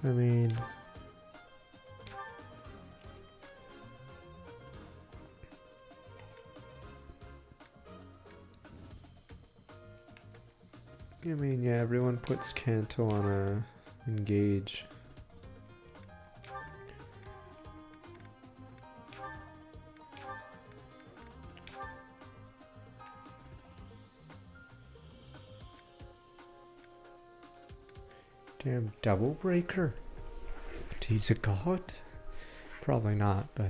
Speaker 1: I mean... yeah, everyone puts Kanto on a engage. Damn, double breaker. He's a god? Probably not, but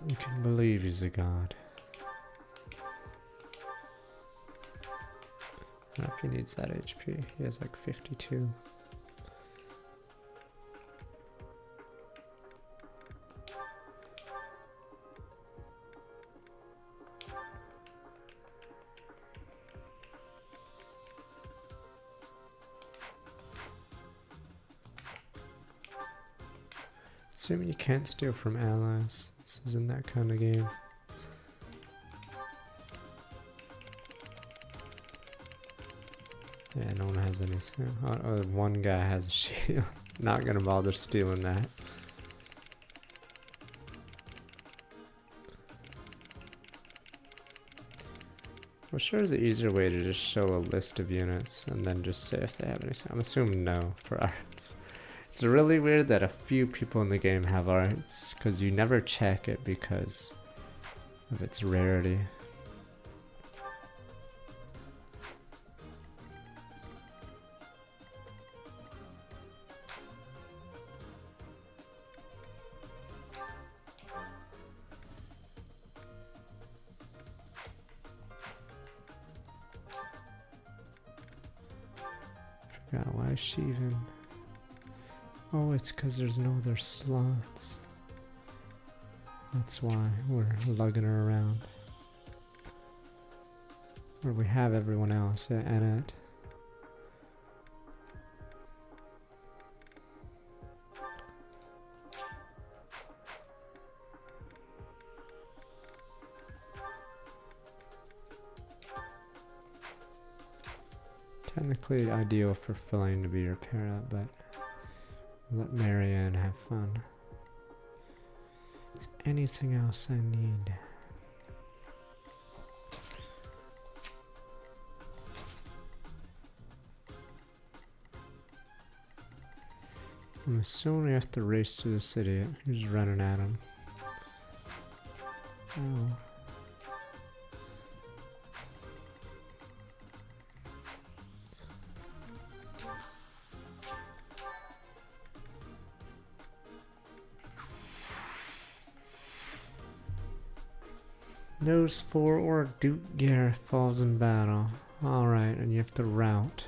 Speaker 1: we can believe he's a god. I don't know if he needs that HP. He has like 52. Assuming you can't steal from allies. This isn't that kind of game. Yeah, no one has any. One guy has a shield. Not gonna bother stealing that. I'm sure there's an easier way to just show a list of units and then just say if they have any. I'm assuming no for arts. It's really weird that a few people in the game have arts, because you never check it because of its rarity. Forgot why is she even... Oh, it's because there's no other slots. That's why we're lugging her around. Or we have everyone else in it. Technically ideal for filling to be your parent, but let Marianne have fun. Is there anything else I need? I'm assuming we have to race to the city. Who's running at him? Oh. No Spore or Duke Gareth falls in battle. Alright, and you have to route.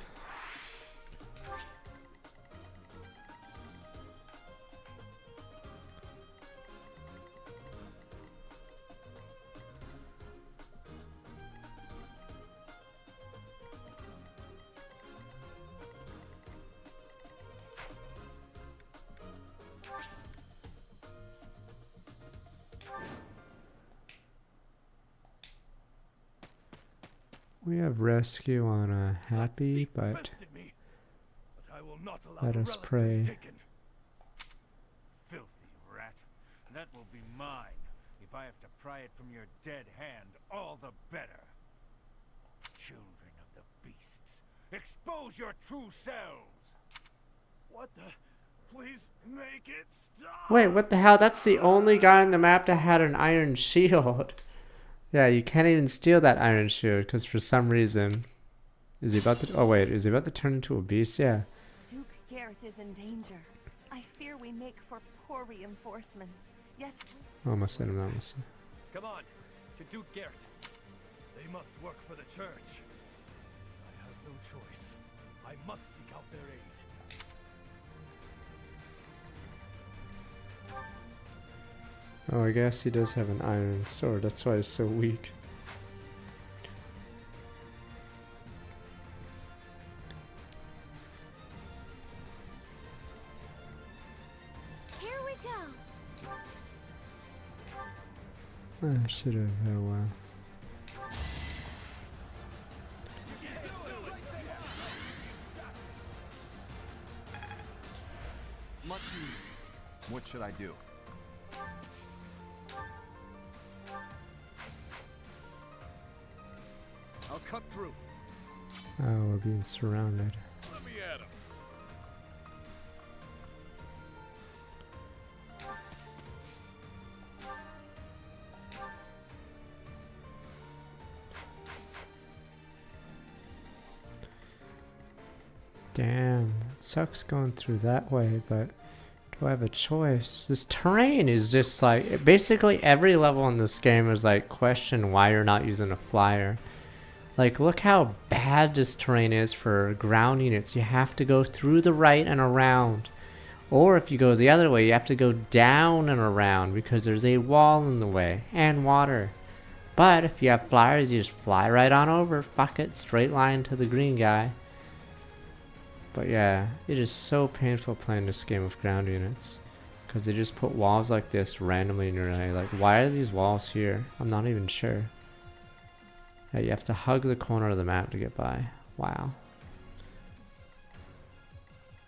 Speaker 1: We have rescue on a happy, but let us pray.
Speaker 16: Filthy rat. That will be mine. If I have to pry it from your dead hand, all the better. Children of the beasts, expose your true selves!
Speaker 20: What the?
Speaker 16: Please make it stop.
Speaker 1: Wait, what the hell? That's the only guy on the map that had an iron shield. Yeah, you can't even steal that iron shield because for some reason, is he about to? Oh wait, is he about to turn into a beast? Yeah.
Speaker 3: Duke Garrett is in danger. I fear we make for poor reinforcements. Yet,
Speaker 1: Almost said him that.
Speaker 19: Come on, to Duke Garrett.
Speaker 16: They must work for the church. I have no choice. I must seek out their aid.
Speaker 1: Oh, I guess he does have an iron sword. That's why he's so weak.
Speaker 11: Here we go.
Speaker 1: I should have. Oh well.
Speaker 13: Much needed. What should I do?
Speaker 16: I'll cut through.
Speaker 1: Oh, we're being surrounded.
Speaker 20: Let me at him.
Speaker 1: Damn, it sucks going through that way, but do I have a choice? This terrain is just like, basically every level in this game is like, question why you're not using a flyer. Like, look how bad this terrain is for ground units. You have to go through the right and around. Or if you go the other way, you have to go down and around because there's a wall in the way and water. But if you have flyers, you just fly right on over. Fuck it, straight line to the green guy. But yeah, it is so painful playing this game with ground units. Because they just put walls like this randomly in your way. Like, why are these walls here? I'm not even sure. Yeah, you have to hug the corner of the map to get by. Wow.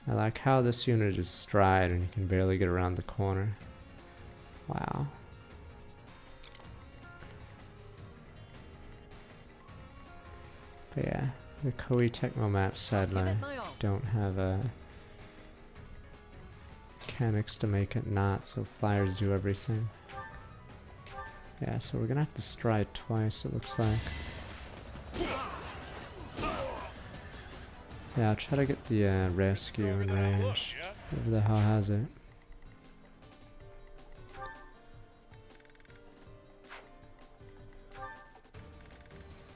Speaker 1: I like how this unit is stride and you can barely get around the corner. Wow. But yeah, the Koei Tecmo maps sadly don't have mechanics to make it not, so flyers do everything. Yeah, so we're gonna have to stride twice, it looks like. Yeah, I'll try to get the rescue in range. Whoever the hell has it.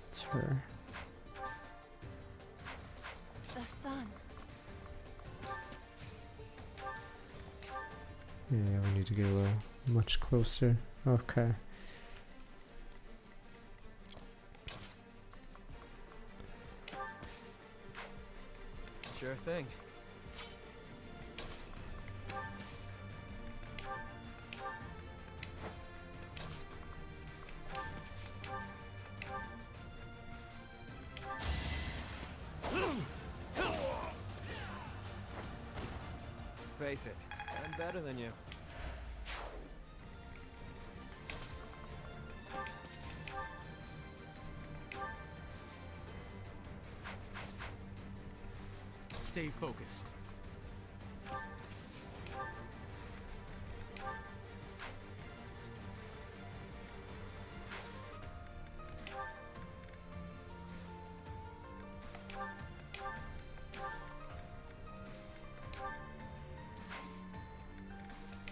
Speaker 1: It's her.
Speaker 3: the sun.
Speaker 1: Yeah, we need to get a little much closer. Okay.
Speaker 19: Sure thing. Face it, I'm better than you.
Speaker 9: Stay focused.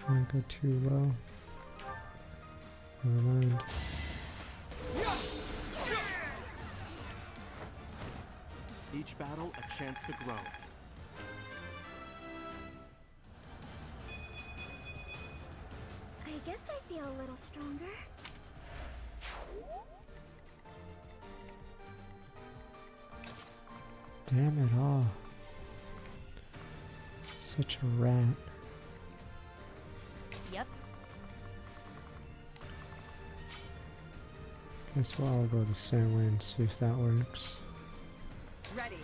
Speaker 1: I go too low. Never mind.
Speaker 9: Each battle a chance to grow.
Speaker 11: I guess I feel a little stronger.
Speaker 1: Damn it all. Such a rat.
Speaker 3: Yep.
Speaker 1: Guess we'll all go the same way and see if that works.
Speaker 3: Ready.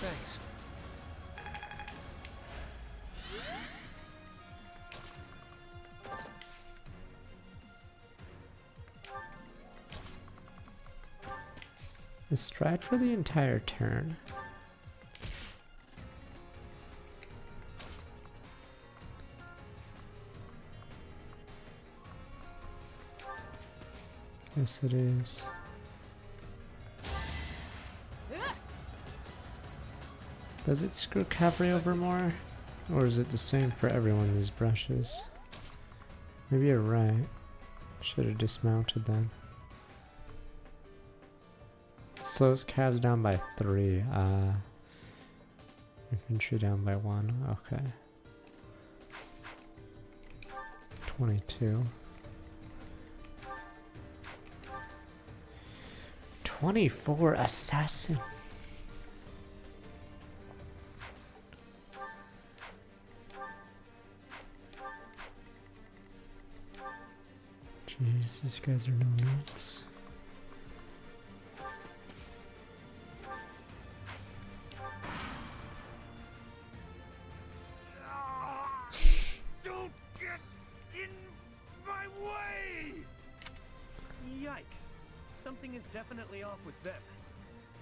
Speaker 19: Thanks.
Speaker 1: Is stride for the entire turn? Yes, it is. Does it screw cavalry over more? Or is it the same for everyone, these brushes? Maybe you're right. Should have dismounted then. Slows calves down by 3. Infantry down by 1. Okay. 22. 24 assassin. Jeez, these guys are no noobs.
Speaker 16: Don't get in my way!
Speaker 19: Yikes. Something is definitely off with them.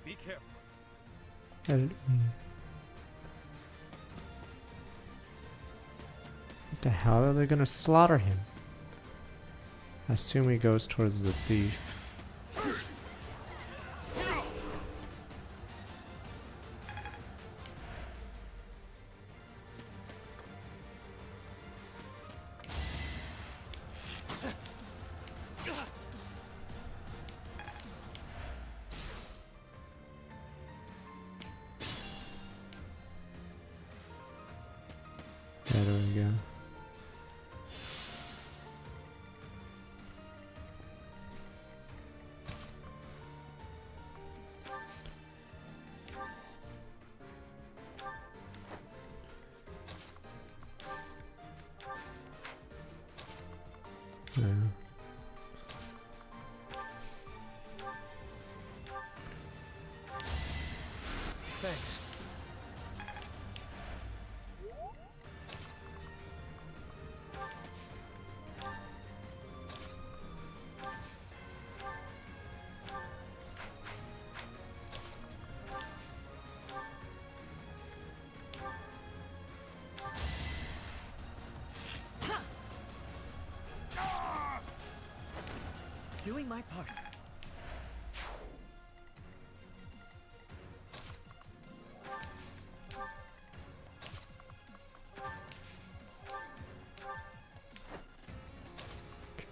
Speaker 19: Be careful.
Speaker 1: Edit me. What the hell are they gonna slaughter him? I assume he goes towards the thief. There we go. Yeah.
Speaker 19: Thanks. Doing my part.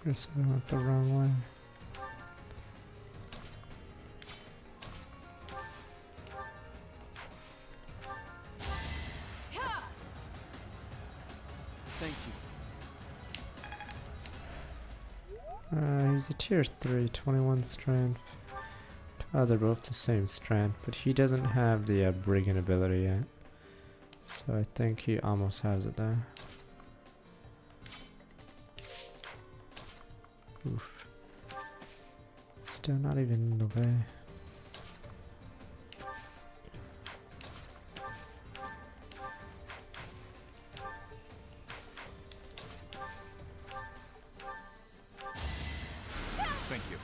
Speaker 1: Guess I went the wrong way.
Speaker 19: Thank you.
Speaker 1: He's a tier 3, 21 strength. They're both the same strength, but he doesn't have the brigand ability yet. So I think he almost has it there. Oof. Still not even in the way.
Speaker 13: Thank you.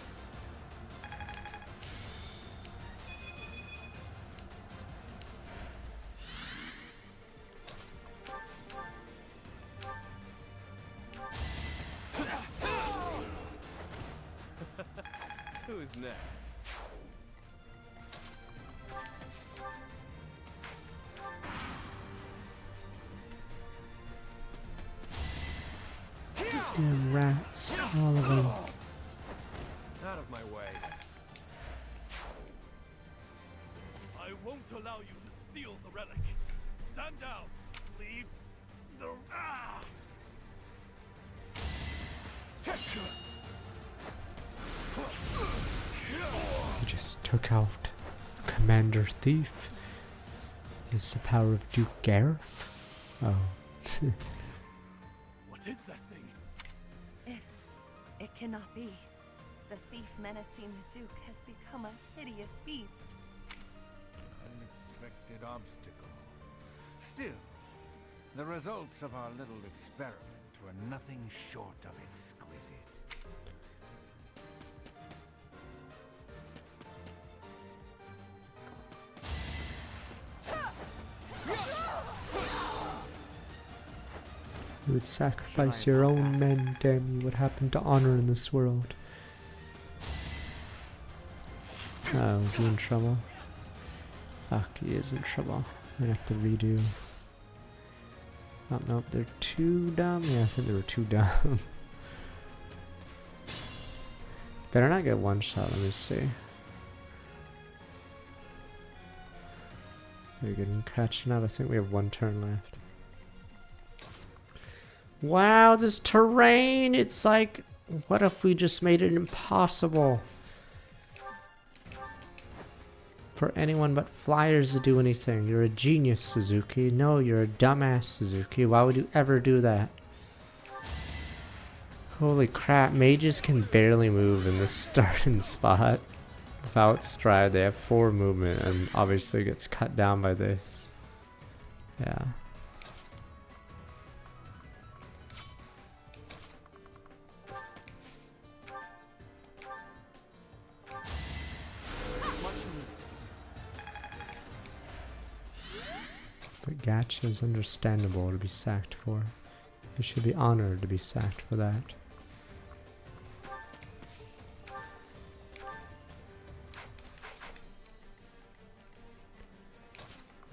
Speaker 19: Who's next?
Speaker 1: Damn rats, all of them.
Speaker 19: Out of my way.
Speaker 16: I won't allow you to steal the relic. Stand down. Leave the...
Speaker 1: He just took out Commander Thief. Is this the power of Duke Gareth? Oh.
Speaker 16: What is that thing?
Speaker 3: It cannot be. The thief menacing the Duke has become a hideous beast.
Speaker 16: Unexpected obstacle. Still, the results of our little experiment were nothing short of exquisite.
Speaker 1: You would sacrifice your own men, damn you. What happened to honor in this world? Oh, is he in trouble? Fuck, he is in trouble. I'm gonna have to redo. Oh, nope, they're too dumb. Yeah, I think they were too dumb. Better not get one shot, let me see. We're getting catching up. I think we have one turn left. Wow, this terrain! It's like, what if we just made it impossible for anyone but flyers to do anything? You're a genius, Suzuki. No, you're a dumbass, Suzuki. Why would you ever do that? Holy crap, mages can barely move in this starting spot. Without stride, they have 4 movement and obviously gets cut down by this. Yeah. But Gacha is understandable to be sacked for. He should be honored to be sacked for that.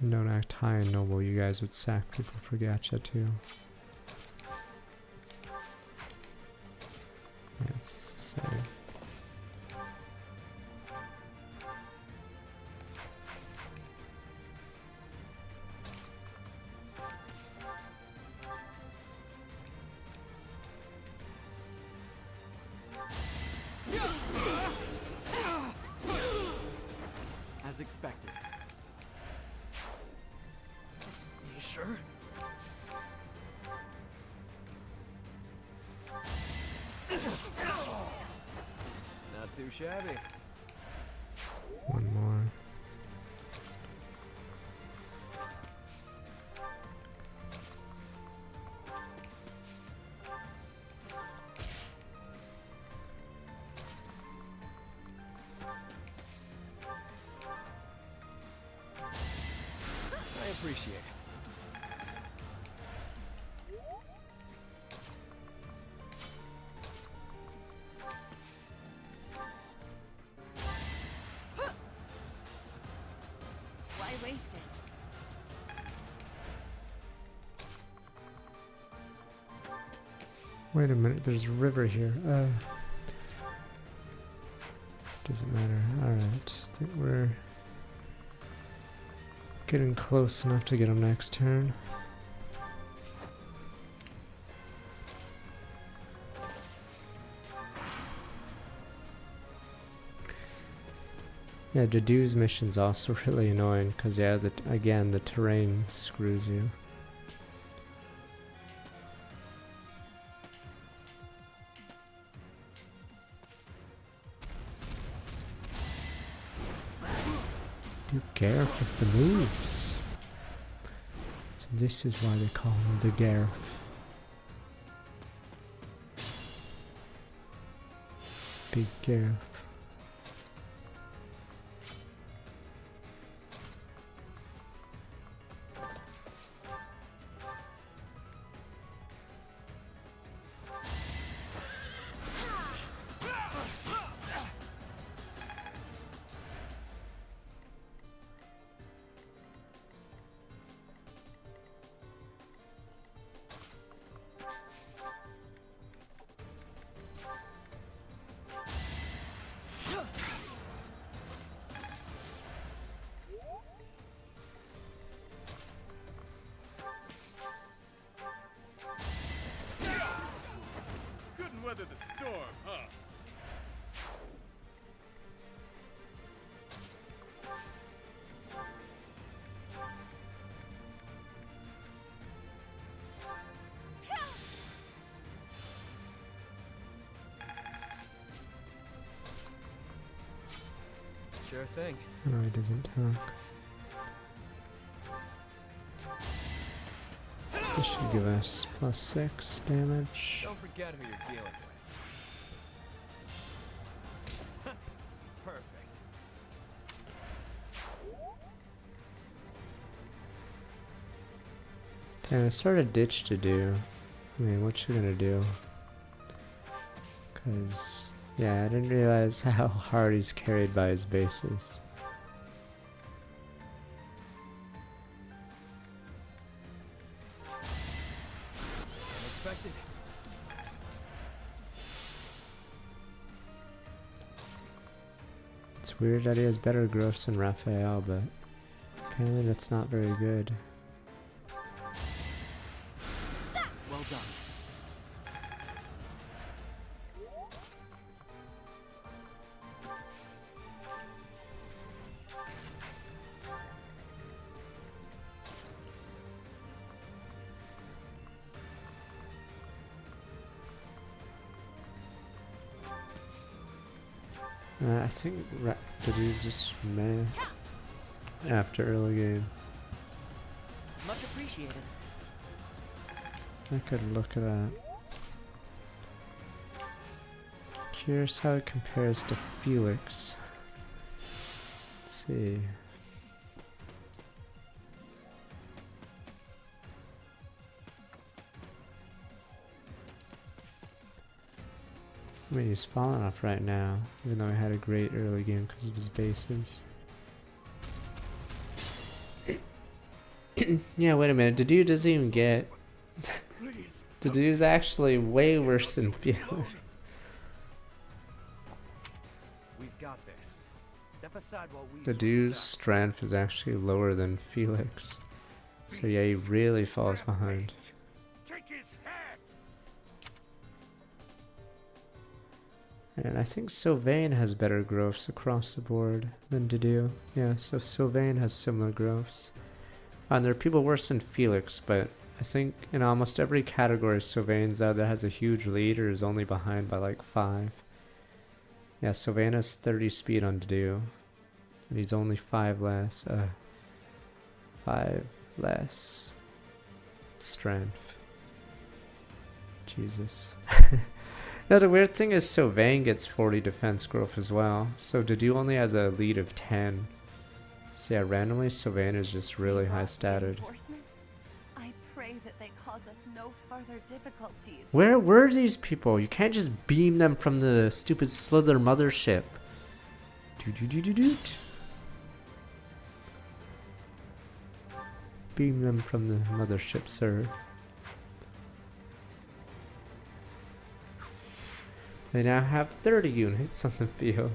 Speaker 1: And don't act high and noble, you guys would sack people for Gacha too. Yeah, it's just the same.
Speaker 22: As expected. You sure?
Speaker 19: Not too shabby.
Speaker 1: One more.
Speaker 19: I appreciate it.
Speaker 3: Why waste it?
Speaker 1: Wait a minute, there's a river here. Doesn't matter. Alright, I think we're getting close enough to get him next turn. Yeah, Jadu's mission's also really annoying because, yeah, again, the terrain screws you. You Gareth with the moves. So this is why they call him the Gareth. Big Gareth.
Speaker 20: Couldn't weather the storm, huh?
Speaker 19: Sure thing.
Speaker 1: No, he doesn't talk. This should give us +6 damage.
Speaker 19: Don't forget who you're dealing with. Perfect.
Speaker 1: Damn, I started ditch to do. I mean, what you gonna do? Cause yeah, I didn't realize how hard he's carried by his bases.
Speaker 22: Unexpected.
Speaker 1: It's weird that he has better growths than Raphael, but apparently that's not very good.
Speaker 22: Well done.
Speaker 1: I think the dude's just meh after early game.
Speaker 8: Much appreciated.
Speaker 1: I could look at that. Curious how it compares to Felix. Let's see. I mean, he's falling off right now, even though he had a great early game because of his bases. Yeah, wait a minute. The dude doesn't even get... The dude's actually way worse than Felix.
Speaker 22: We've got this. Step aside while we
Speaker 1: The dude's strength is actually lower than Felix. So yeah, he really falls behind.
Speaker 16: Take his head.
Speaker 1: And I think Sylvain has better growths across the board than Didier. Yeah, so Sylvain has similar growths. And there are people worse than Felix, but I think in almost every category Sylvain's either has a huge lead or is only behind by like 5. Yeah, Sylvain has 30 speed on Didier. And he's only 5 less strength. Jesus. Now the weird thing is Sylvain gets 40 defense growth as well. So Didier only has a lead of 10. So yeah, randomly Sylvain is just really high statted.
Speaker 3: I pray that they cause us no further difficulties.
Speaker 1: Where were these people? You can't just beam them from the stupid Slither mothership. Beam them from the mothership, sir. They now have 30 units on the field.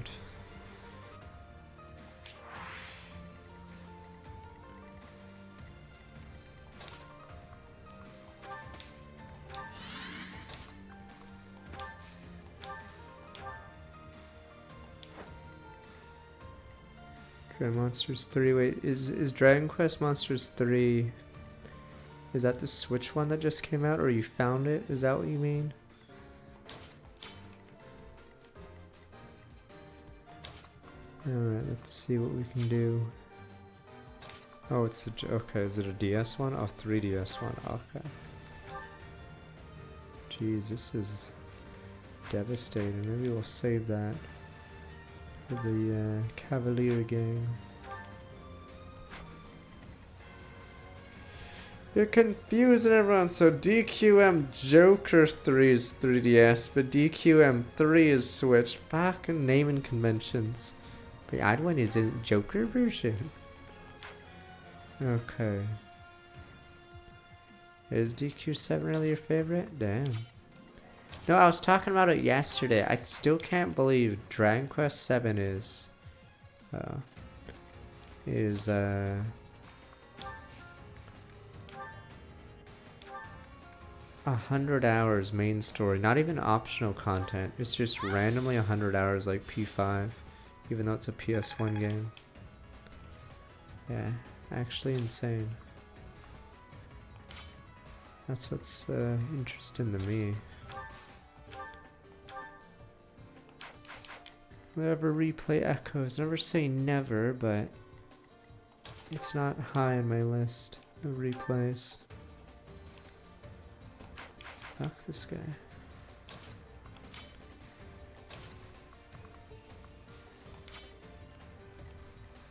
Speaker 1: Dragon Monsters 3, wait, is Dragon Quest Monsters 3, is that the Switch one that just came out, or you found it? Is that what you mean? Alright, let's see what we can do. Oh, it's a, okay, is it a DS one? Oh, 3DS one, okay. Jeez, this is devastating. Maybe we'll save that for the Cavalier game. You're confusing everyone, so DQM Joker 3 is 3DS, but DQM 3 is Switch. Fucking naming conventions. But the odd one is a Joker version. Okay. Is DQ7 really your favorite? Damn. No, I was talking about it yesterday. I still can't believe Dragon Quest 7 is 100 hours main story. Not even optional content. It's just randomly 100 hours like P5. Even though it's a PS1 game. Yeah, actually insane. That's what's interesting to me. Never replay Echoes. Never say never, but it's not high on my list of replays. Fuck this guy.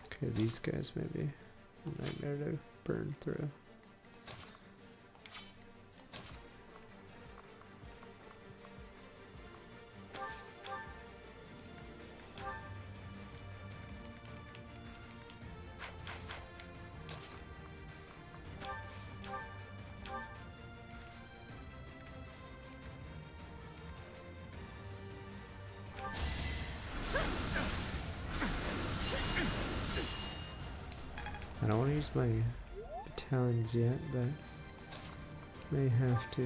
Speaker 1: Okay, these guys maybe a nightmare to burn through. I don't want to use my battalions yet, but may have to.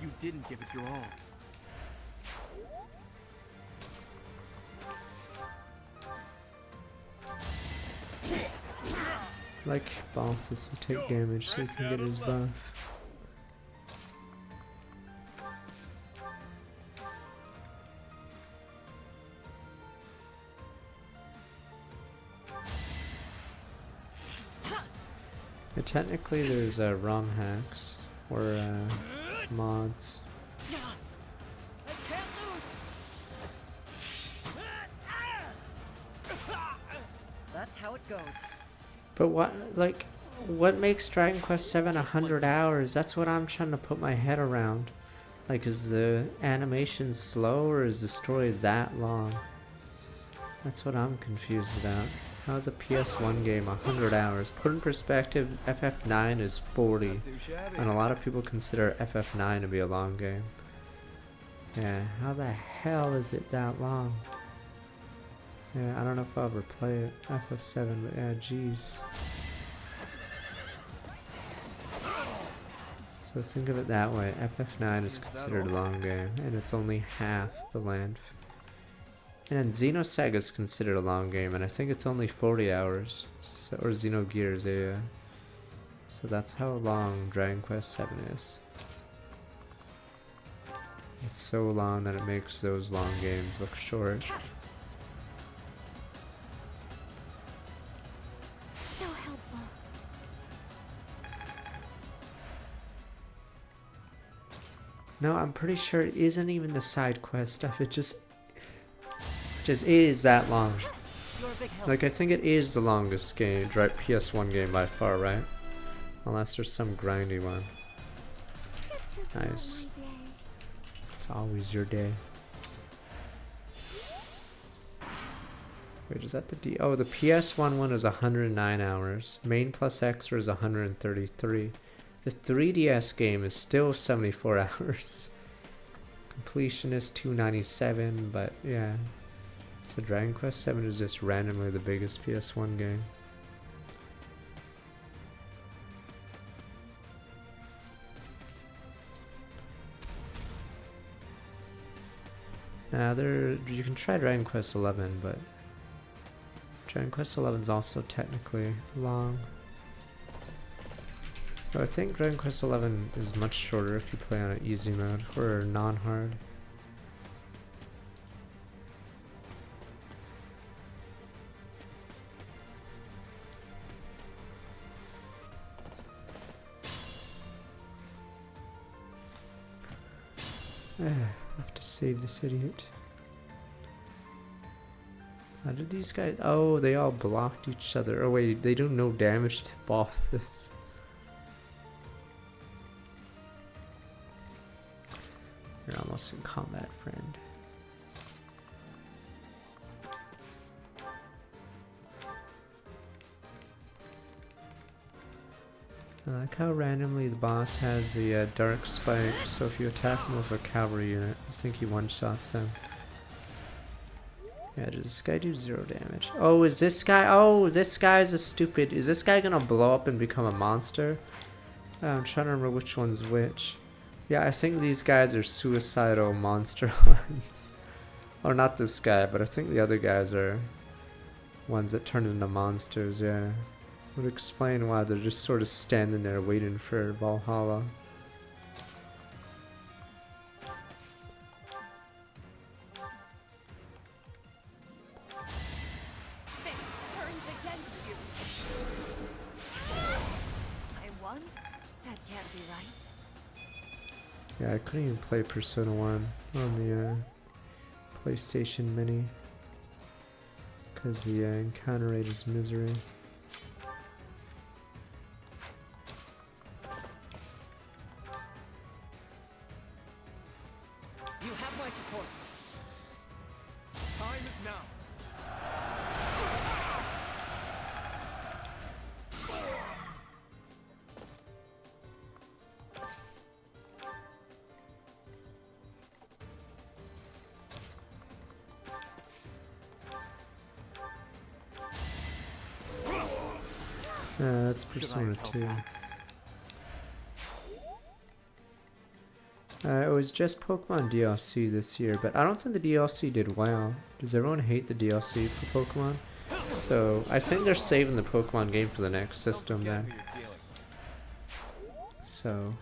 Speaker 5: You didn't give it your all.
Speaker 1: Like bosses to take damage so he can get his buff. Yeah, technically there's ROM hacks or mods.
Speaker 8: That's how it goes.
Speaker 1: But what makes Dragon Quest 7 100 hours? That's what I'm trying to put my head around. Like, is the animation slow or is the story that long? That's what I'm confused about. How is a PS1 game 100 hours? Put in perspective, FF9 is 40. And a lot of people consider FF9 to be a long game. Yeah, how the hell is it that long? Yeah, I don't know if I'll ever play it, FF7, but yeah, jeez. So think of it that way, FF9 is considered a long game, and it's only half the length. And Xenosaga is considered a long game, and I think it's only 40 hours, so, or Xenogears, yeah. So that's how long Dragon Quest 7 is. It's so long that it makes those long games look short.
Speaker 11: So helpful.
Speaker 1: No, I'm pretty sure it isn't even the side quest stuff, it just is that long. Like, I think it is the longest game, PS1 game by far, right? Unless there's some grindy one. Nice. It's always your day. Wait, is that the D? Oh, the PS1 one is 109 hours. Main plus extra is 133. The 3DS game is still 74 hours. Completion is 297, but yeah. So Dragon Quest 7 is just randomly the biggest PS1 game. Now you can try Dragon Quest 11, but Dragon Quest 11 is also technically long. But I think Dragon Quest 11 is much shorter if you play on an easy mode or non-hard. I have to save this idiot. How did these guys... Oh, they all blocked each other. Oh wait, they do no damage to bosses. You're almost in combat, friend. I like how randomly the boss has the dark spike, so if you attack him with a cavalry unit, I think he one-shots them. Yeah, does this guy do 0 damage? Oh, is this guy... Oh, this guy's a stupid... Is this guy gonna blow up and become a monster? I'm trying to remember which one's which. Yeah, I think these guys are suicidal monster ones. Or not this guy, but I think the other guys are ones that turn into monsters, yeah. Would explain why they're just sort of standing there waiting for Valhalla.
Speaker 3: Fate turns against you. I won? That can't be right.
Speaker 1: Yeah, I couldn't even play Persona 1 on the PlayStation Mini because the encounter rate is misery.
Speaker 8: You have my support.
Speaker 16: Time is now.
Speaker 1: That's Persona 2. It was just Pokemon DLC this year, but I don't think the DLC did well. Does everyone hate the DLC for Pokemon? So I think they're saving the Pokemon game for the next system then. So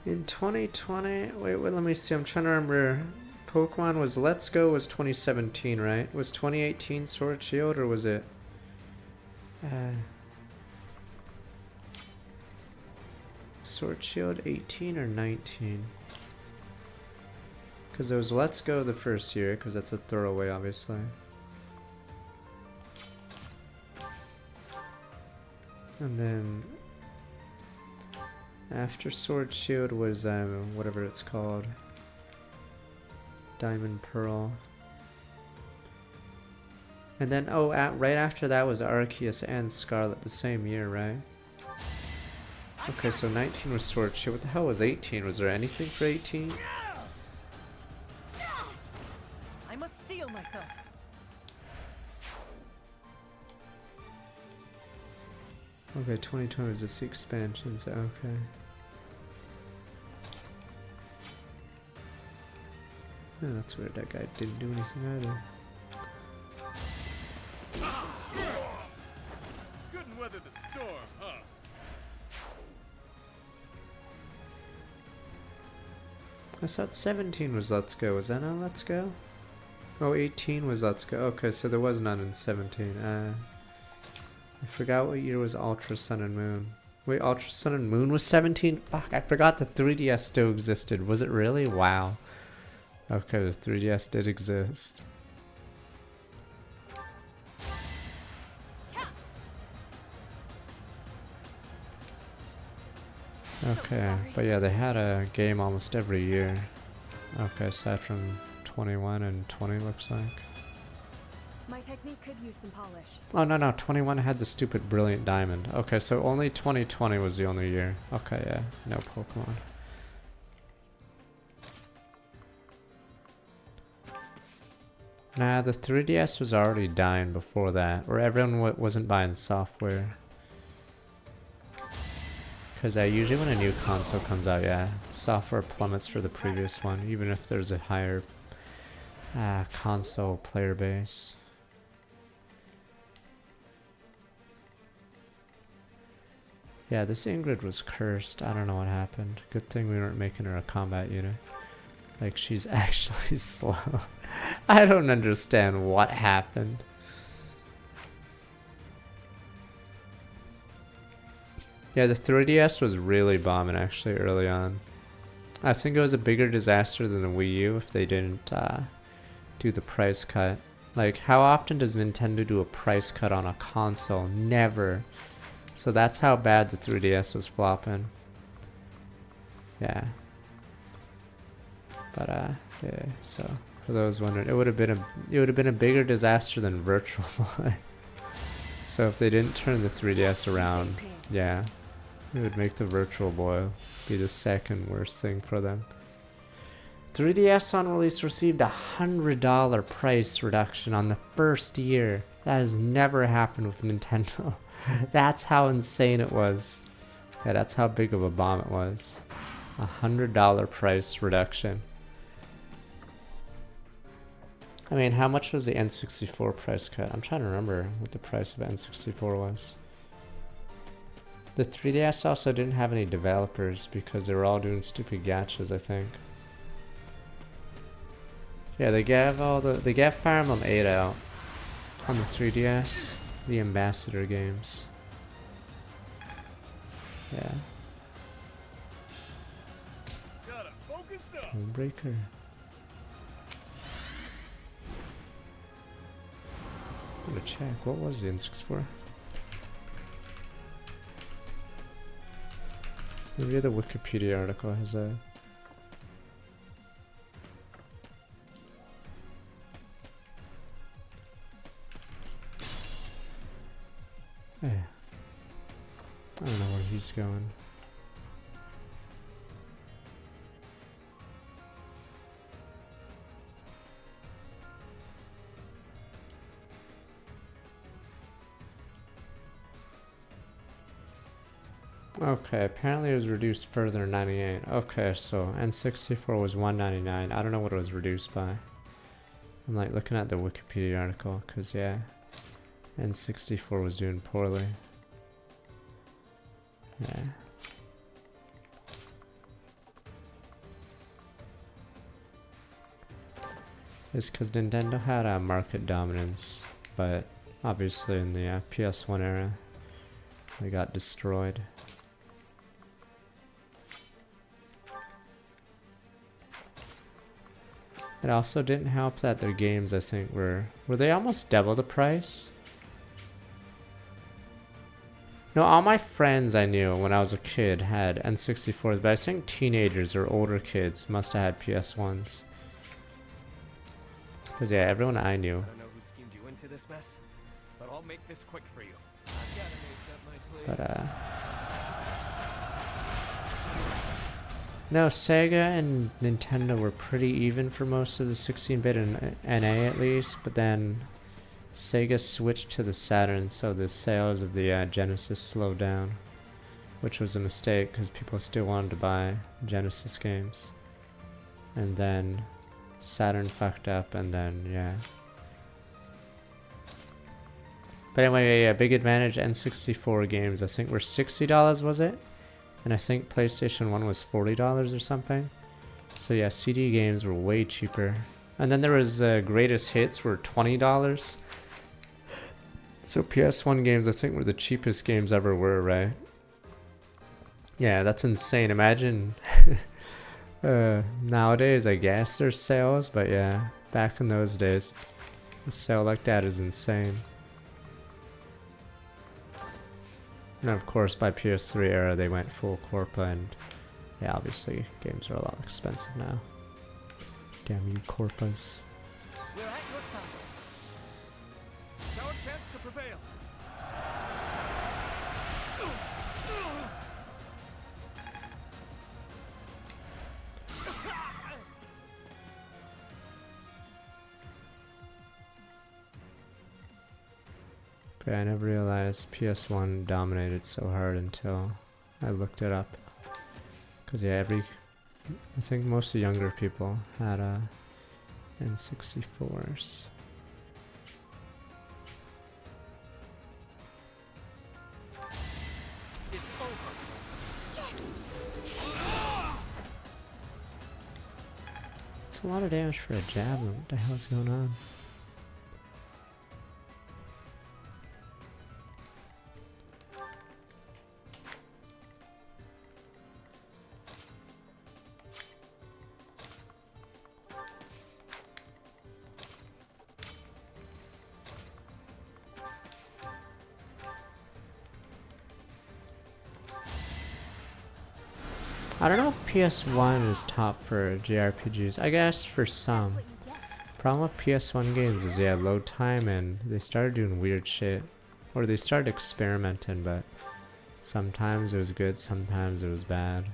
Speaker 1: in 2020, wait, let me see. I'm trying to remember. Pokemon was Let's Go was 2017, right? Was 2018 Sword Shield or was it? Sword Shield 18 or 19? Because there was Let's Go the first year, because that's a throwaway, obviously. And then after Sword Shield was whatever it's called, Diamond Pearl. And then right after that was Arceus and Scarlet the same year, right? Okay, so 19 was Sword Shield. What the hell was 18? Was there anything for 18?
Speaker 8: I must steel myself.
Speaker 1: Okay, 2020 was the 6 expansions. Okay. Oh, that's weird. That guy didn't do anything either.
Speaker 20: Couldn't weather the storm, huh?
Speaker 1: I thought 17 was Let's Go. Was that not Let's Go? Oh, 18 was Let's Go. Okay, so there was none in 17. I forgot what year was Ultra Sun and Moon. Wait, Ultra Sun and Moon was 17? Fuck, I forgot the 3DS still existed. Was it really? Wow. Okay, the 3DS did exist. Okay, but yeah, they had a game almost every year. Okay, aside from 21 and 20 looks like.
Speaker 21: My technique could use some polish.
Speaker 1: Oh no, 21 had the stupid Brilliant Diamond. Okay, so only 2020 was the only year. Okay, yeah, no Pokemon. Nah, the 3DS was already dying before that, or everyone wasn't buying software. Because usually when a new console comes out, yeah, software plummets for the previous one, even if there's a higher console player base. Yeah, this Ingrid was cursed. I don't know what happened. Good thing we weren't making her a combat unit. Like, she's actually slow. I don't understand what happened. Yeah, the 3DS was really bombing actually early on. I think it was a bigger disaster than the Wii U if they didn't do the price cut. Like, how often does Nintendo do a price cut on a console? Never. So that's how bad the 3DS was flopping. Yeah. But yeah, so for those wondering, it would have been a bigger disaster than Virtual Boy. So if they didn't turn the 3DS around, yeah, it would make the Virtual Boy be the second worst thing for them. 3DS on release received $100 price reduction on the first year. That has never happened with Nintendo. That's how insane it was. Yeah, that's how big of a bomb it was. $100 price reduction. I mean, how much was the N64 price cut? I'm trying to remember what the price of N64 was. The 3DS also didn't have any developers because they were all doing stupid gachas, I think. Yeah, they gave Fire Emblem 8 out on the 3DS, the Ambassador games. Yeah.
Speaker 20: Gotta focus up.
Speaker 1: Homebreaker. I'm gonna check. What was the N64? Maybe the Wikipedia article has a. Yeah. I don't know where he's going. Okay, apparently it was reduced further in 98. Okay, so N64 was 199. I don't know what it was reduced by. I'm like looking at the Wikipedia article, cause yeah, N64 was doing poorly. Yeah. It's because Nintendo had a market dominance, but obviously in the PS1 era, they got destroyed. It also didn't help that their games, I think, were they almost double the price? No, all my friends I knew when I was a kid had N64s, but I think teenagers or older kids must have had PS1s. Because yeah, everyone I knew.
Speaker 19: I don't know who schemed you into this mess, but I'll make this quick for you. I've got an ace up my sleeve.
Speaker 1: But no, Sega and Nintendo were pretty even for most of the 16-bit and NA at least, but then Sega switched to the Saturn, so the sales of the Genesis slowed down, which was a mistake because people still wanted to buy Genesis games. And then Saturn fucked up, and then yeah. But anyway, yeah, big advantage. N64 games I think were $60, was it? And I think PlayStation 1 was $40 or something. So yeah, CD games were way cheaper. And then there was greatest hits were $20. So PS1 games I think were the cheapest games ever were, right? Yeah, that's insane. Imagine nowadays I guess there's sales, but yeah, back in those days, a sale like that is insane. And of course, by PS3 era, they went full corpa, and yeah, obviously, games are a lot expensive now. Damn you, corpas.
Speaker 16: We're at your side. It's our chance to prevail.
Speaker 1: But I never realized PS1 dominated so hard until I looked it up. Cause yeah, I think most of the younger people had N64s.
Speaker 16: It's over.
Speaker 1: It's a lot of damage for a javelin. What the hell's going on? I don't know if PS1 is top for JRPGs. I guess for some. Problem with PS1 games is they had load time and they started doing weird shit. Or they started experimenting, but sometimes it was good, sometimes it was bad.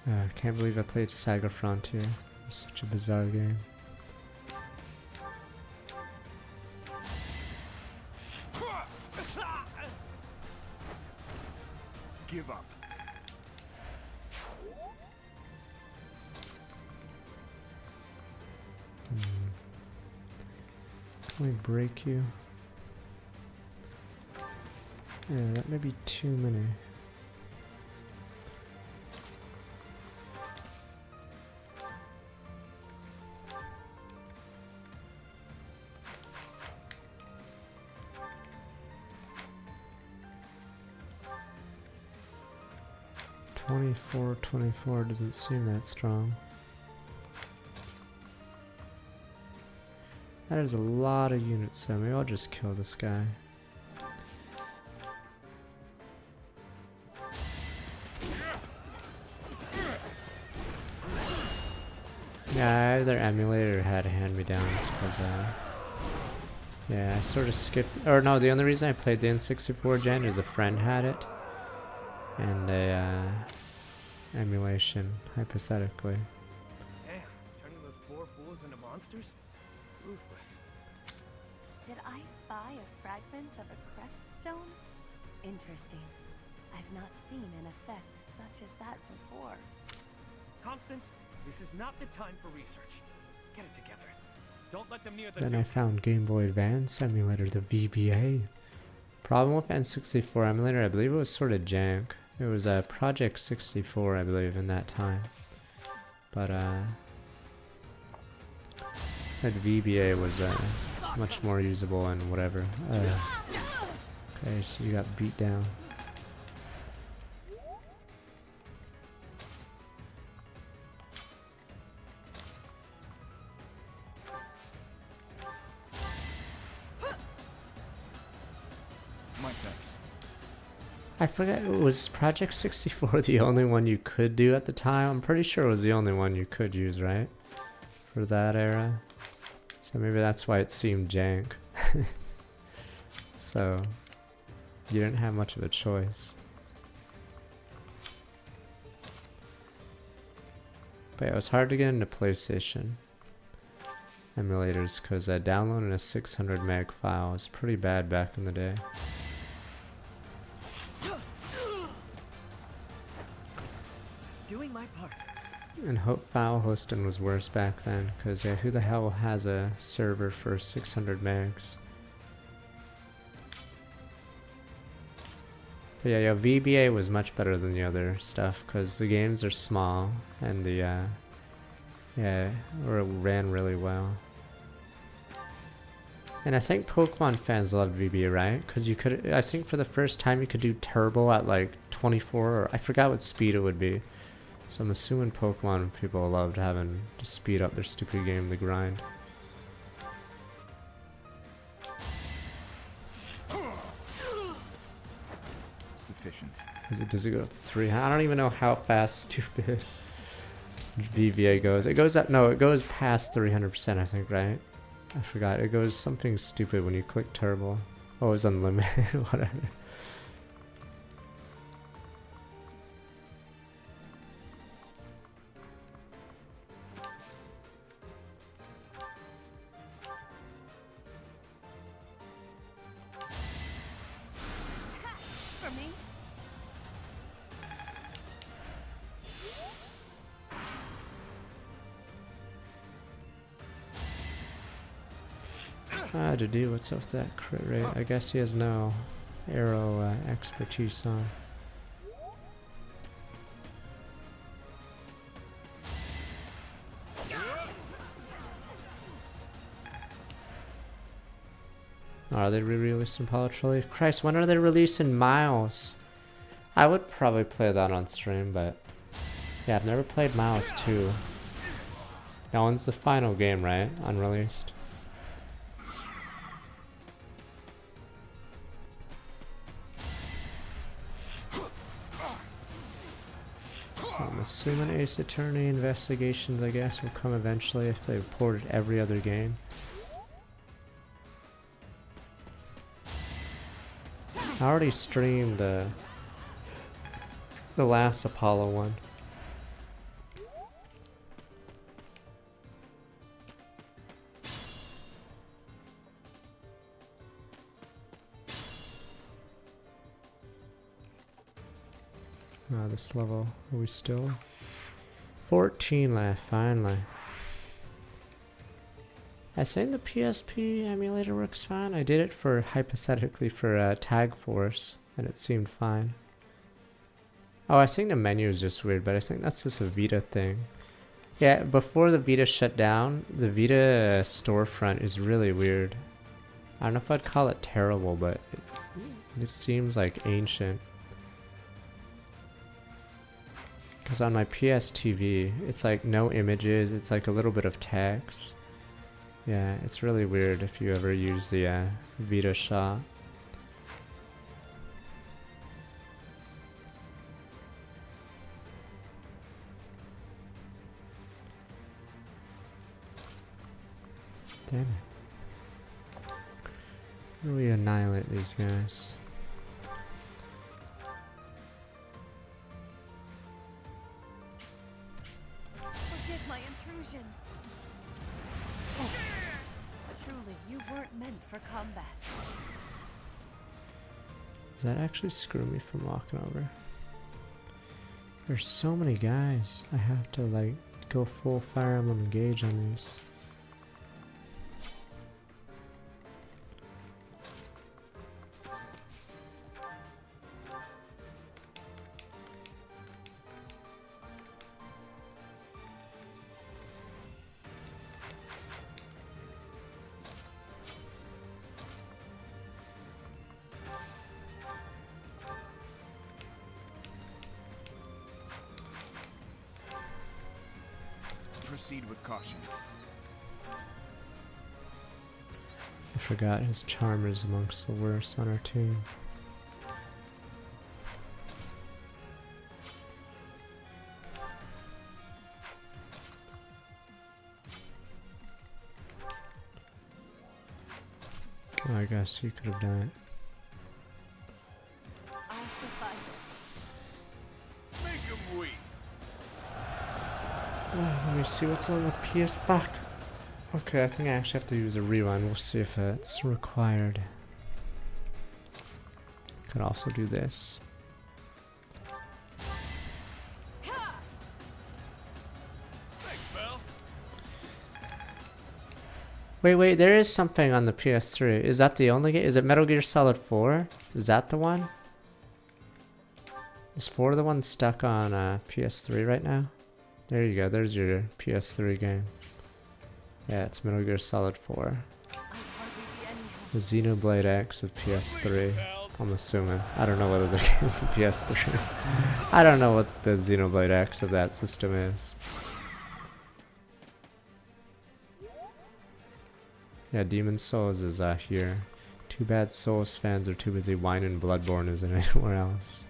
Speaker 1: I can't believe I played Saga Frontier. It's such a bizarre game.
Speaker 16: Give up.
Speaker 1: Can we break you? Yeah, that may be too many. $24 doesn't seem that strong. That is a lot of units, so maybe I'll just kill this guy. Yeah, either emulator had hand-me-downs, because yeah, I sort of skipped, or no, the only reason I played the N64 gen is a friend had it. And a emulation, hypothetically.
Speaker 19: Damn, turning those poor fools into monsters? Ruthless.
Speaker 3: Did I spy a fragment of a crest stone? Interesting. I've not seen an effect such as that before.
Speaker 9: Constance, this is not the time for research. Get it together. Don't let them near the
Speaker 1: Then I found Game Boy Advance emulator, the VBA. Problem with N64 emulator, I believe it was sort of jank. It was a Project 64, I believe, in that time. But that VBA was much more usable and whatever. Okay, so you got beat down. I forget, was Project 64 the only one you could do at the time? I'm pretty sure it was the only one you could use, right? For that era. So maybe that's why it seemed jank. So, you didn't have much of a choice. But yeah, it was hard to get into PlayStation emulators because downloading a 600 meg file was pretty bad back in the day.
Speaker 8: Doing my part.
Speaker 1: And file hosting was worse back then, because yeah, who the hell has a server for 600 megs? But yeah, VBA was much better than the other stuff, because the games are small, and the, or it ran really well. And I think Pokemon fans loved VBA, right? Because you could, I think for the first time you could do turbo at like 24, or I forgot what speed it would be. So I'm assuming Pokemon people loved having to speed up their stupid game to grind.
Speaker 13: Sufficient.
Speaker 1: Does it go to 3? I don't even know how fast stupid VBA goes. It goes up, no, it goes past 300%, I think, right? I forgot. It goes something stupid when you click turbo. Oh, it's unlimited, whatever.
Speaker 3: For me?
Speaker 1: Dude, what's up with that crit rate? I guess he has no arrow expertise on. Are they re-releasing Polytrolly? Christ, when are they releasing Miles? I would probably play that on stream, but yeah, I've never played Miles 2. That one's the final game, right? Unreleased. So I'm assuming Ace Attorney Investigations, I guess, will come eventually if they've ported every other game. I already streamed the last Apollo one. This level, are we still? 14 left, finally. I think the PSP emulator works fine. I did it for, hypothetically, for Tag Force, and it seemed fine. Oh, I think the menu is just weird, but I think that's just a Vita thing. Yeah, before the Vita shut down, the Vita storefront is really weird. I don't know if I'd call it terrible, but it seems like ancient. Because on my PS TV, it's like no images, it's like a little bit of text. Yeah, it's really weird if you ever use the Vita shop. Damn it. How do we annihilate these guys?
Speaker 3: Forgive my intrusion. Truly, you weren't meant for combat.
Speaker 1: Does that actually screw me from walking over? There's so many guys. I have to like go full Fire Emblem Engage on these.
Speaker 13: Proceed with caution.
Speaker 1: I forgot his charm is amongst the worst on our team. Oh, I guess you could have done it.
Speaker 3: I'll suffice.
Speaker 20: Make him weep.
Speaker 1: Let me see what's on the PS back. Okay, I think I actually have to use a rewind. We'll see if it's required. Could also do this. Wait, there is something on the PS3. Is that the only game? Is it Metal Gear Solid 4? Is that the one? Is 4 the one stuck on PS3 right now? There you go, there's your PS3 game. Yeah, it's Metal Gear Solid 4. The Xenoblade X of PS3. I'm assuming. I don't know what other game for PS3. I don't know what the Xenoblade X of that system is. Yeah, Demon Souls is here. Too bad Souls fans are too busy whining Bloodborne isn't anywhere else.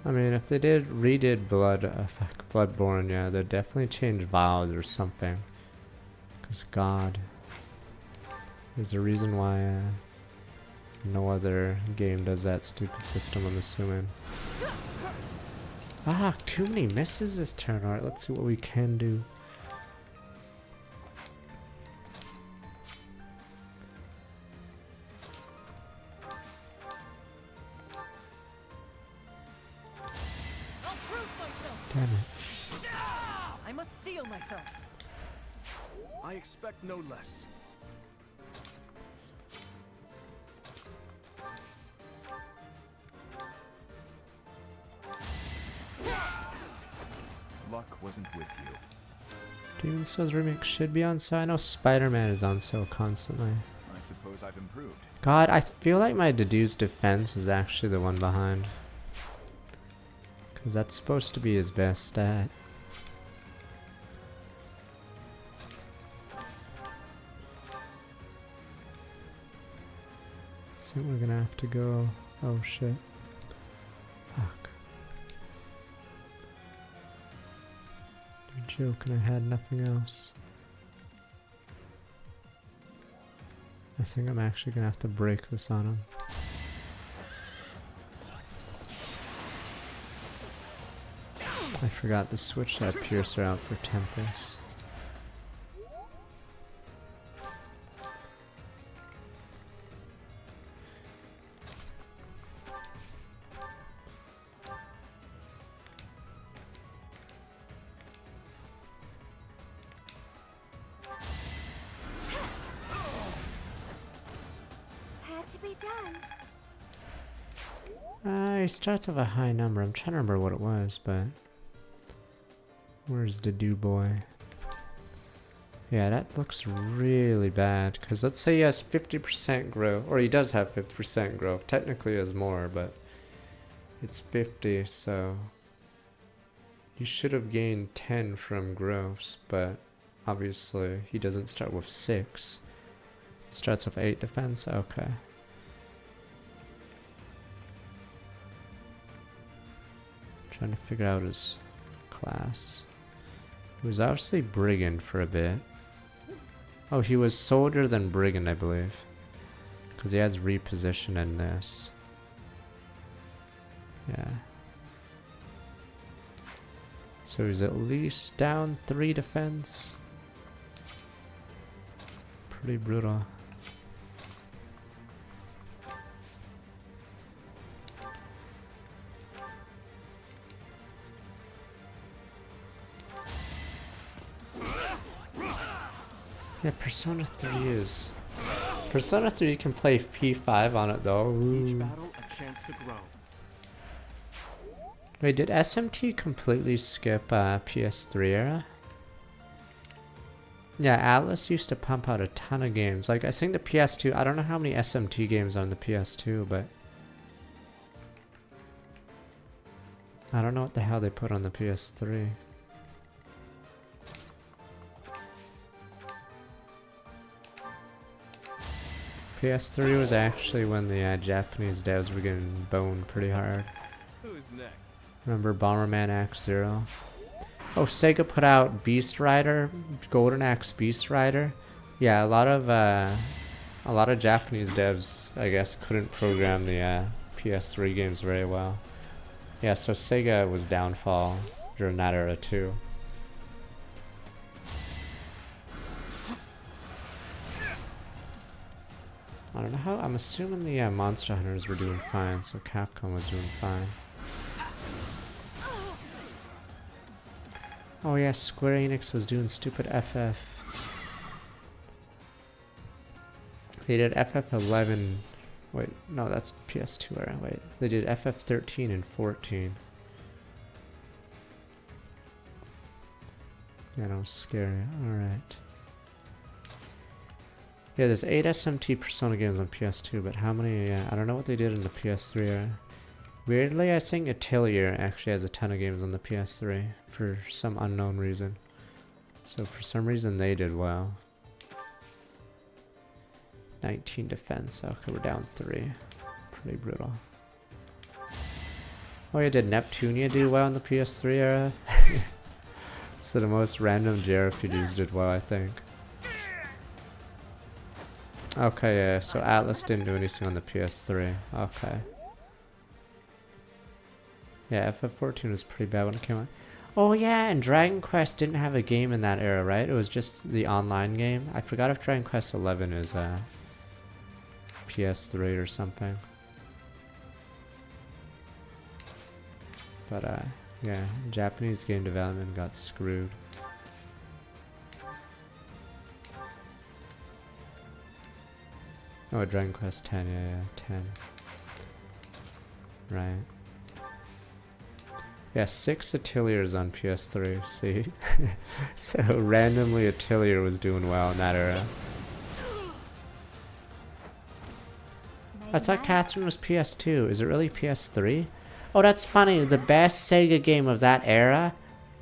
Speaker 1: I mean, if they redid Bloodborne, yeah, they'd definitely change vows or something. Cause God, there's a reason why no other game does that stupid system, I'm assuming. Ah, too many misses this turn. Alright, let's see what we can do. Damn it.
Speaker 8: I must steel myself.
Speaker 5: I expect no less.
Speaker 13: Luck wasn't with you.
Speaker 1: Demon Souls Remake should be on sale. I know Spider-Man is on sale constantly.
Speaker 13: I suppose I've improved.
Speaker 1: God, I feel like my Dedue's Defense is actually the one behind. Because that's supposed to be his best stat. So we're gonna have to go. Oh shit. Fuck. You're joking, I had nothing else. I think I'm actually gonna have to break this on him. I forgot to switch that piercer out for Tempest.
Speaker 11: Had to be done.
Speaker 1: He starts with a high number. I'm trying to remember what it was, but where's the do boy? Yeah, that looks really bad. Because let's say he has 50% growth, or he does have 50% growth. Technically, he has more, but it's 50, so he should have gained 10 from growths, but obviously he doesn't start with 6. He starts with 8 defense. Okay. Trying to figure out his class. He was obviously brigand for a bit. Oh, he was soldier then brigand, I believe. Because he has reposition in this. Yeah. So he's at least down 3 defense. Pretty brutal. Yeah, Persona 3 is... Persona 3 can play P5 on it though. Ooh.
Speaker 5: Each battle a chance to grow.
Speaker 1: Wait, did SMT completely skip PS3 era? Yeah, Atlas used to pump out a ton of games. Like, I think the PS2, I don't know how many SMT games on the PS2, but... I don't know what the hell they put on the PS3. PS3 was actually when the Japanese devs were getting boned pretty hard.
Speaker 5: Who's next?
Speaker 1: Remember Bomberman Axe Zero? Oh, Sega put out Beast Rider, Golden Axe Beast Rider. Yeah, a lot of Japanese devs, I guess, couldn't program the PS3 games very well. Yeah, so Sega was downfall during that era too. I don't know how. I'm assuming the Monster Hunters were doing fine, so Capcom was doing fine. Oh yeah, Square Enix was doing stupid FF. They did FF11. Wait, no, that's PS2 era. Wait, they did FF13 and 14. Yeah, that was scary. Alright. Yeah, there's 8 SMT Persona games on PS2, but how many? I don't know what they did in the PS3 era. Weirdly, I think Atelier actually has a ton of games on the PS3 for some unknown reason. So for some reason they did well. 19 defense. Okay, we're down 3. Pretty brutal. Oh yeah, did Neptunia do well in the PS3 era? So the most random JRPGs did well, I think. Okay, yeah, so Atlas didn't do anything on the PS3. Okay. Yeah, FF14 was pretty bad when it came out. Oh yeah, and Dragon Quest didn't have a game in that era, right? It was just the online game. I forgot if Dragon Quest 11 is PS3 or something. But yeah, Japanese game development got screwed. Oh, Dragon Quest 10, yeah, 10. Right. Yeah, 6 Ateliers on PS3, see? So randomly Atelier was doing well in that era. I thought Catherine was PS2. Is it really PS3? Oh, that's funny. The best Sega game of that era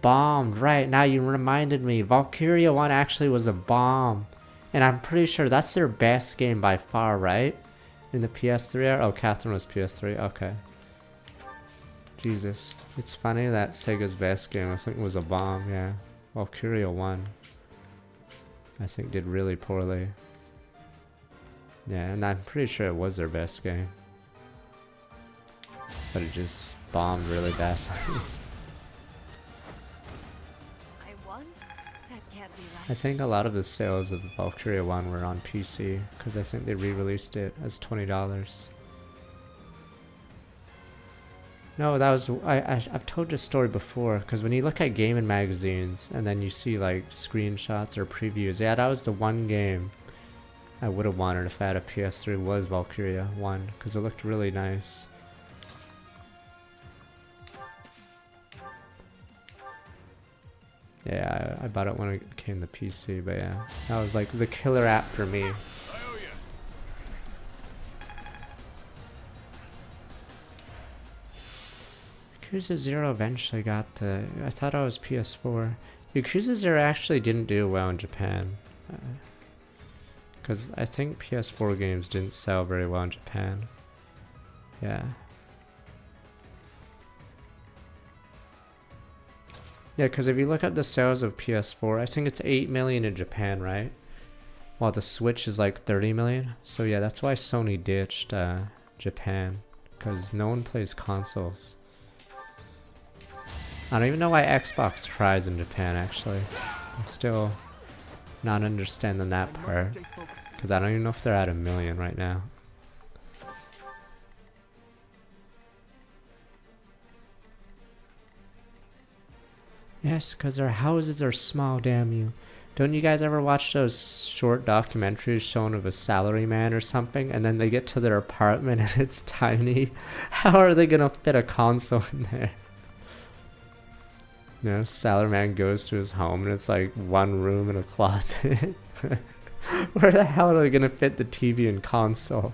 Speaker 1: bombed. Right, now you reminded me. Valkyria 1 actually was a bomb. And I'm pretty sure that's their best game by far, right? In the PS3 era? Oh, Catherine was PS3. Okay. Jesus. It's funny that Sega's best game, I think, was a bomb, yeah. Valkyria 1. I think did really poorly. Yeah, and I'm pretty sure it was their best game. But it just bombed really bad. I think a lot of the sales of the Valkyria 1 were on PC, because I think they re-released it as $20. No, that was... I've told this story before, because when you look at gaming magazines, and then you see like screenshots or previews, yeah, that was the one game I would have wanted if I had a PS3 was Valkyria 1, because it looked really nice. Yeah, I bought it when it came to PC, but yeah, that was like the killer app for me. Yakuza 0 eventually got the... I thought it was PS4. Yakuza 0 actually didn't do well in Japan. Because I think PS4 games didn't sell very well in Japan. Yeah. Yeah, because if you look at the sales of PS4, I think it's 8 million in Japan, right? While the Switch is like 30 million. So yeah, that's why Sony ditched Japan, because no one plays consoles. I don't even know why Xbox tries in Japan, actually. I'm still not understanding that part, because I don't even know if they're at 1 million right now. Yes, because our houses are small, damn you. Don't you guys ever watch those short documentaries showing of a salaryman or something, and then they get to their apartment and it's tiny? How are they gonna fit a console in there? You know, salaryman goes to his home and it's like one room and a closet. Where the hell are they gonna fit the TV and console?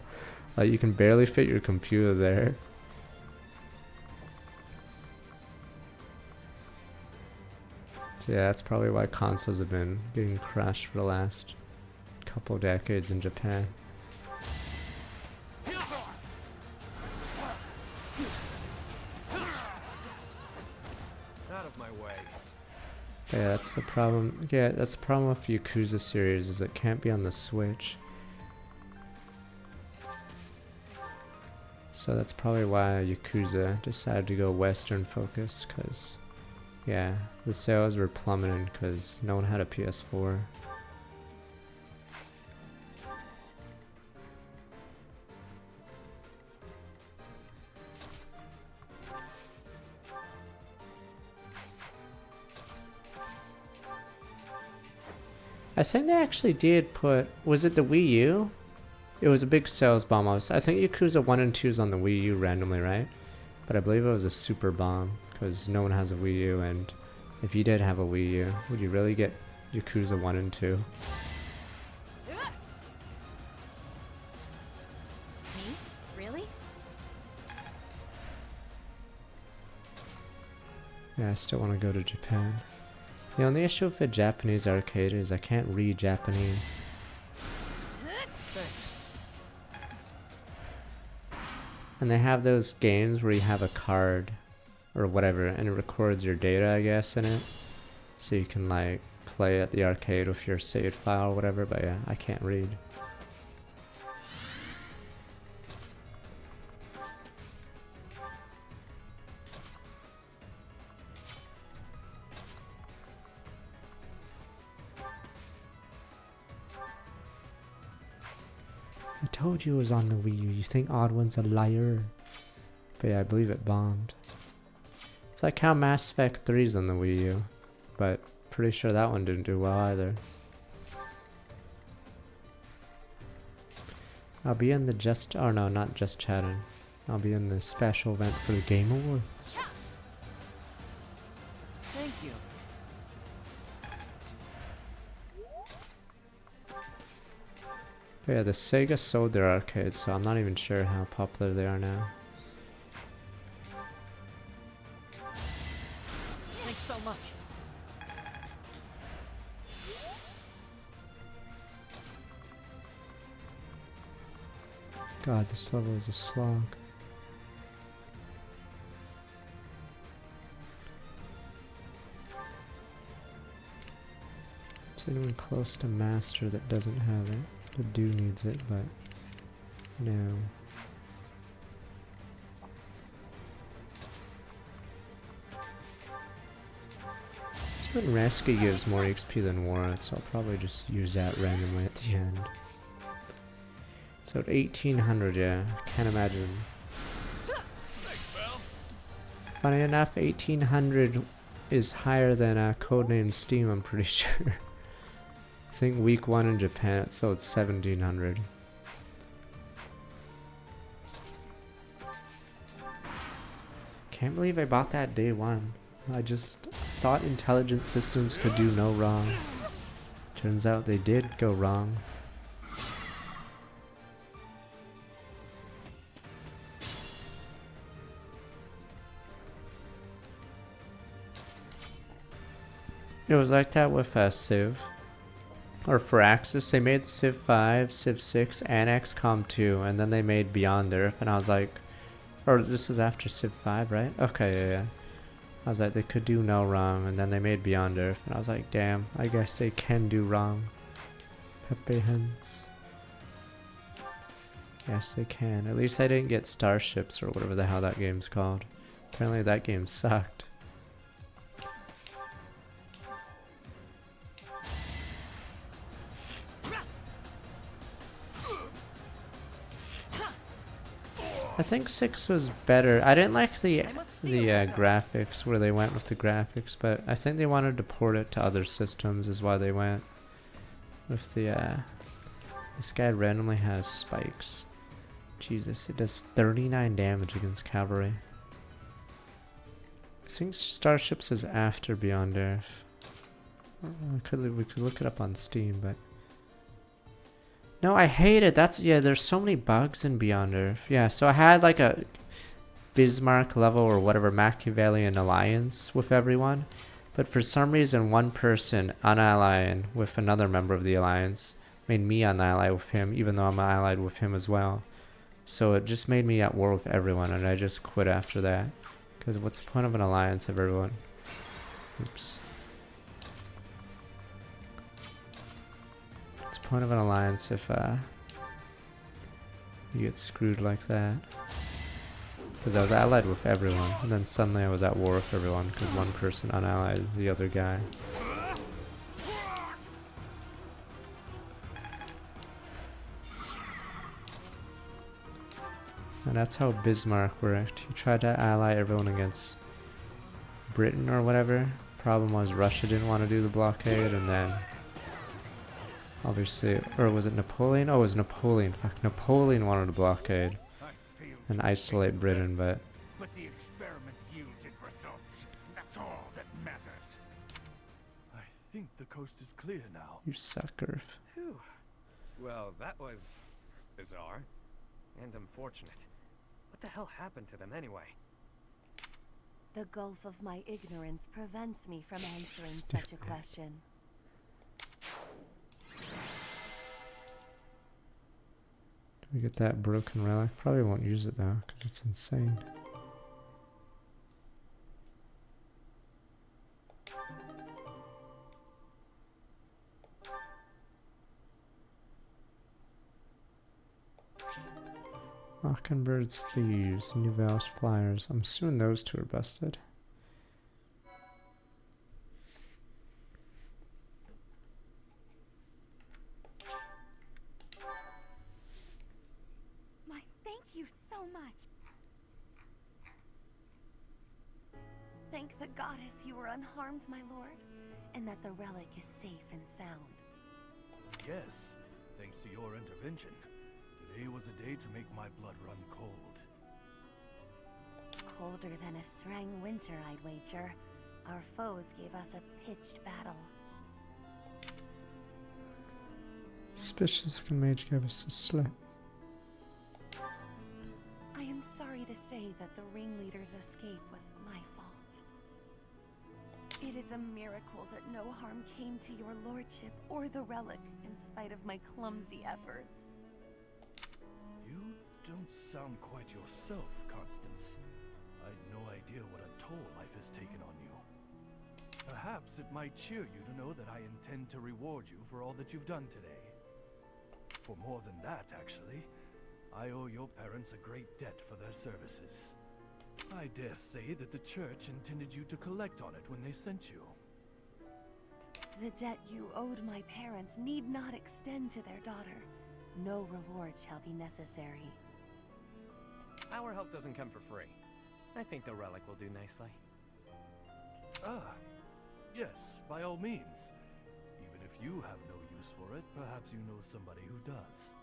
Speaker 1: Like, you can barely fit your computer there. So yeah, that's probably why consoles have been getting crushed for the last couple decades in Japan.
Speaker 5: Out of my way.
Speaker 1: But yeah, that's the problem. Yeah, that's the problem with the Yakuza series, is it can't be on the Switch. So that's probably why Yakuza decided to go Western focus, because yeah, the sales were plummeting because no one had a PS4. I think they actually did put, was it the Wii U? It was a big sales bomb. I think Yakuza 1 and 2 is on the Wii U randomly, right? But I believe it was a super bomb, because no one has a Wii U, and if you did have a Wii U, would you really get Yakuza 1 and 2?
Speaker 2: Me? Really?
Speaker 1: Yeah, I still want to go to Japan. The only issue with a Japanese arcade is I can't read Japanese.
Speaker 4: Thanks.
Speaker 1: And they have those games where you have a card or whatever and it records your data, I guess, in it. So you can like play at the arcade with your saved file or whatever, but yeah, I can't read. I told you it was on the Wii U. You think Odd One's a liar? But yeah, I believe it bombed. It's like how Mass Effect 3's on the Wii U, but pretty sure that one didn't do well either. I'll be in the oh no, not Just Chatting. I'll be in the special event for the Game Awards.
Speaker 8: Thank you.
Speaker 1: But yeah, the Sega sold their arcades, so I'm not even sure how popular they are now.
Speaker 8: Thanks so much.
Speaker 1: God, this level is a slog. Is anyone close to Master that doesn't have it? The dude needs it, but no. This one Rescue gives more XP than Warrant, so I'll probably just use that randomly at the end. So at 1800, yeah, can't imagine. Funny enough, 1800 is higher than Codename Steam, I'm pretty sure. I think week 1 in Japan it sold 1700. Can't believe I bought that day 1. I just thought intelligent systems could do no wrong. Turns out they did go wrong. It was like that with Civ. Or for Axis, they made Civ 5, Civ 6, and XCOM 2, and then they made Beyond Earth, and I was like, or this is after Civ 5, right? Okay, yeah, yeah. I was like, they could do no wrong, and then they made Beyond Earth, and I was like, damn, I guess they can do wrong. Pepe Hens. Yes, they can. At least I didn't get Starships or whatever the hell that game's called. Apparently that game sucked. I think 6 was better. I didn't like the graphics, where they went with the graphics, but I think they wanted to port it to other systems is why they went with the this guy randomly has spikes. Jesus, it does 39 damage against cavalry. I think Starships is after Beyond Earth. We could look it up on Steam, but no, I hate it. Yeah, there's so many bugs in Beyond Earth. Yeah, so I had like a Bismarck level or whatever Machiavellian alliance with everyone, but for some reason one person unallying with another member of the alliance made me unally with him, even though I'm allied with him as well. So it just made me at war with everyone, and I just quit after that. Because what's the point of an alliance of everyone? Oops. What's the point of an alliance if you get screwed like that? Because I was allied with everyone, and then suddenly I was at war with everyone because one person unallied the other guy. And that's how Bismarck worked. He tried to ally everyone against Britain or whatever. Problem was Russia didn't want to do the blockade, and then obviously, or was it Napoleon? Oh, it was Napoleon. Fuck, Napoleon wanted to blockade and isolate Britain, but
Speaker 16: the experiment yielded results. That's all that matters.
Speaker 5: I think the coast is clear now.
Speaker 1: you suck, Earth.
Speaker 19: Phew. Well, that was bizarre and unfortunate. What the hell happened to them anyway?
Speaker 3: The gulf of my ignorance prevents me from answering such a question.
Speaker 1: Do we get that broken relic? Probably won't use it though, because it's insane. Mockingbird's Thieves, Nouvelle's Flyers. I'm assuming those two are busted.
Speaker 3: My thank you so much. Thank the goddess you were unharmed, my lord, and that the relic is safe and sound.
Speaker 5: Yes, thanks to your intervention. Today was a day to make my blood run cold.
Speaker 3: Colder than a Srang winter, I'd wager. Our foes gave us a pitched battle.
Speaker 1: Suspicious can mage gave us a slip.
Speaker 3: I am sorry to say that the ringleader's escape was my fault. It is a miracle that no harm came to your lordship or the relic, in spite of my clumsy efforts.
Speaker 5: You don't sound quite yourself, Constance. I'd no idea what a toll life has taken on you. Perhaps it might cheer you to know that I intend to reward you for all that you've done today. For more than that, actually. I owe your parents a great debt for their services. I dare say that the church intended you to collect on it when they sent you.
Speaker 3: The debt you owed my parents need not extend to their daughter. No reward shall be necessary.
Speaker 19: Our help doesn't come for free. I think the relic will do nicely.
Speaker 5: Ah, yes, by all means. Even if you have no use for it, perhaps you know somebody who does.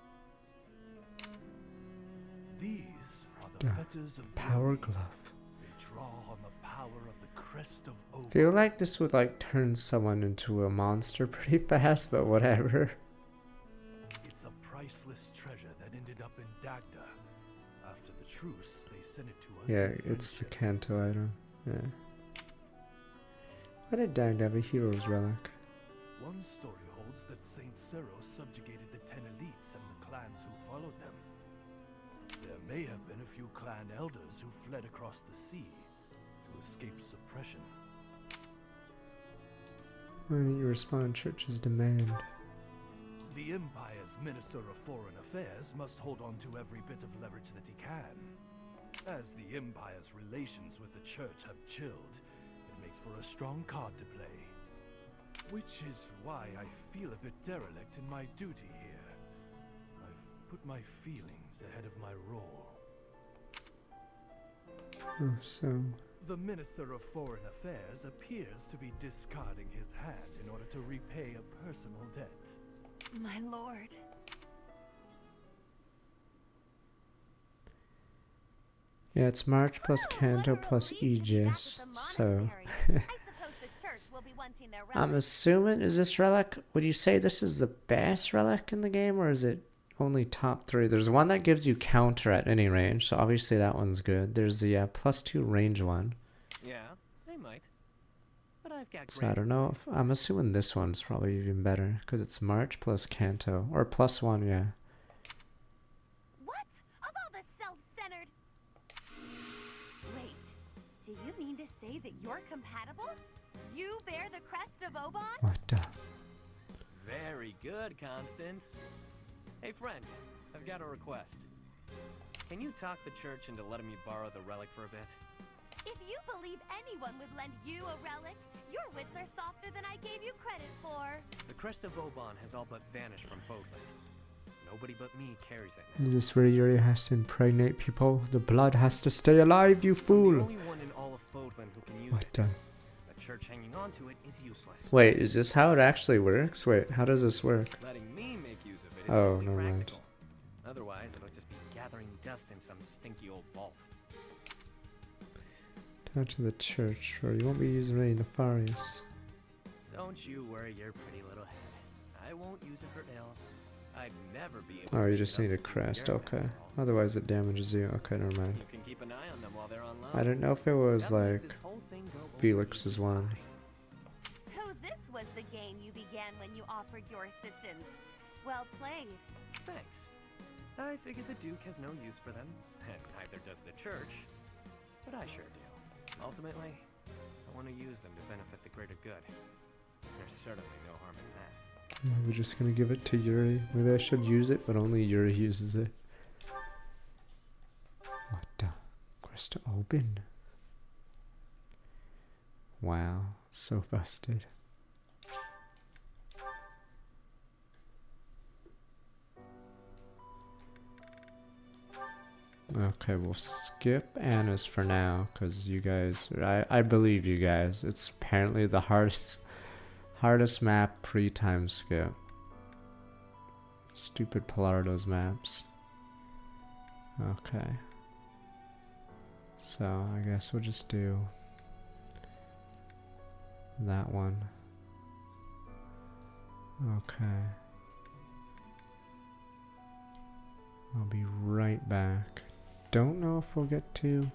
Speaker 5: These are the fetters of
Speaker 1: Power Glove.
Speaker 5: They draw on the power of the crest of Oak.
Speaker 1: Feel like this would like turn someone into a monster pretty fast, but whatever.
Speaker 5: It's a priceless treasure that ended up in Dagda. After the truce, they sent it to us.
Speaker 1: Yeah, it's the Kanto item. Yeah. Why did Dagda have a hero's relic?
Speaker 5: One story holds that Saint Cero subjugated the 10 elites and the clans who followed them. There may have been a few clan elders who fled across the sea to escape suppression.
Speaker 1: Why don't you respond to Church's demand?
Speaker 14: The Empire's Minister of Foreign Affairs must hold on to every bit of leverage that he can. As the Empire's relations with the Church have chilled, it makes for a strong card to play. Which is why I feel a bit derelict in my duty here. I've put my feelings ahead of my role.
Speaker 1: Oh, so...
Speaker 14: The Minister of Foreign Affairs appears to be discarding his hand in order to repay a personal debt.
Speaker 3: My lord.
Speaker 1: Yeah, it's March plus Canto plus Aegis, so... I'm assuming, is this relic, would you say this is the best relic in the game, or is it only top 3? There's one that gives you counter at any range, so obviously that one's good. There's the +2 range one.
Speaker 19: Yeah, they might. But I've got
Speaker 1: So I don't know if, I'm assuming this one's probably even better, because it's March plus Canto, or +1, yeah.
Speaker 3: What? Of all the self-centered... Wait, do you mean to say that you're compatible? You bear the crest of Oban?
Speaker 1: What the?
Speaker 19: Very good, Constance. Hey, friend, I've got a request. Can you talk the church into letting me borrow the relic for a bit?
Speaker 3: If you believe anyone would lend you a relic, your wits are softer than I gave you credit for.
Speaker 19: The crest of Oban has all but vanished from Fodland. Nobody but me carries it.
Speaker 1: Is this where Yuri has to impregnate people? The blood has to stay alive, you fool!
Speaker 19: I'm the only one in all of Fodland who can use it. The church hanging on to it is useless.
Speaker 1: Wait, is this how it actually works? Wait, how does this work?
Speaker 19: Letting me make use of it is
Speaker 1: Oh,
Speaker 19: simply
Speaker 1: never mind.
Speaker 19: practical. Otherwise, it'll just be gathering dust in some stinky old vault.
Speaker 1: Down to the church, or you won't be using any nefarious.
Speaker 19: Don't you worry your pretty little head. I won't use it for ill. I'd never be able
Speaker 1: Oh,
Speaker 19: to
Speaker 1: you
Speaker 19: use
Speaker 1: just
Speaker 19: it
Speaker 1: need a
Speaker 19: to
Speaker 1: crest,
Speaker 19: your
Speaker 1: okay.
Speaker 19: after all.
Speaker 1: Otherwise it damages you. Okay, never mind.
Speaker 19: You can keep an eye on them while they're on loan.
Speaker 1: I don't know if it was
Speaker 19: That'll make
Speaker 1: like
Speaker 19: this whole thing go over
Speaker 1: Felix's one.
Speaker 3: So this was the game you began when you offered your assistance. Well played.
Speaker 19: Thanks. I figured the Duke has no use for them, and neither does the church. But I sure do. Ultimately, I want to use them to benefit the greater good. There's certainly no harm in that.
Speaker 1: We're just gonna give it to Yuri. Maybe I should use it, but only Yuri uses it. What the? Crystal open. Wow, so busted. Okay, we'll skip Anna's for now, because you guys, I believe you guys. It's apparently the hardest map pre-time skip. Stupid Pilardo's maps. Okay. So, I guess we'll just do that one. Okay. I'll be right back. Don't know if we'll get to...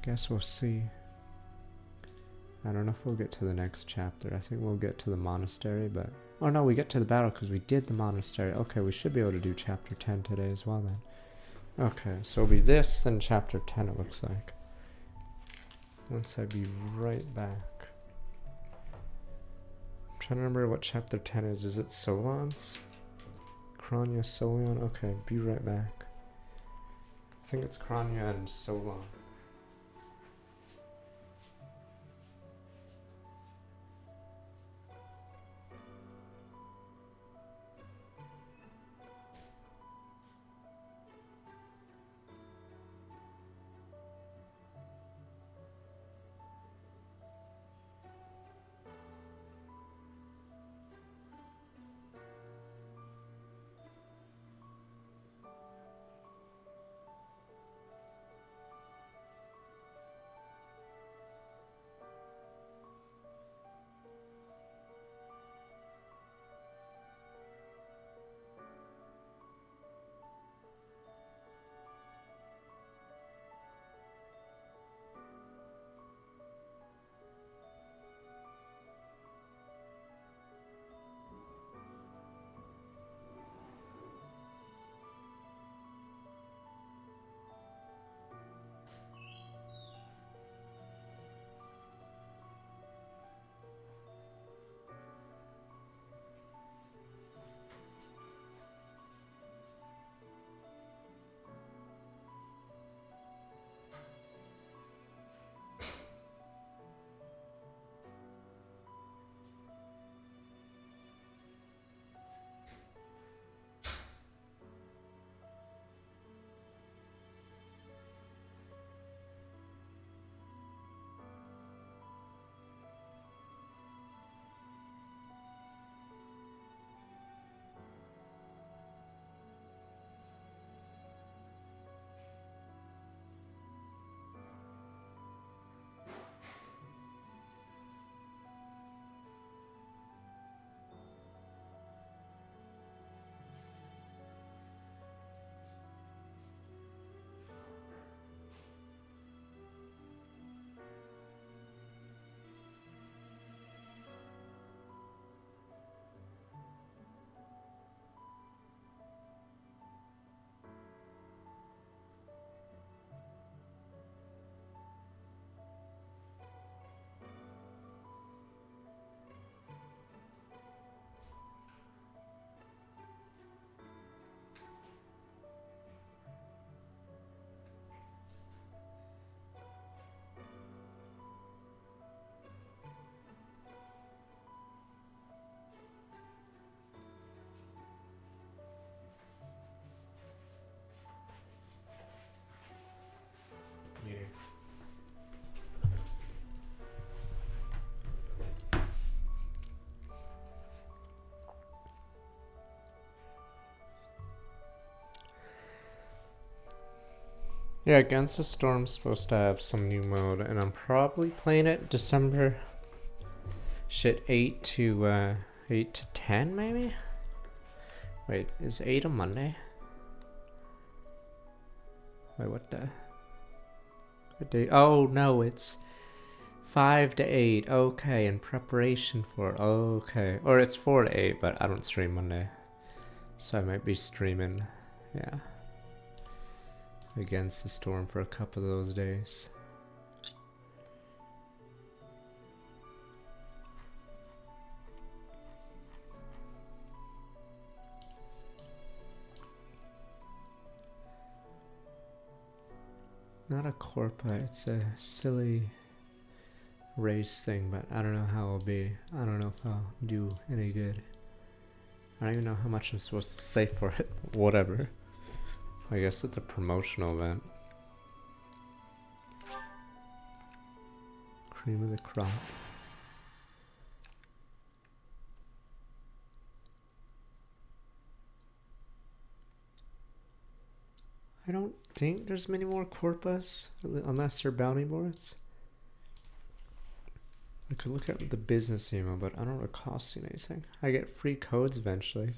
Speaker 1: Guess we'll see. I don't know if we'll get to the next chapter. I think we'll get to the monastery, but... Oh no, we get to the battle because we did the monastery. Okay, we should be able to do chapter 10 today as well then. Okay, so it'll be this, then chapter 10 it looks like. Once I be right back. I'm trying to remember what chapter 10 is. Is it Solon's? Kranya, Solon? Okay, be right back. I think it's Kranya and Solon. Yeah, Against the Storm's supposed to have some new mode, and I'm probably playing it December 8 to 10 maybe? Wait, is 8 a Monday? Wait, what the day? Oh no, it's 5 to 8. Okay, in preparation for. Okay, or it's 4 to 8, but I don't stream Monday, so I might be streaming. Yeah, Against the Storm for a couple of those days. Not a Corpa, it's a silly race thing, but I don't know how it'll be. I don't know if I'll do any good. I don't even know how much I'm supposed to say for it. Whatever. I guess it's a promotional event. Cream of the crop. I don't think there's many more Corpus, unless they're bounty boards. I could look at the business email, but I don't recall seeing anything. I get free codes eventually.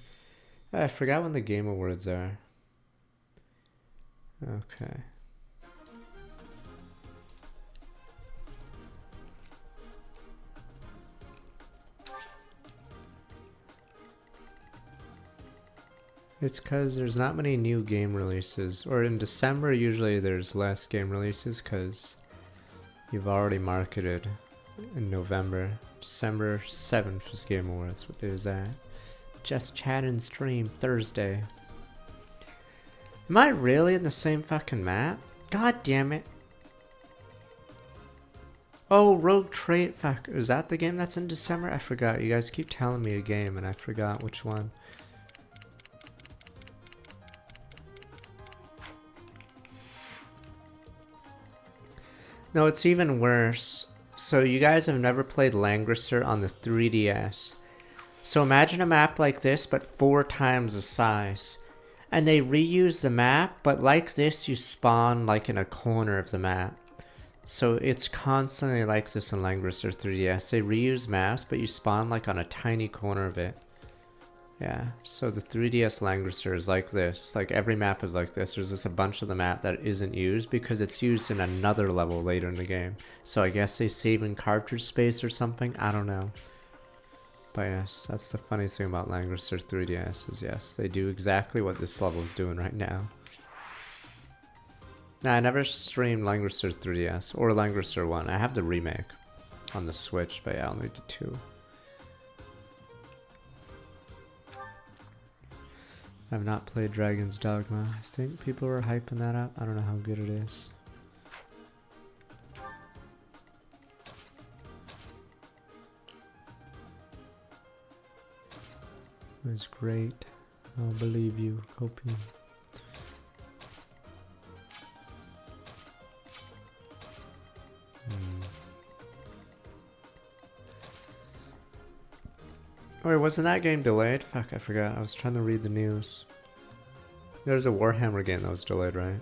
Speaker 1: I forgot when the Game Awards are. Okay. It's because there's not many new game releases. Or in December, usually there's less game releases because you've already marketed in November. December 7th was Game Awards. What day is that? Just chat and stream Thursday. Am I really in the same fucking map? God damn it. Oh, Rogue Trade. Fuck. Is that the game that's in December? I forgot. You guys keep telling me a game and I forgot which one. No, it's even worse. So you guys have never played Langrisser on the 3DS. So imagine a map like this, but 4 times the size. And they reuse the map, but like this, you spawn like in a corner of the map. So it's constantly like this in Langrisser 3DS. They reuse maps, but you spawn like on a tiny corner of it. Yeah, so the 3DS Langrisser is like this. Like every map is like this. There's just a bunch of the map that isn't used because it's used in another level later in the game. So I guess they save in cartridge space or something. I don't know. But yes, that's the funny thing about Langrisser 3DS is yes, they do exactly what this level is doing right now. Nah, I never streamed Langrisser 3DS or Langrisser 1. I have the remake on the Switch, but yeah, I only did 2. I've not played Dragon's Dogma. I think people are hyping that up. I don't know how good it is. It was great. I'll believe you, Kopi. Wait, wasn't that game delayed? Fuck, I forgot. I was trying to read the news. There's a Warhammer game that was delayed, right?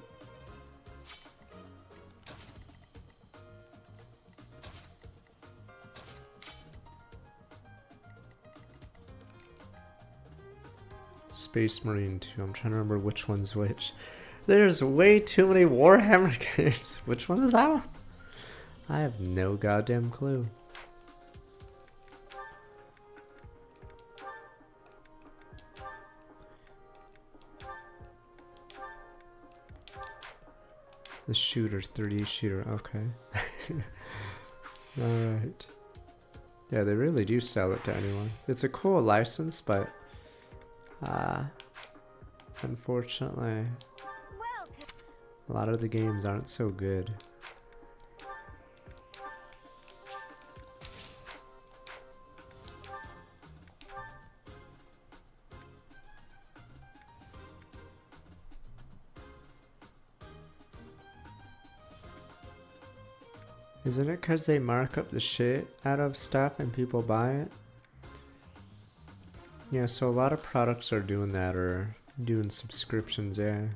Speaker 1: Space Marine 2. I'm trying to remember which one's which. There's way too many Warhammer games. Which one is that one? I have no goddamn clue. The shooter, 3D shooter, okay. Alright. Yeah, they really do sell it to anyone. It's a cool license, but unfortunately, a lot of the games aren't so good. Isn't it because they mark up the shit out of stuff and people buy it? Yeah, so a lot of products are doing that or doing subscriptions, yeah.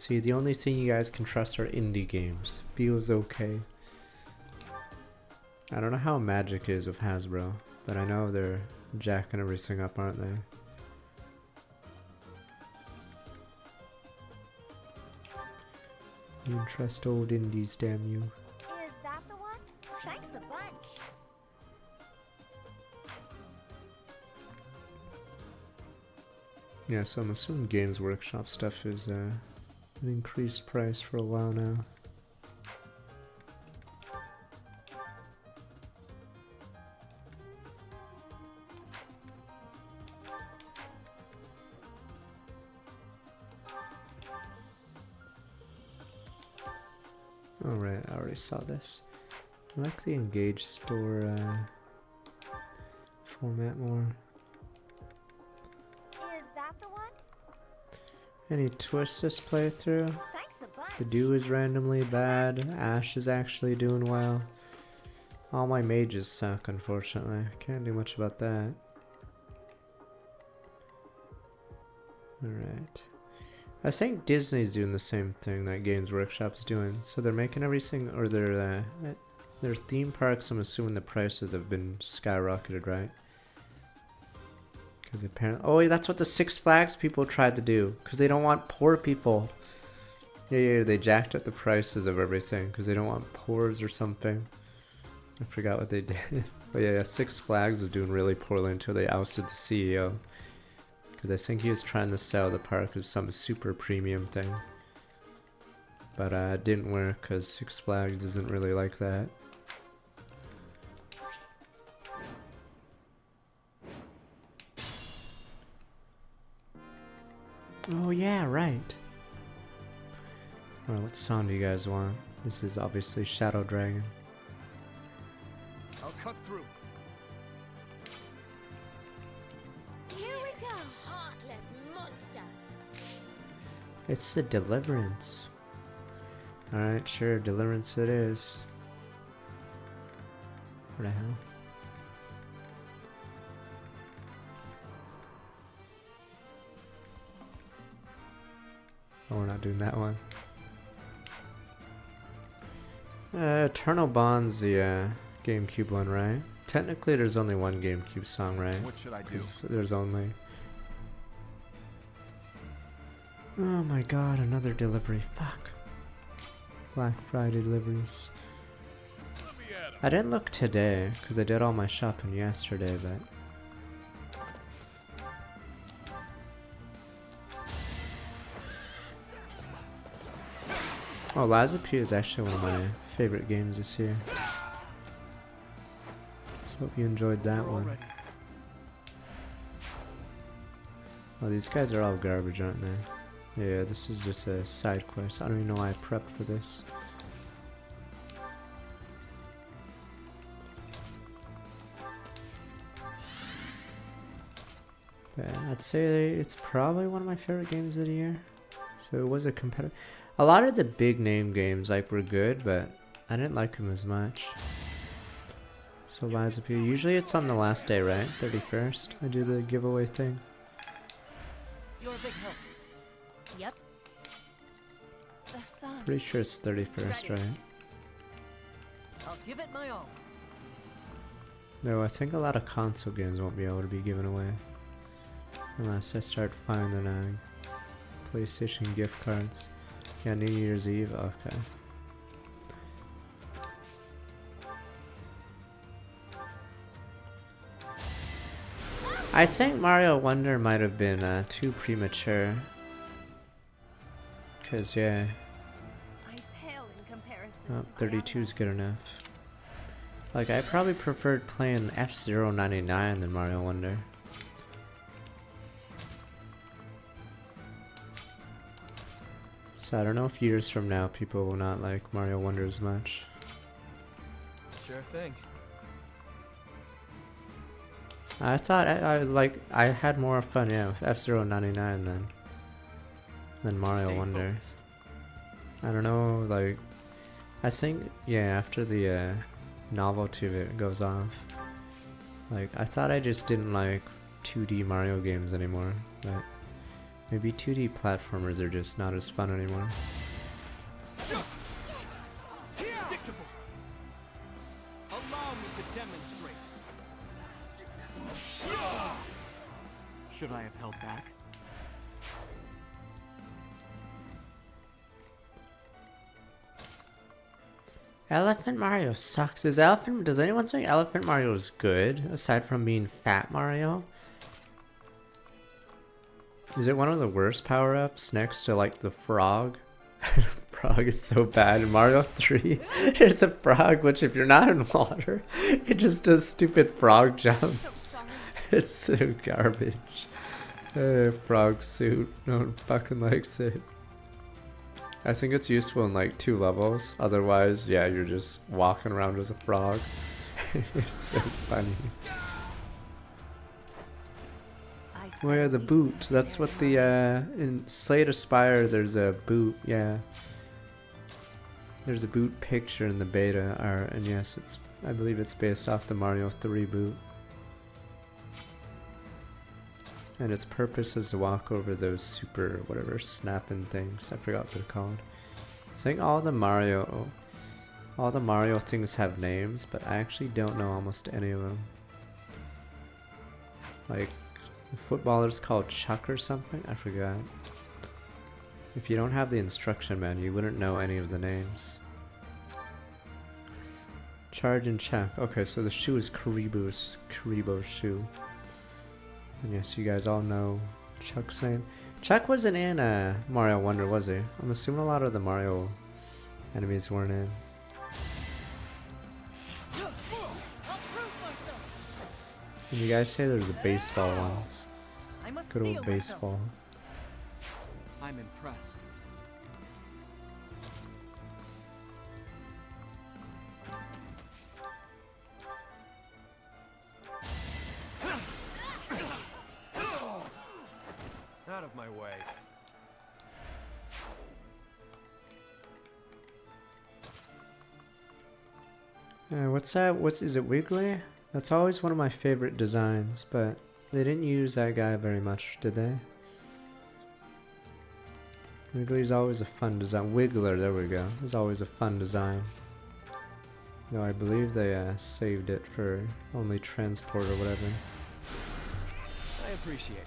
Speaker 1: See, the only thing you guys can trust are indie games. Feels okay. I don't know how Magic is with Hasbro, but I know they're jacking everything up, aren't they? You can trust old indies, damn you.
Speaker 11: Is that the one? Thanks a bunch.
Speaker 1: Yeah, so I'm assuming Games Workshop stuff is an increased price for a while now. Alright, I already saw this. I like the Engage store format more.
Speaker 11: Is that the one?
Speaker 1: Any twists this playthrough?
Speaker 11: Thanks a bunch.
Speaker 1: The dew is randomly bad. Ash is actually doing well. All my mages suck, unfortunately. Can't do much about that. Alright. I think Disney's doing the same thing that Games Workshop's doing. So they're making everything, or their theme parks, I'm assuming the prices have been skyrocketed, right? Because apparently, oh, that's what the Six Flags people tried to do. Because they don't want poor people. Yeah, they jacked up the prices of everything because they don't want poors or something. I forgot what they did. But yeah, Six Flags was doing really poorly until they ousted the CEO. Because I think he was trying to sell the park as some super premium thing. But it didn't work because Six Flags isn't really like that. Oh yeah, right. Alright, what song do you guys want? This is obviously Shadow Dragon.
Speaker 9: I'll cut through.
Speaker 11: Here we go, heartless monster.
Speaker 1: It's the Deliverance. Alright, sure, Deliverance it is. What the hell? Oh, we're not doing that one. Eternal Bond's the GameCube one, right? Technically, there's only one GameCube song, right?
Speaker 13: What should I do?
Speaker 1: There's only... Oh my god, another delivery. Fuck. Black Friday deliveries. I didn't look today, because I did all my shopping yesterday, but... Oh, Lies of P is actually one of my favorite games this year. So hope you enjoyed that one. Oh, these guys are all garbage, aren't they? Yeah, this is just a side quest. I don't even know why I prepped for this. But I'd say it's probably one of my favorite games of the year. So it was a competitive... A lot of the big name games were good, but I didn't like them as much. So Lies of P. Usually it's on the last day, right? 31st. I do the giveaway thing.
Speaker 21: You're a big help.
Speaker 3: Yep. The sun.
Speaker 1: Pretty sure it's 31st, right?
Speaker 21: I'll give it my all.
Speaker 1: No, I think a lot of console games won't be able to be given away. Unless I start finding PlayStation gift cards. Yeah, New Year's Eve, okay. I think Mario Wonder might have been too premature. Cause yeah.
Speaker 3: I pale in comparison to
Speaker 1: 32 is good enough. Like I probably preferred playing F-Zero 99 than Mario Wonder. So I don't know if years from now people will not like Mario Wonder as much.
Speaker 9: Sure thing.
Speaker 1: I thought I had more fun, yeah, with F-Zero 99 than Mario
Speaker 9: Stay
Speaker 1: Wonder.
Speaker 9: focused.
Speaker 1: I don't know, like I think yeah, after the novelty of it goes off. Like I thought I just didn't like 2D Mario games anymore, but Maybe 2D platformers are just not as fun anymore.
Speaker 9: Predictable. Allow me to demonstrate.
Speaker 4: Should I have held back?
Speaker 1: Elephant Mario sucks. Does anyone think Elephant Mario is good, aside from being Fat Mario? Is it one of the worst power-ups next to like the frog? Frog is so bad in Mario 3. There's a frog which if you're not in water, it just does stupid frog jumps. It's so garbage. Frog suit. No one fucking likes it. I think it's useful in like 2 levels. Otherwise, yeah, you're just walking around as a frog. It's so funny. Oh yeah, the boot. That's what the in Slay to Spire there's a boot, yeah. There's a boot picture in the beta art, and yes, I believe it's based off the Mario 3 boot. And its purpose is to walk over those super whatever snapping things. I forgot what they're called. I think all the Mario things have names, but I actually don't know almost any of them. Like the footballer's called Chuck or something? I forgot. If you don't have the instruction manual, you wouldn't know any of the names. Charge and check. Okay, so the shoe is Karibo's shoe. And yes, you guys all know Chuck's name. Chuck wasn't in Mario Wonder, was he? I'm assuming a lot of the Mario enemies weren't in. And you guys say there's a baseball ones. Good old baseball.
Speaker 4: I'm impressed.
Speaker 9: Out of my way.
Speaker 1: What's that? Is it Wiggly? That's always one of my favorite designs, but they didn't use that guy very much, did they? Wiggly's always a fun design. Wiggler, there we go. Is always a fun design. No, I believe they saved it for only transport or whatever.
Speaker 4: I appreciate it.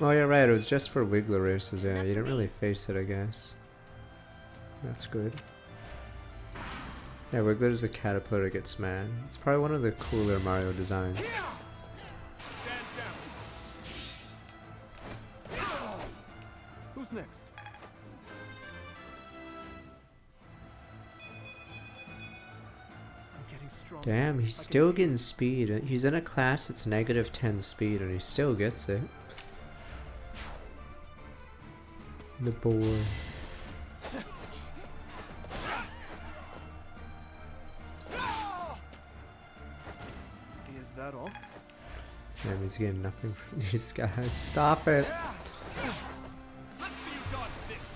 Speaker 1: Oh yeah, right, it was just for Wiggler races, yeah, you didn't really face it, I guess. That's good. Yeah, Wiggler's the caterpillar that gets mad. It's probably one of the cooler Mario designs.
Speaker 9: Who's next? I'm getting stronger.
Speaker 1: Damn, he's still getting speed. He's in a class that's -10 speed and he still gets it. The boy.
Speaker 9: Is that all?
Speaker 1: Damn, he's getting nothing from these guys. Stop it.
Speaker 9: Let's see you dodge this.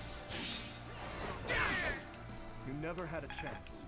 Speaker 9: You never had a chance.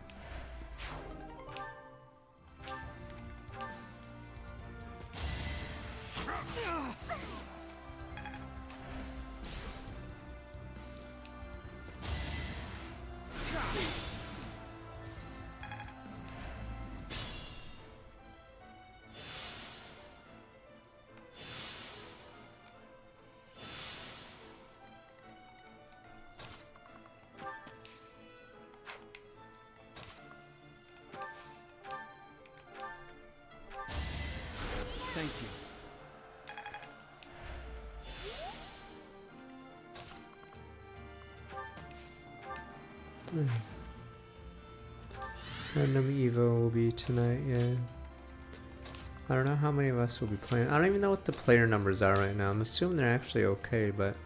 Speaker 4: Thank you.
Speaker 1: Random Evo will be tonight, yeah. I don't know how many of us will be playing. I don't even know what the player numbers are right now. I'm assuming they're actually okay, but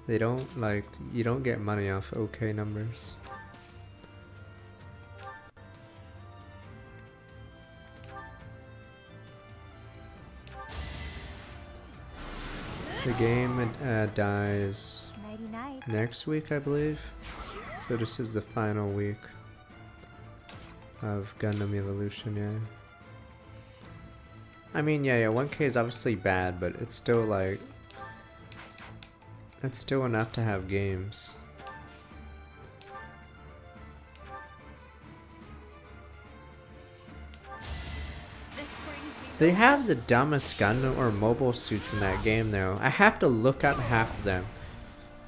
Speaker 1: they don't, like, you don't get money off okay numbers. The game dies next week, I believe. So this is the final week of Gundam Evolution, yeah. I mean, yeah, 1K is obviously bad, but it's still like, it's still enough to have games. They have the dumbest Gundam or mobile suits in that game though. I have to look up half of them.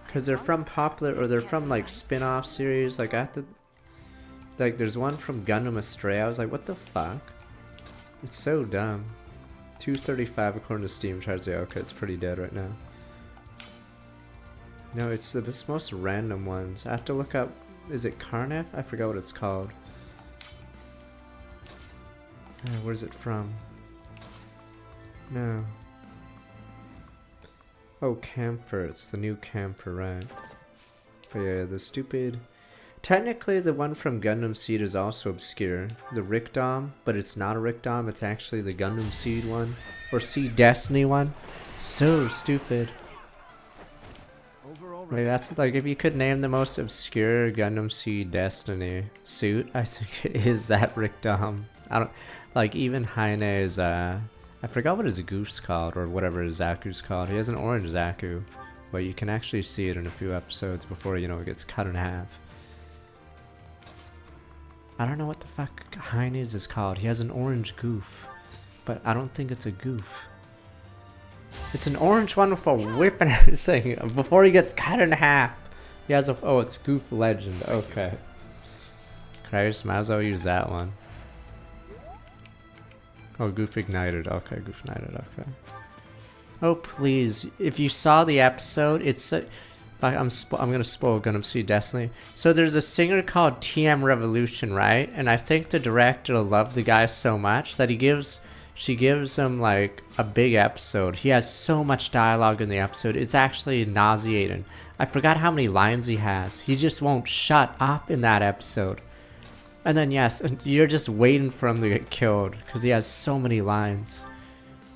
Speaker 1: Cause they're from popular, or they're from like spin-off series. Like I have to, like there's one from Gundam Astray. I was like, what the fuck? It's so dumb. 235 according to Steam charts. Yeah, okay, it's pretty dead right now. No, it's the most random ones. I have to look up, is it Karnef? I forgot what it's called. Where's it from? No. Oh, Camphor. It's the new Camphor, right? But yeah, the stupid... Technically, the one from Gundam Seed is also obscure. The Rickdom, but it's not a Rickdom. It's actually the Gundam Seed one. Or Seed Destiny one. So stupid. Like, that's like, if you could name the most obscure Gundam Seed Destiny suit, I think it is that Rickdom. I don't... Like, even Heine's, I forgot what his goof's called, or whatever his Zaku's called. He has an orange Zaku, but you can actually see it in a few episodes before, you know, it gets cut in half. I don't know what the fuck Heine's is called. He has an orange goof, but I don't think it's a goof. It's an orange one with a whip and everything before he gets cut in half. He has a... Oh, it's Goof Legend. Okay. Christ, might as well use that one. Oh, Goof Ignited. Okay, Goof Ignited. Okay. Oh, please. If you saw the episode, it's... I'm gonna spoil Gundam Seed Destiny. So there's a singer called TM Revolution, right? And I think the director loved the guy so much that she gives him like a big episode. He has so much dialogue in the episode. It's actually nauseating. I forgot how many lines he has. He just won't shut up in that episode. And then yes, you're just waiting for him to get killed because he has so many lines.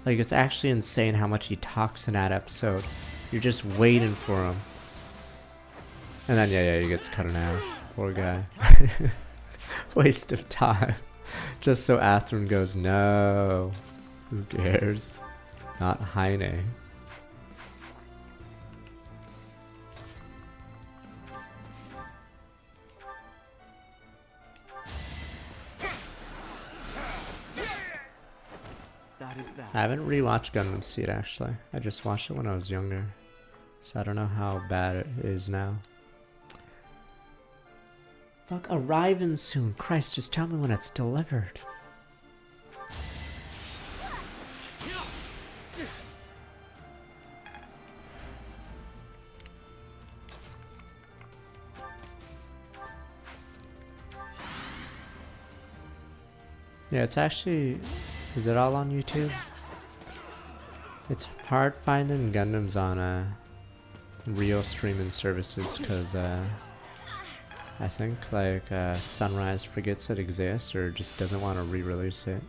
Speaker 1: Like, it's actually insane how much he talks in that episode. You're just waiting for him. And then yeah, he gets cut in half. Poor guy. Waste of time. Just so Athrun goes, no. Who cares? Not Heine.
Speaker 6: That is that.
Speaker 1: I haven't rewatched Gundam Seed actually. I just watched it when I was younger. So I don't know how bad it is now. Fuck, arriving soon. Christ, just tell me when it's delivered. Yeah, it's actually... Is it all on YouTube? It's hard finding Gundams on real streaming services because I think like Sunrise forgets it exists or just doesn't want to re-release it.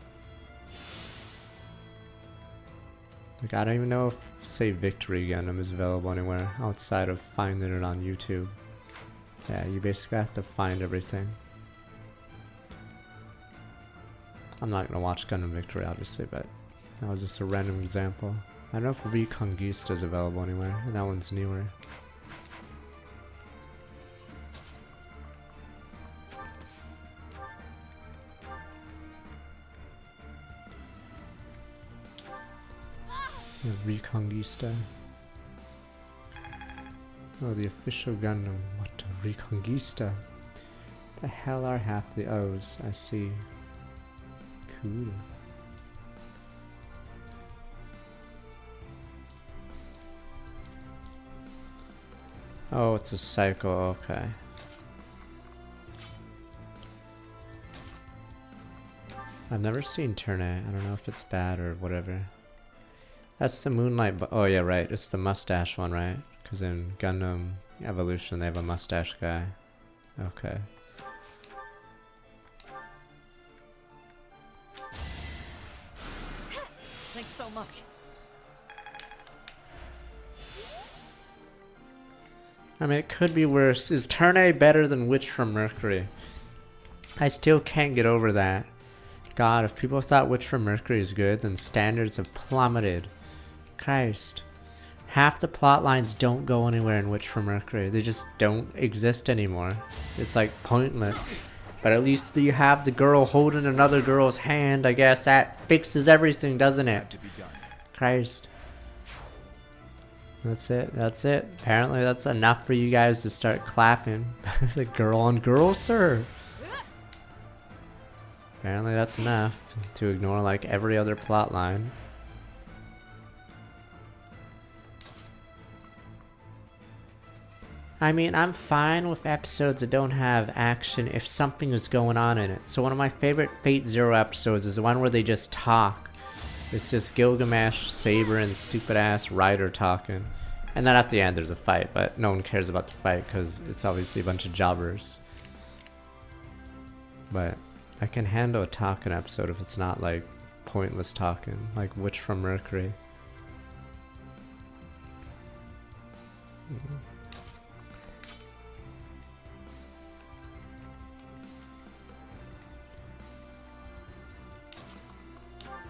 Speaker 1: Like, I don't even know if, say, Victory Gundam is available anywhere outside of finding it on YouTube. Yeah, you basically have to find everything. I'm not gonna watch Gundam Victory, obviously, but that was just a random example. I don't know if Reconquista is available anywhere, and that one's newer. Yeah, Reconquista. Oh, the official Gundam. What? Reconquista? The hell are half the O's? I see. Cool. Oh, it's a cycle, okay. I've never seen Turn A. I don't know if it's bad or whatever. That's the Moonlight, oh yeah, right. It's the mustache one, right? Because in Gundam Evolution, they have a mustache guy. Okay.
Speaker 8: Thanks so much.
Speaker 1: I mean, it could be worse. Is Turn A better than Witch from Mercury? I still can't get over that. God, if people thought Witch from Mercury is good, then standards have plummeted. Christ. Half the plot lines don't go anywhere in Witch from Mercury. They just don't exist anymore. It's like pointless. But at least you have the girl holding another girl's hand. I guess that fixes everything, doesn't it? Christ. That's it. That's it. Apparently that's enough for you guys to start clapping. The girl on girl, sir. Apparently that's enough to ignore like every other plot line. I mean, I'm fine with episodes that don't have action if something is going on in it. So one of my favorite Fate Zero episodes is the one where they just talk. It's just Gilgamesh, Saber, and stupid ass Ryder talking. And then at the end there's a fight, but no one cares about the fight because it's obviously a bunch of jobbers. But I can handle a talking episode if it's not like pointless talking, like Witch from Mercury.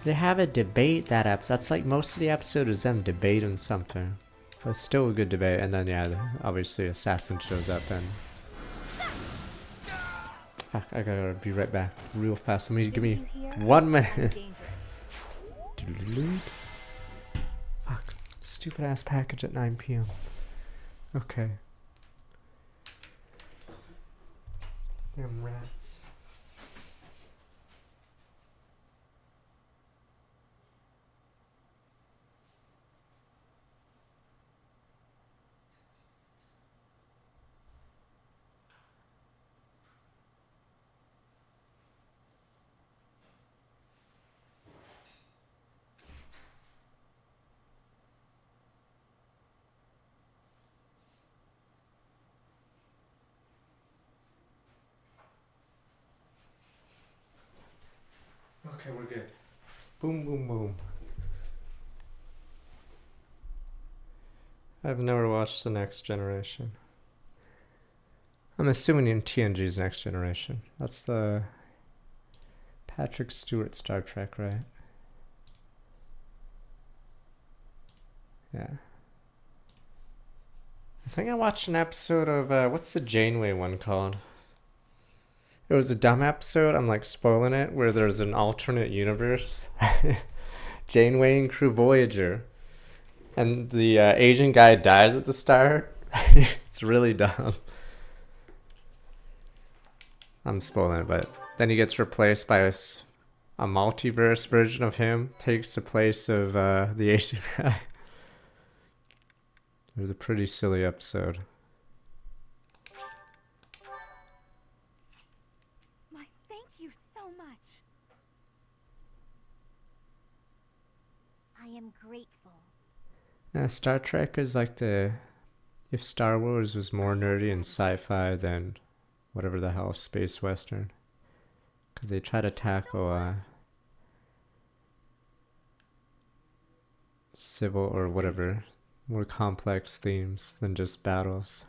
Speaker 1: They have a debate that episode. That's like most of the episode is them debating something. But it's still a good debate. And then yeah, obviously Assassin shows up and... Fuck, I gotta be right back real fast. Let me give me 1 minute. Fuck, stupid ass package at 9 p.m. Okay. Damn rats. Okay, we're good. Boom, boom, boom. I've never watched The Next Generation. I'm assuming in TNG's Next Generation. That's the Patrick Stewart Star Trek, right? Yeah. I think I watched an episode of, what's the Janeway one called? It was a dumb episode, I'm like spoiling it, where there's an alternate universe. Janeway and crew Voyager. And the Asian guy dies at the start. It's really dumb. I'm spoiling it, but then he gets replaced by a multiverse version of him. Takes the place of the Asian guy. It was a pretty silly episode.
Speaker 11: I am grateful.
Speaker 1: Yeah, Star Trek is like the... If Star Wars was more nerdy and sci-fi than whatever the hell space western. Because they try to tackle civil or whatever, more complex themes than just battles.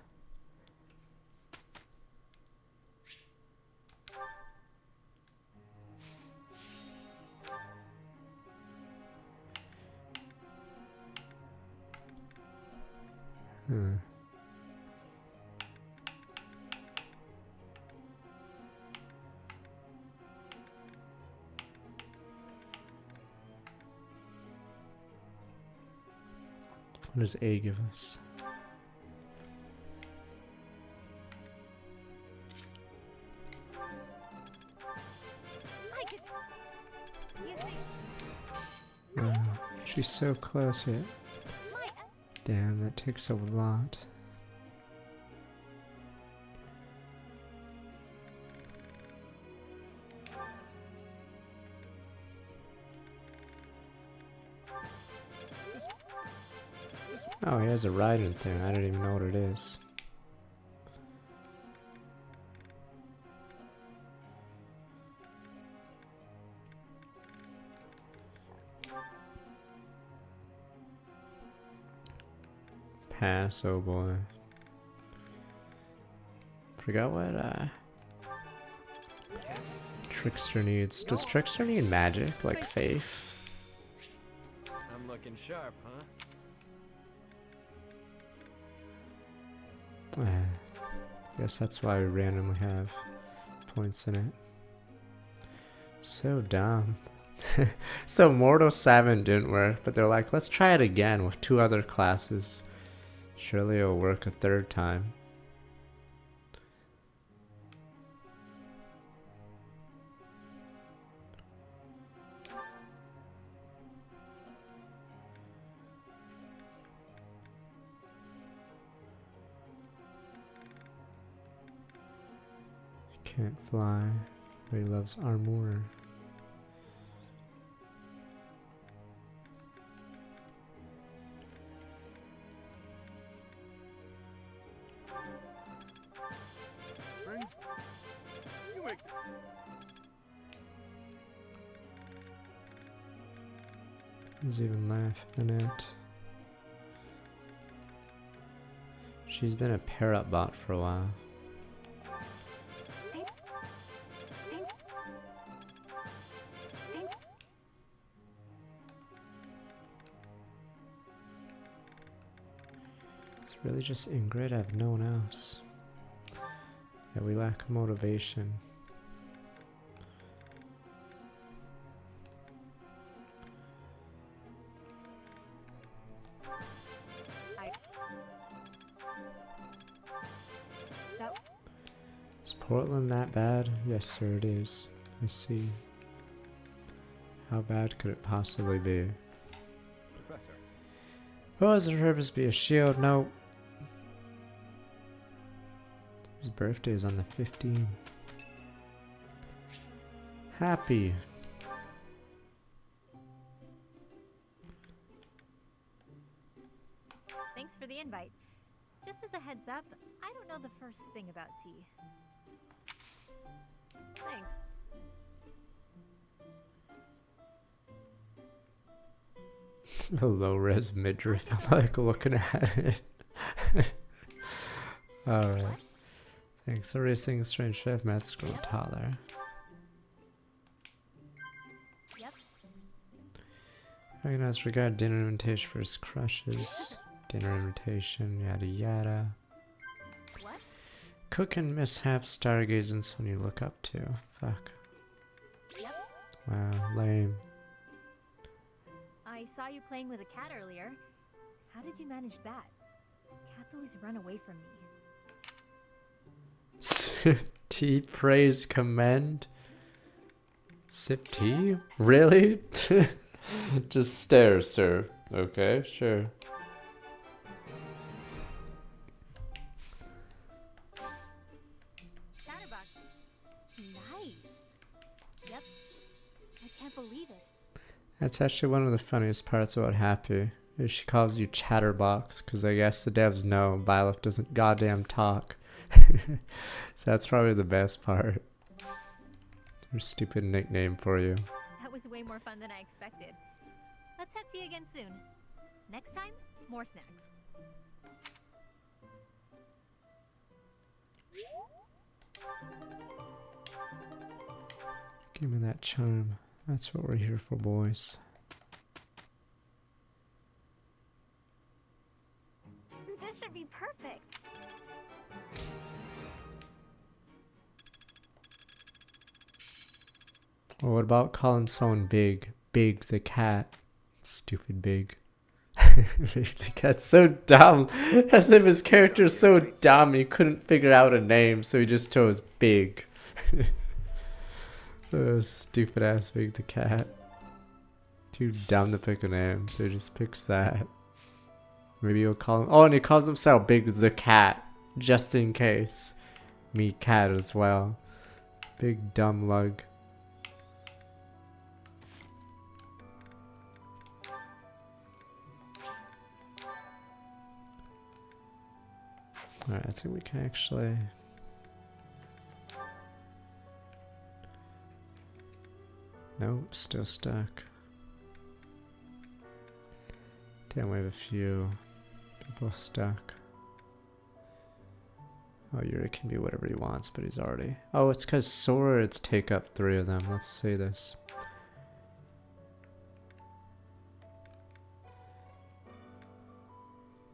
Speaker 1: What does A give us? She's so close here. Damn, that takes a lot. Oh, he has a riding thing. I don't even know what it is. Pass, oh boy. Forgot what, Trickster needs. Does Trickster need magic, like faith?
Speaker 19: I'm looking sharp, huh?
Speaker 1: Guess that's why we randomly have points in it. So dumb. So Mortal 7 didn't work, but they're like, let's try it again with 2 other classes. Surely it'll work a 3rd time. Can't fly, but he loves armor.
Speaker 20: Friends, you make
Speaker 1: Who's even laughing at? She's been a pair-up bot for a while. It's really just Ingrid, I have no one else. Yeah, we lack motivation. Is Portland that bad? Yes, sir, it is. I see. How bad could it possibly be?
Speaker 13: Professor.
Speaker 1: Oh, does the purpose be a shield? No. His birthday is on the 15th. Happy.
Speaker 2: Thanks for the invite. Just as a heads up, I don't know the first thing about tea. Thanks.
Speaker 1: A low-res midriff. I'm like looking at it. Alright. Thanks for racing Strange Chef Master Taller.
Speaker 2: Yep.
Speaker 1: Recognize regard dinner invitation for his crushes. Dinner invitation, yada yada.
Speaker 2: What?
Speaker 1: Cooking mishaps, stargazing, someone you look up to. Fuck.
Speaker 2: Yep.
Speaker 1: Wow, lame.
Speaker 2: I saw you playing with a cat earlier. How did you manage that? Cats always run away from me.
Speaker 1: Sip tea, praise, commend. Sip tea? Really? Just stare, sir. Okay, sure.
Speaker 2: Chatterbox. Nice. Yep. I can't believe it.
Speaker 1: That's actually one of the funniest parts about Happy. Is she calls you Chatterbox, because I guess the devs know Byleth doesn't goddamn talk. So that's probably the best part. Her stupid nickname for you.
Speaker 2: That was way more fun than I expected. Let's have tea again soon. Next time, more snacks.
Speaker 1: Give me that charm. That's what we're here for, boys.
Speaker 11: This should be perfect.
Speaker 1: Well, what about calling someone Big? Big the cat. Stupid Big. Big the cat's so dumb. As if his character's so dumb he couldn't figure out a name, so he just chose Big. Oh, stupid ass Big the cat. Too dumb to pick a name, so he just picks that. Maybe he'll call him. Oh, and he calls himself Big the cat, just in case. Me cat as well. Big dumb lug. Alright, I think we can actually... Nope, still stuck. Damn, we have a few people stuck. Oh, Yuri can be whatever he wants, but he's already... Oh, it's because swords take up 3 of them. Let's say this.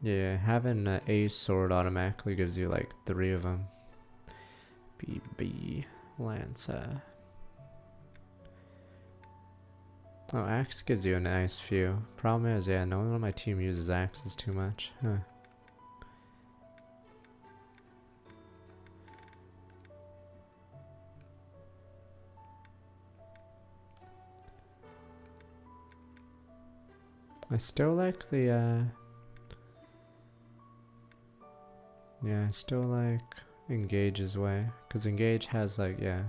Speaker 1: Yeah, having a sword automatically gives you like 3 of them. BB Lancer. Oh, axe gives you a nice few. Problem is, yeah, no one on my team uses axes too much. Huh. I still like the, yeah, I still like Engage's way. Because Engage has, like, yeah,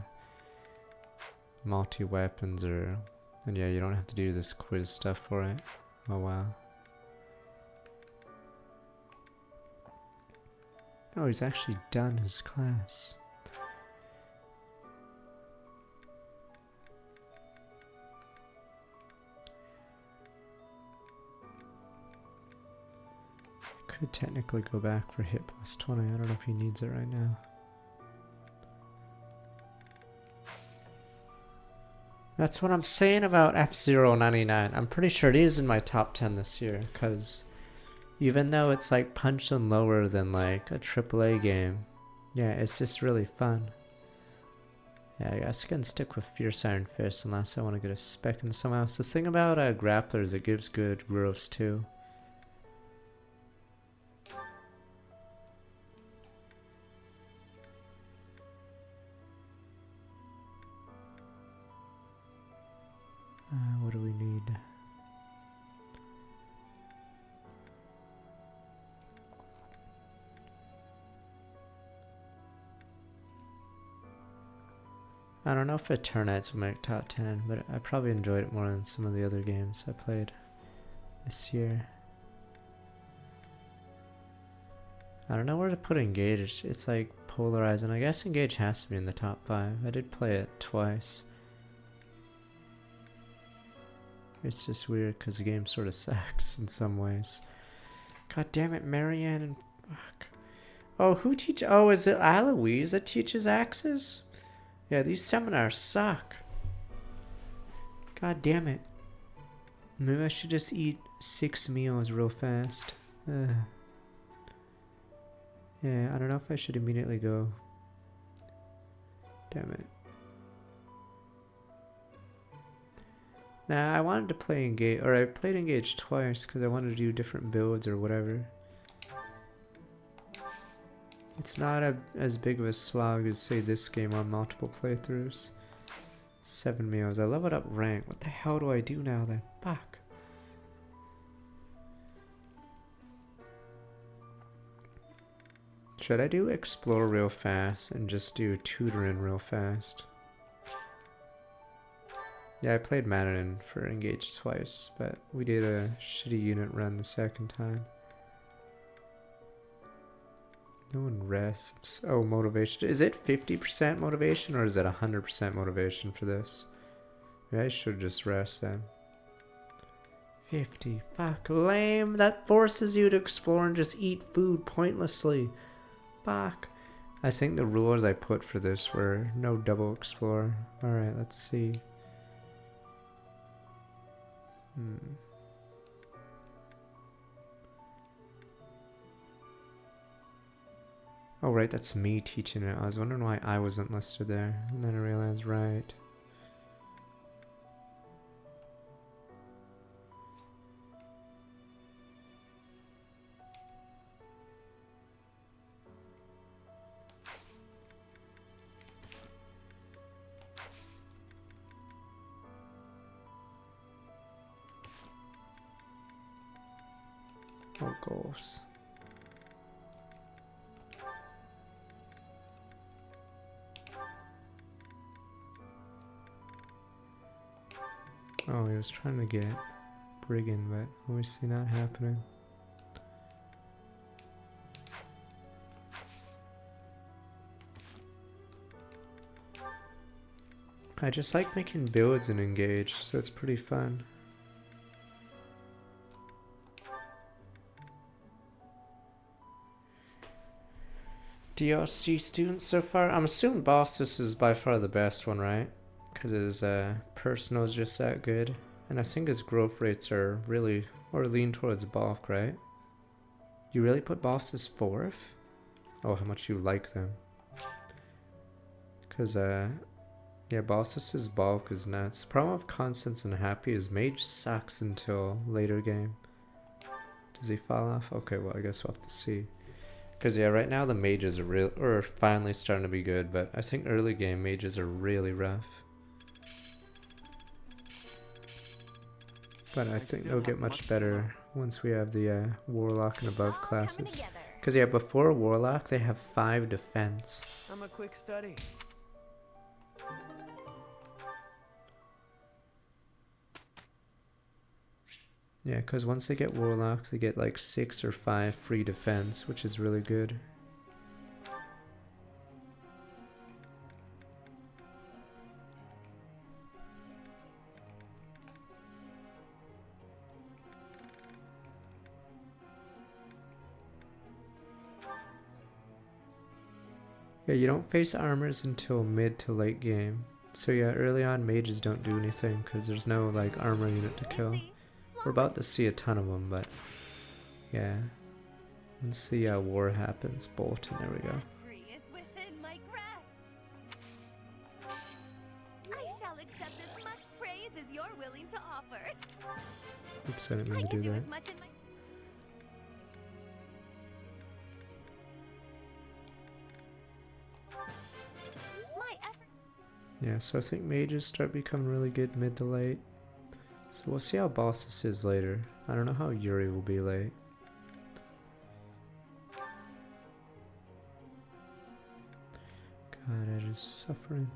Speaker 1: multi-weapons or... And yeah, you don't have to do this quiz stuff for it. Oh, wow. Oh, he's actually done his class. Could technically go back for hit plus 20. I don't know if he needs it right now. That's what I'm saying about F-Zero 99. I'm pretty sure it is in my top 10 this year, because even though it's like punching lower than like a AAA game, yeah, it's just really fun. Yeah, I guess I can stick with Fierce Iron Fist unless I want to get a spec into someone else. The thing about grapplers, it gives good growths too. What do we need? I don't know if Eternites will make top 10, but I probably enjoyed it more than some of the other games I played this year. I don't know where to put Engage. It's like polarizing. I guess Engage has to be in the top 5. I did play it twice. It's just weird because the game sort of sucks in some ways. God damn it, Marianne and... Fuck. Oh, who teach... Oh, is it Aloise that teaches axes? Yeah, these seminars suck. God damn it. Maybe I should just eat 6 meals real fast. Yeah, I don't know if I should immediately go. Damn it. Nah, I wanted to play Engage, or I played Engage twice because I wanted to do different builds or whatever. It's not as big of a slog as, say, this game on multiple playthroughs. 7 meals. I leveled up rank. What the hell do I do now then? Fuck. Should I do Explore real fast and just do Tutoring real fast? Yeah, I played Maddening for Engage twice, but we did a shitty unit run the second time. No one rests. Oh, motivation. Is it 50% motivation or is it 100% motivation for this? Maybe I should just rest then. 50. Fuck, lame. That forces you to explore and just eat food pointlessly. Fuck. I think the rules I put for this were no double explore. Alright, let's see. Oh right, that's me teaching it. I was wondering why I wasn't listed there, and then I realized, right. Oh, goals. Oh, he was trying to get Brigand, but obviously not happening. I just like making builds and Engage, so it's pretty fun. DLC students so far. I'm assuming Bostis is by far the best one, right? Because his personal is just that good. And I think his growth rates are really, or lean towards bulk, right? You really put Bostis 4th? Oh, how much you like them. Because, yeah, Bostis' bulk is nuts. Problem with Constance and Happy is Mage sucks until later game. Does he fall off? Okay, well, I guess we'll have to see. Because, yeah, right now the mages are finally starting to be good, but I think early game mages are really rough. But I think they'll get much better once we have the Warlock and above classes. Because, yeah, before Warlock, they have 5 defense.
Speaker 10: I'm a quick study.
Speaker 1: Yeah, because once they get Warlock, they get like 6 or 5 free defense, which is really good. Yeah, you don't face armors until mid to late game. So yeah, early on mages don't do anything because there's no like armor unit to kill. We're about to see a ton of them, but yeah. Once the war happens, Bolton, there we go.
Speaker 3: Mastery is within my grasp. I shall accept as much praise as you're willing to offer.
Speaker 1: Oops, I didn't mean to
Speaker 3: can
Speaker 1: do that.
Speaker 3: as much in my
Speaker 1: Yeah, so I think mages start becoming really good mid to late. So we'll see how Bostis is later. I don't know how Yuri will be late. God, Ed is suffering.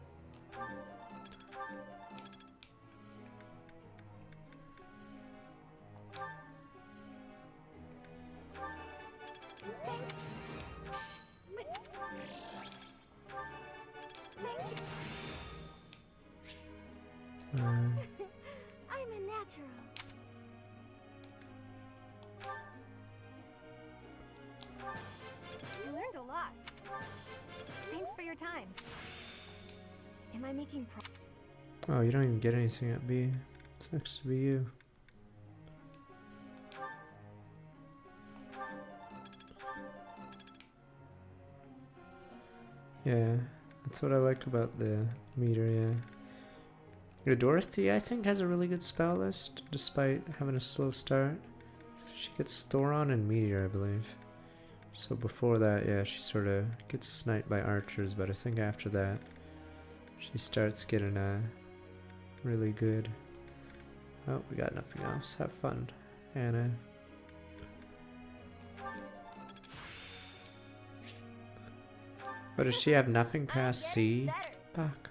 Speaker 11: I'm a natural.
Speaker 21: You learned a lot. Thanks for your time. Am I making
Speaker 1: Oh, you don't even get anything at B. Sucks to be you. Yeah, that's what I like about the meter, yeah. Yeah, Dorothy, I think, has a really good spell list, despite having a slow start. She gets Thoron and Meteor, I believe. So before that, yeah, she sort of gets sniped by archers, but I think after that, she starts getting really good. Oh, we got nothing else. Have fun, Anna. Oh, does she have nothing past C? Fuck.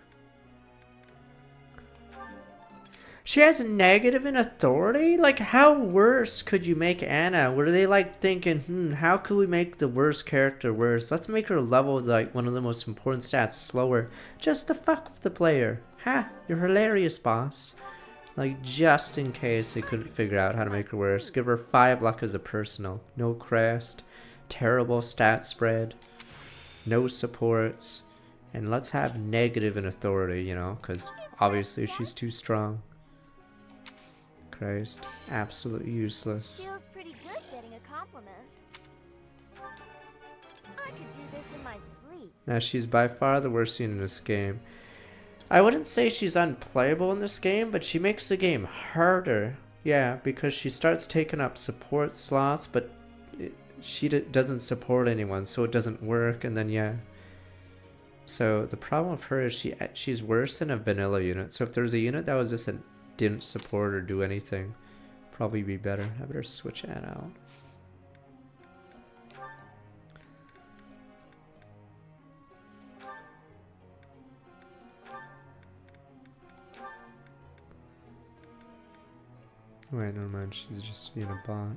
Speaker 1: She has negative in authority? Like, how worse could you make Anna? Were they like thinking, how could we make the worst character worse? Let's make her level like one of the most important stats slower. Just to fuck with the player. Ha, you're hilarious, boss. Like, just in case they couldn't figure out how to make her worse. Give her 5 luck as a personal. No crest. Terrible stat spread. No supports. And let's have negative in authority, you know, because obviously she's too strong. Christ. Absolutely useless.
Speaker 11: Feels pretty good getting a compliment. I could do this in my sleep.
Speaker 1: Now, she's by far the worst scene in this game. I wouldn't say she's unplayable in this game, but she makes the game harder. Yeah, because she starts taking up support slots, but she doesn't support anyone, so it doesn't work, and then, yeah. So, the problem with her is she's worse than a vanilla unit. So, if there's a unit that was just didn't support or do anything, probably be better. I better switch Anna out. Wait, never mind. She's just being a bot.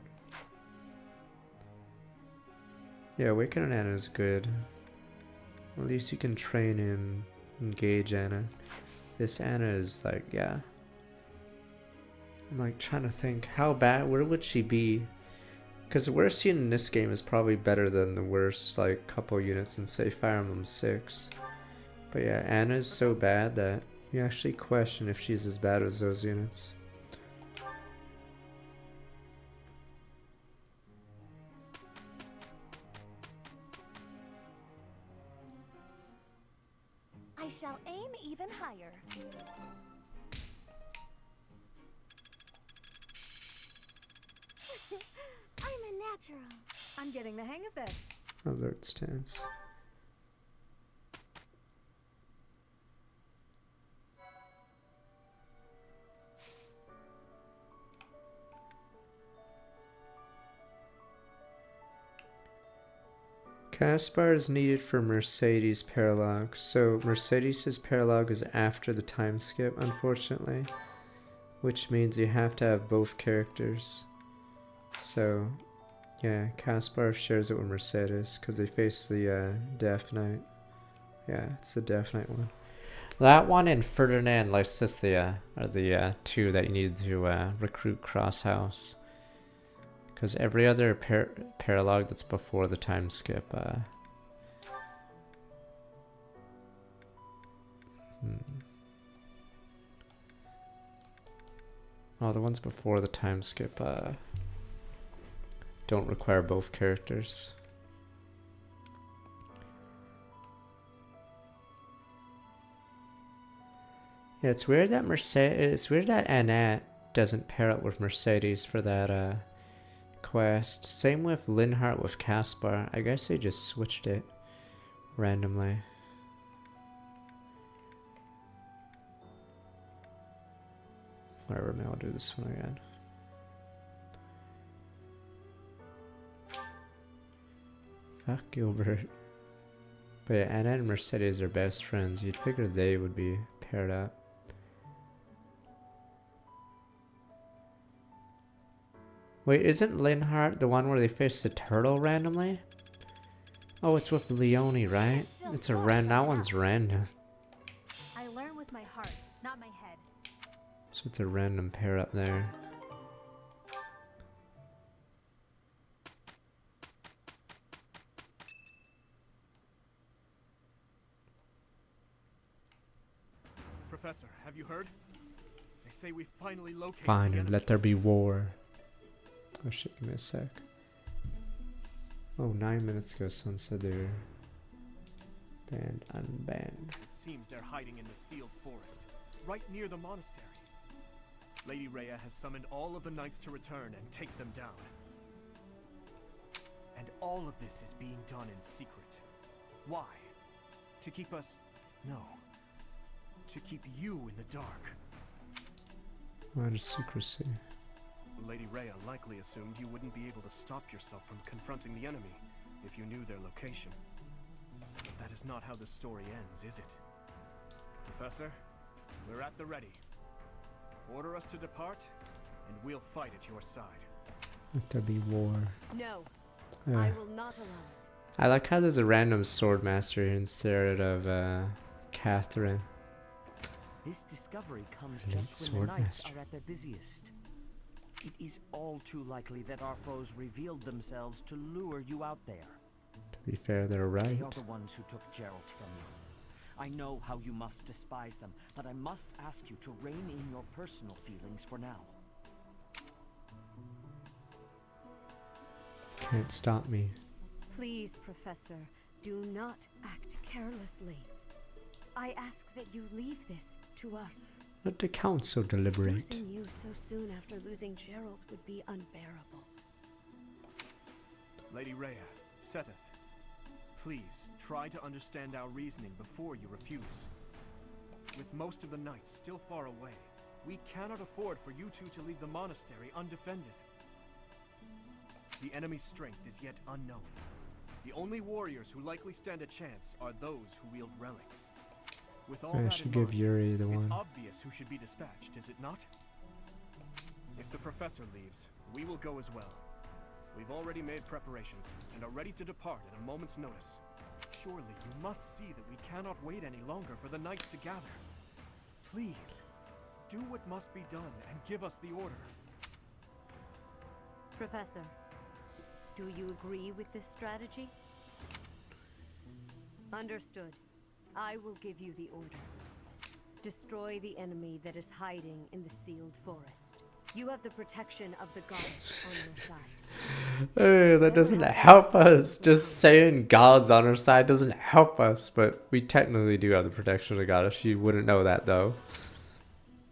Speaker 1: Yeah, Awakened Anna is good. At least you can train and engage Anna. This Anna is like, yeah. I'm like trying to think, how bad, where would she be Because the worst unit in this game is probably better than the worst like couple units in say Fire Emblem 6. But yeah, Anna's so bad that you actually question if she's as bad as those units.
Speaker 3: I shall aim even higher.
Speaker 11: I'm a natural.
Speaker 21: I'm getting the hang of this.
Speaker 1: Alert stance. Caspar is needed for Mercedes' paralogue. So Mercedes' paralogue is after the time skip, unfortunately. Which means you have to have both characters. So, yeah, Caspar shares it with Mercedes because they face the Death Knight. Yeah, it's the Death Knight one. That one and Ferdinand Lysithea are the two that you need to recruit Crosshouse. Because every other paralogue that's before the time skip, oh, the ones before the time skip don't require both characters. Yeah, it's weird that it's weird that Annette doesn't pair up with Mercedes for that quest. Same with Linhardt with Caspar. I guess they just switched it randomly. Whatever, maybe I'll do this one again. Fuck Gilbert. But yeah, Anna and Mercedes are best friends. You'd figure they would be paired up. Wait, isn't Linhardt the one where they face the turtle randomly? Oh, it's with Leone, right? It's a that one's random.
Speaker 2: I learn with my heart, not my head.
Speaker 1: So it's a random pair up there.
Speaker 5: Professor, have you heard? They say we finally located
Speaker 1: Fine,
Speaker 5: the
Speaker 1: and
Speaker 5: enemy.
Speaker 1: let there be war. Oh shit, give me a sec. Oh, 9 minutes ago, sunset there. Banned, unbanned.
Speaker 5: It seems they're hiding in the sealed forest, right near the monastery. Lady Rhea has summoned all of the knights to return and take them down. And all of this is being done in secret. Why? To keep us... No. To keep you in the dark.
Speaker 1: Why the secrecy?
Speaker 5: Lady Rhea likely assumed you wouldn't be able to stop yourself from confronting the enemy if you knew their location. But that is not how the story ends, is it? Professor, we're at the ready. Order us to depart, and we'll fight at your side.
Speaker 1: Let there be war.
Speaker 7: No, I will not allow it.
Speaker 1: I like how there's a random swordmaster here instead of Catherine.
Speaker 15: This discovery comes just when the knights are at their busiest. It is all too likely that our foes revealed themselves to lure you out there.
Speaker 1: To be fair, they're right.
Speaker 15: They are the ones who took Gerald from you. I know how you must despise them, but I must ask you to rein in your personal feelings for now.
Speaker 1: Can't stop me.
Speaker 7: Please, Professor, do not act carelessly. I ask that you leave this to us.
Speaker 1: Let the council deliberate.
Speaker 7: Losing you so soon after losing Gerald would be unbearable.
Speaker 5: Lady Rhea, Seteth, please try to understand our reasoning before you refuse. With most of the knights still far away, we cannot afford for you two to leave the monastery undefended. The enemy's strength is yet unknown. The only warriors who likely stand a chance are those who wield relics. With all
Speaker 1: I
Speaker 5: that
Speaker 1: should
Speaker 5: in
Speaker 1: give
Speaker 5: mind,
Speaker 1: Yuri the
Speaker 5: it's
Speaker 1: one.
Speaker 5: obvious who should be dispatched, is it not? If the professor leaves, we will go as well. We've already made preparations and are ready to depart at a moment's notice. Surely you must see that we cannot wait any longer for the knights to gather. Please, do what must be done and give us the order.
Speaker 7: Professor, Do you agree with this strategy? Understood. I will give you the order. Destroy the enemy that is hiding in the sealed forest. You have the protection of the gods on your side.
Speaker 1: Hey, that doesn't help us. Just saying God's on our side doesn't help us, but we technically do have the protection of the goddess. She wouldn't know that though.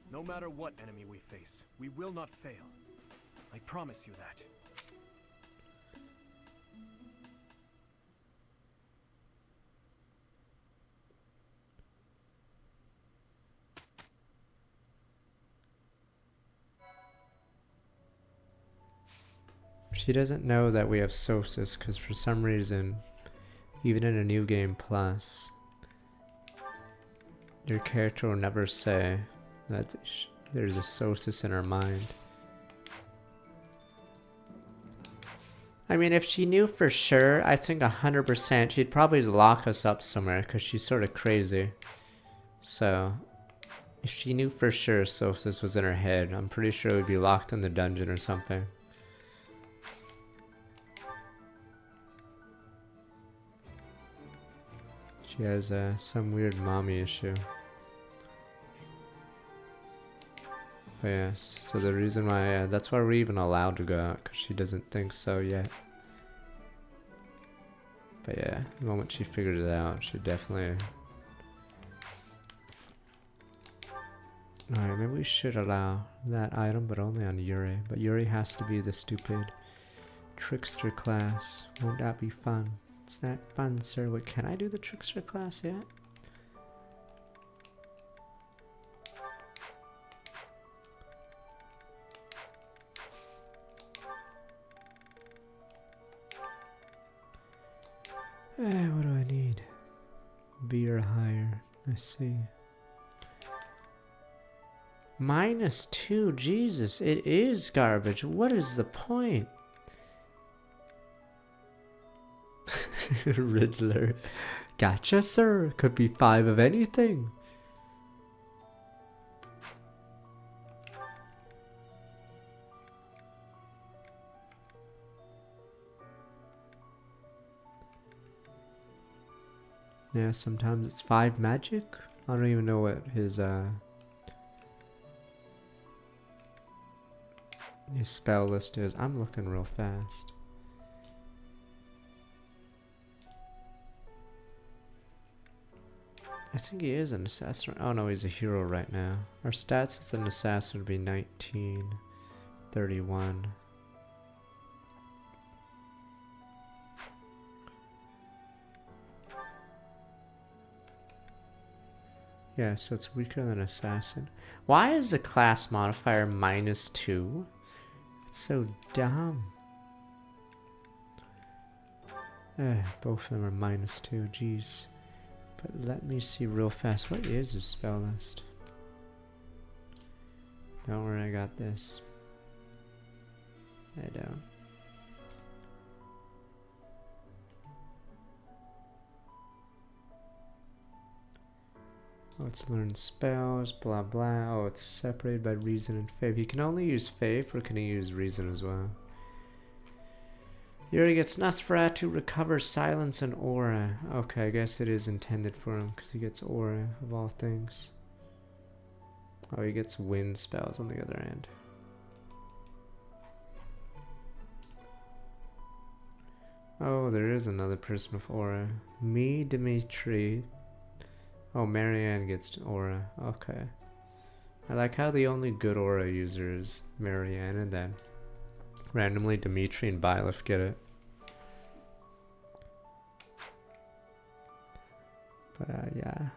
Speaker 5: No matter what enemy we face, we will not fail. I promise you that.
Speaker 1: She doesn't know that we have Solstice because for some reason, even in a new game plus, your character will never say that there's a Solstice in her mind. I mean, if she knew for sure, I think 100% she'd probably lock us up somewhere because she's sort of crazy. So, if she knew for sure Solstice was in her head, I'm pretty sure we'd be locked in the dungeon or something. She has some weird mommy issue. But yes, so the reason why, that's why we're even allowed to go out, because she doesn't think so yet. But yeah, the moment she figured it out, she definitely... Alright, maybe we should allow that item, but only on Yuri. But Yuri has to be the stupid trickster class. Won't that be fun? It's that fun, sir. Wait, can I do the trickster class yet? What do I need? B or higher. Let's see. -2. Jesus, it is garbage. What is the point? Riddler. Gotcha, sir. Could be 5 of anything. Yeah, sometimes it's 5 magic. I don't even know what his spell list is. I'm looking real fast. I think he is an assassin. Oh no, he's a hero right now. Our stats as an assassin would be 19, 31. Yeah, so it's weaker than assassin. Why is the class modifier -2? It's so dumb. Both of them are -2, jeez. But let me see real fast. What is his spell list? Don't worry, I got this. I don't. Oh, it's learn spells, blah blah. Oh, it's separated by reason and faith. You can only use faith, or can he use reason as well? Yuri gets Nosferatu, recover silence and aura. Okay, I guess it is intended for him because he gets aura of all things. Oh, he gets wind spells on the other end. Oh, there is another person with aura. Me, Dimitri. Oh, Marianne gets aura. Okay. I like how the only good aura user is Marianne, and then randomly Dimitri and Byleth get it. But yeah.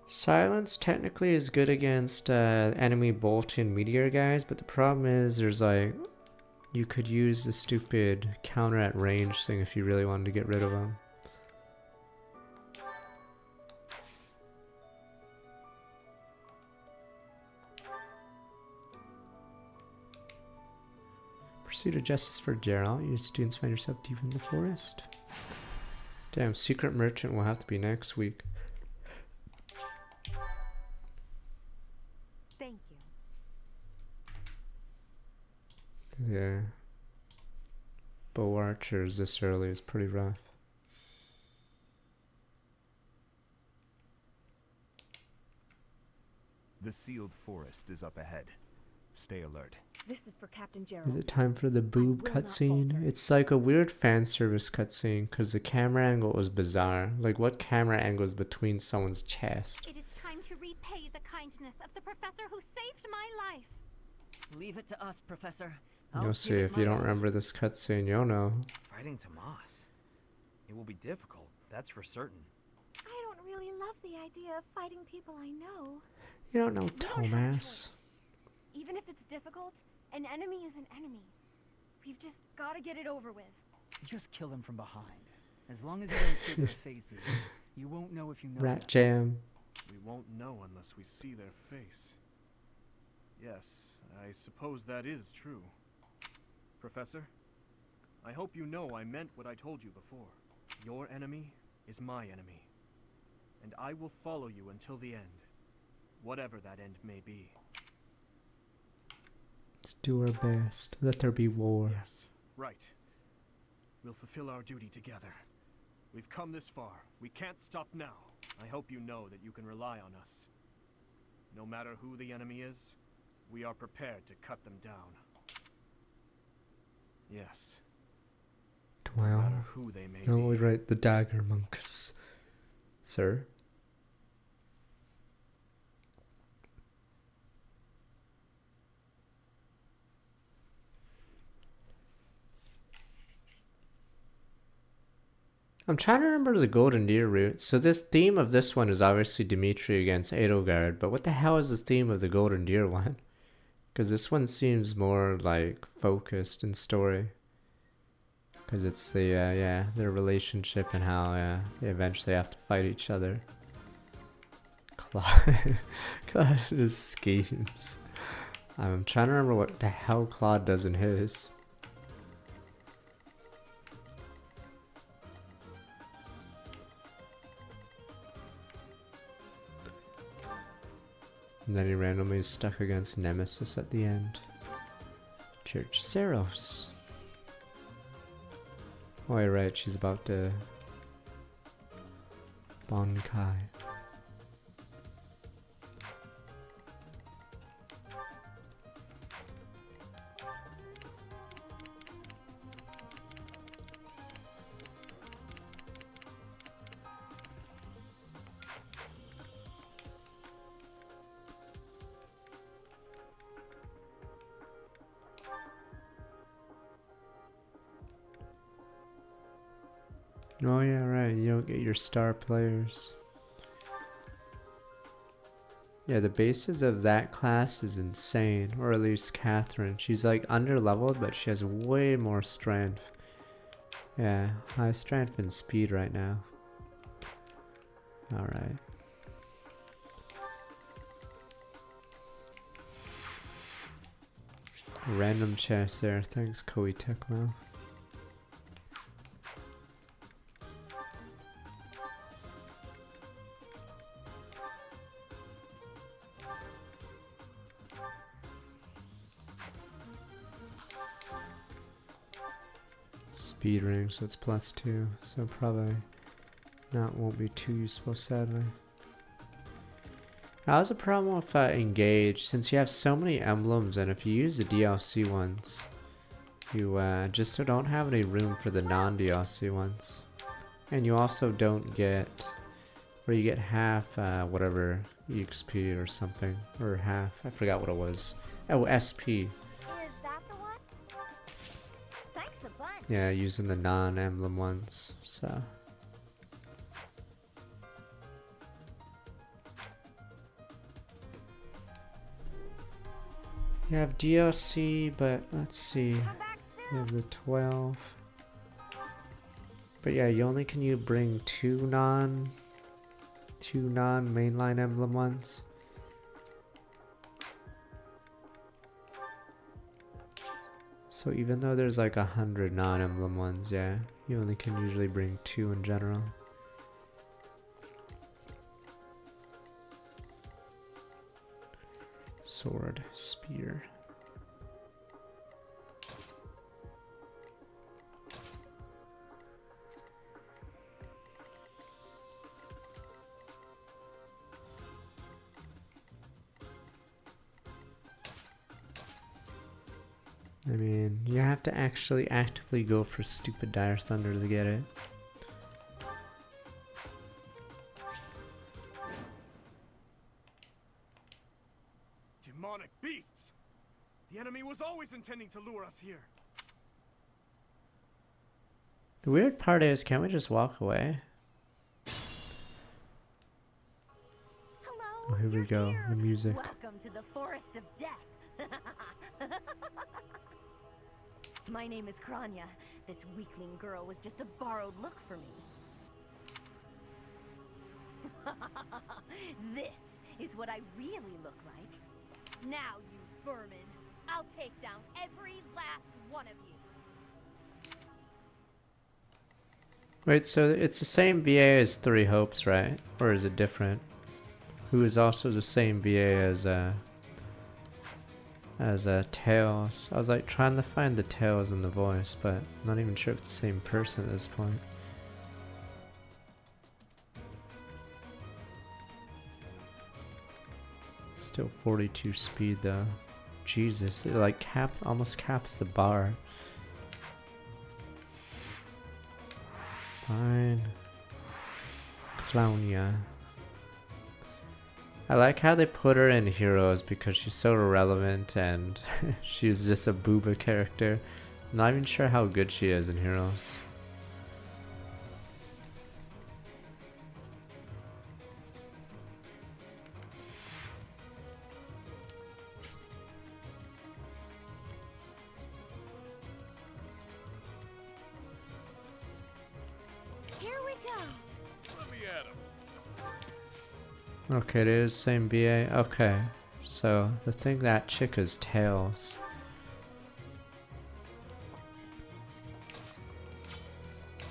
Speaker 1: Silence technically is good against enemy bolt and meteor guys, but the problem is there's like, you could use the stupid counter at range thing if you really wanted to get rid of them. Pursuit of justice for Geralt. You students find yourself deep in the forest. Damn, secret merchant will have to be next week.
Speaker 21: Thank you.
Speaker 1: Yeah. bow archers this early is pretty rough.
Speaker 13: The sealed forest is up ahead. Stay alert.
Speaker 21: This is for Captain
Speaker 1: Is
Speaker 21: Gerald.
Speaker 1: it time for the boob
Speaker 21: will not
Speaker 1: cutscene?
Speaker 21: falter.
Speaker 1: It's like a weird fan service cutscene because the camera angle was bizarre. Like, what camera angle is between someone's chest?
Speaker 3: It is time to repay the kindness of the professor who saved my life.
Speaker 8: Leave it to us, Professor.
Speaker 1: You'll see if you don't remember this cutscene, you'll know.
Speaker 6: Fighting Tomas. It will be difficult, that's for certain.
Speaker 11: I don't really love the idea of fighting people I know.
Speaker 1: You don't know
Speaker 3: We don't have a
Speaker 1: Thomas.
Speaker 3: choice. Even if it's difficult, an enemy is an enemy. We've just got to get it over with.
Speaker 22: Just kill them from behind. As long as you don't see their faces, you won't know if you know
Speaker 1: Rat
Speaker 22: them.
Speaker 1: Jam.
Speaker 5: We won't know unless we see their face. Yes, I suppose that is true. Professor, I hope you know I meant what I told you before. Your enemy is my enemy. And I will follow you until the end. Whatever that end may be.
Speaker 1: Let's do our best. Let there be war.
Speaker 5: Yes, right. We'll fulfill our duty together. We've come this far. We can't stop now. I hope you know that you can rely on us. No matter who the enemy is, we are prepared to cut them down. Yes. No
Speaker 1: Well,
Speaker 5: matter who they may
Speaker 1: no,
Speaker 5: be.
Speaker 1: we write the dagger monks, sir. I'm trying to remember the Golden Deer route. So this theme of this one is obviously Dimitri against Edelgard, but what the hell is the theme of the Golden Deer one? Because this one seems more like focused in story. Because it's the, their relationship and how they eventually have to fight each other. Claude's schemes. I'm trying to remember what the hell Claude does in his. And then he randomly is stuck against Nemesis at the end. Church Saros. Oh, you're right, she's about to Bonkai. Oh yeah, right, you don't get your star players. Yeah, the basis of that class is insane, or at least Catherine. She's like under-leveled, but she has way more strength. Yeah, high strength and speed right now. Alright. Random chest there, thanks Koei Tecmo. Speed ring, so it's +2, so probably won't be too useful, sadly. How's the problem with Engage? Since you have so many emblems, and if you use the DLC ones, you just don't have any room for the non-DLC ones. And you also don't get, or you get half whatever EXP or something, or half, I forgot what it was. Oh, SP.
Speaker 11: Is that the one? Thanks a bunch.
Speaker 1: Yeah, using the non-emblem ones, so. You have DLC, but let's see. You have the 12. But yeah, you only can bring two non mainline emblem ones. So even though there's like 100 non-emblem ones, yeah, you only can usually bring 2 in general. Sword, spear. I mean, you have to actually actively go for stupid Dire Thunder to get it.
Speaker 5: Demonic beasts! The enemy was always intending to lure us here.
Speaker 1: The weird part is, can't we just walk away?
Speaker 3: Hello,
Speaker 1: Oh, here we go. The music.
Speaker 3: welcome to the Forest of Death. My name is Kranya. This weakling girl was just a borrowed look for me. This is what I really look like. Now, you vermin, I'll take down every last one of you.
Speaker 1: Wait, so it's the same VA as Three Hopes, right? Or is it different? Who is also the same VA as Tails. I was like trying to find the Tails in the voice, but I'm not even sure if it's the same person at this point. Still 42 speed though. Jesus, it like almost caps the bar. Fine. Clownia. I like how they put her in Heroes because she's so irrelevant and she's just a booba character. I'm not even sure how good she is in Heroes.
Speaker 3: Here we go.
Speaker 20: Let me at him.
Speaker 1: Okay, it is same BA. Okay, so the thing that chick is Tails.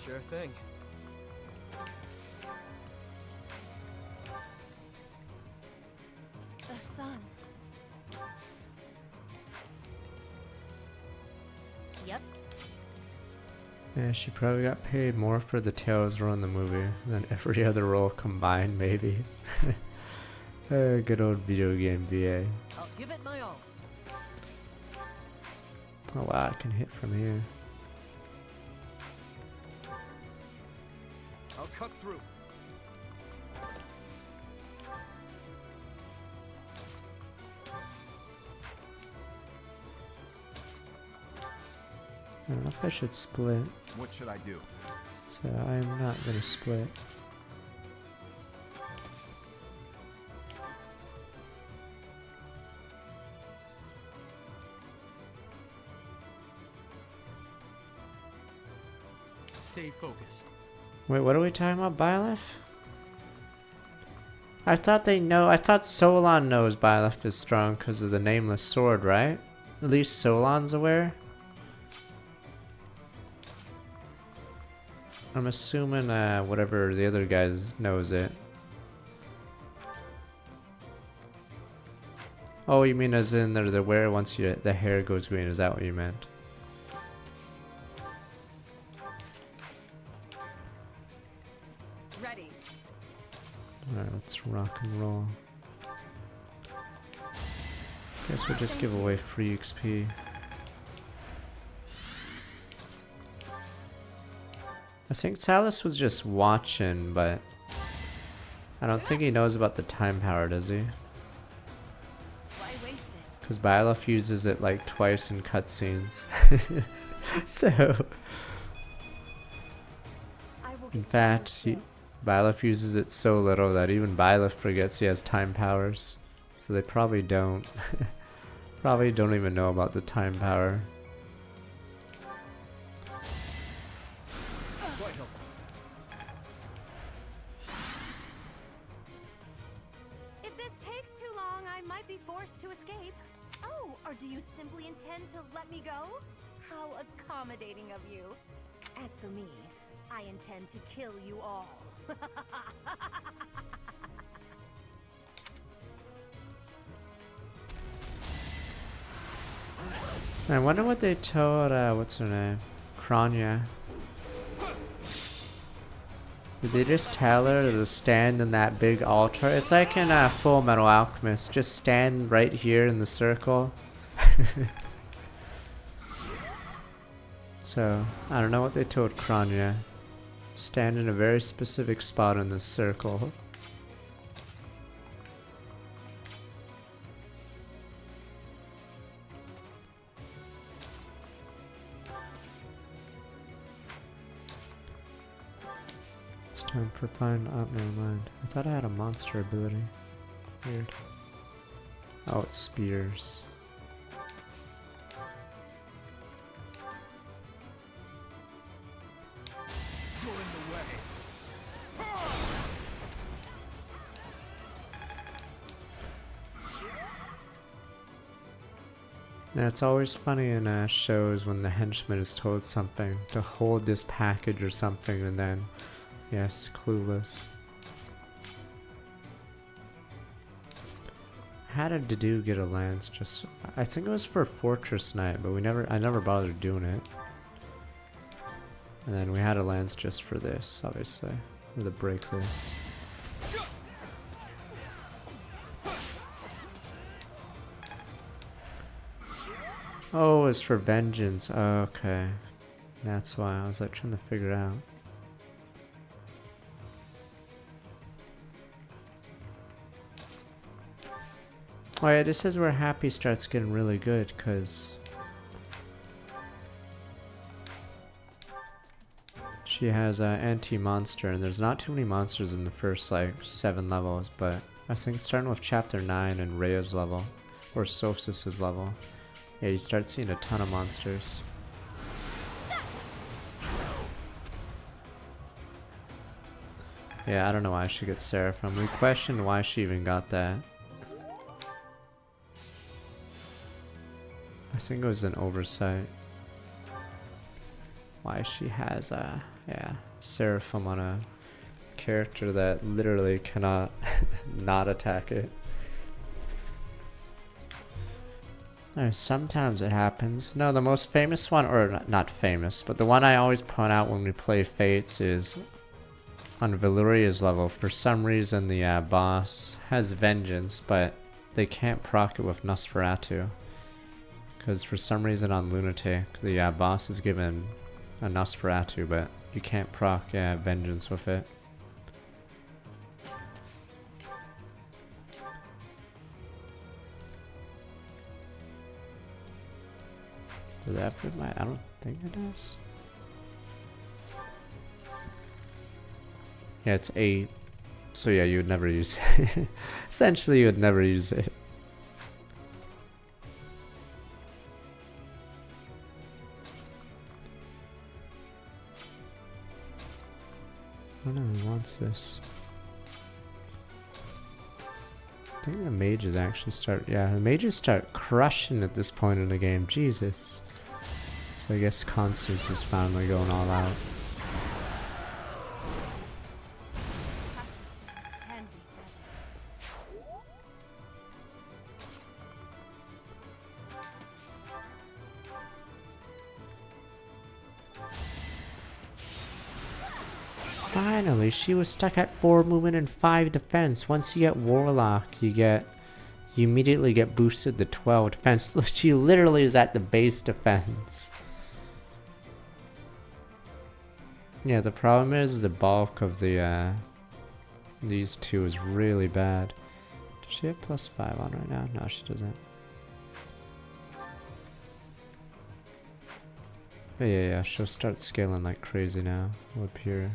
Speaker 9: Sure thing.
Speaker 21: The sun.
Speaker 3: Yep.
Speaker 1: Yeah, she probably got paid more for the Tails role in the movie than every other role combined, maybe. Good old video game VA.
Speaker 8: I'll give it my all.
Speaker 1: Oh wow, I can hit from here.
Speaker 5: I'll cut through.
Speaker 1: I don't know if I should split,
Speaker 13: What should I do?
Speaker 1: so I'm not gonna split.
Speaker 4: Stay focused.
Speaker 1: Wait, what are we talking about, Byleth? I thought Solon knows Byleth is strong because of the nameless sword, right? At least Solon's aware. I'm assuming whatever the other guys knows it. Oh, you mean as in they're aware once the hair goes green, is that what you meant?
Speaker 3: Ready.
Speaker 1: Alright, let's rock and roll. Guess we'll just give away free XP. I think Salus was just watching, but I don't think he knows about the time power, does he?
Speaker 21: Why waste it?
Speaker 1: Because Byleth uses it like twice in cutscenes. So, in fact, Byleth uses it so little that even Byleth forgets he has time powers. So they probably don't. Probably don't even know about the time power.
Speaker 3: If this takes too long, I might be forced to escape. Oh, or do you simply intend to let me go? How accommodating of you. As for me, I intend to kill you all.
Speaker 1: I wonder what they told, what's her name? Kranya. Did they just tell her to stand in that big altar? It's like in Full Metal Alchemist. Just stand right here in the circle. So, I don't know what they told Kranya. Stand in a very specific spot in this circle. It's time for find. Oh, never mind. I thought I had a monster ability. Weird. Oh, it's spears. Yeah, it's always funny in shows when the henchman is told something to hold this package or something, and then, yes, clueless. How did Dedue get a lance? Just, I think it was for Fortress Knight, but I never bothered doing it. And then we had a lance just for this, obviously, for the break this. Oh, it's for vengeance. Oh, okay. That's why I was like trying to figure out. Oh yeah, this is where Happy starts getting really good, cause she has anti-monster, and there's not too many monsters in the first like 7 levels, but I think starting with chapter 9 and Rhea's level, or Solstice's level, yeah, you start seeing a ton of monsters. Yeah, I don't know why she gets Seraphim. We questioned why she even got that. I think it was an oversight. Why she has yeah, Seraphim on a character that literally cannot not attack it. Sometimes it happens. No, the most famous one, or not famous, but the one I always point out when we play Fates is on Valeria's level. For some reason the boss has Vengeance, but they can't proc it with Nosferatu. Because for some reason on Lunatic, the boss is given a Nosferatu, but you can't proc Vengeance with it. Does that put my... I don't think it does. Yeah, it's 8. So yeah, you would never use it. Essentially, you would never use it. Oh no, he wants this. I think the mages actually start... Yeah, the mages start crushing at this point in the game. Jesus. So I guess Constance is finally going all out. Finally, she was stuck at 4 movement and 5 defense. Once you get Warlock, you immediately get boosted to 12 defense. She literally is at the base defense. Yeah, the problem is the bulk of the these two is really bad. Does she have +5 on right now? No, she doesn't. But yeah, she'll start scaling like crazy now. Up here.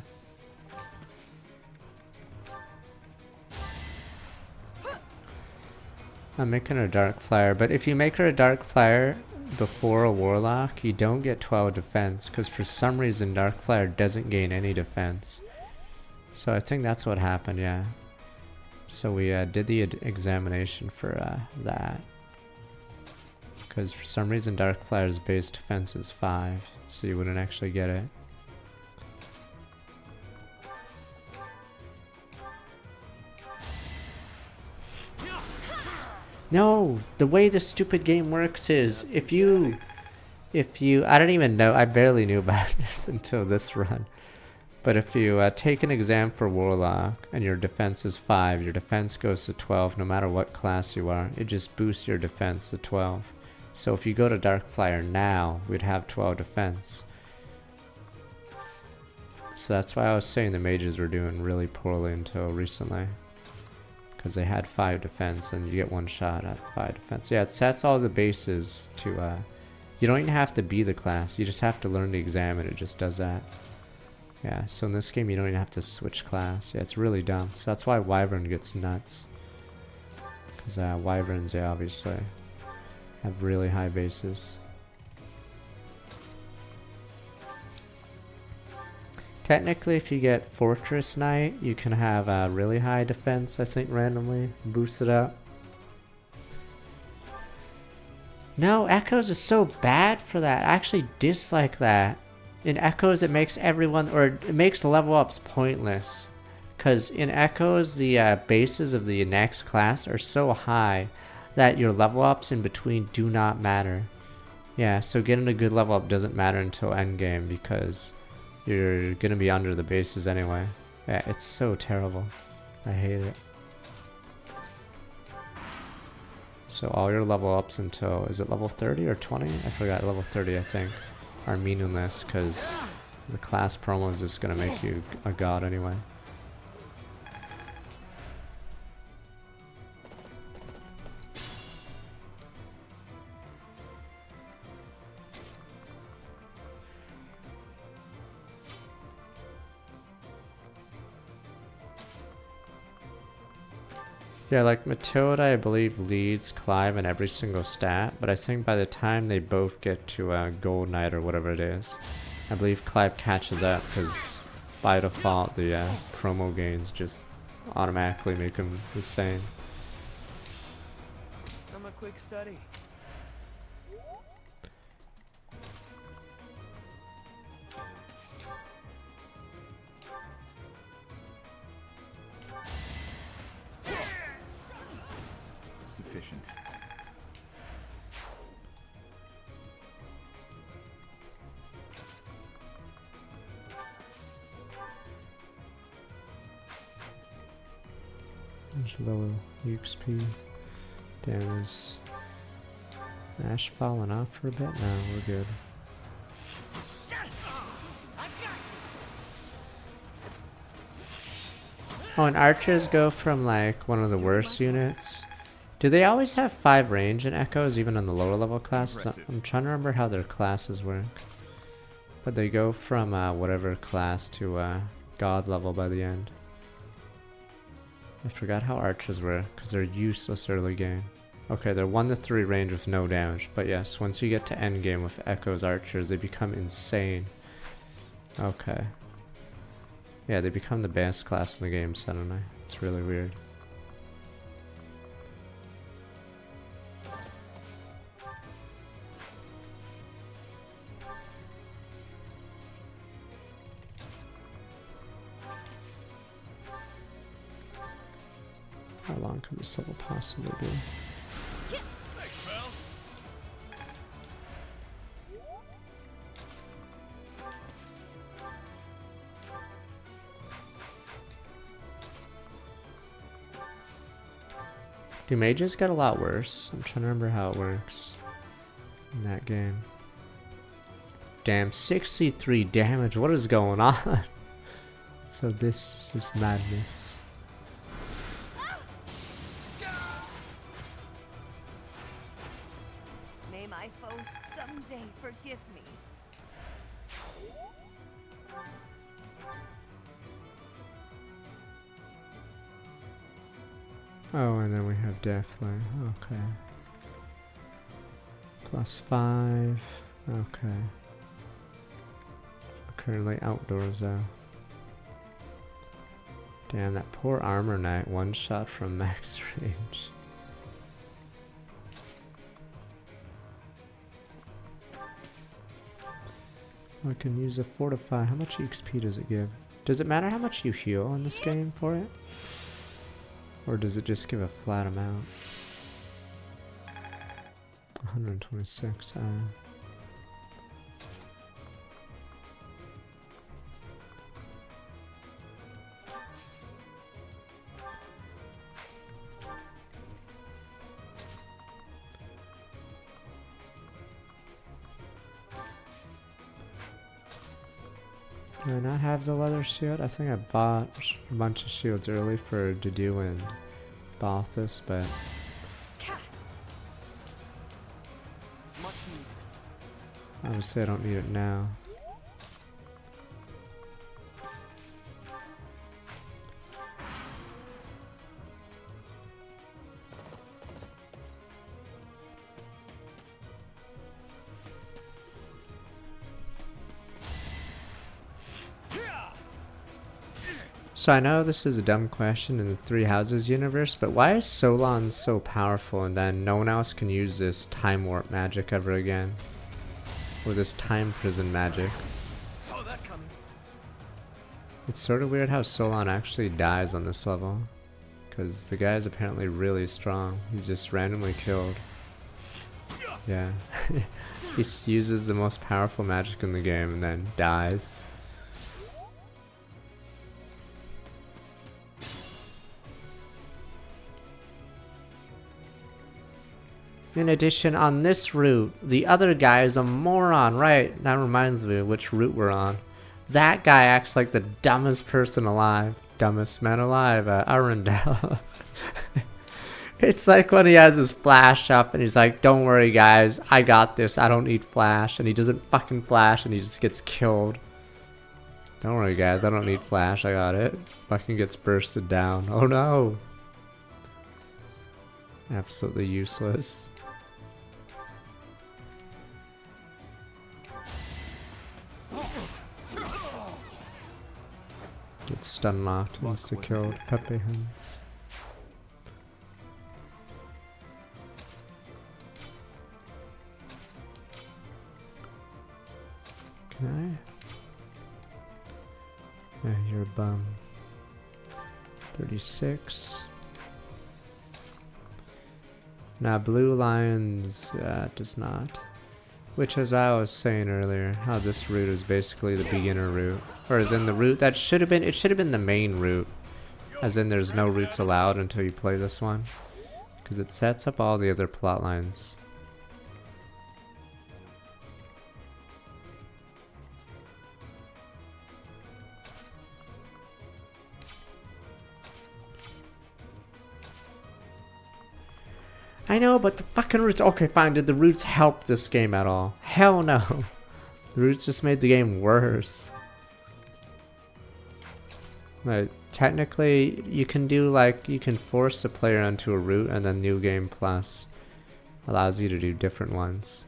Speaker 1: I'm making her a Dark Flyer, but if you make her a Dark Flyer before a Warlock, you don't get 12 defense, because for some reason Dark Flyer doesn't gain any defense. So I think that's what happened, yeah. So we did the examination for that. Because for some reason Dark Flyer's base defense is 5, so you wouldn't actually get it. No, the way this stupid game works is if you, I don't even know, I barely knew about this until this run. But if you take an exam for Warlock and your defense is 5, your defense goes to 12 no matter what class you are. It just boosts your defense to 12. So if you go to Dark Flyer now, we'd have 12 defense. So that's why I was saying the mages were doing really poorly until recently. Because they had 5 defense and you get 1 shot at 5 defense. Yeah, it sets all the bases to, you don't even have to be the class. You just have to learn the exam and it just does that. Yeah, so in this game you don't even have to switch class. Yeah, it's really dumb. So that's why Wyvern gets nuts. Because Wyverns, yeah, obviously have really high bases. Technically, if you get Fortress Knight, you can have a really high defense, I think, randomly. Boost it up. No, Echoes is so bad for that. I actually dislike that. In Echoes, it makes everyone, or it makes the level ups pointless. Because in Echoes, the bases of the next class are so high that your level ups in between do not matter. Yeah, so getting a good level up doesn't matter until endgame because you're gonna be under the bases anyway. Yeah, it's so terrible. I hate it. So all your level ups until, is it level 30 or 20? I forgot, level 30 I think, are meaningless because the class promo is just gonna make you a god anyway. Yeah, like Matilda, I believe, leads Clive in every single stat, but I think by the time they both get to Gold Knight or whatever it is, I believe Clive catches up because by default the promo gains just automatically make him insane.
Speaker 9: I'm a quick study.
Speaker 13: Sufficient.
Speaker 1: There's low XP. Damn, is Ash falling off for a bit? No, we're good. Oh, and archers go from like one of the worst units. Do they always have 5 range in Echoes, even in the lower level classes? I'm trying to remember how their classes work. But they go from whatever class to god level by the end. I forgot how archers work, because they're useless early game. Okay, they're 1 to 3 range with no damage. But yes, once you get to end game with Echoes archers, they become insane. Okay. Yeah, they become the best class in the game suddenly. It's really weird. How long could this level possibly be?
Speaker 9: Thanks, pal.
Speaker 1: Do mages get a lot worse? I'm trying to remember how it works in that game. Damn, 63 damage. What is going on? So this is madness.
Speaker 3: May my foes someday forgive me.
Speaker 1: Oh, and then we have Deathflare. Okay. +5. Okay. We're currently outdoors though. Damn, that poor armor knight, 1 shot from max range. I can use a fortify. How much XP does it give? Does it matter how much you heal in this game for it? Or does it just give a flat amount? 126. Do I not have the leather shield? I think I bought a bunch of shields early for Dedu and Balthus, but
Speaker 10: Much needed.
Speaker 1: obviously I don't need it now. So I know this is a dumb question in the Three Houses universe, but why is Solon so powerful and then no one else can use this time warp magic ever again? Or this time prison magic?
Speaker 10: Saw that coming.
Speaker 1: It's sort of weird how Solon actually dies on this level. Because the guy is apparently really strong. He's just randomly killed. Yeah. He uses the most powerful magic in the game and then dies. In addition, on this route, the other guy is a moron, right? That reminds me of which route we're on. That guy acts like the dumbest person alive. Dumbest man alive, Arundel. It's like when he has his flash up and he's like, don't worry guys, I got this, I don't need flash. And he doesn't fucking flash and he just gets killed. Don't worry guys, I don't need flash, I got it. Fucking gets bursted down. Oh no. Absolutely useless. Gets stun locked and insta-killed. Pepe hands. Can I? Yeah, you're a bum. 36. Now Blue Lions does not. Which, as I was saying earlier, how this route is basically the beginner route. Or as in the route that should have been, it should have been the main route. As in there's no routes allowed until you play this one. Because it sets up all the other plot lines. I know, but the fucking roots... Okay, fine. Did the roots help this game at all? Hell no. The roots just made the game worse. Like, technically, you can do, like... You can force a player onto a route, and then New Game Plus allows you to do different ones.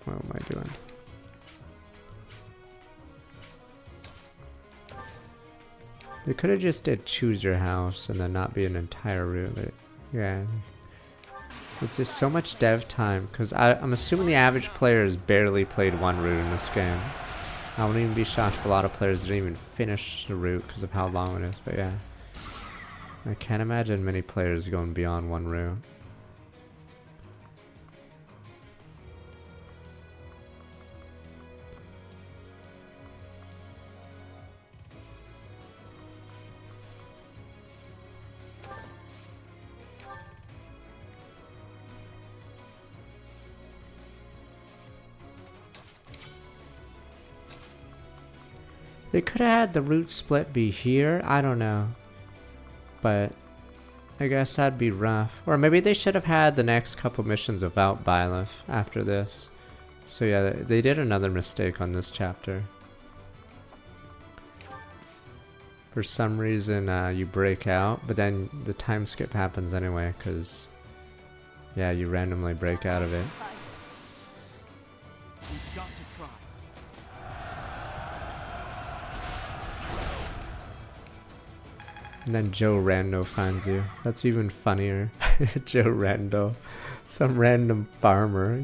Speaker 1: What am I doing? They could have just did choose your house and then not be an entire route. But yeah. It's just so much dev time because I'm assuming the average player has barely played one route in this game. I wouldn't even be shocked if a lot of players didn't even finish the route because of how long it is, but yeah. I can't imagine many players going beyond one route. They could have had the route split be here, I don't know. But I guess that'd be rough. Or maybe they should have had the next couple missions without Byleth after this. So yeah, they did another mistake on this chapter. For some reason you break out, but then the time skip happens anyway, because yeah, you randomly break out of it.
Speaker 10: We've got to try.
Speaker 1: And then Joe Rando finds you. That's even funnier. Joe Rando. Some random farmer.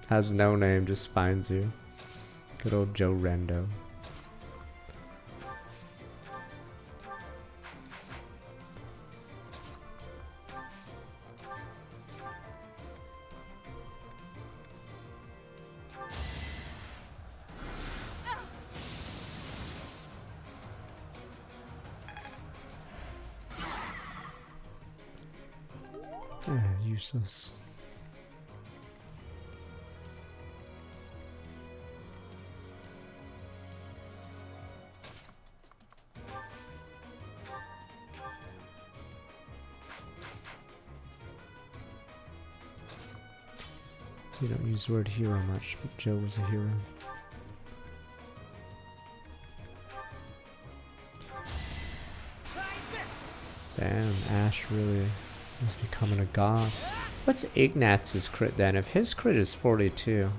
Speaker 1: Has no name, just finds you. Good old Joe Rando. Useless. You don't use the word hero much, but Joe was a hero. Damn, Ash really is becoming a god. What's Ignat's crit then? If his crit is 42,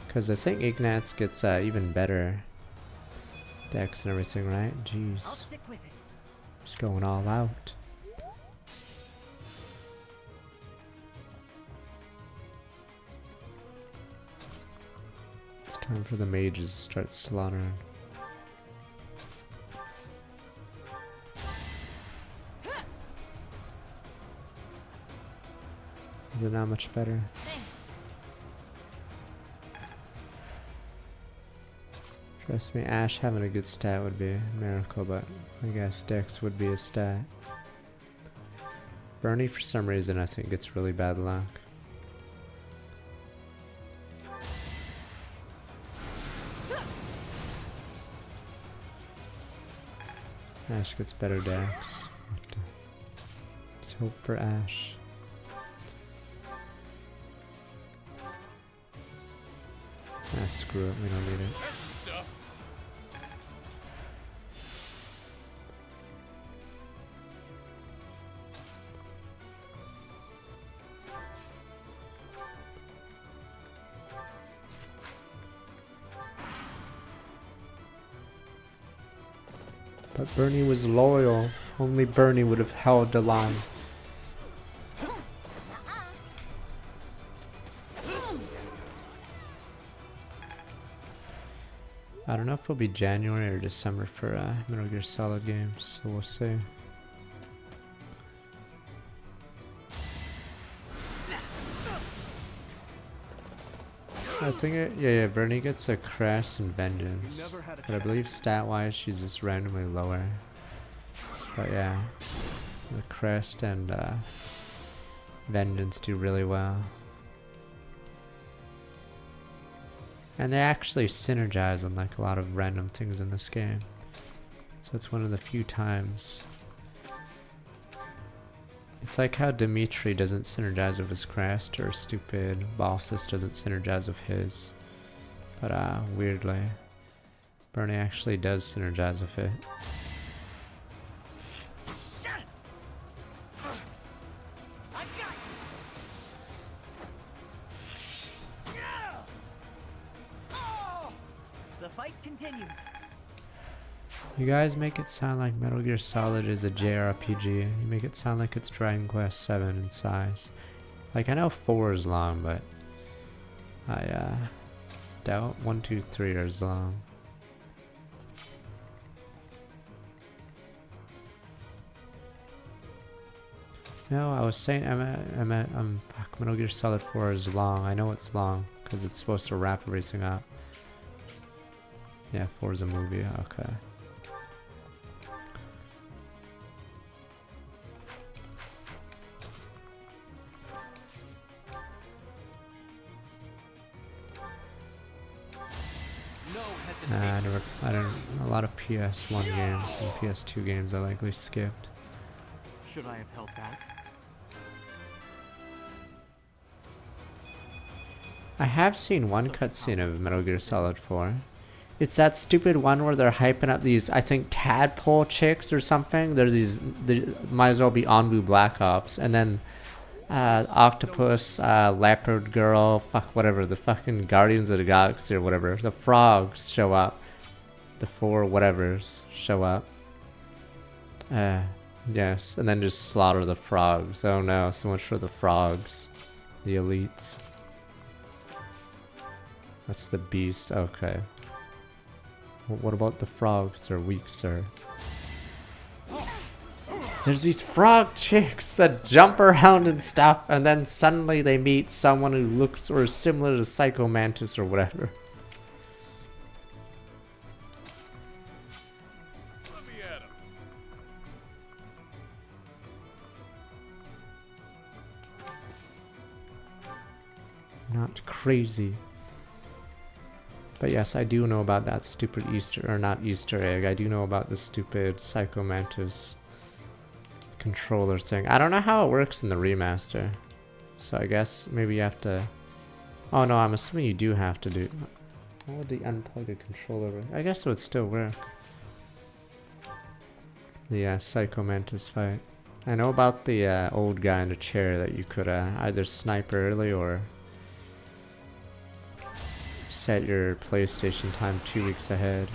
Speaker 1: because I think Ignat's gets even better dex and everything, right? Jeez, just going all out. It's time for the mages to start slaughtering. Is it not much better? Trust me, Ash having a good stat would be a miracle, but I guess Dex would be a stat. Bernie, for some reason, I think gets really bad luck. Ash gets better Dex. Let's hope for Ash. Ah, screw it, we don't need it. But Bernie was loyal. Only Bernie would have held the line. I don't know if it'll be January or December for Metal Gear Solid games, so we'll see. I think yeah, Bernie gets a Crash and Vengeance, but I believe stat-wise she's just randomly lower. But yeah, the Crest and Vengeance do really well. And they actually synergize on like a lot of random things in this game. So it's one of the few times. It's like how Dimitri doesn't synergize with his Crest, or stupid Balsus doesn't synergize with his. But weirdly, Bernie actually does synergize with it. You guys make it sound like Metal Gear Solid is a JRPG. You make it sound like it's Dragon Quest 7 in size. Like, I know 4 is long, but I doubt 1, 2, 3 are as long. No, I was saying fuck, Metal Gear Solid 4 is long. I know it's long because it's supposed to wrap everything up. Yeah, 4 is a movie. Okay. A lot of PS1 games and PS2 games I likely skipped.
Speaker 17: Should I have held back?
Speaker 1: I have seen one cutscene of Metal Gear Solid 4. It's that stupid one where they're hyping up these, I think, tadpole chicks or something. There's these, there might as well be Onbu Black Ops, and then octopus, leopard girl, fuck whatever, the fucking Guardians of the Galaxy or whatever. The frogs show up. The 4 whatevers show up. Yes, and then just slaughter the frogs. Oh no, so much for the frogs. The elites. That's the beast, okay. What about the frogs? They're weak, sir. There's these frog chicks that jump around and stuff, and then suddenly they meet someone who looks or is similar to Psycho Mantis or whatever.
Speaker 20: Let me at him.
Speaker 1: Not crazy. But yes, I do know about that stupid Easter, or not Easter egg. I do know about the stupid Psycho Mantis controller thing. I don't know how it works in the remaster. So I guess maybe you have to Oh no, I'm assuming you do have to do. How would they unplug a controller? I guess it would still work. The Psycho Mantis fight. I know about the old guy in the chair that you could either snipe early or set your PlayStation time 2 weeks ahead.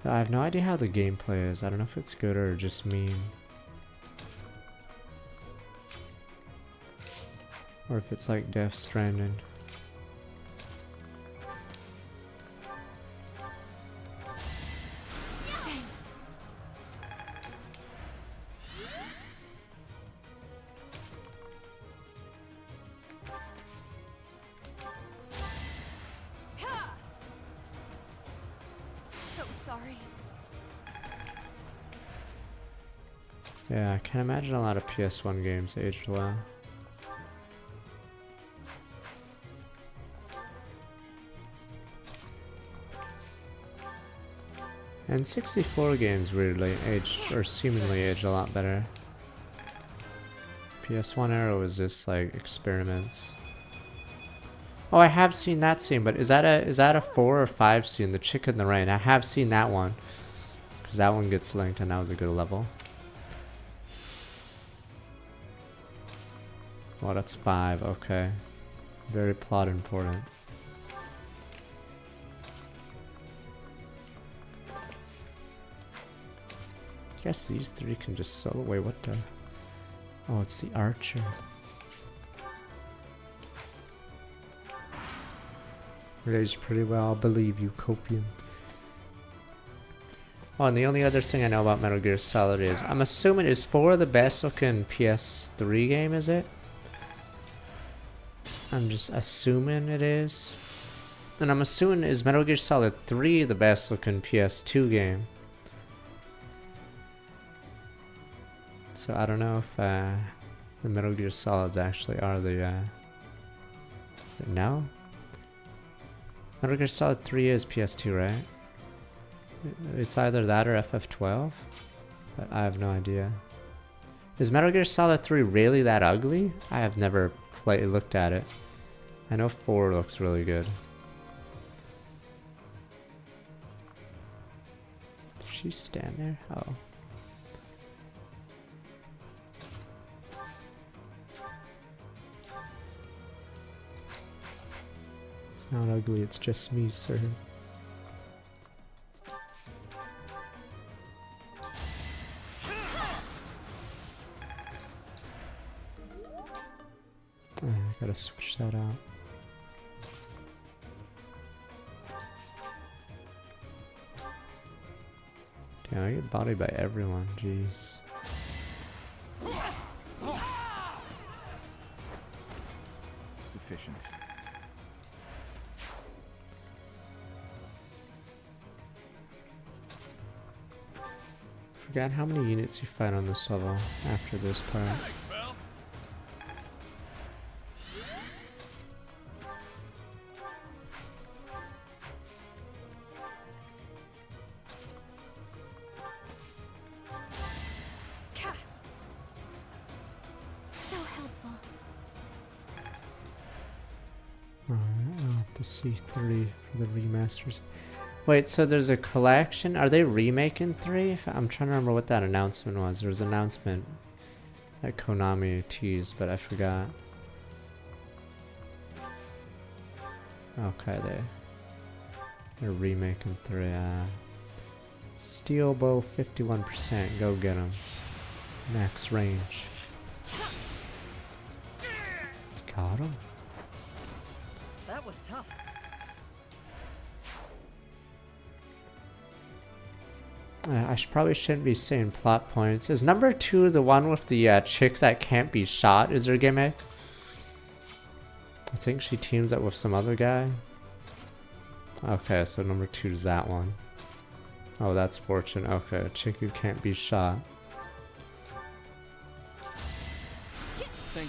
Speaker 1: I have no idea how the gameplay is. I don't know if it's good or just mean. Or if it's like Death Stranding.
Speaker 3: So sorry.
Speaker 1: Yeah, I can't imagine a lot of PS1 games aged well. And 64 games weirdly aged, or seemingly aged a lot better. PS1 era was just like experiments. Oh, I have seen that scene, but is that a 4 or 5 scene? The chick in the rain. I have seen that one, because that one gets linked, and that was a good level. Oh, that's 5. Okay, very plot important. I guess these 3 can just solo. Wait, what the? Oh, it's the archer. It aged pretty well, I'll believe you, Copian. Oh, and the only other thing I know about Metal Gear Solid is, I'm assuming, is 4 the best looking PS3 game, is it? I'm just assuming it is. And I'm assuming, is Metal Gear Solid 3 the best looking PS2 game? So I don't know if the Metal Gear Solids actually are the no? Metal Gear Solid 3 is PS2, right? It's either that or FF12, but I have no idea. Is Metal Gear Solid 3 really that ugly? I have never looked at it. I know 4 looks really good. Did she stand there? Oh. It's not ugly, it's just me, sir. I gotta switch that out. Damn, I get bodied by everyone, jeez.
Speaker 13: Sufficient.
Speaker 1: Forgot how many units you fight on this level after this part.
Speaker 2: So helpful.
Speaker 1: Alright, I'll have to see 3 for the remasters. Wait, so there's a collection? Are they remaking 3? I'm trying to remember what that announcement was. There was an announcement that Konami teased, but I forgot. Okay, they're remaking 3. Steel bow 51%. Go get him. Max range. Got him.
Speaker 8: That was tough.
Speaker 1: I probably shouldn't be saying plot points. Is number 2 the one with the chick that can't be shot? Is her gimmick? I think she teams up with some other guy. Okay, so number 2 is that one. Oh, that's Fortune. Okay, a chick who can't be shot.
Speaker 5: Thank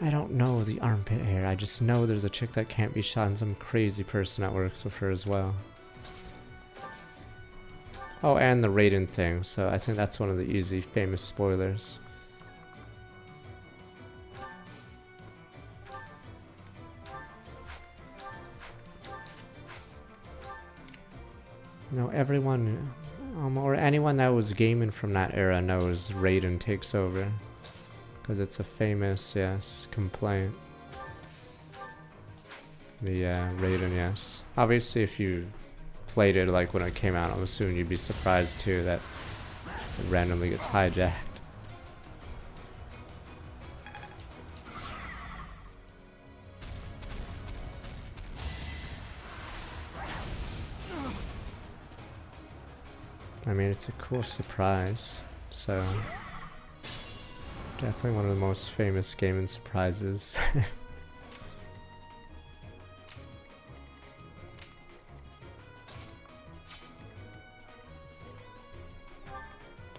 Speaker 5: you.
Speaker 1: I don't know the armpit hair. I just know there's a chick that can't be shot and some crazy person that works with her as well. Oh, and the Raiden thing. So I think that's one of the easy famous spoilers. No, everyone, or anyone that was gaming from that era knows Raiden takes over. Because it's a famous, yes, complaint. The Raiden, yes. Obviously, if you played it like when it came out, I'm assuming you'd be surprised too that it randomly gets hijacked. I mean, it's a cool surprise, so definitely one of the most famous gaming surprises.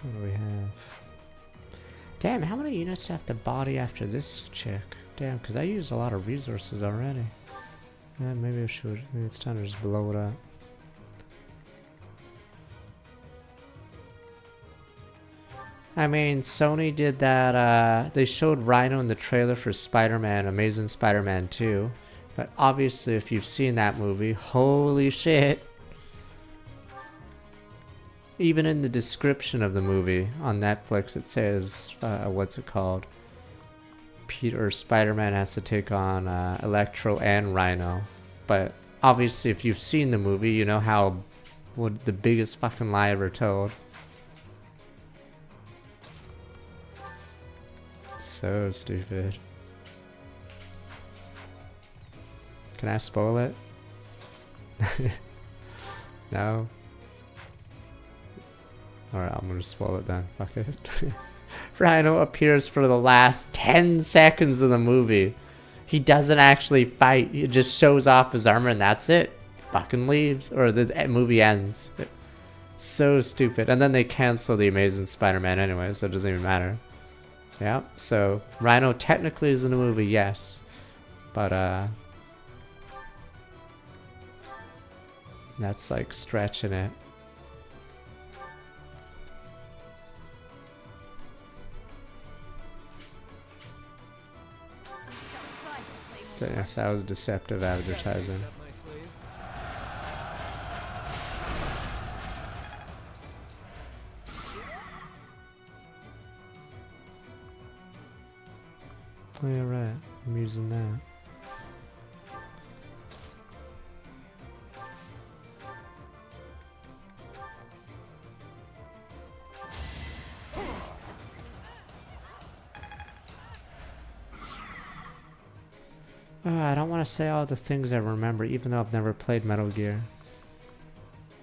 Speaker 1: What do we have? Damn, how many units have to body after this chick? Damn, because I used a lot of resources already. Maybe I should. Maybe it's time to just blow it up. I mean, Sony did that, they showed Rhino in the trailer for Spider-Man, Amazing Spider-Man 2. But obviously, if you've seen that movie, holy shit. Even in the description of the movie on Netflix, it says, what's it called? Peter, Spider-Man has to take on Electro and Rhino. But obviously, if you've seen the movie, you know how, what the biggest fucking lie ever told. So stupid. Can I spoil it? No? Alright, I'm gonna spoil it then. Fuck it. Rhino appears for the last 10 seconds of the movie. He doesn't actually fight. He just shows off his armor and that's it. Fucking leaves. Or the movie ends. So stupid. And then they cancel the Amazing Spider-Man anyway, so it doesn't even matter. Yeah, so Rhino technically is in the movie, yes. But that's like stretching it. So yes, that was deceptive advertising. Oh yeah, right. I'm using that. I don't want to say all the things I remember, even though I've never played Metal Gear.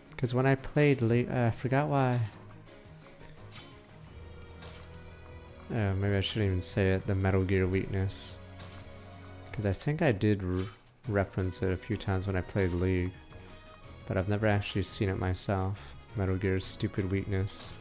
Speaker 1: Because when I played, I forgot why. Maybe I shouldn't even say it, the Metal Gear weakness. Because I think I did reference it a few times when I played League. But I've never actually seen it myself. Metal Gear's stupid weakness.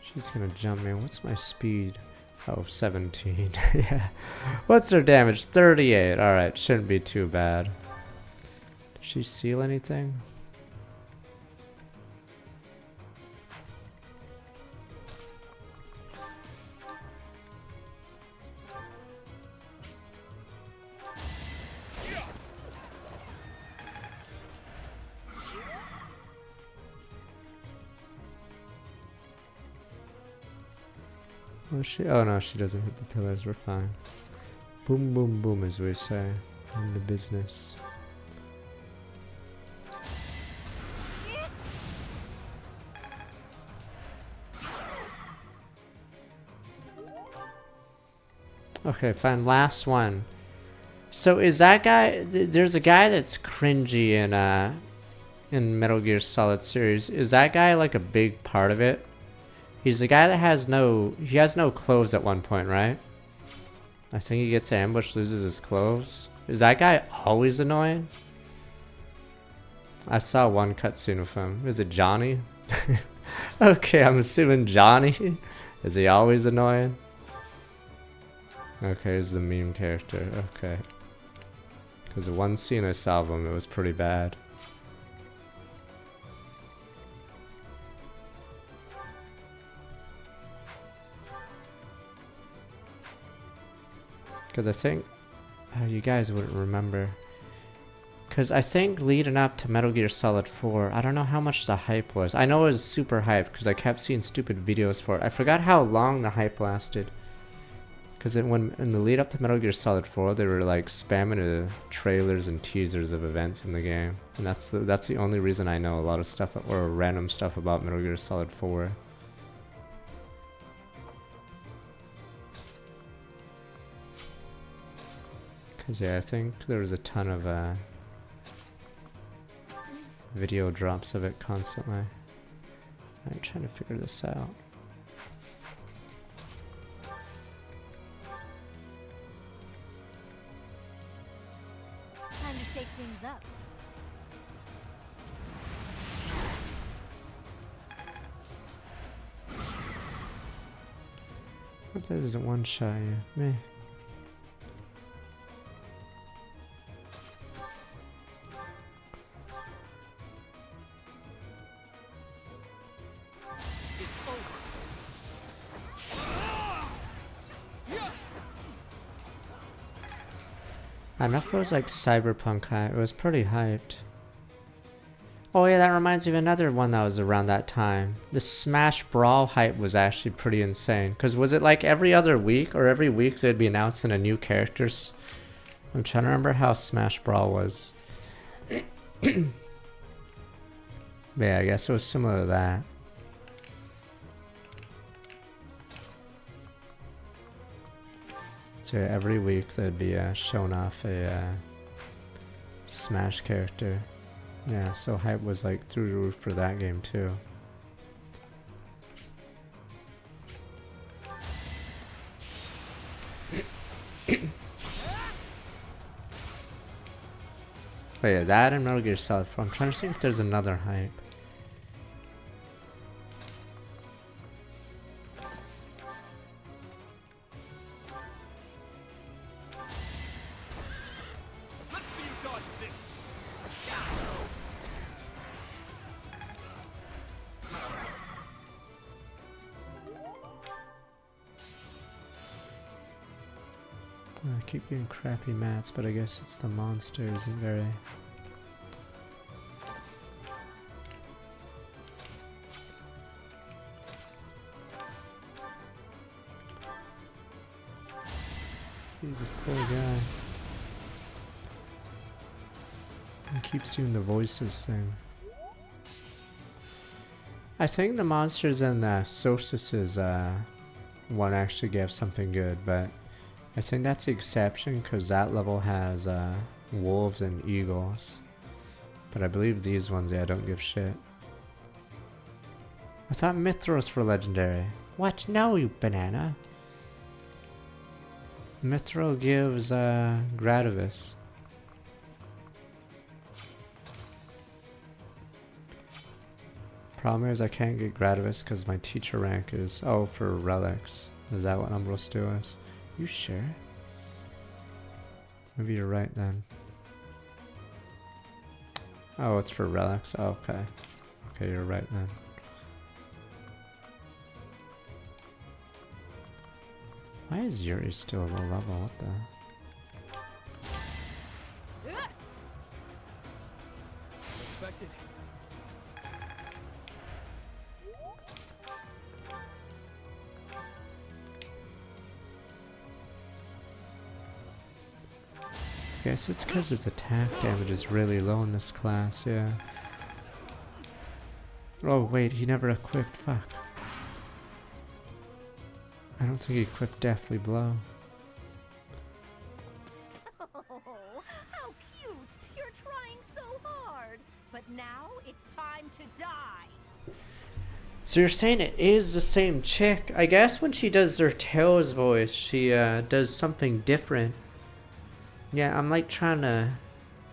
Speaker 1: She's gonna jump me. What's my speed? Oh, 17. Yeah. What's her damage? 38. Alright, shouldn't be too bad. Did she seal anything? Oh, oh no, she doesn't hit the pillars. We're fine. Boom, boom, boom, as we say in the business. Okay, fine. Last one. So is that guy? There's a guy that's cringy in Metal Gear Solid series. Is that guy like a big part of it? He's the guy that has he has no clothes at one point, right? I think he gets ambushed, loses his clothes. Is that guy always annoying? I saw one cutscene with him. Is it Johnny? Okay, I'm assuming Johnny. Is he always annoying? Okay, he's the meme character. Okay. Because the one scene I saw of him, it was pretty bad. Because I think... Oh, you guys wouldn't remember. Because I think leading up to Metal Gear Solid 4, I don't know how much the hype was. I know it was super hype because I kept seeing stupid videos for it. I forgot how long the hype lasted. Because in the lead up to Metal Gear Solid 4, they were like spamming the trailers and teasers of events in the game. And that's the only reason I know a lot of stuff or random stuff about Metal Gear Solid 4. Because yeah, I think there was a ton of video drops of it constantly. I'm trying to figure this out.
Speaker 2: Time to shake things up.
Speaker 1: What that isn't one shot you? Meh. Enough was like Cyberpunk hype. It was pretty hyped. Oh yeah, that reminds me of another one that was around that time. The Smash Brawl hype was actually pretty insane. Because was it like every other week or every week they'd be announcing a new characters? I'm trying to remember how Smash Brawl was. But yeah, I guess it was similar to that. So every week they'd be showing off a Smash character. Yeah, so hype was like through the roof for that game too. But yeah, that and Metal Gear Solid 4. I'm trying to see if there's another hype. I keep getting crappy mats, but I guess it's the monster isn't very... Jesus, poor guy. He keeps doing the voices thing. I think the monsters in Solstice's one actually gave something good, but I think that's the exception because that level has wolves and eagles. But I believe these ones, yeah, don't give shit. I thought Mithros were legendary. What? No, you banana. Mithro gives Gradivis. Problem is I can't get Gradivis because my teacher rank is... Oh, for relics. Is that what Umbral Stew is? You sure? Maybe you're right then. Oh, it's for relics. Oh, okay. Okay, you're right then. Why is Yuri still low level? What the?
Speaker 22: Expected.
Speaker 1: Guess it's because its attack damage is really low in this class, yeah. Oh wait, he never equipped, fuck. I don't think he equipped Deathly Blow.
Speaker 3: Oh, how cute! You're trying so hard, but now it's time to die.
Speaker 1: So you're saying it is the same chick? I guess when she does her Tails voice, she does something different. Yeah, I'm like trying to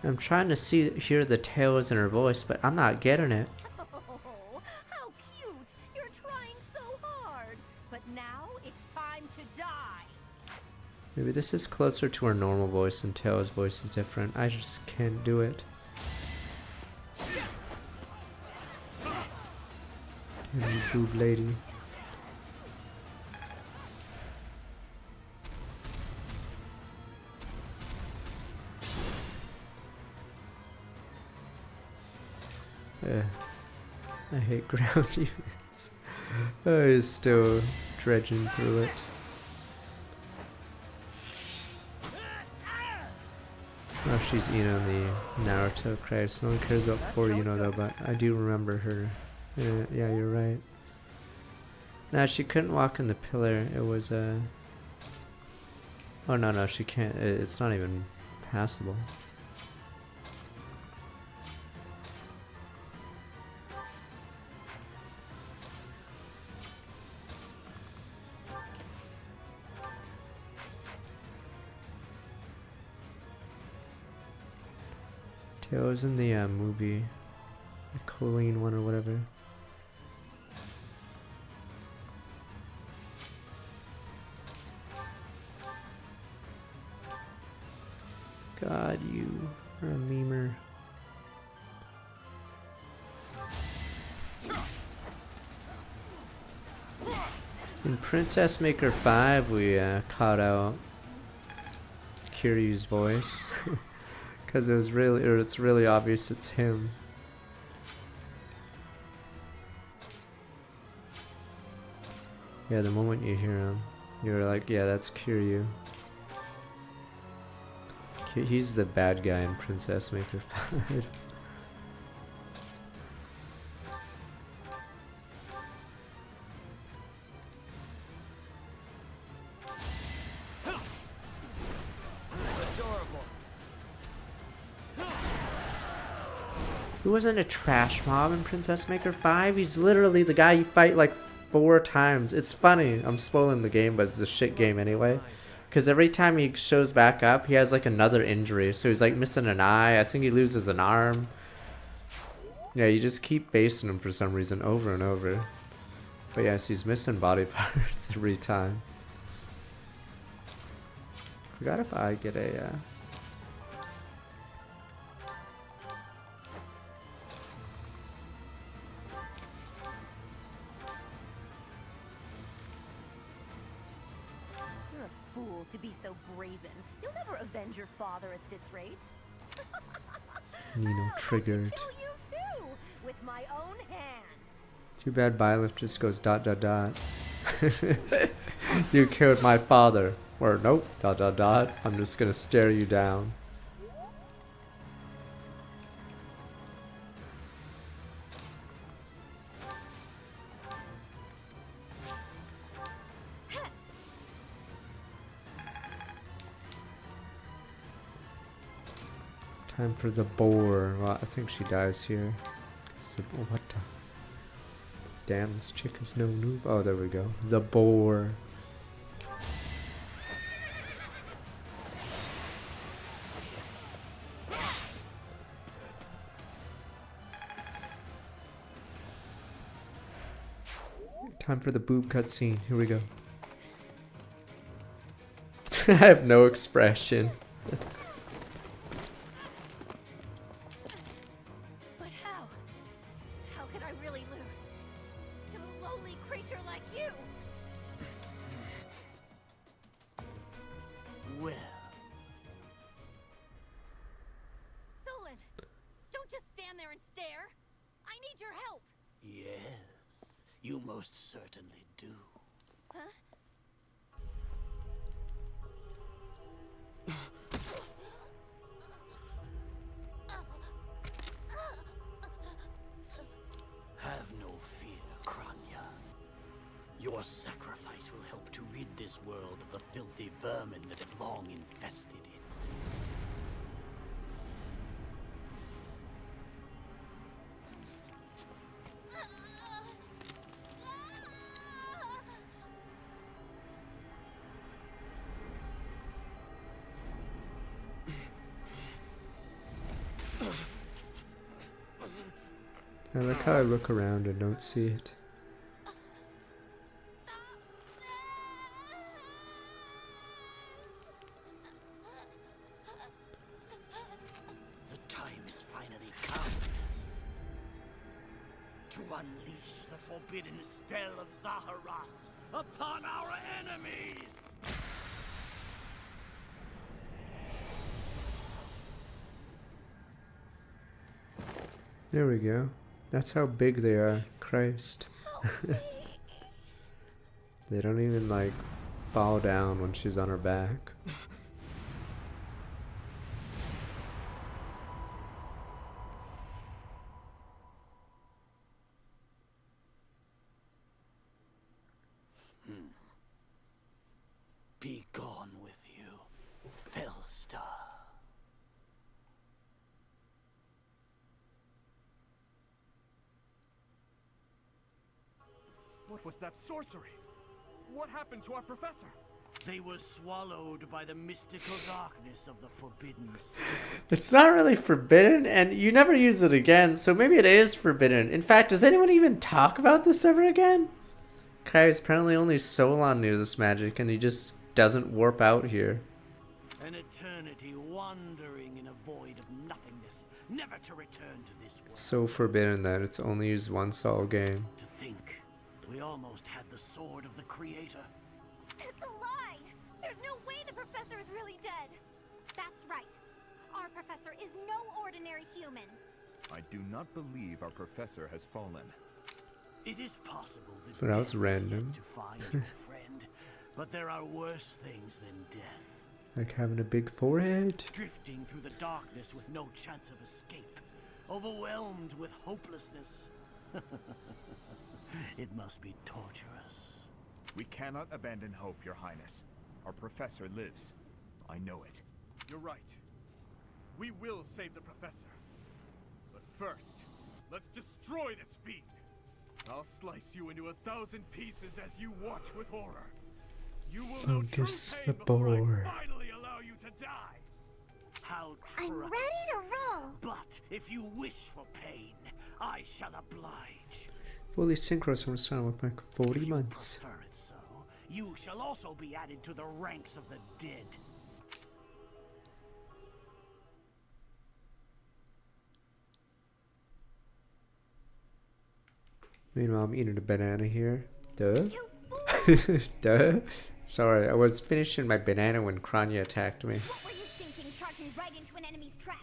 Speaker 1: hear the tales in her voice, but I'm not getting it.
Speaker 3: Oh, how cute! You're trying so hard. But now it's time to die.
Speaker 1: Maybe this is closer to her normal voice and Tails' voice is different. I just can't do it. You boob lady. I hate ground units. I'm still dredging through it. Oh, she's Ina in the Naruto craze. No one cares about poor Ina though, but I do remember her. Yeah, you're right. Nah, she couldn't walk in the pillar. It was oh no, she can't. It's not even passable. It was in the movie, the Colleen one or whatever. God, you are a memer. In Princess Maker 5, we caught out Kiryu's voice. Because it's really obvious it's him. Yeah, the moment you hear him, you're like, yeah, that's Kiryu. He's the bad guy in Princess Maker 5. He wasn't a trash mob in Princess Maker 5. He's literally the guy you fight like 4 times. It's funny. I'm spoiling the game, but it's a shit game anyway. Because every time he shows back up, he has like another injury. So he's like missing an eye. I think he loses an arm. Yeah, you just keep facing him for some reason over and over. But yes, he's missing body parts every time. Forgot if I get a...
Speaker 3: Fool to be so brazen. You'll never avenge your father at this rate.
Speaker 1: Nino triggered.
Speaker 3: Kill you too, with my own hands.
Speaker 1: Too bad Byleth just goes ... You killed my father. Or nope, ... I'm just gonna stare you down. Time for the boar. Well, I think she dies here. What the? Damn, this chick is no noob. Oh, there we go. The boar. Time for the boob cutscene. Here we go. I have no expression.
Speaker 12: You most certainly do.
Speaker 3: Huh?
Speaker 12: Have no fear, Kranya. Your sacrifice will help to rid this world of the filthy vermin that have long infested it.
Speaker 1: I like how I look around and don't see it.
Speaker 12: The time is finally come to unleash the forbidden spell of Zaharas upon our enemies!
Speaker 1: There we go. That's how big they are. Christ. They don't even like fall down when she's on her back.
Speaker 12: Be gone with you, Fellstar.
Speaker 5: What was that sorcery? What happened to our professor?
Speaker 12: They were swallowed by the mystical darkness of the forbidden spell.
Speaker 1: It's not really forbidden, and you never use it again, so maybe it is forbidden. In fact, does anyone even talk about this ever again? Kai's apparently only Solon knew this magic, and he just doesn't warp out here.
Speaker 12: An eternity wandering in a void of nothingness, never to return to this world.
Speaker 1: It's so forbidden that it's only used once all game.
Speaker 12: To think, we almost had the sword of the Creator.
Speaker 3: It's a lie! There's no way the professor is really dead! That's right. Our professor is no ordinary human.
Speaker 13: I do not believe our professor has fallen.
Speaker 12: It is possible that
Speaker 1: But that was
Speaker 12: death is
Speaker 1: random.
Speaker 12: yet to find your friend, but there are worse things than death.
Speaker 1: Like having a big forehead.
Speaker 12: Drifting through the darkness with no chance of escape, overwhelmed with hopelessness. It must be torturous.
Speaker 13: We cannot abandon hope, Your Highness. Our professor lives. I know it.
Speaker 5: You're right. We will save the professor. But first, let's destroy this fiend. I'll slice you into 1,000 pieces as you watch with horror. You will know true
Speaker 1: Focus
Speaker 5: pain
Speaker 1: the
Speaker 5: before
Speaker 1: boar.
Speaker 5: I finally allow you to die.
Speaker 12: How
Speaker 11: I'm
Speaker 12: trite.
Speaker 11: ready to roll.
Speaker 12: But if you wish for pain, I shall oblige.
Speaker 1: Fully synchronous from starting with like 40 months.
Speaker 12: Prefer it so, you shall also be added to the ranks of the dead.
Speaker 1: Meanwhile, I'm eating a banana here. Duh. Duh. Sorry, I was finishing my banana when Kranya attacked me.
Speaker 3: What were you thinking, charging right into an enemy's trap?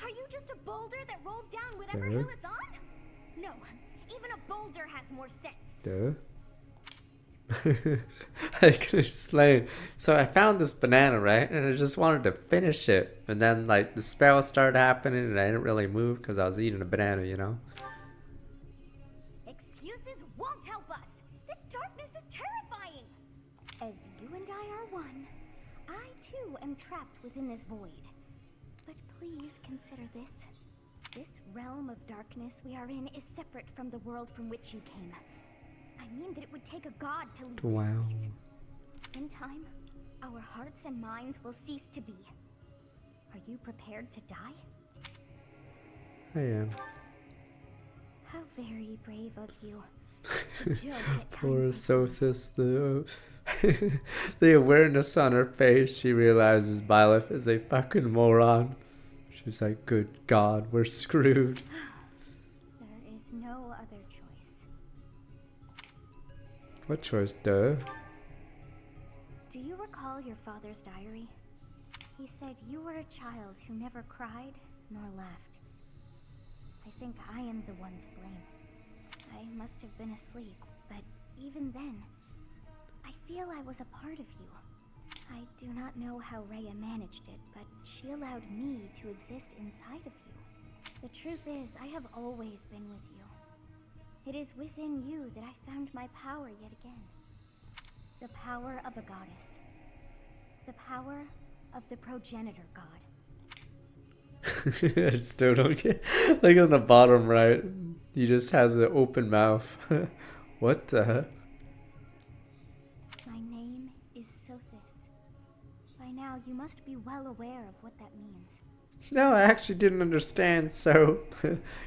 Speaker 3: Are you just a boulder that rolls down whatever
Speaker 1: Duh.
Speaker 3: hill it's on? No, even a boulder has more sense.
Speaker 1: Duh. I can explain. So I found this banana, right? And I just wanted to finish it. And then, like, the spell started happening and I didn't really move because I was eating a banana, you know?
Speaker 3: Excuses won't help us. This darkness is terrifying. As you and I are one, I too am trapped within this void. But please consider this. This realm of darkness we are in is separate from the world from which you came. I mean that it would take a god to lead
Speaker 1: Wow.
Speaker 3: this place. In time, our hearts and minds will cease to be. Are you prepared to die?
Speaker 1: I am.
Speaker 3: How very brave of you. To joke at
Speaker 1: Poor
Speaker 3: times
Speaker 1: Sosis, the awareness on her face, she realizes Byleth is a fucking moron. She's like, good God, we're screwed.
Speaker 3: there is no other choice.
Speaker 1: What choice, duh?
Speaker 3: Do you recall your father's diary? He said you were a child who never cried nor laughed. I think I am the one to blame. I must have been asleep, but even then, I feel I was a part of you. I do not know how Rhea managed it, but she allowed me to exist inside of you. The truth is, I have always been with you. It is within you that I found my power yet again. The power of a goddess. The power of the progenitor god.
Speaker 1: I still don't get. Like on the bottom right, he just has an open mouth. What the?
Speaker 3: My name is Sothis. By now, you must be well aware of what that means.
Speaker 1: No, I actually didn't understand, so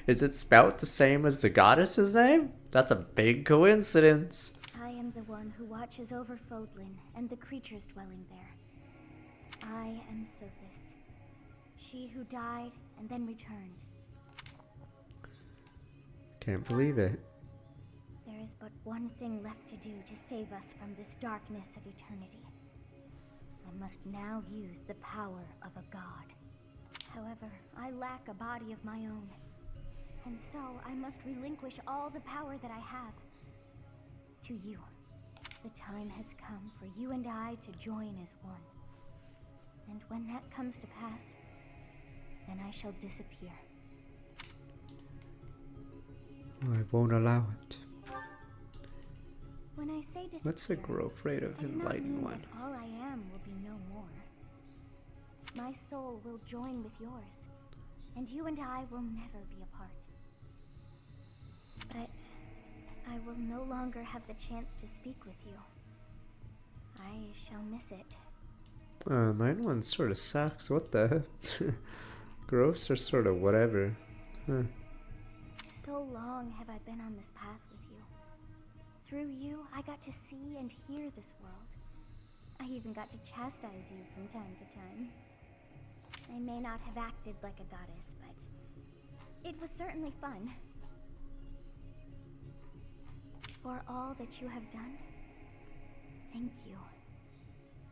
Speaker 1: is it spelt the same as the goddess's name? That's a big coincidence.
Speaker 11: I am the one who watches over Fodlin and the creatures dwelling there. I am Sothis, she who died and then returned.
Speaker 1: Can't believe it.
Speaker 11: There is but one thing left to do to save us from this darkness of eternity. I must now use the power of a god. However, I lack a body of my own, and so I must relinquish all the power that I have to you. The time has come for you and I to join as one. And when that comes to pass, then I shall disappear.
Speaker 1: I won't allow it.
Speaker 11: When I say disappear,
Speaker 1: What's the growth rate of
Speaker 11: I do not
Speaker 1: Enlightened
Speaker 11: mean
Speaker 1: One?
Speaker 11: that all I am will be no more. My soul will join with yours, and you and I will never be apart. But I will no longer have the chance to speak with you. I shall miss it.
Speaker 1: Enlightened One sort of sucks. What the? Growths are sort of whatever. Huh.
Speaker 11: So long have I been on this path with you. Through you, I got to see and hear this world. I even got to chastise you from time to time. I may not have acted like a goddess, but it was certainly fun. For all that you have done, thank you.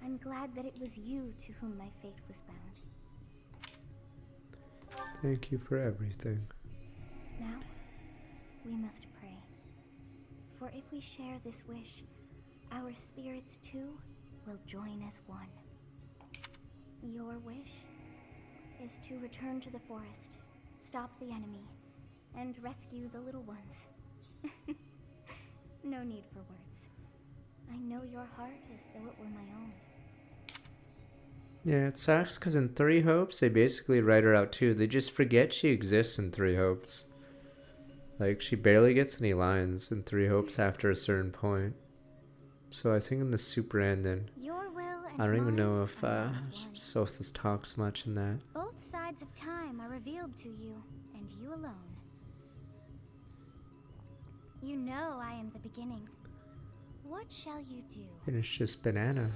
Speaker 11: I'm glad that it was you to whom my fate was bound.
Speaker 1: Thank you for everything.
Speaker 11: Now, we must pray. For if we share this wish, our spirits too will join as one. Your wish is to return to the forest, stop the enemy, and rescue the little ones. No need for words. I know your heart as though it were my own.
Speaker 1: Yeah, it sucks because in Three Hopes, they basically write her out too. They just forget she exists in Three Hopes. Like, she barely gets any lines in Three Hopes after a certain point. So I think in the super ending,
Speaker 11: Your will and
Speaker 1: I don't even
Speaker 11: mine
Speaker 1: know if
Speaker 11: are now as one.
Speaker 1: Sothis talks much in that.
Speaker 11: Both sides of time are revealed to you, and you alone. You know I am the beginning. What shall you do?
Speaker 1: Finish this banana.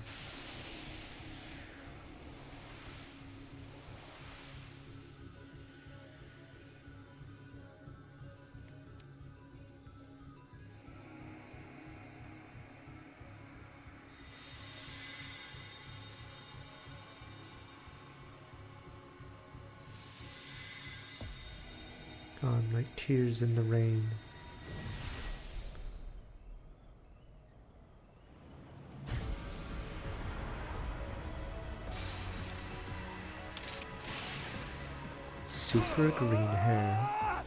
Speaker 1: Gone like tears in the rain. Super green hair.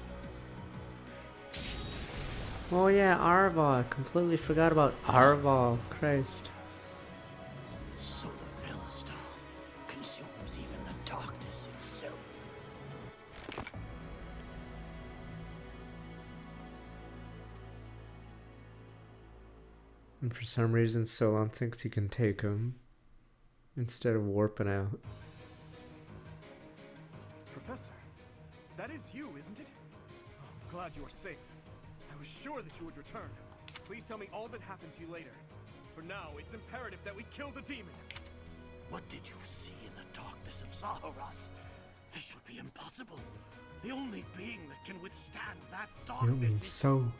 Speaker 1: Oh yeah, Arval. I completely forgot about Arval. Christ.
Speaker 12: So the Fellstar consumes even the darkness itself.
Speaker 1: And for some reason, Solon thinks he can take him instead of warping out.
Speaker 5: Professor, that is you, isn't it? Oh, I'm glad you are safe. I was sure that you would return. Please tell me all that happened to you later. For now, it's imperative that we kill the demon.
Speaker 12: What did you see in the darkness of Zaharas? This would be impossible. The only being that can withstand that
Speaker 1: You don't mean
Speaker 12: darkness is...
Speaker 1: so.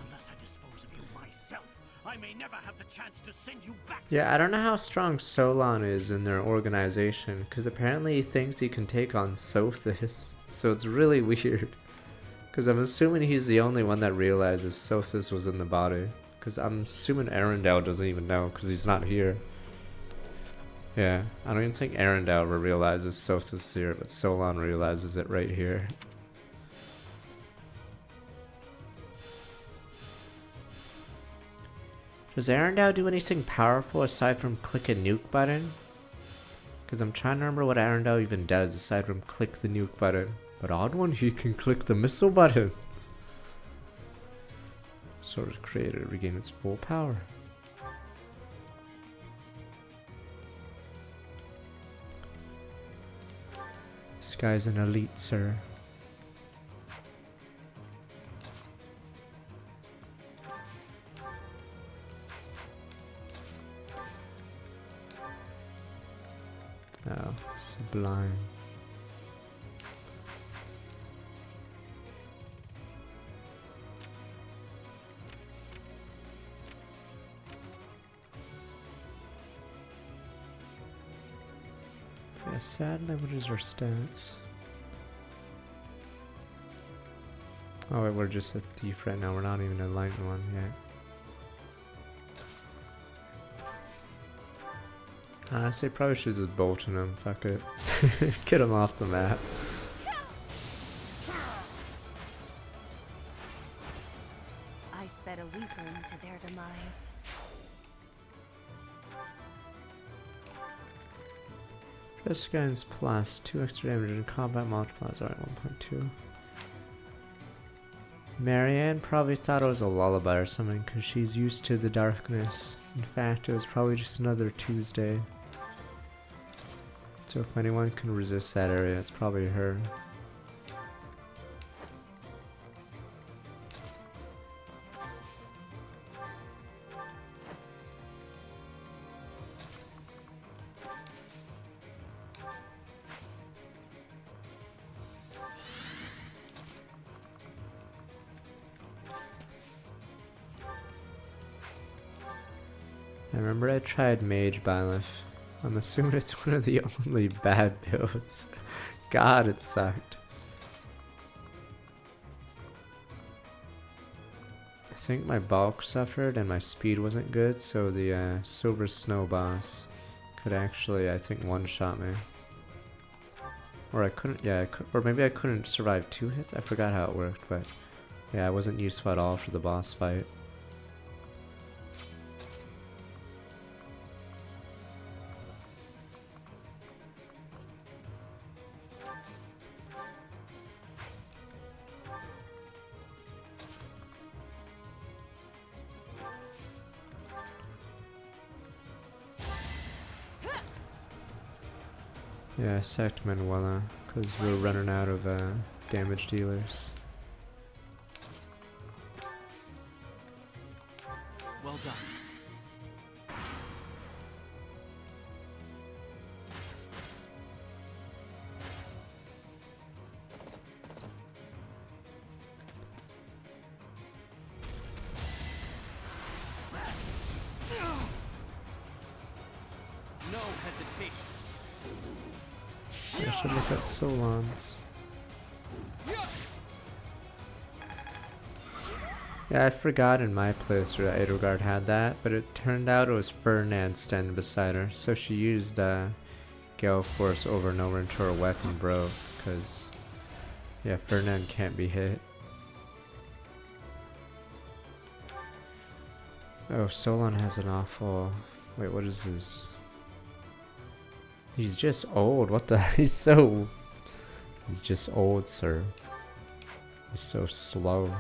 Speaker 12: Unless I dispose of you myself, I may never have the chance to send you back.
Speaker 1: Yeah, I don't know how strong Solon is in their organization, because apparently he thinks he can take on Sothis. So it's really weird. Because I'm assuming he's the only one that realizes Sothis was in the body. Because I'm assuming Arendelle doesn't even know, because he's not here. Yeah, I don't even think Arendelle ever realizes Sothis is here, but Solon realizes it right here. Does Arendelle do anything powerful aside from click a nuke button? Because I'm trying to remember what Arendelle even does aside from click the nuke button. But odd one, he can click the missile button. Sort of created to regain its full power. This guy's an elite, sir. Oh, sublime. Yeah, sadly, what is our stats? Oh wait, we're just a thief right now, we're not even a light one yet. Honestly, probably should just bolt on him, fuck it. Get him off the map.
Speaker 7: I sped a weaker into their demise.
Speaker 1: Press guns plus 2 extra damage and combat multipliers. Alright, 1.2. Marianne probably thought it was a lullaby or something because she's used to the darkness. In fact, it was probably just another Tuesday. So if anyone can resist that area, it's probably her. I remember I tried Mage Byleth. I'm assuming it's one of the only bad builds. God, it sucked. I think my bulk suffered and my speed wasn't good, so the Silver Snow boss could actually, I think, one-shot me. Or I couldn't, yeah, or maybe I couldn't survive 2 hits? I forgot how it worked, but yeah, it wasn't useful at all for the boss fight. Yeah, I sacked Manuela because we're running out of damage dealers.
Speaker 9: Well done. No hesitation.
Speaker 1: I should look at Solon's. Yeah, I forgot in my playthrough that Edelgard had that, but it turned out it was Ferdinand standing beside her, so she used Gale Force over and over until her weapon broke, because, yeah, Ferdinand can't be hit. Oh, Solon has an awful... Wait, what is his... He's just old, what the... He's just old, sir. He's so slow.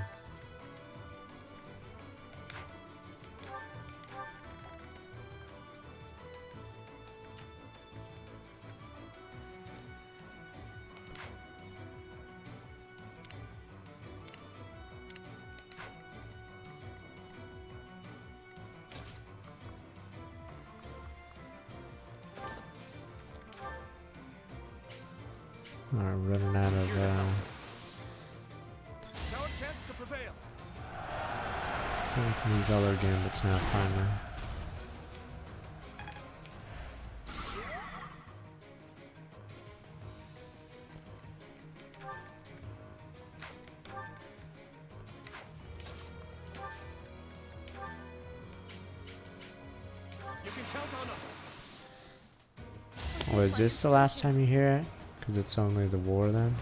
Speaker 1: Alright, running out of
Speaker 9: It's our chance to prevail.
Speaker 1: I think we can use other gambits now finally.
Speaker 9: You can count on us.
Speaker 1: Oh, is this the last time you hear it? Because it's only the war then?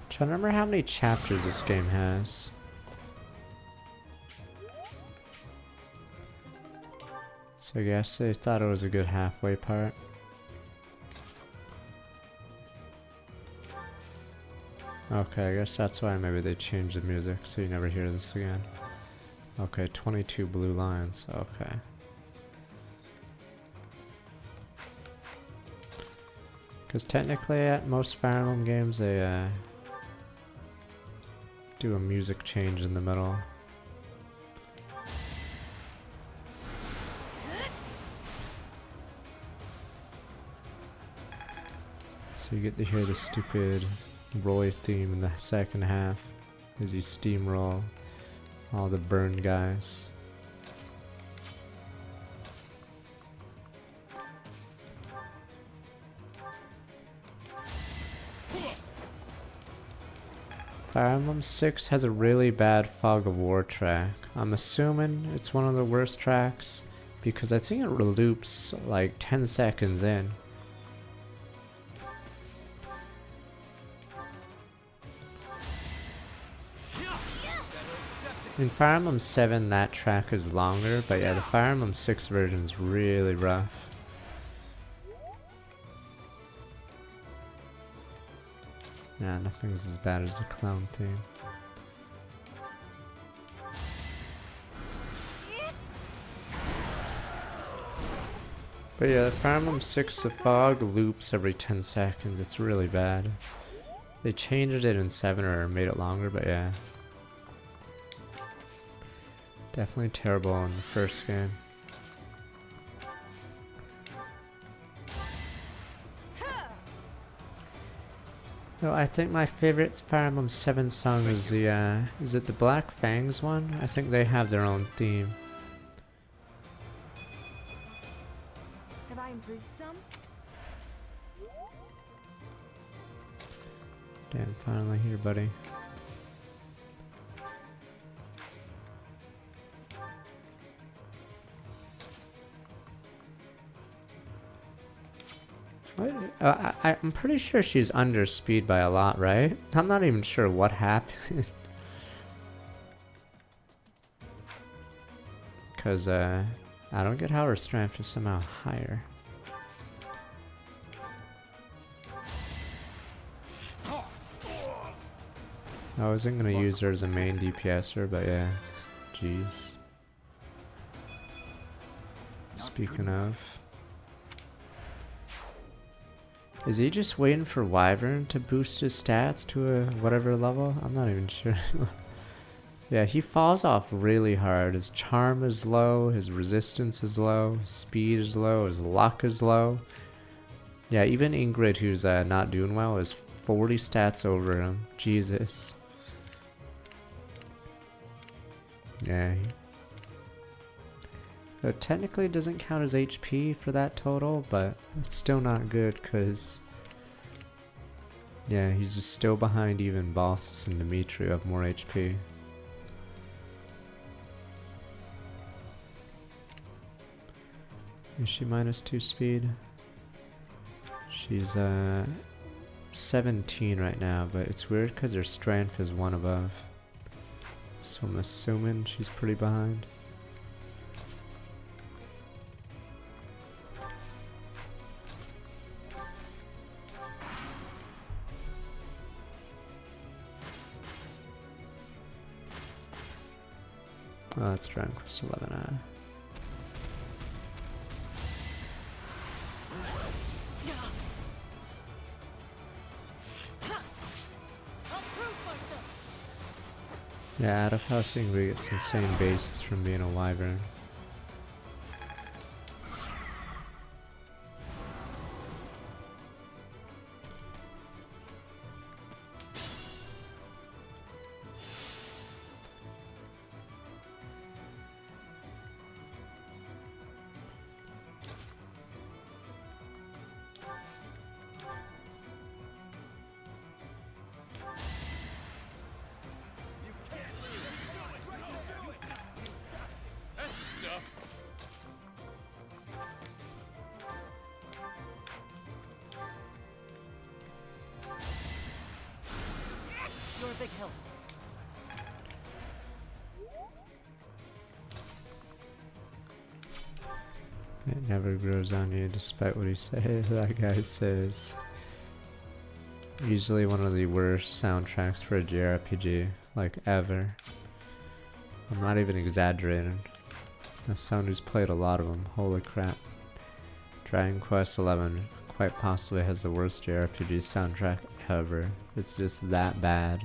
Speaker 1: Trying to remember how many chapters this game has. So I guess they thought it was a good halfway part. Okay, I guess that's why maybe they changed the music so you never hear this again. Okay, 22 blue lines, okay. Because technically at most Fire Emblem games they do a music change in the middle. So you get to hear the stupid Roy theme in the second half as you steamroll all the burned guys. Fire Emblem 6 has a really bad Fog of War track. I'm assuming it's one of the worst tracks because I think it loops like 10 seconds in. In Fire Emblem 7 that track is longer, but yeah, the Fire Emblem 6 version is really rough. Nah, nothing's as bad as a clown theme. But yeah, the Fire Emblem 6, the fog loops every 10 seconds. It's really bad. They changed it in 7 or made it longer, but yeah. Definitely terrible in the first game. No, I think my favorite Fire Emblem 7 song is the, is it the Black Fangs one? I think they have their own theme.
Speaker 21: Have I improved some?
Speaker 1: Damn, finally here, buddy. I'm pretty sure she's under speed by a lot, right? I'm not even sure what happened. Because, I don't get how her strength is somehow higher. I wasn't gonna use her as a main DPSer, but yeah. Jeez. Speaking of... Is he just waiting for Wyvern to boost his stats to a whatever level? I'm not even sure. Yeah, he falls off really hard. His charm is low, his resistance is low, his speed is low, his luck is low. Yeah, even Ingrid, who's not doing well, is 40 stats over him. Jesus. Yeah. It technically doesn't count as HP for that total, but it's still not good because... Yeah, he's just still behind even bosses and Dimitri who have more HP. Is she -2 speed? She's 17 right now, but it's weird because her strength is 1 above. So I'm assuming she's pretty behind. Oh, that's Dragon Quest 11. Yeah, out of house Ingrid gets insane bases from being a wyvern.
Speaker 8: You're a big help.
Speaker 1: It never grows on you despite what he says. That guy says. Usually one of the worst soundtracks for a JRPG, like ever. I'm not even exaggerating. As someone who's played a lot of them, holy crap. Dragon Quest 11, quite possibly has the worst JRPG soundtrack ever. It's just that bad.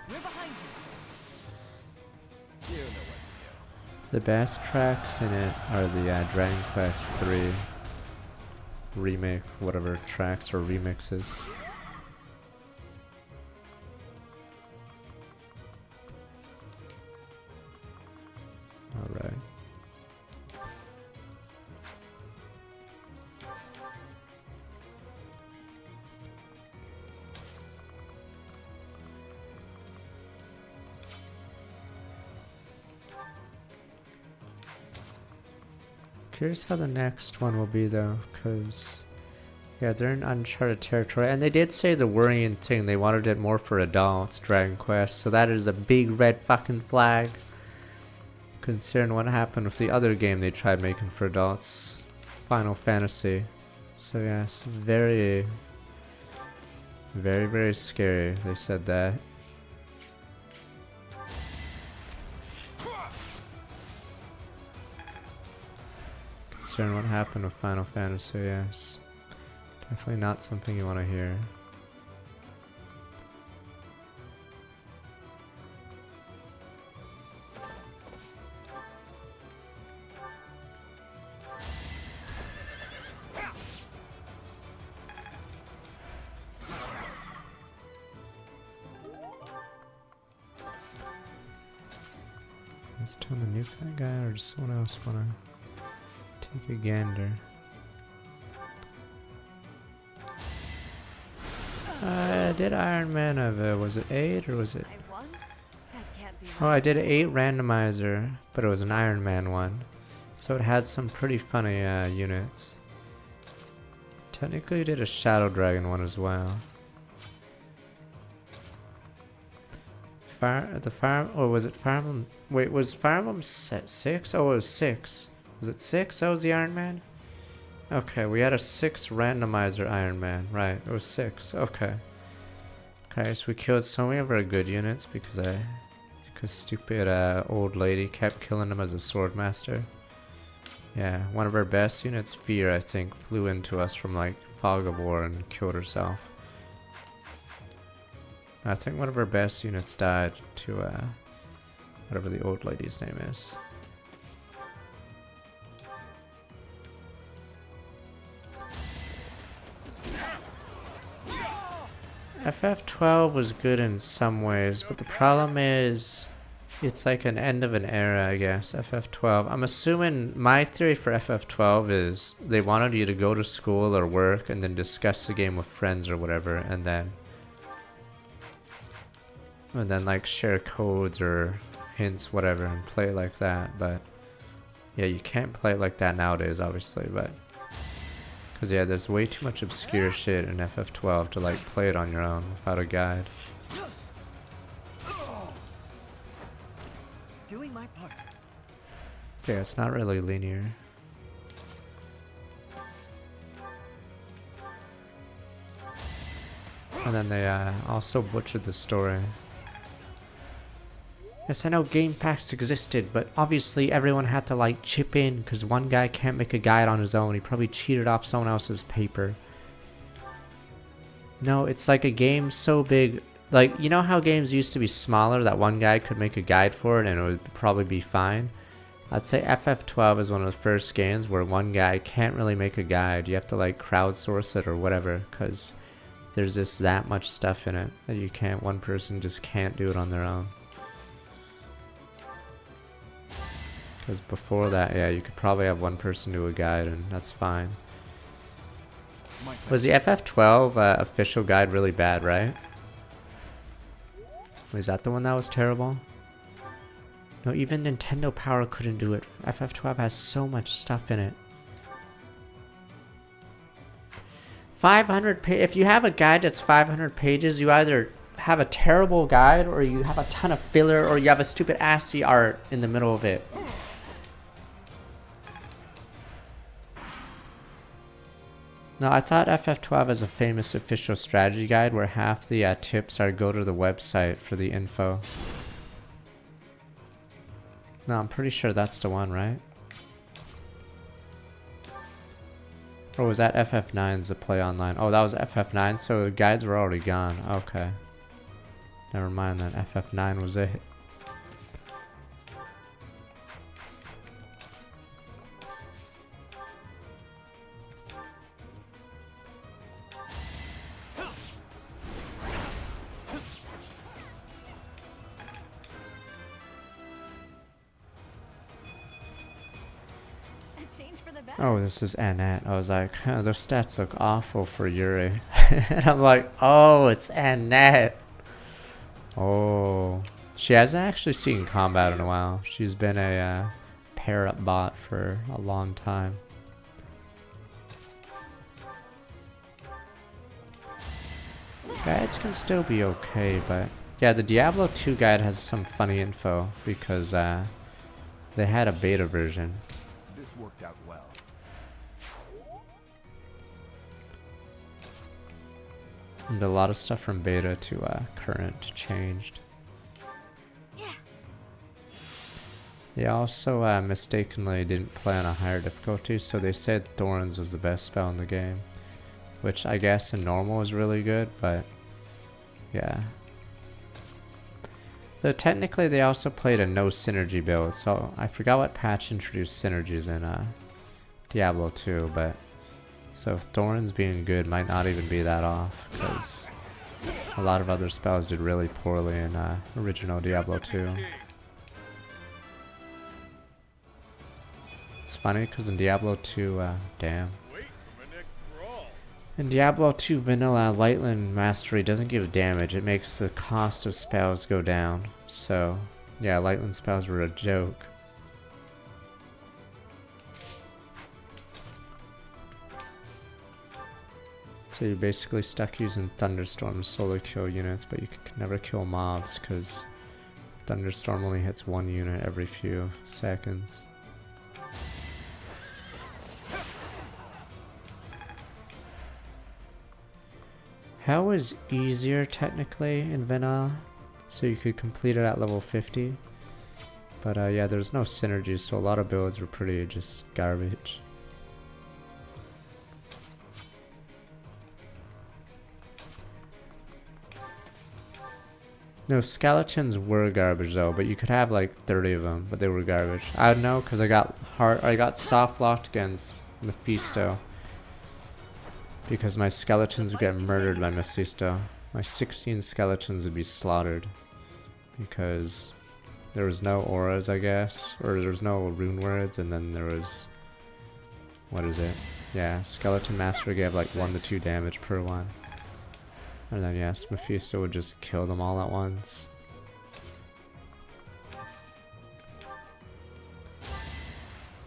Speaker 9: We're behind you. You know what to do.
Speaker 1: The best tracks in it are the Dragon Quest 3 remake, whatever tracks or remixes. Alright. Curious how the next one will be though, because yeah, they're in uncharted territory, and they did say the worrying thing, they wanted it more for adults, Dragon Quest, so that is a big red fucking flag, considering what happened with the other game they tried making for adults, Final Fantasy. So yes, very, very, very scary, they said that. Considering what happened with Final Fantasy, yes. Definitely not something you want to hear. Let's tell the nuke that guy, or does someone else want to take a gander? I did Iron Man of was it 8 or was it? Oh, I did 8 randomizer, but it was an Iron Man one, so it had some pretty funny units. Technically, did a Shadow Dragon one as well. Or was it Fire Emblem? Wait, was Fire Emblem set 6? Oh, it was 6. Was it 6? That was the Iron Man? Okay, we had a 6 randomizer Iron Man. Right, it was 6. Okay. Okay, so we killed so many of our good units because stupid old lady kept killing them as a sword master. Yeah, one of our best units, Fear, I think, flew into us from like Fog of War and killed herself. I think one of our best units died to whatever the old lady's name is. FF12 was good in some ways, but the problem is it's like an end of an era, I guess, FF12. I'm assuming, my theory for FF12 is they wanted you to go to school or work and then discuss the game with friends or whatever, and then like share codes or hints, whatever, and play like that. But yeah, you can't play it like that nowadays, obviously, but because yeah, there's way too much obscure shit in FF12 to like play it on your own without a guide.
Speaker 9: Doing my part.
Speaker 1: Yeah, it's not really linear. And then they also butchered the story. Yes, I know game packs existed, but obviously everyone had to like chip in because one guy can't make a guide on his own. He probably cheated off someone else's paper. No, it's like a game so big. Like, you know how games used to be smaller that one guy could make a guide for it and it would probably be fine? I'd say FF12 is one of the first games where one guy can't really make a guide. You have to like crowdsource it or whatever because there's just that much stuff in it that you can't, one person just can't do it on their own. Because before that, yeah, you could probably have one person do a guide and that's fine. Was the FF12 official guide really bad, right? Was that the one that was terrible? No, even Nintendo Power couldn't do it. FF12 has so much stuff in it. 500 if you have a guide that's 500 pages, you either have a terrible guide or you have a ton of filler or you have a stupid assy art in the middle of it. No, I thought FF12 is a famous official strategy guide where half the tips are go to the website for the info. No, I'm pretty sure that's the one, right? Or was that FF9's the play online? Oh, that was FF9, so the guides were already gone. Okay. Never mind then, FF9 was it. Oh, this is Annette. I was like, huh, those stats look awful for Yuri. And I'm like, oh, it's Annette. Oh. She hasn't actually seen combat in a while. She's been a pair-up bot for a long time. Guides can still be okay, but... Yeah, the Diablo 2 guide has some funny info because they had a beta version.
Speaker 13: This worked out well.
Speaker 1: And a lot of stuff from beta to current changed. They also mistakenly didn't play on a higher difficulty, so they said Thorns was the best spell in the game. Which I guess in normal is really good, but yeah. Though technically they also played a no synergy build, so I forgot what patch introduced synergies in Diablo 2, but so Thorns being good might not even be that off, because a lot of other spells did really poorly in original Diablo 2. It's funny because in Diablo 2, damn. In Diablo 2 Vanilla, Lightland Mastery doesn't give damage, it makes the cost of spells go down. So, yeah, Lightland spells were a joke. So you're basically stuck using Thunderstorm to solo kill units, but you can never kill mobs because Thunderstorm only hits one unit every few seconds. Hell is easier technically in Vanilla, so you could complete it at level 50. But yeah, there's no synergy, so a lot of builds were pretty just garbage. No, skeletons were garbage though, but you could have like 30 of them, but they were garbage. I don't know, because I got soft locked against Mephisto. Because my skeletons would get murdered by Mephisto. My 16 skeletons would be slaughtered. Because there was no auras, I guess. Or there was no rune words, and then there was... What is it? Yeah, Skeleton Master gave like 1 to 2 damage per one. And then yes, Mephisto would just kill them all at once.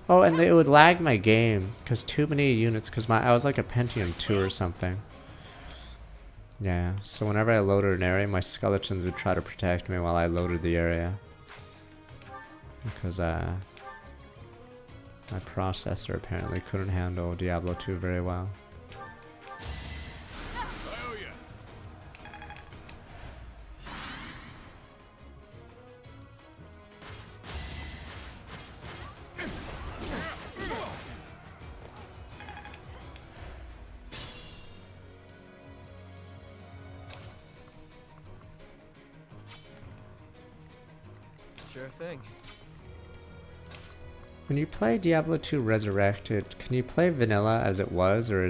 Speaker 1: Oh, and it would lag my game because too many units. Because I was like a Pentium 2 or something. Yeah, so whenever I loaded an area, my skeletons would try to protect me while I loaded the area. Because my processor apparently couldn't handle Diablo 2 very well.
Speaker 9: Sure thing.
Speaker 1: When you play Diablo 2 Resurrected, can you play vanilla as it was, or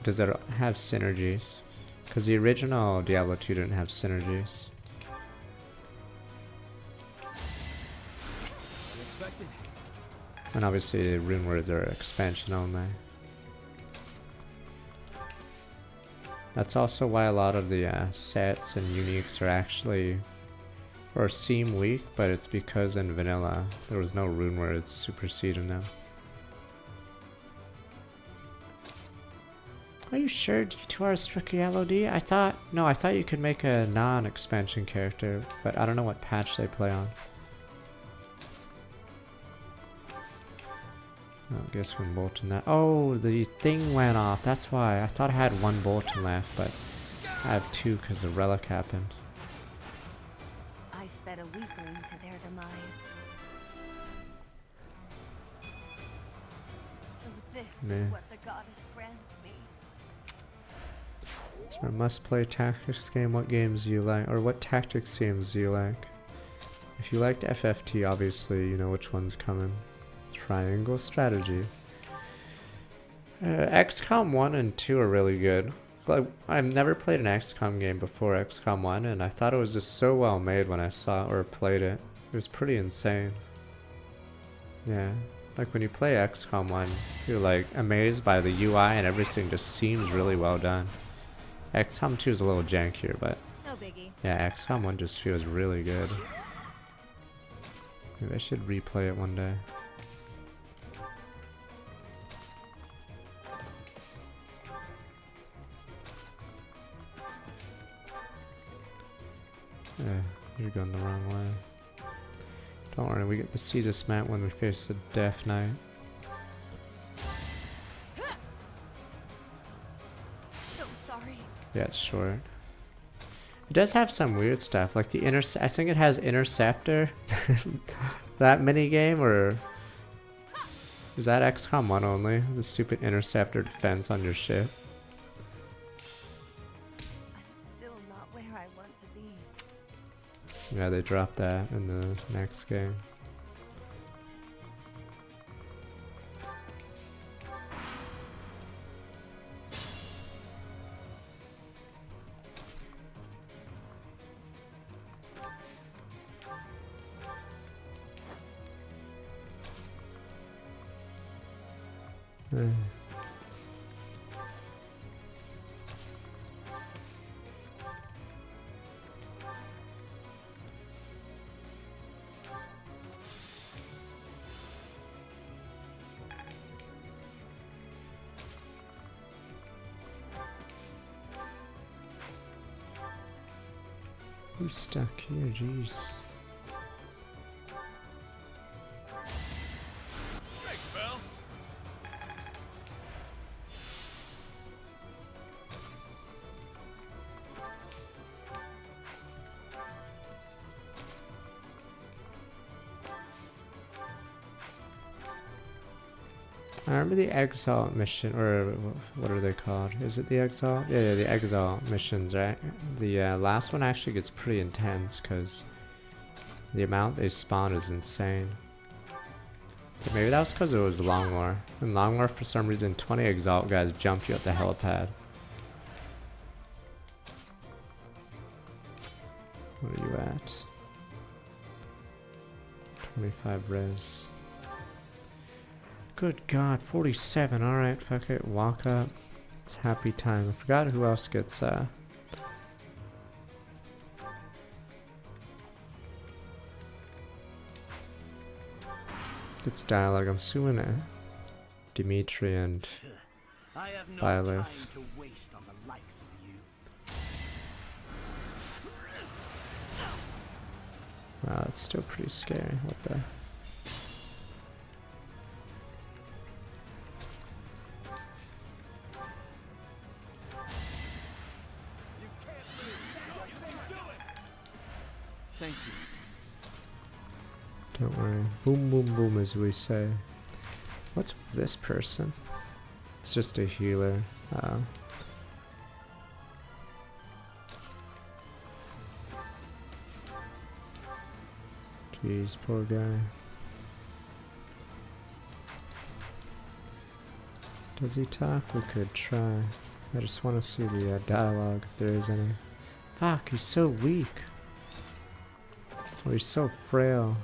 Speaker 1: does it have synergies? Because the original Diablo 2 didn't have synergies.
Speaker 9: Unexpected.
Speaker 1: And obviously rune words are expansion only. That's also why a lot of the sets and uniques are actually, or seem weak, but it's because in vanilla there was no rune words superseding them. Are you sure D2R is strictly LOD? I thought you could make a non-expansion character, but I don't know what patch they play on. I guess one Bolton that. Oh, the thing went off. That's why. I thought I had one Bolton left, but I have two because the relic happened.
Speaker 3: I sped a weakling to their demise. So this is what the goddess grants me.
Speaker 1: So a must-play tactics game. What games do you like, or what tactics games do you like? If you liked FFT, obviously you know which one's coming. Triangle strategy. XCOM 1 and 2 are really good. Like, I've never played an XCOM game before XCOM 1, and I thought it was just so well made when I saw or played it. It was pretty insane. Yeah. Like when you play XCOM 1, you're like amazed by the UI and everything just seems really well done. XCOM 2 is a little jankier, but
Speaker 21: no biggie. Yeah,
Speaker 1: XCOM 1 just feels really good. Maybe I should replay it one day. You're going the wrong way. Don't worry, we get to see this map when we face the Death Knight.
Speaker 3: So sorry.
Speaker 1: Yeah, it's short. It does have some weird stuff, like the I think it has Interceptor. That mini game, or is that XCOM 1 only? The stupid Interceptor defense on your ship. Yeah, they dropped that in the next game. Who's stuck here? Jeez.
Speaker 20: Thanks, pal.
Speaker 1: I remember the Exalt mission, or what are they called? Is it the Exalt? Yeah, the Exalt missions, right? The last one actually gets pretty intense because the amount they spawn is insane. But maybe that was because it was Long War. In Long War, for some reason, 20 Exalt guys jump you at the helipad. What are you at? 25 res. Good God, 47. Alright, fuck it. Walk up. It's happy time. I forgot who else gets, It's dialogue. I'm suing Dimitri and
Speaker 12: I have no
Speaker 1: Byleth.
Speaker 12: time to waste on the likes of you.
Speaker 1: Wow, that's still pretty scary. What the?
Speaker 12: Thank you.
Speaker 1: Don't worry. Boom, boom, boom, as we say. What's with this person? It's just a healer. Jeez, poor guy. Does he talk? We could try. I just want to see the dialogue, if there is any. Fuck, he's so weak. Or he's so frail.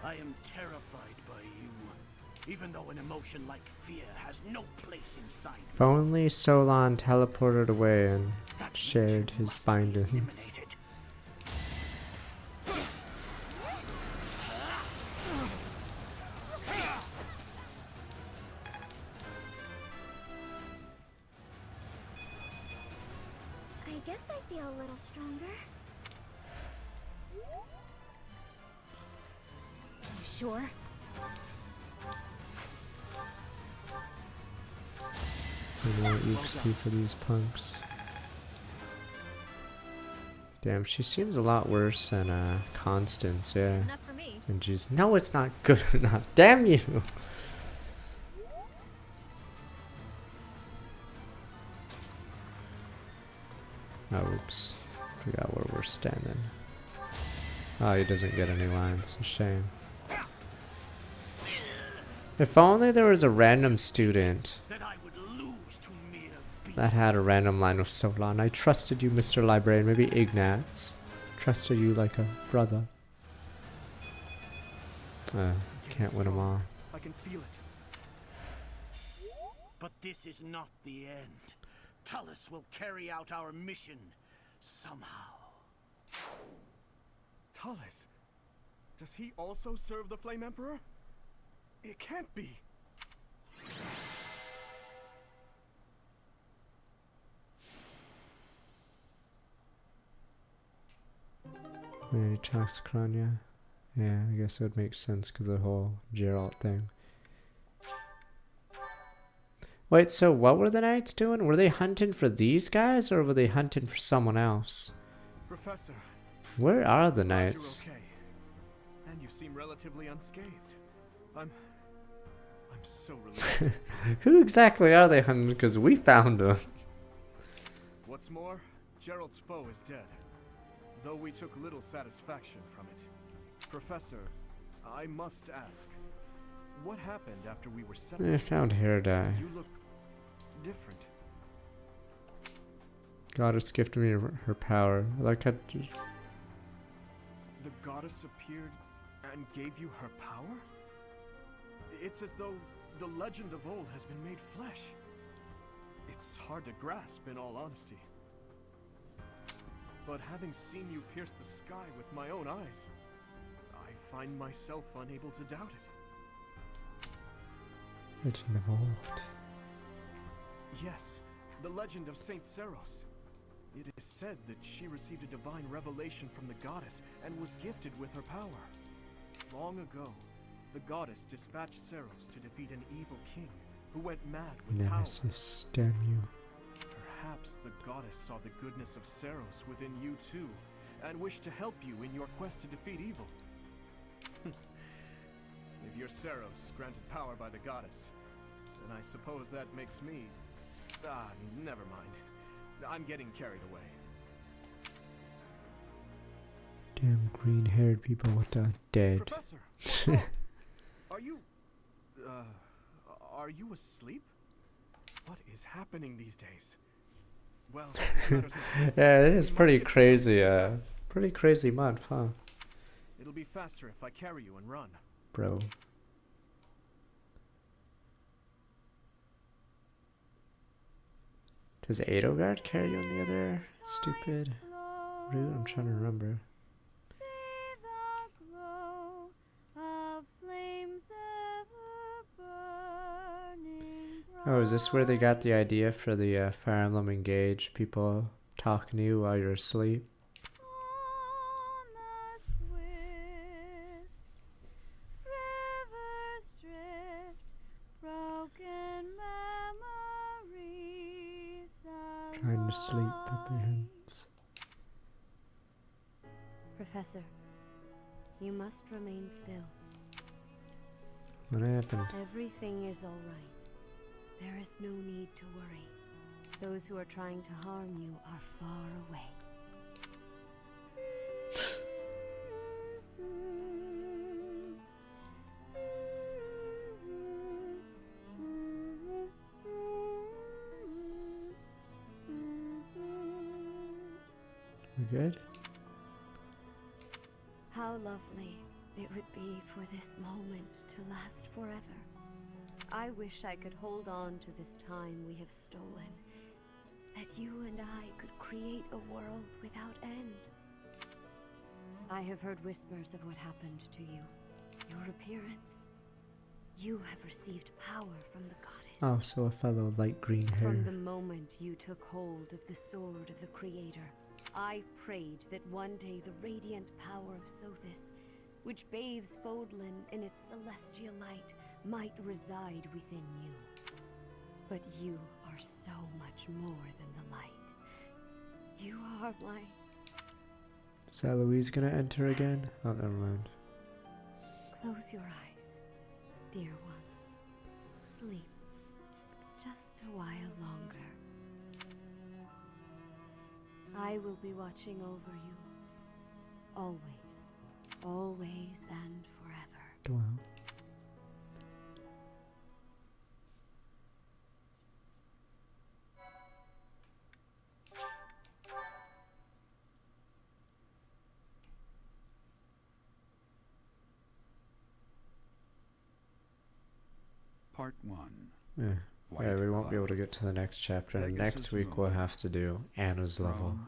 Speaker 12: I am terrified by you, even though an emotion like fear has no place inside.
Speaker 1: If only Solon teleported away and shared his findings.
Speaker 11: guess I feel a little stronger.
Speaker 2: You sure?
Speaker 1: More EXP for these punks. Damn, she seems a lot worse than Constance, yeah.
Speaker 2: Enough for me.
Speaker 1: And she's no, it's not good enough. Damn you! Oh, oops. Forgot where we're standing. Oh, he doesn't get any lines. A shame. If only there was a random student that had a random line with Solon. I trusted you, Mr. Librarian. Maybe Ignatz. Trusted you like a brother. Can't win them all.
Speaker 5: I can feel it.
Speaker 12: But this is not the end. Tullus will carry out our mission somehow.
Speaker 5: Tullus? Does he also serve the Flame Emperor? It can't be.
Speaker 1: When he talks to Kranya. Yeah, I guess it would make sense because of the whole Geralt thing. Wait, so what were the knights doing? Were they hunting for these guys or were they hunting for someone else?
Speaker 5: Professor.
Speaker 1: Where are the knights?
Speaker 5: You're okay. And you seem relatively unscathed. I'm so relieved.
Speaker 1: Who exactly are they hunting? Because we found them.
Speaker 5: What's more, Gerald's foe is dead. Though we took little satisfaction from it. Professor, I must ask, what happened after we were separated?
Speaker 1: I found hair dye.
Speaker 5: You look different.
Speaker 1: Goddess gifted me her power. Like I
Speaker 5: The goddess appeared and gave you her power? It's as though the legend of old has been made flesh. It's hard to grasp, in all honesty. But having seen you pierce the sky with my own eyes, I find myself unable to doubt it.
Speaker 1: Legend of old.
Speaker 5: Yes, the legend of Saint Seros. It is said that she received a divine revelation from the goddess and was gifted with her power. Long ago, the goddess dispatched Seros to defeat an evil king who went mad with
Speaker 1: Nemesis, damn you.
Speaker 5: Perhaps the goddess saw the goodness of Seros within you too, and wished to help you in your quest to defeat evil. If you're Seros, granted power by the goddess, then I suppose that makes me... never mind. I'm getting carried away.
Speaker 1: Damn green-haired people with the dead.
Speaker 5: Professor! Are you asleep? What is happening these days? Well,
Speaker 1: yeah, it is pretty crazy. Pretty crazy month, huh?
Speaker 5: It'll be faster if I carry you and run.
Speaker 1: Bro. Does Edelgard carry you on the other stupid route? I'm trying to remember. Oh, is this where they got the idea for the Fire Emblem Engage people talking to you while you're asleep? Trying to sleep at my hands.
Speaker 7: Professor, you must remain still.
Speaker 1: What happened?
Speaker 7: Everything is all right. There is no need to worry. Those who are trying to harm you are far away.
Speaker 1: We good?
Speaker 7: How lovely it would be for this moment to last forever. I wish I could hold on to this time we have stolen, that you and I could create a world without end. I have heard whispers of what happened to you, your appearance. You have received power from the goddess.
Speaker 1: Oh, so a fellow light green hair.
Speaker 7: From the moment you took hold of the sword of the Creator, I prayed that one day the radiant power of Sothis, which bathes Fodlan in its celestial light, might reside within you. But you are so much more than the light. You are my...
Speaker 1: Is Eloise gonna enter again? Oh, never mind.
Speaker 7: Close your eyes, dear one. Sleep just a while longer. I will be watching over you. Always, always and forever.
Speaker 1: Wow.
Speaker 13: Part 1.
Speaker 1: Yeah. Yeah, we won't be able to get to the next chapter. And next week we'll have to do Anna's level.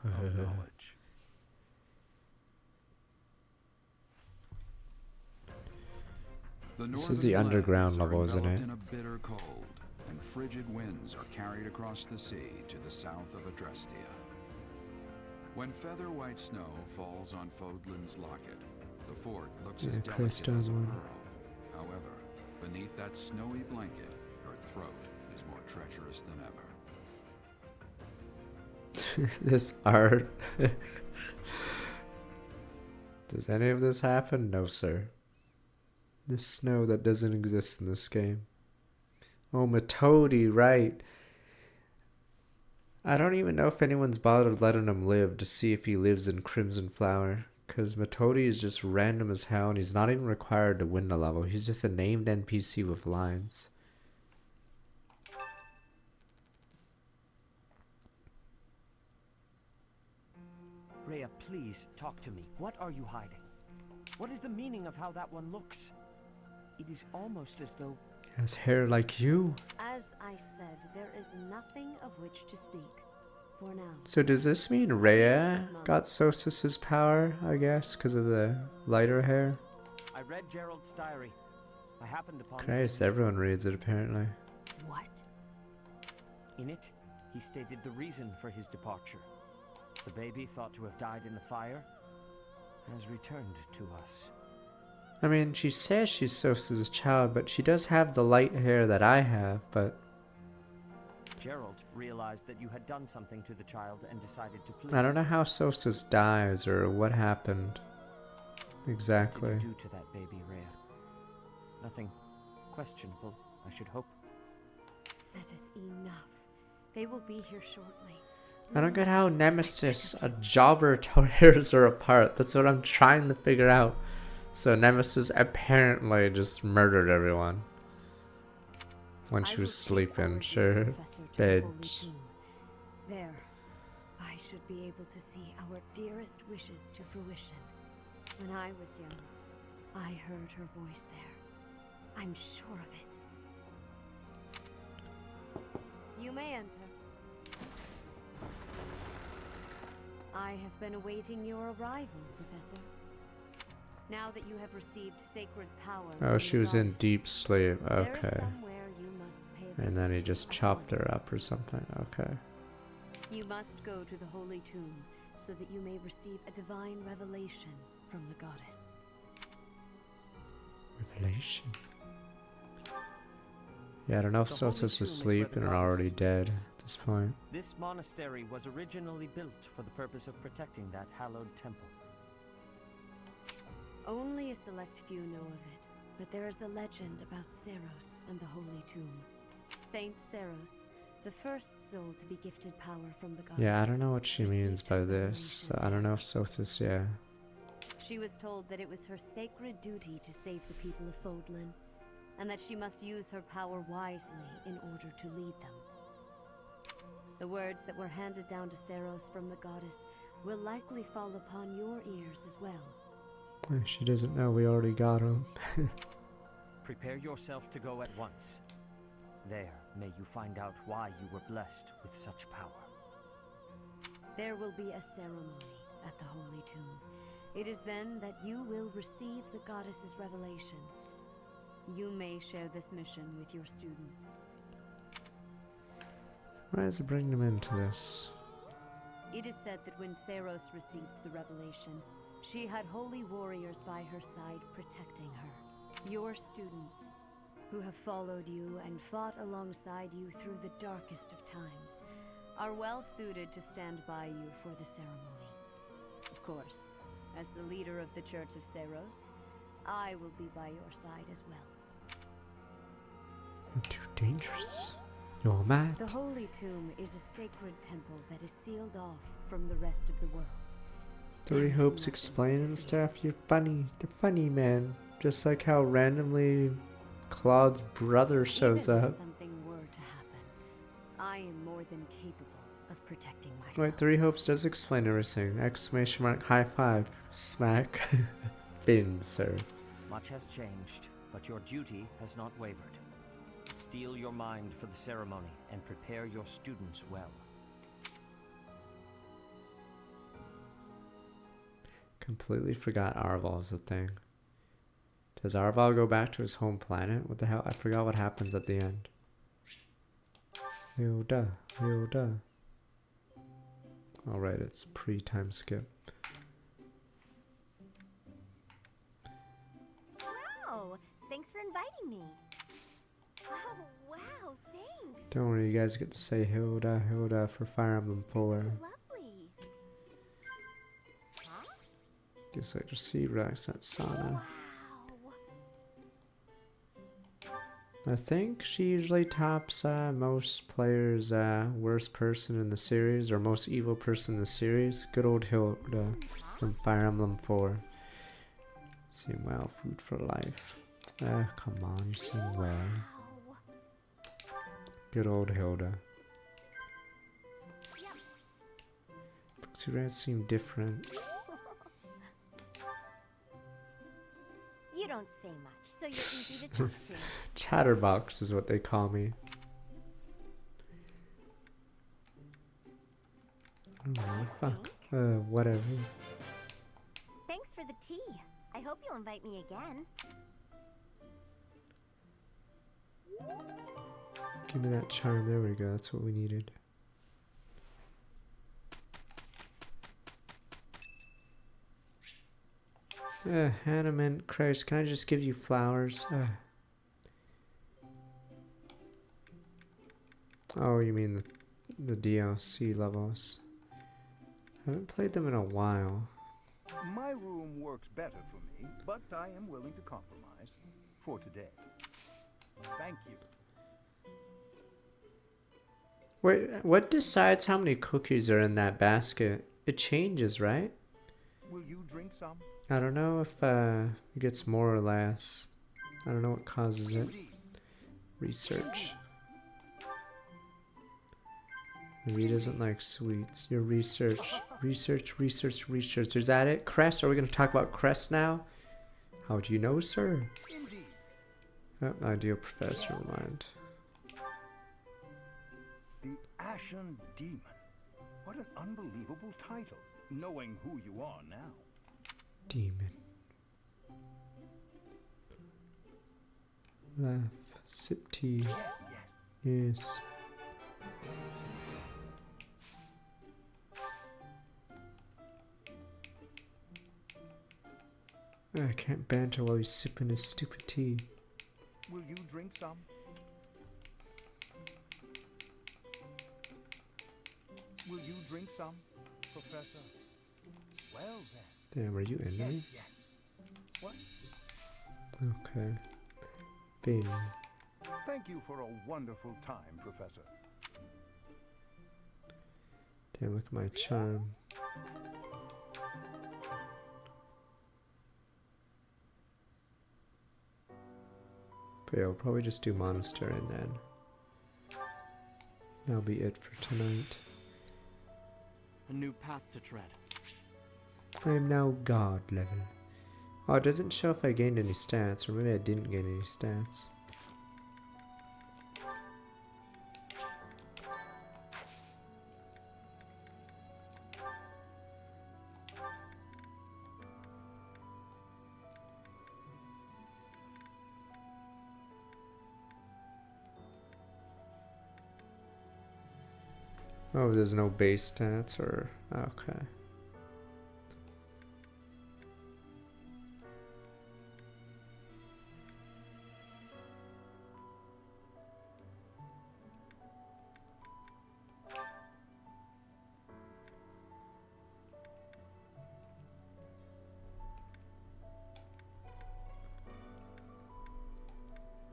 Speaker 1: This is the underground level, isn't it?
Speaker 13: In a bitter cold, and frigid winds are carried across the sea to the south of Adrestia. When feather white snow falls on Fodlan's locket, the fort looks as delicate as a pearl. However, beneath that snowy blanket, her throat is more treacherous than ever.
Speaker 1: This art. Does any of this happen? No, sir. This snow that doesn't exist in this game. Oh, Matodi, right. I don't even know if anyone's bothered letting him live to see if he lives in Crimson Flower. Because Matodi is just random as hell and he's not even required to win the level. He's just a named NPC with lines.
Speaker 15: Rhea, please talk to me. What are you hiding? What is the meaning of how that one looks? It is almost as though...
Speaker 1: He has hair like you.
Speaker 7: As I said, there is nothing of which to speak. For now.
Speaker 1: So does this mean Rhea got Sothis' power, I guess, because of the lighter hair?
Speaker 15: I read Gerald's diary. I happened upon
Speaker 1: Christ, everyone reads it apparently.
Speaker 15: What? In it, he stated the reason for his departure. The baby, thought to have died in the fire, has returned to us.
Speaker 1: I mean, she says she's Sothis' child, but she does have the light hair that I have, but...
Speaker 15: Gerald realized that you had done something to the child and decided to flee.
Speaker 1: I don't know how Sothis dies or what happened exactly.
Speaker 15: What did you do to that baby, Rhea? Nothing questionable, I should hope.
Speaker 7: Saideth enough. They will be here shortly.
Speaker 1: I don't get how Nemesis, a jobber, tears her apart. That's what I'm trying to figure out. So Nemesis apparently just murdered everyone when she was sleeping. Sure, bitch.
Speaker 7: There, I should be able to see our dearest wishes to fruition. When I was young, I heard her voice there. I'm sure of it. You may enter. I have been awaiting your arrival, Professor. Now that you have received sacred power...
Speaker 1: Oh, she was in deep sleep. Okay.
Speaker 7: You must pay
Speaker 1: and then he just chopped her up or something. Okay.
Speaker 7: You must go to the Holy Tomb so that you may receive a divine revelation from the goddess.
Speaker 1: Revelation? Yeah, I don't know if Sothis was sleeping or already dead at this point.
Speaker 15: This monastery was originally built for the purpose of protecting that hallowed temple.
Speaker 7: Only a select few know of it, but there is a legend about Seros and the Holy Tomb. Saint Seros, the first soul to be gifted power from the goddess.
Speaker 1: Yeah, I don't know what she means by this. I don't know if Sothis, yeah.
Speaker 7: She was told that it was her sacred duty to save the people of Fodlan, and that she must use her power wisely in order to lead them. The words that were handed down to Seros from the goddess will likely fall upon your ears as well.
Speaker 1: She doesn't know we already got him.
Speaker 15: Prepare yourself to go at once. There, may you find out why you were blessed with such power.
Speaker 7: There will be a ceremony at the Holy Tomb. It is then that you will receive the goddess's revelation. You may share this mission with your students.
Speaker 1: Why does it bring them into this?
Speaker 7: It is said that when Seiros received the revelation, she had holy warriors by her side protecting her. Your students, who have followed you and fought alongside you through the darkest of times, are well suited to stand by you for the ceremony. Of course, as the leader of the Church of Seiros, I will be by your side as well.
Speaker 1: Not too dangerous. You're mad.
Speaker 7: The Holy Tomb is a sacred temple that is sealed off from the rest of the world.
Speaker 1: Three Hopes explaining stuff. You're funny. The funny man. Just like how randomly Claude's brother shows
Speaker 7: Even
Speaker 1: up.
Speaker 7: if something were to happen, I am more than capable of protecting myself.
Speaker 1: Wait, Three Hopes does explain everything. Exclamation mark, high five. Smack. Bin, sir.
Speaker 15: Much has changed, but your duty has not wavered. Steel your mind for the ceremony and prepare your students well.
Speaker 1: Completely forgot Arval's a thing. Does Arval go back to his home planet? What the hell? I forgot what happens at the end. Hilda, Hilda. Alright, it's pre-time skip.
Speaker 11: Wow, thanks for inviting me. Oh, wow, thanks.
Speaker 1: Don't worry, you guys get to say Hilda, Hilda for Fire Emblem 4.
Speaker 11: Lovely.
Speaker 1: Just like to see relax that sauna. I think she usually tops most players' worst person in the series, or most evil person in the series. Good old Hilda from Fire Emblem 4. Seem well, food for life. Come on, you seem well. Good old Hilda. Pixie Rats seem different.
Speaker 11: You don't say much, so you're easy to talk to.
Speaker 1: Chatterbox is what they call me. Oh, fuck. Whatever.
Speaker 11: Thanks for the tea. I hope you'll invite me again.
Speaker 1: Give me that charm. There we go. That's what we needed. Hannah, man, Christ, can I just give you flowers? Oh, you mean the DLC levels. I haven't played them in a while.
Speaker 16: My room works better for me, but I am willing to compromise for today. Thank you.
Speaker 1: Wait, what decides how many cookies are in that basket? It changes, right?
Speaker 16: Will you drink some?
Speaker 1: I don't know if it gets more or less. I don't know what causes it. Research. Maybe he doesn't like sweets. Your research. Research, research, research. Is that it? Crest? Are we going to talk about Crest now? How do you know, sir? Oh, ideal professor, never mind.
Speaker 16: The Ashen Demon. What an unbelievable title, knowing who you are now.
Speaker 1: Demon. Laugh. Sip tea. Yes. I can't banter while he's sipping his stupid tea.
Speaker 16: Will you drink some? Will you drink some, Professor? Well then.
Speaker 1: Damn, are you in there?
Speaker 16: Yes. What?
Speaker 1: Okay. Baby.
Speaker 16: Thank you for a wonderful time, Professor.
Speaker 1: Damn, look at my charm. But yeah, we'll probably just do Monastery and then that'll be it for tonight.
Speaker 17: A new path to tread.
Speaker 1: I am now God level. Oh, it doesn't show if I gained any stats, or maybe I didn't gain any stats. Oh, there's no base stats or... Okay.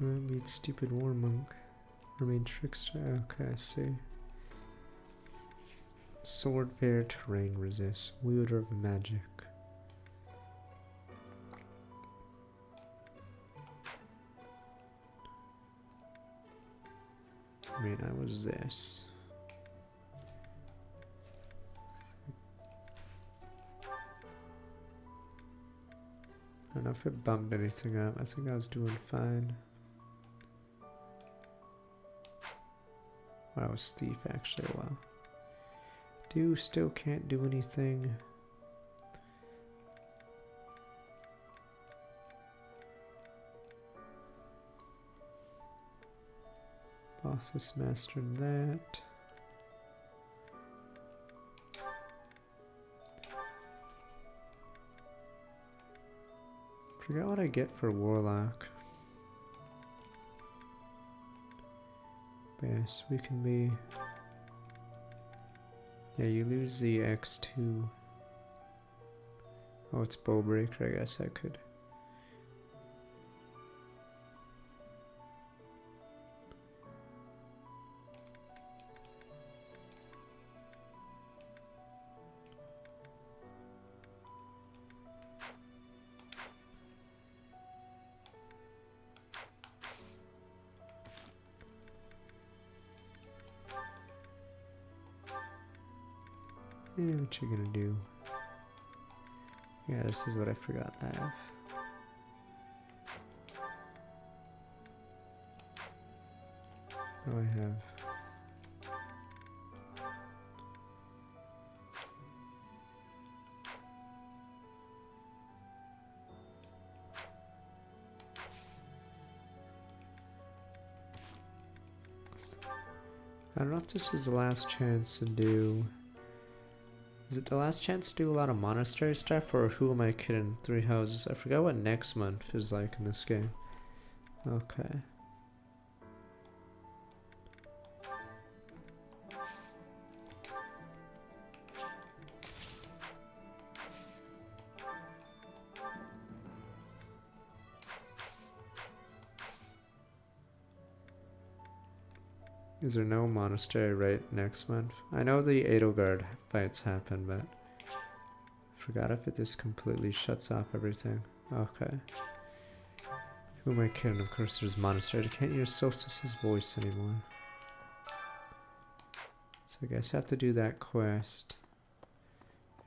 Speaker 1: Meet stupid war monk. Remain trickster. Okay, I see. Sword fair terrain resist. Wielder of magic. I mean, I was this. I don't know if it bumped anything up. I think I was doing fine. I was thief actually. Wow. Still can't do anything. Boss is mastering that. Forgot what I get for warlock. Yes, we can be... Yeah, you lose the X2. Oh, it's Bowbreaker, I guess I could. Yeah, what you gonna do? Yeah, this is what I forgot to have. What do I have? I don't know if this is the last chance to do... Is it the last chance to do a lot of monastery stuff, or who am I kidding? 3 houses. I forgot what next month is like in this game. Okay. Is there no monastery right next month? I know the Edelgard fights happen, but I forgot if it just completely shuts off everything. Okay. Who am I kidding? Of course there's monastery. I can't hear Solstice's voice anymore. So I guess I have to do that quest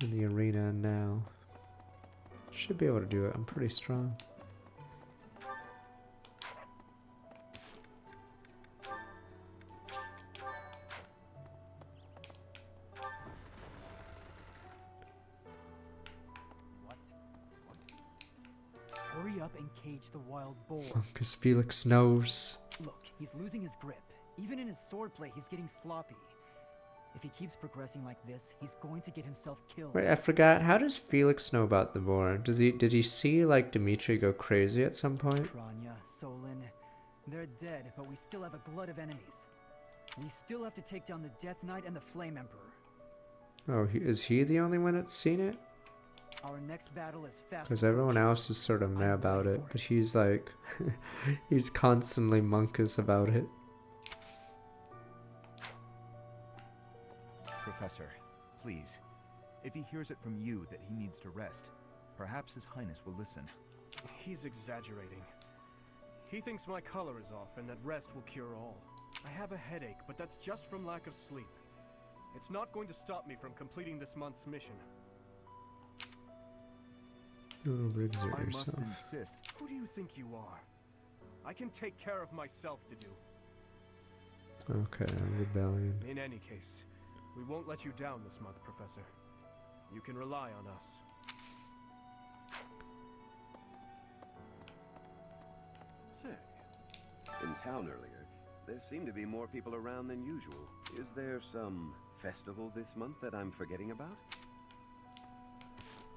Speaker 1: in the arena now. Should be able to do it. I'm pretty strong.
Speaker 14: Hurry up and cage the wild boar.
Speaker 1: Because Felix knows.
Speaker 14: Look, he's losing his grip. Even in his swordplay, he's getting sloppy. If he keeps progressing like this, he's going to get himself killed.
Speaker 1: Wait, I forgot. How does Felix know about the boar? Did he see like Dimitri go crazy at some point?
Speaker 14: Kranya, Solon, they're dead, but we still have a glut of enemies. We still have to take down the Death Knight and the Flame Emperor.
Speaker 1: Oh, is he the only one that's seen it?
Speaker 14: Our next battle is fast.
Speaker 1: Because everyone else is sort of mad about it, but he's like, he's constantly monkish about it.
Speaker 18: Professor, please. If he hears it from you that he needs to rest, perhaps His Highness will listen.
Speaker 5: He's exaggerating. He thinks my color is off and that rest will cure all. I have a headache, but that's just from lack of sleep. It's not going to stop me from completing this month's mission.
Speaker 18: I must insist.
Speaker 5: Who do you think you are? I can take care of myself to do.
Speaker 1: Okay, rebellion.
Speaker 5: In any case, we won't let you down this month, Professor. You can rely on us.
Speaker 23: Say, in town earlier, there seemed to be more people around than usual. Is there some
Speaker 6: festival this month that I'm forgetting about?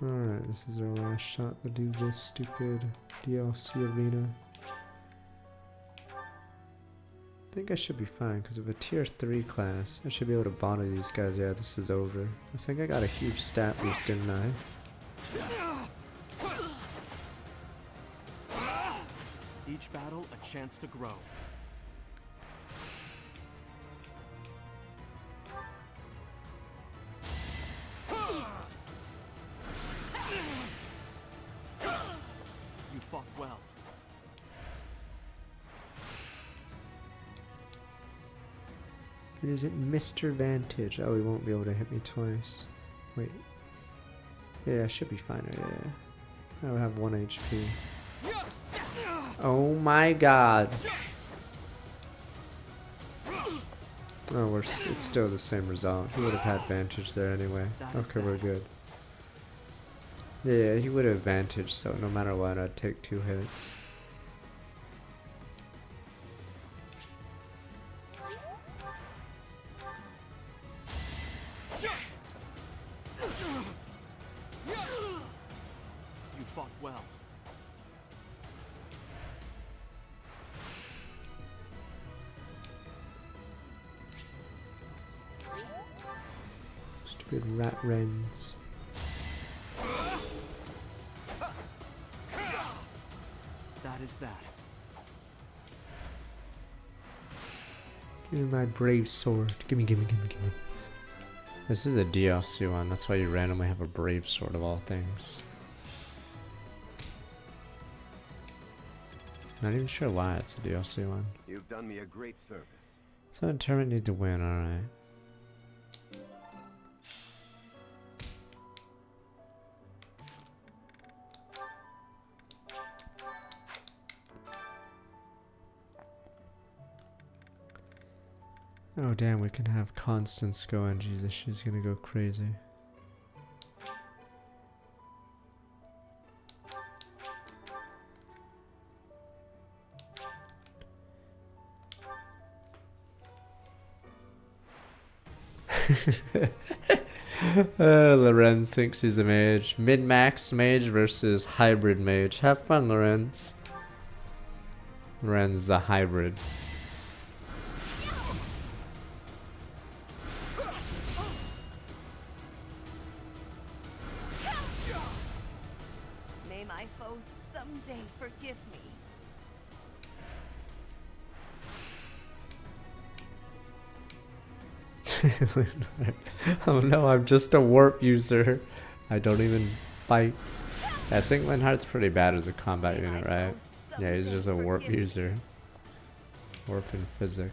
Speaker 1: Alright, this is our last shot to do this stupid DLC arena. I think I should be fine, because with a tier 3 class, I should be able to bottle these guys. Yeah, this is over. I think I got a huge stat boost, didn't I?
Speaker 9: Each battle a chance to grow. You fought well.
Speaker 1: It isn't Mr. Vantage. Oh, he won't be able to hit me twice. Wait. Yeah, I should be fine. Yeah. I'll have 1 HP. Oh my god. Oh, it's still the same result. He would have had advantage there anyway. Okay, we're good. Yeah, he would have advantage, so no matter what, I'd take 2 hits.
Speaker 9: You fought well.
Speaker 1: Stupid rat wrens.
Speaker 9: That is that.
Speaker 1: Give me my brave sword. Gimme, gimme, gimme, gimme. This is a DLC one, that's why you randomly have a brave sword of all things. Not even sure why it's a DLC one.
Speaker 6: You've done me a great service.
Speaker 1: So determined need to win, alright. Oh damn, we can have Constance going. Jesus, she's gonna go crazy. Lorenz thinks he's a mage. Mid-max mage versus hybrid mage. Have fun, Lorenz. Lorenz is a hybrid.
Speaker 3: May my foes someday forgive me.
Speaker 1: Oh no, I'm just a warp user. I don't even fight. I think Linhardt's pretty bad as a combat unit, right? Yeah, he's just a warp user. Warp and physic.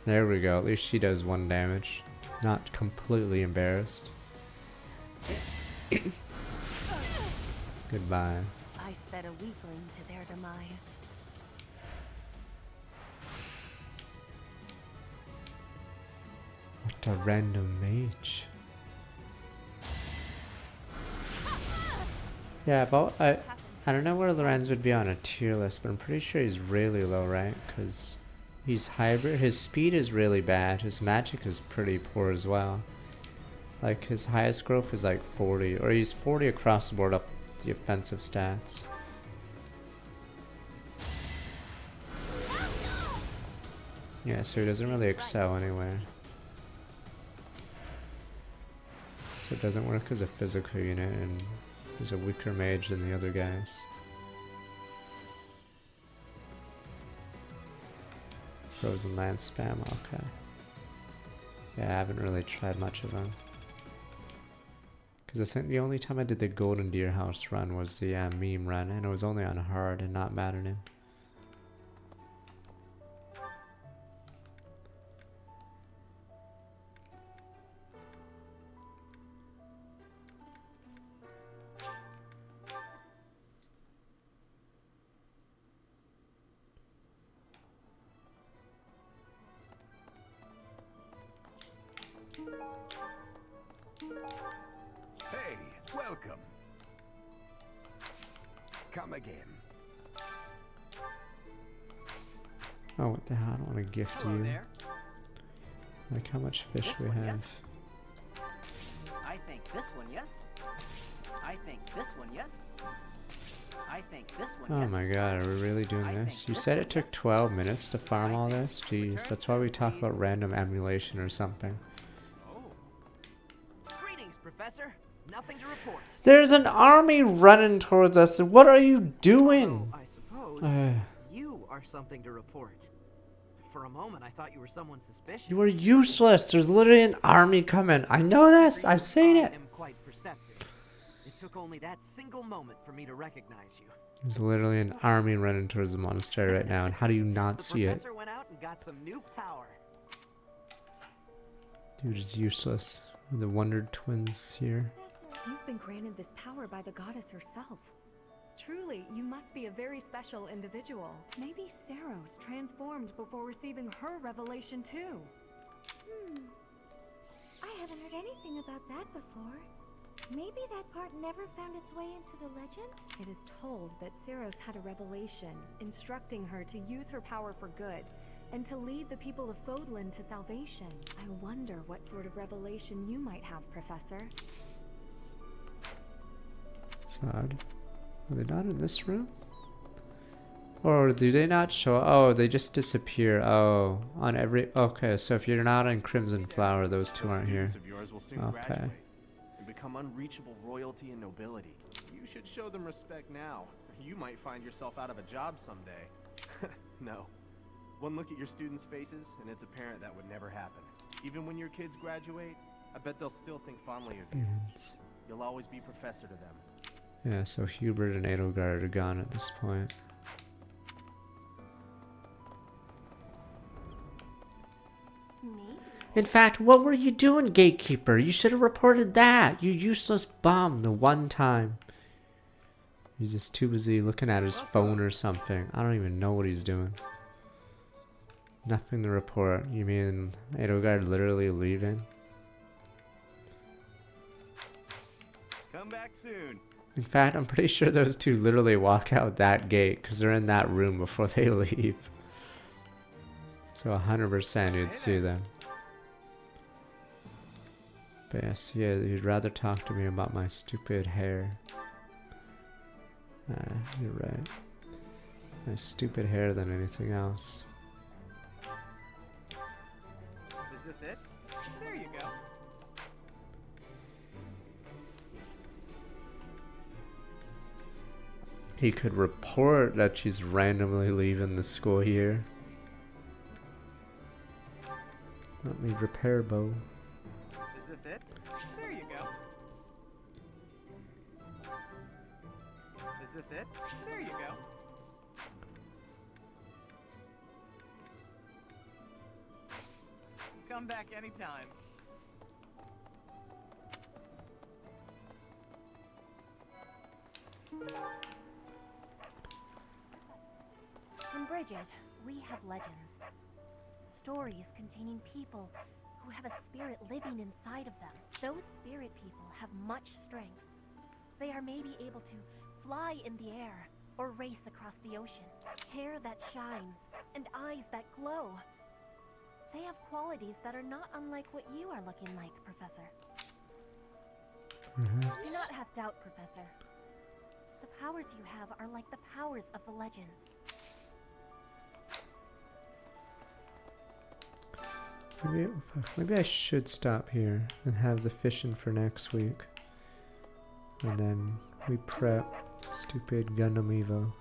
Speaker 1: There we go, at least she does 1 damage. Not completely embarrassed. Goodbye.
Speaker 3: I sped a weakling to their demise.
Speaker 1: What a random mage. Yeah, I don't know where Lorenz would be on a tier list, but I'm pretty sure he's really low rank because he's hybrid. His speed is really bad. His magic is pretty poor as well. Like his highest growth is like 40, or he's 40 across the board up the offensive stats. Yeah, so he doesn't really excel anywhere. So it doesn't work as a physical unit, and he's a weaker mage than the other guys. Frozen Lance spam, okay. Yeah, I haven't really tried much of them. Because I think the only time I did the Golden Deer House run was the meme run, and it was only on hard and not Maddening.
Speaker 12: Hey, welcome. Come again.
Speaker 1: Oh, what the hell? I don't want to gift
Speaker 8: Hello
Speaker 1: you.
Speaker 8: there.
Speaker 1: Like how much fish
Speaker 8: This
Speaker 1: we
Speaker 8: one,
Speaker 1: have.
Speaker 8: yes? I think this one, yes. I think this one, yes. I think this one,
Speaker 1: Oh
Speaker 8: yes.
Speaker 1: my god, are we really doing
Speaker 8: I
Speaker 1: this?
Speaker 8: think
Speaker 1: You
Speaker 8: this
Speaker 1: said
Speaker 8: one,
Speaker 1: it took
Speaker 8: yes.
Speaker 1: 12 minutes to farm all this? Jeez,
Speaker 8: Return
Speaker 1: that's why we
Speaker 8: soon,
Speaker 1: talk about
Speaker 8: please.
Speaker 1: random emulation or something.
Speaker 8: Greetings, Professor. Nothing to report.
Speaker 1: There's an army running towards us. What are you doing?
Speaker 8: I suppose you are something to report. For a moment, I thought you were someone suspicious.
Speaker 1: You are useless. There's literally an army coming. I know this. I've seen it.
Speaker 8: I am quite perceptive. It took only that single moment for me to recognize you.
Speaker 1: There's literally an army running towards the monastery right now. And how do you not
Speaker 8: The
Speaker 1: see it?
Speaker 8: professor went out and got some new power.
Speaker 1: Dude is useless. The Wonder Twins here.
Speaker 21: You've been granted this power by the goddess herself. Truly, you must be a very special individual. Maybe Saros transformed before receiving her revelation too.
Speaker 11: I haven't heard anything about that before. Maybe that part never found its way into the legend?
Speaker 21: It is told that Saros had a revelation, instructing her to use her power for good, and to lead the people of Fodlan to salvation. I wonder what sort of revelation you might have, Professor.
Speaker 1: Sad. Are they not in this room? Or do they not show? Oh, they just disappear. Oh, on every. Okay, so if you're not in Crimson Flower, those two aren't here.
Speaker 5: Students of yours will soon
Speaker 1: Okay.
Speaker 5: graduate and become unreachable royalty and nobility. You should show them respect now. You might find yourself out of a job someday. No. One look at your students' faces, and it's apparent that would never happen. Even when your kids graduate, I bet they'll still think fondly of you. You'll always be professor to them.
Speaker 1: Yeah, so Hubert and Edelgard are gone at this point.
Speaker 2: Me?
Speaker 1: In fact, what were you doing, Gatekeeper? You should have reported that. You useless bum the one time. He's just too busy looking at his phone or something. I don't even know what he's doing. Nothing to report. You mean Edelgard literally leaving?
Speaker 16: Come back soon.
Speaker 1: In fact, I'm pretty sure those two literally walk out that gate because they're in that room before they leave. So 100% you'd see them. But yes, yeah, you'd rather talk to me about my stupid hair. You're right. My stupid hair than anything else.
Speaker 8: Is this it? There you go.
Speaker 1: He could report that she's randomly leaving the school year. Let me repair bow.
Speaker 8: Is this it? There you go. Is this it? There you go. Come back anytime.
Speaker 3: In Bridget, we have legends. Stories containing people who have a spirit living inside of them. Those spirit people have much strength. They are maybe able to fly in the air or race across the ocean. Hair that shines and eyes that glow. They have qualities that are not unlike what you are looking like, Professor. Do not have doubt, Professor. The powers you have are like the powers of the legends.
Speaker 1: Maybe I should stop here and have the fishing for next week. And then we prep stupid Gundam Evo.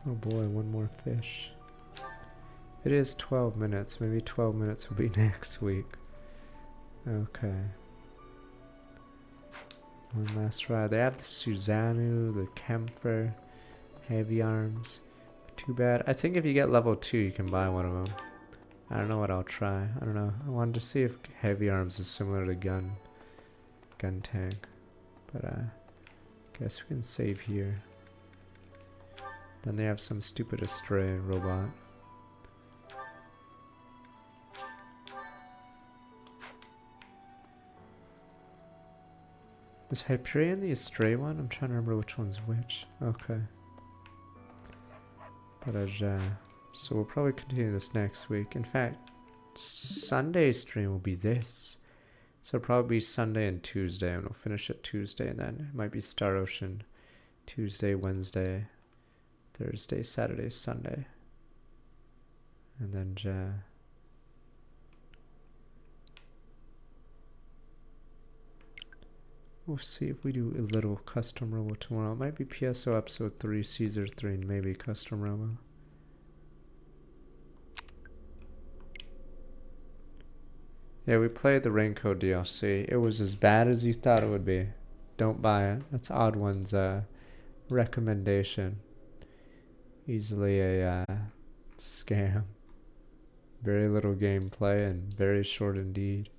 Speaker 1: Oh boy, one more fish. If it is 12 minutes, maybe 12 minutes will be next week. Okay. One last ride. They have the Susanoo, the Kempfer, Heavy Arms. Too bad. I think if you get level 2, you can buy one of them. I don't know what I'll try. I don't know. I wanted to see if Heavy Arms is similar to Gun Tank. But guess we can save here. Then they have some stupid Astray robot. Is Hyperion the Astray one? I'm trying to remember which one's which. Okay. But so we'll probably continue this next week. In fact, Sunday stream will be this. So it'll probably be Sunday and Tuesday, and we'll finish it Tuesday, and then it might be Star Ocean Tuesday, Wednesday, Thursday, Saturday, Sunday. And then we'll see if we do a little custom robo tomorrow. It might be PSO episode 3, Caesar 3, and maybe custom robo. Yeah, we played the Raincoat DLC. It was as bad as you thought it would be. Don't buy it. That's Odd One's recommendation. Easily a scam. Very little gameplay and very short indeed.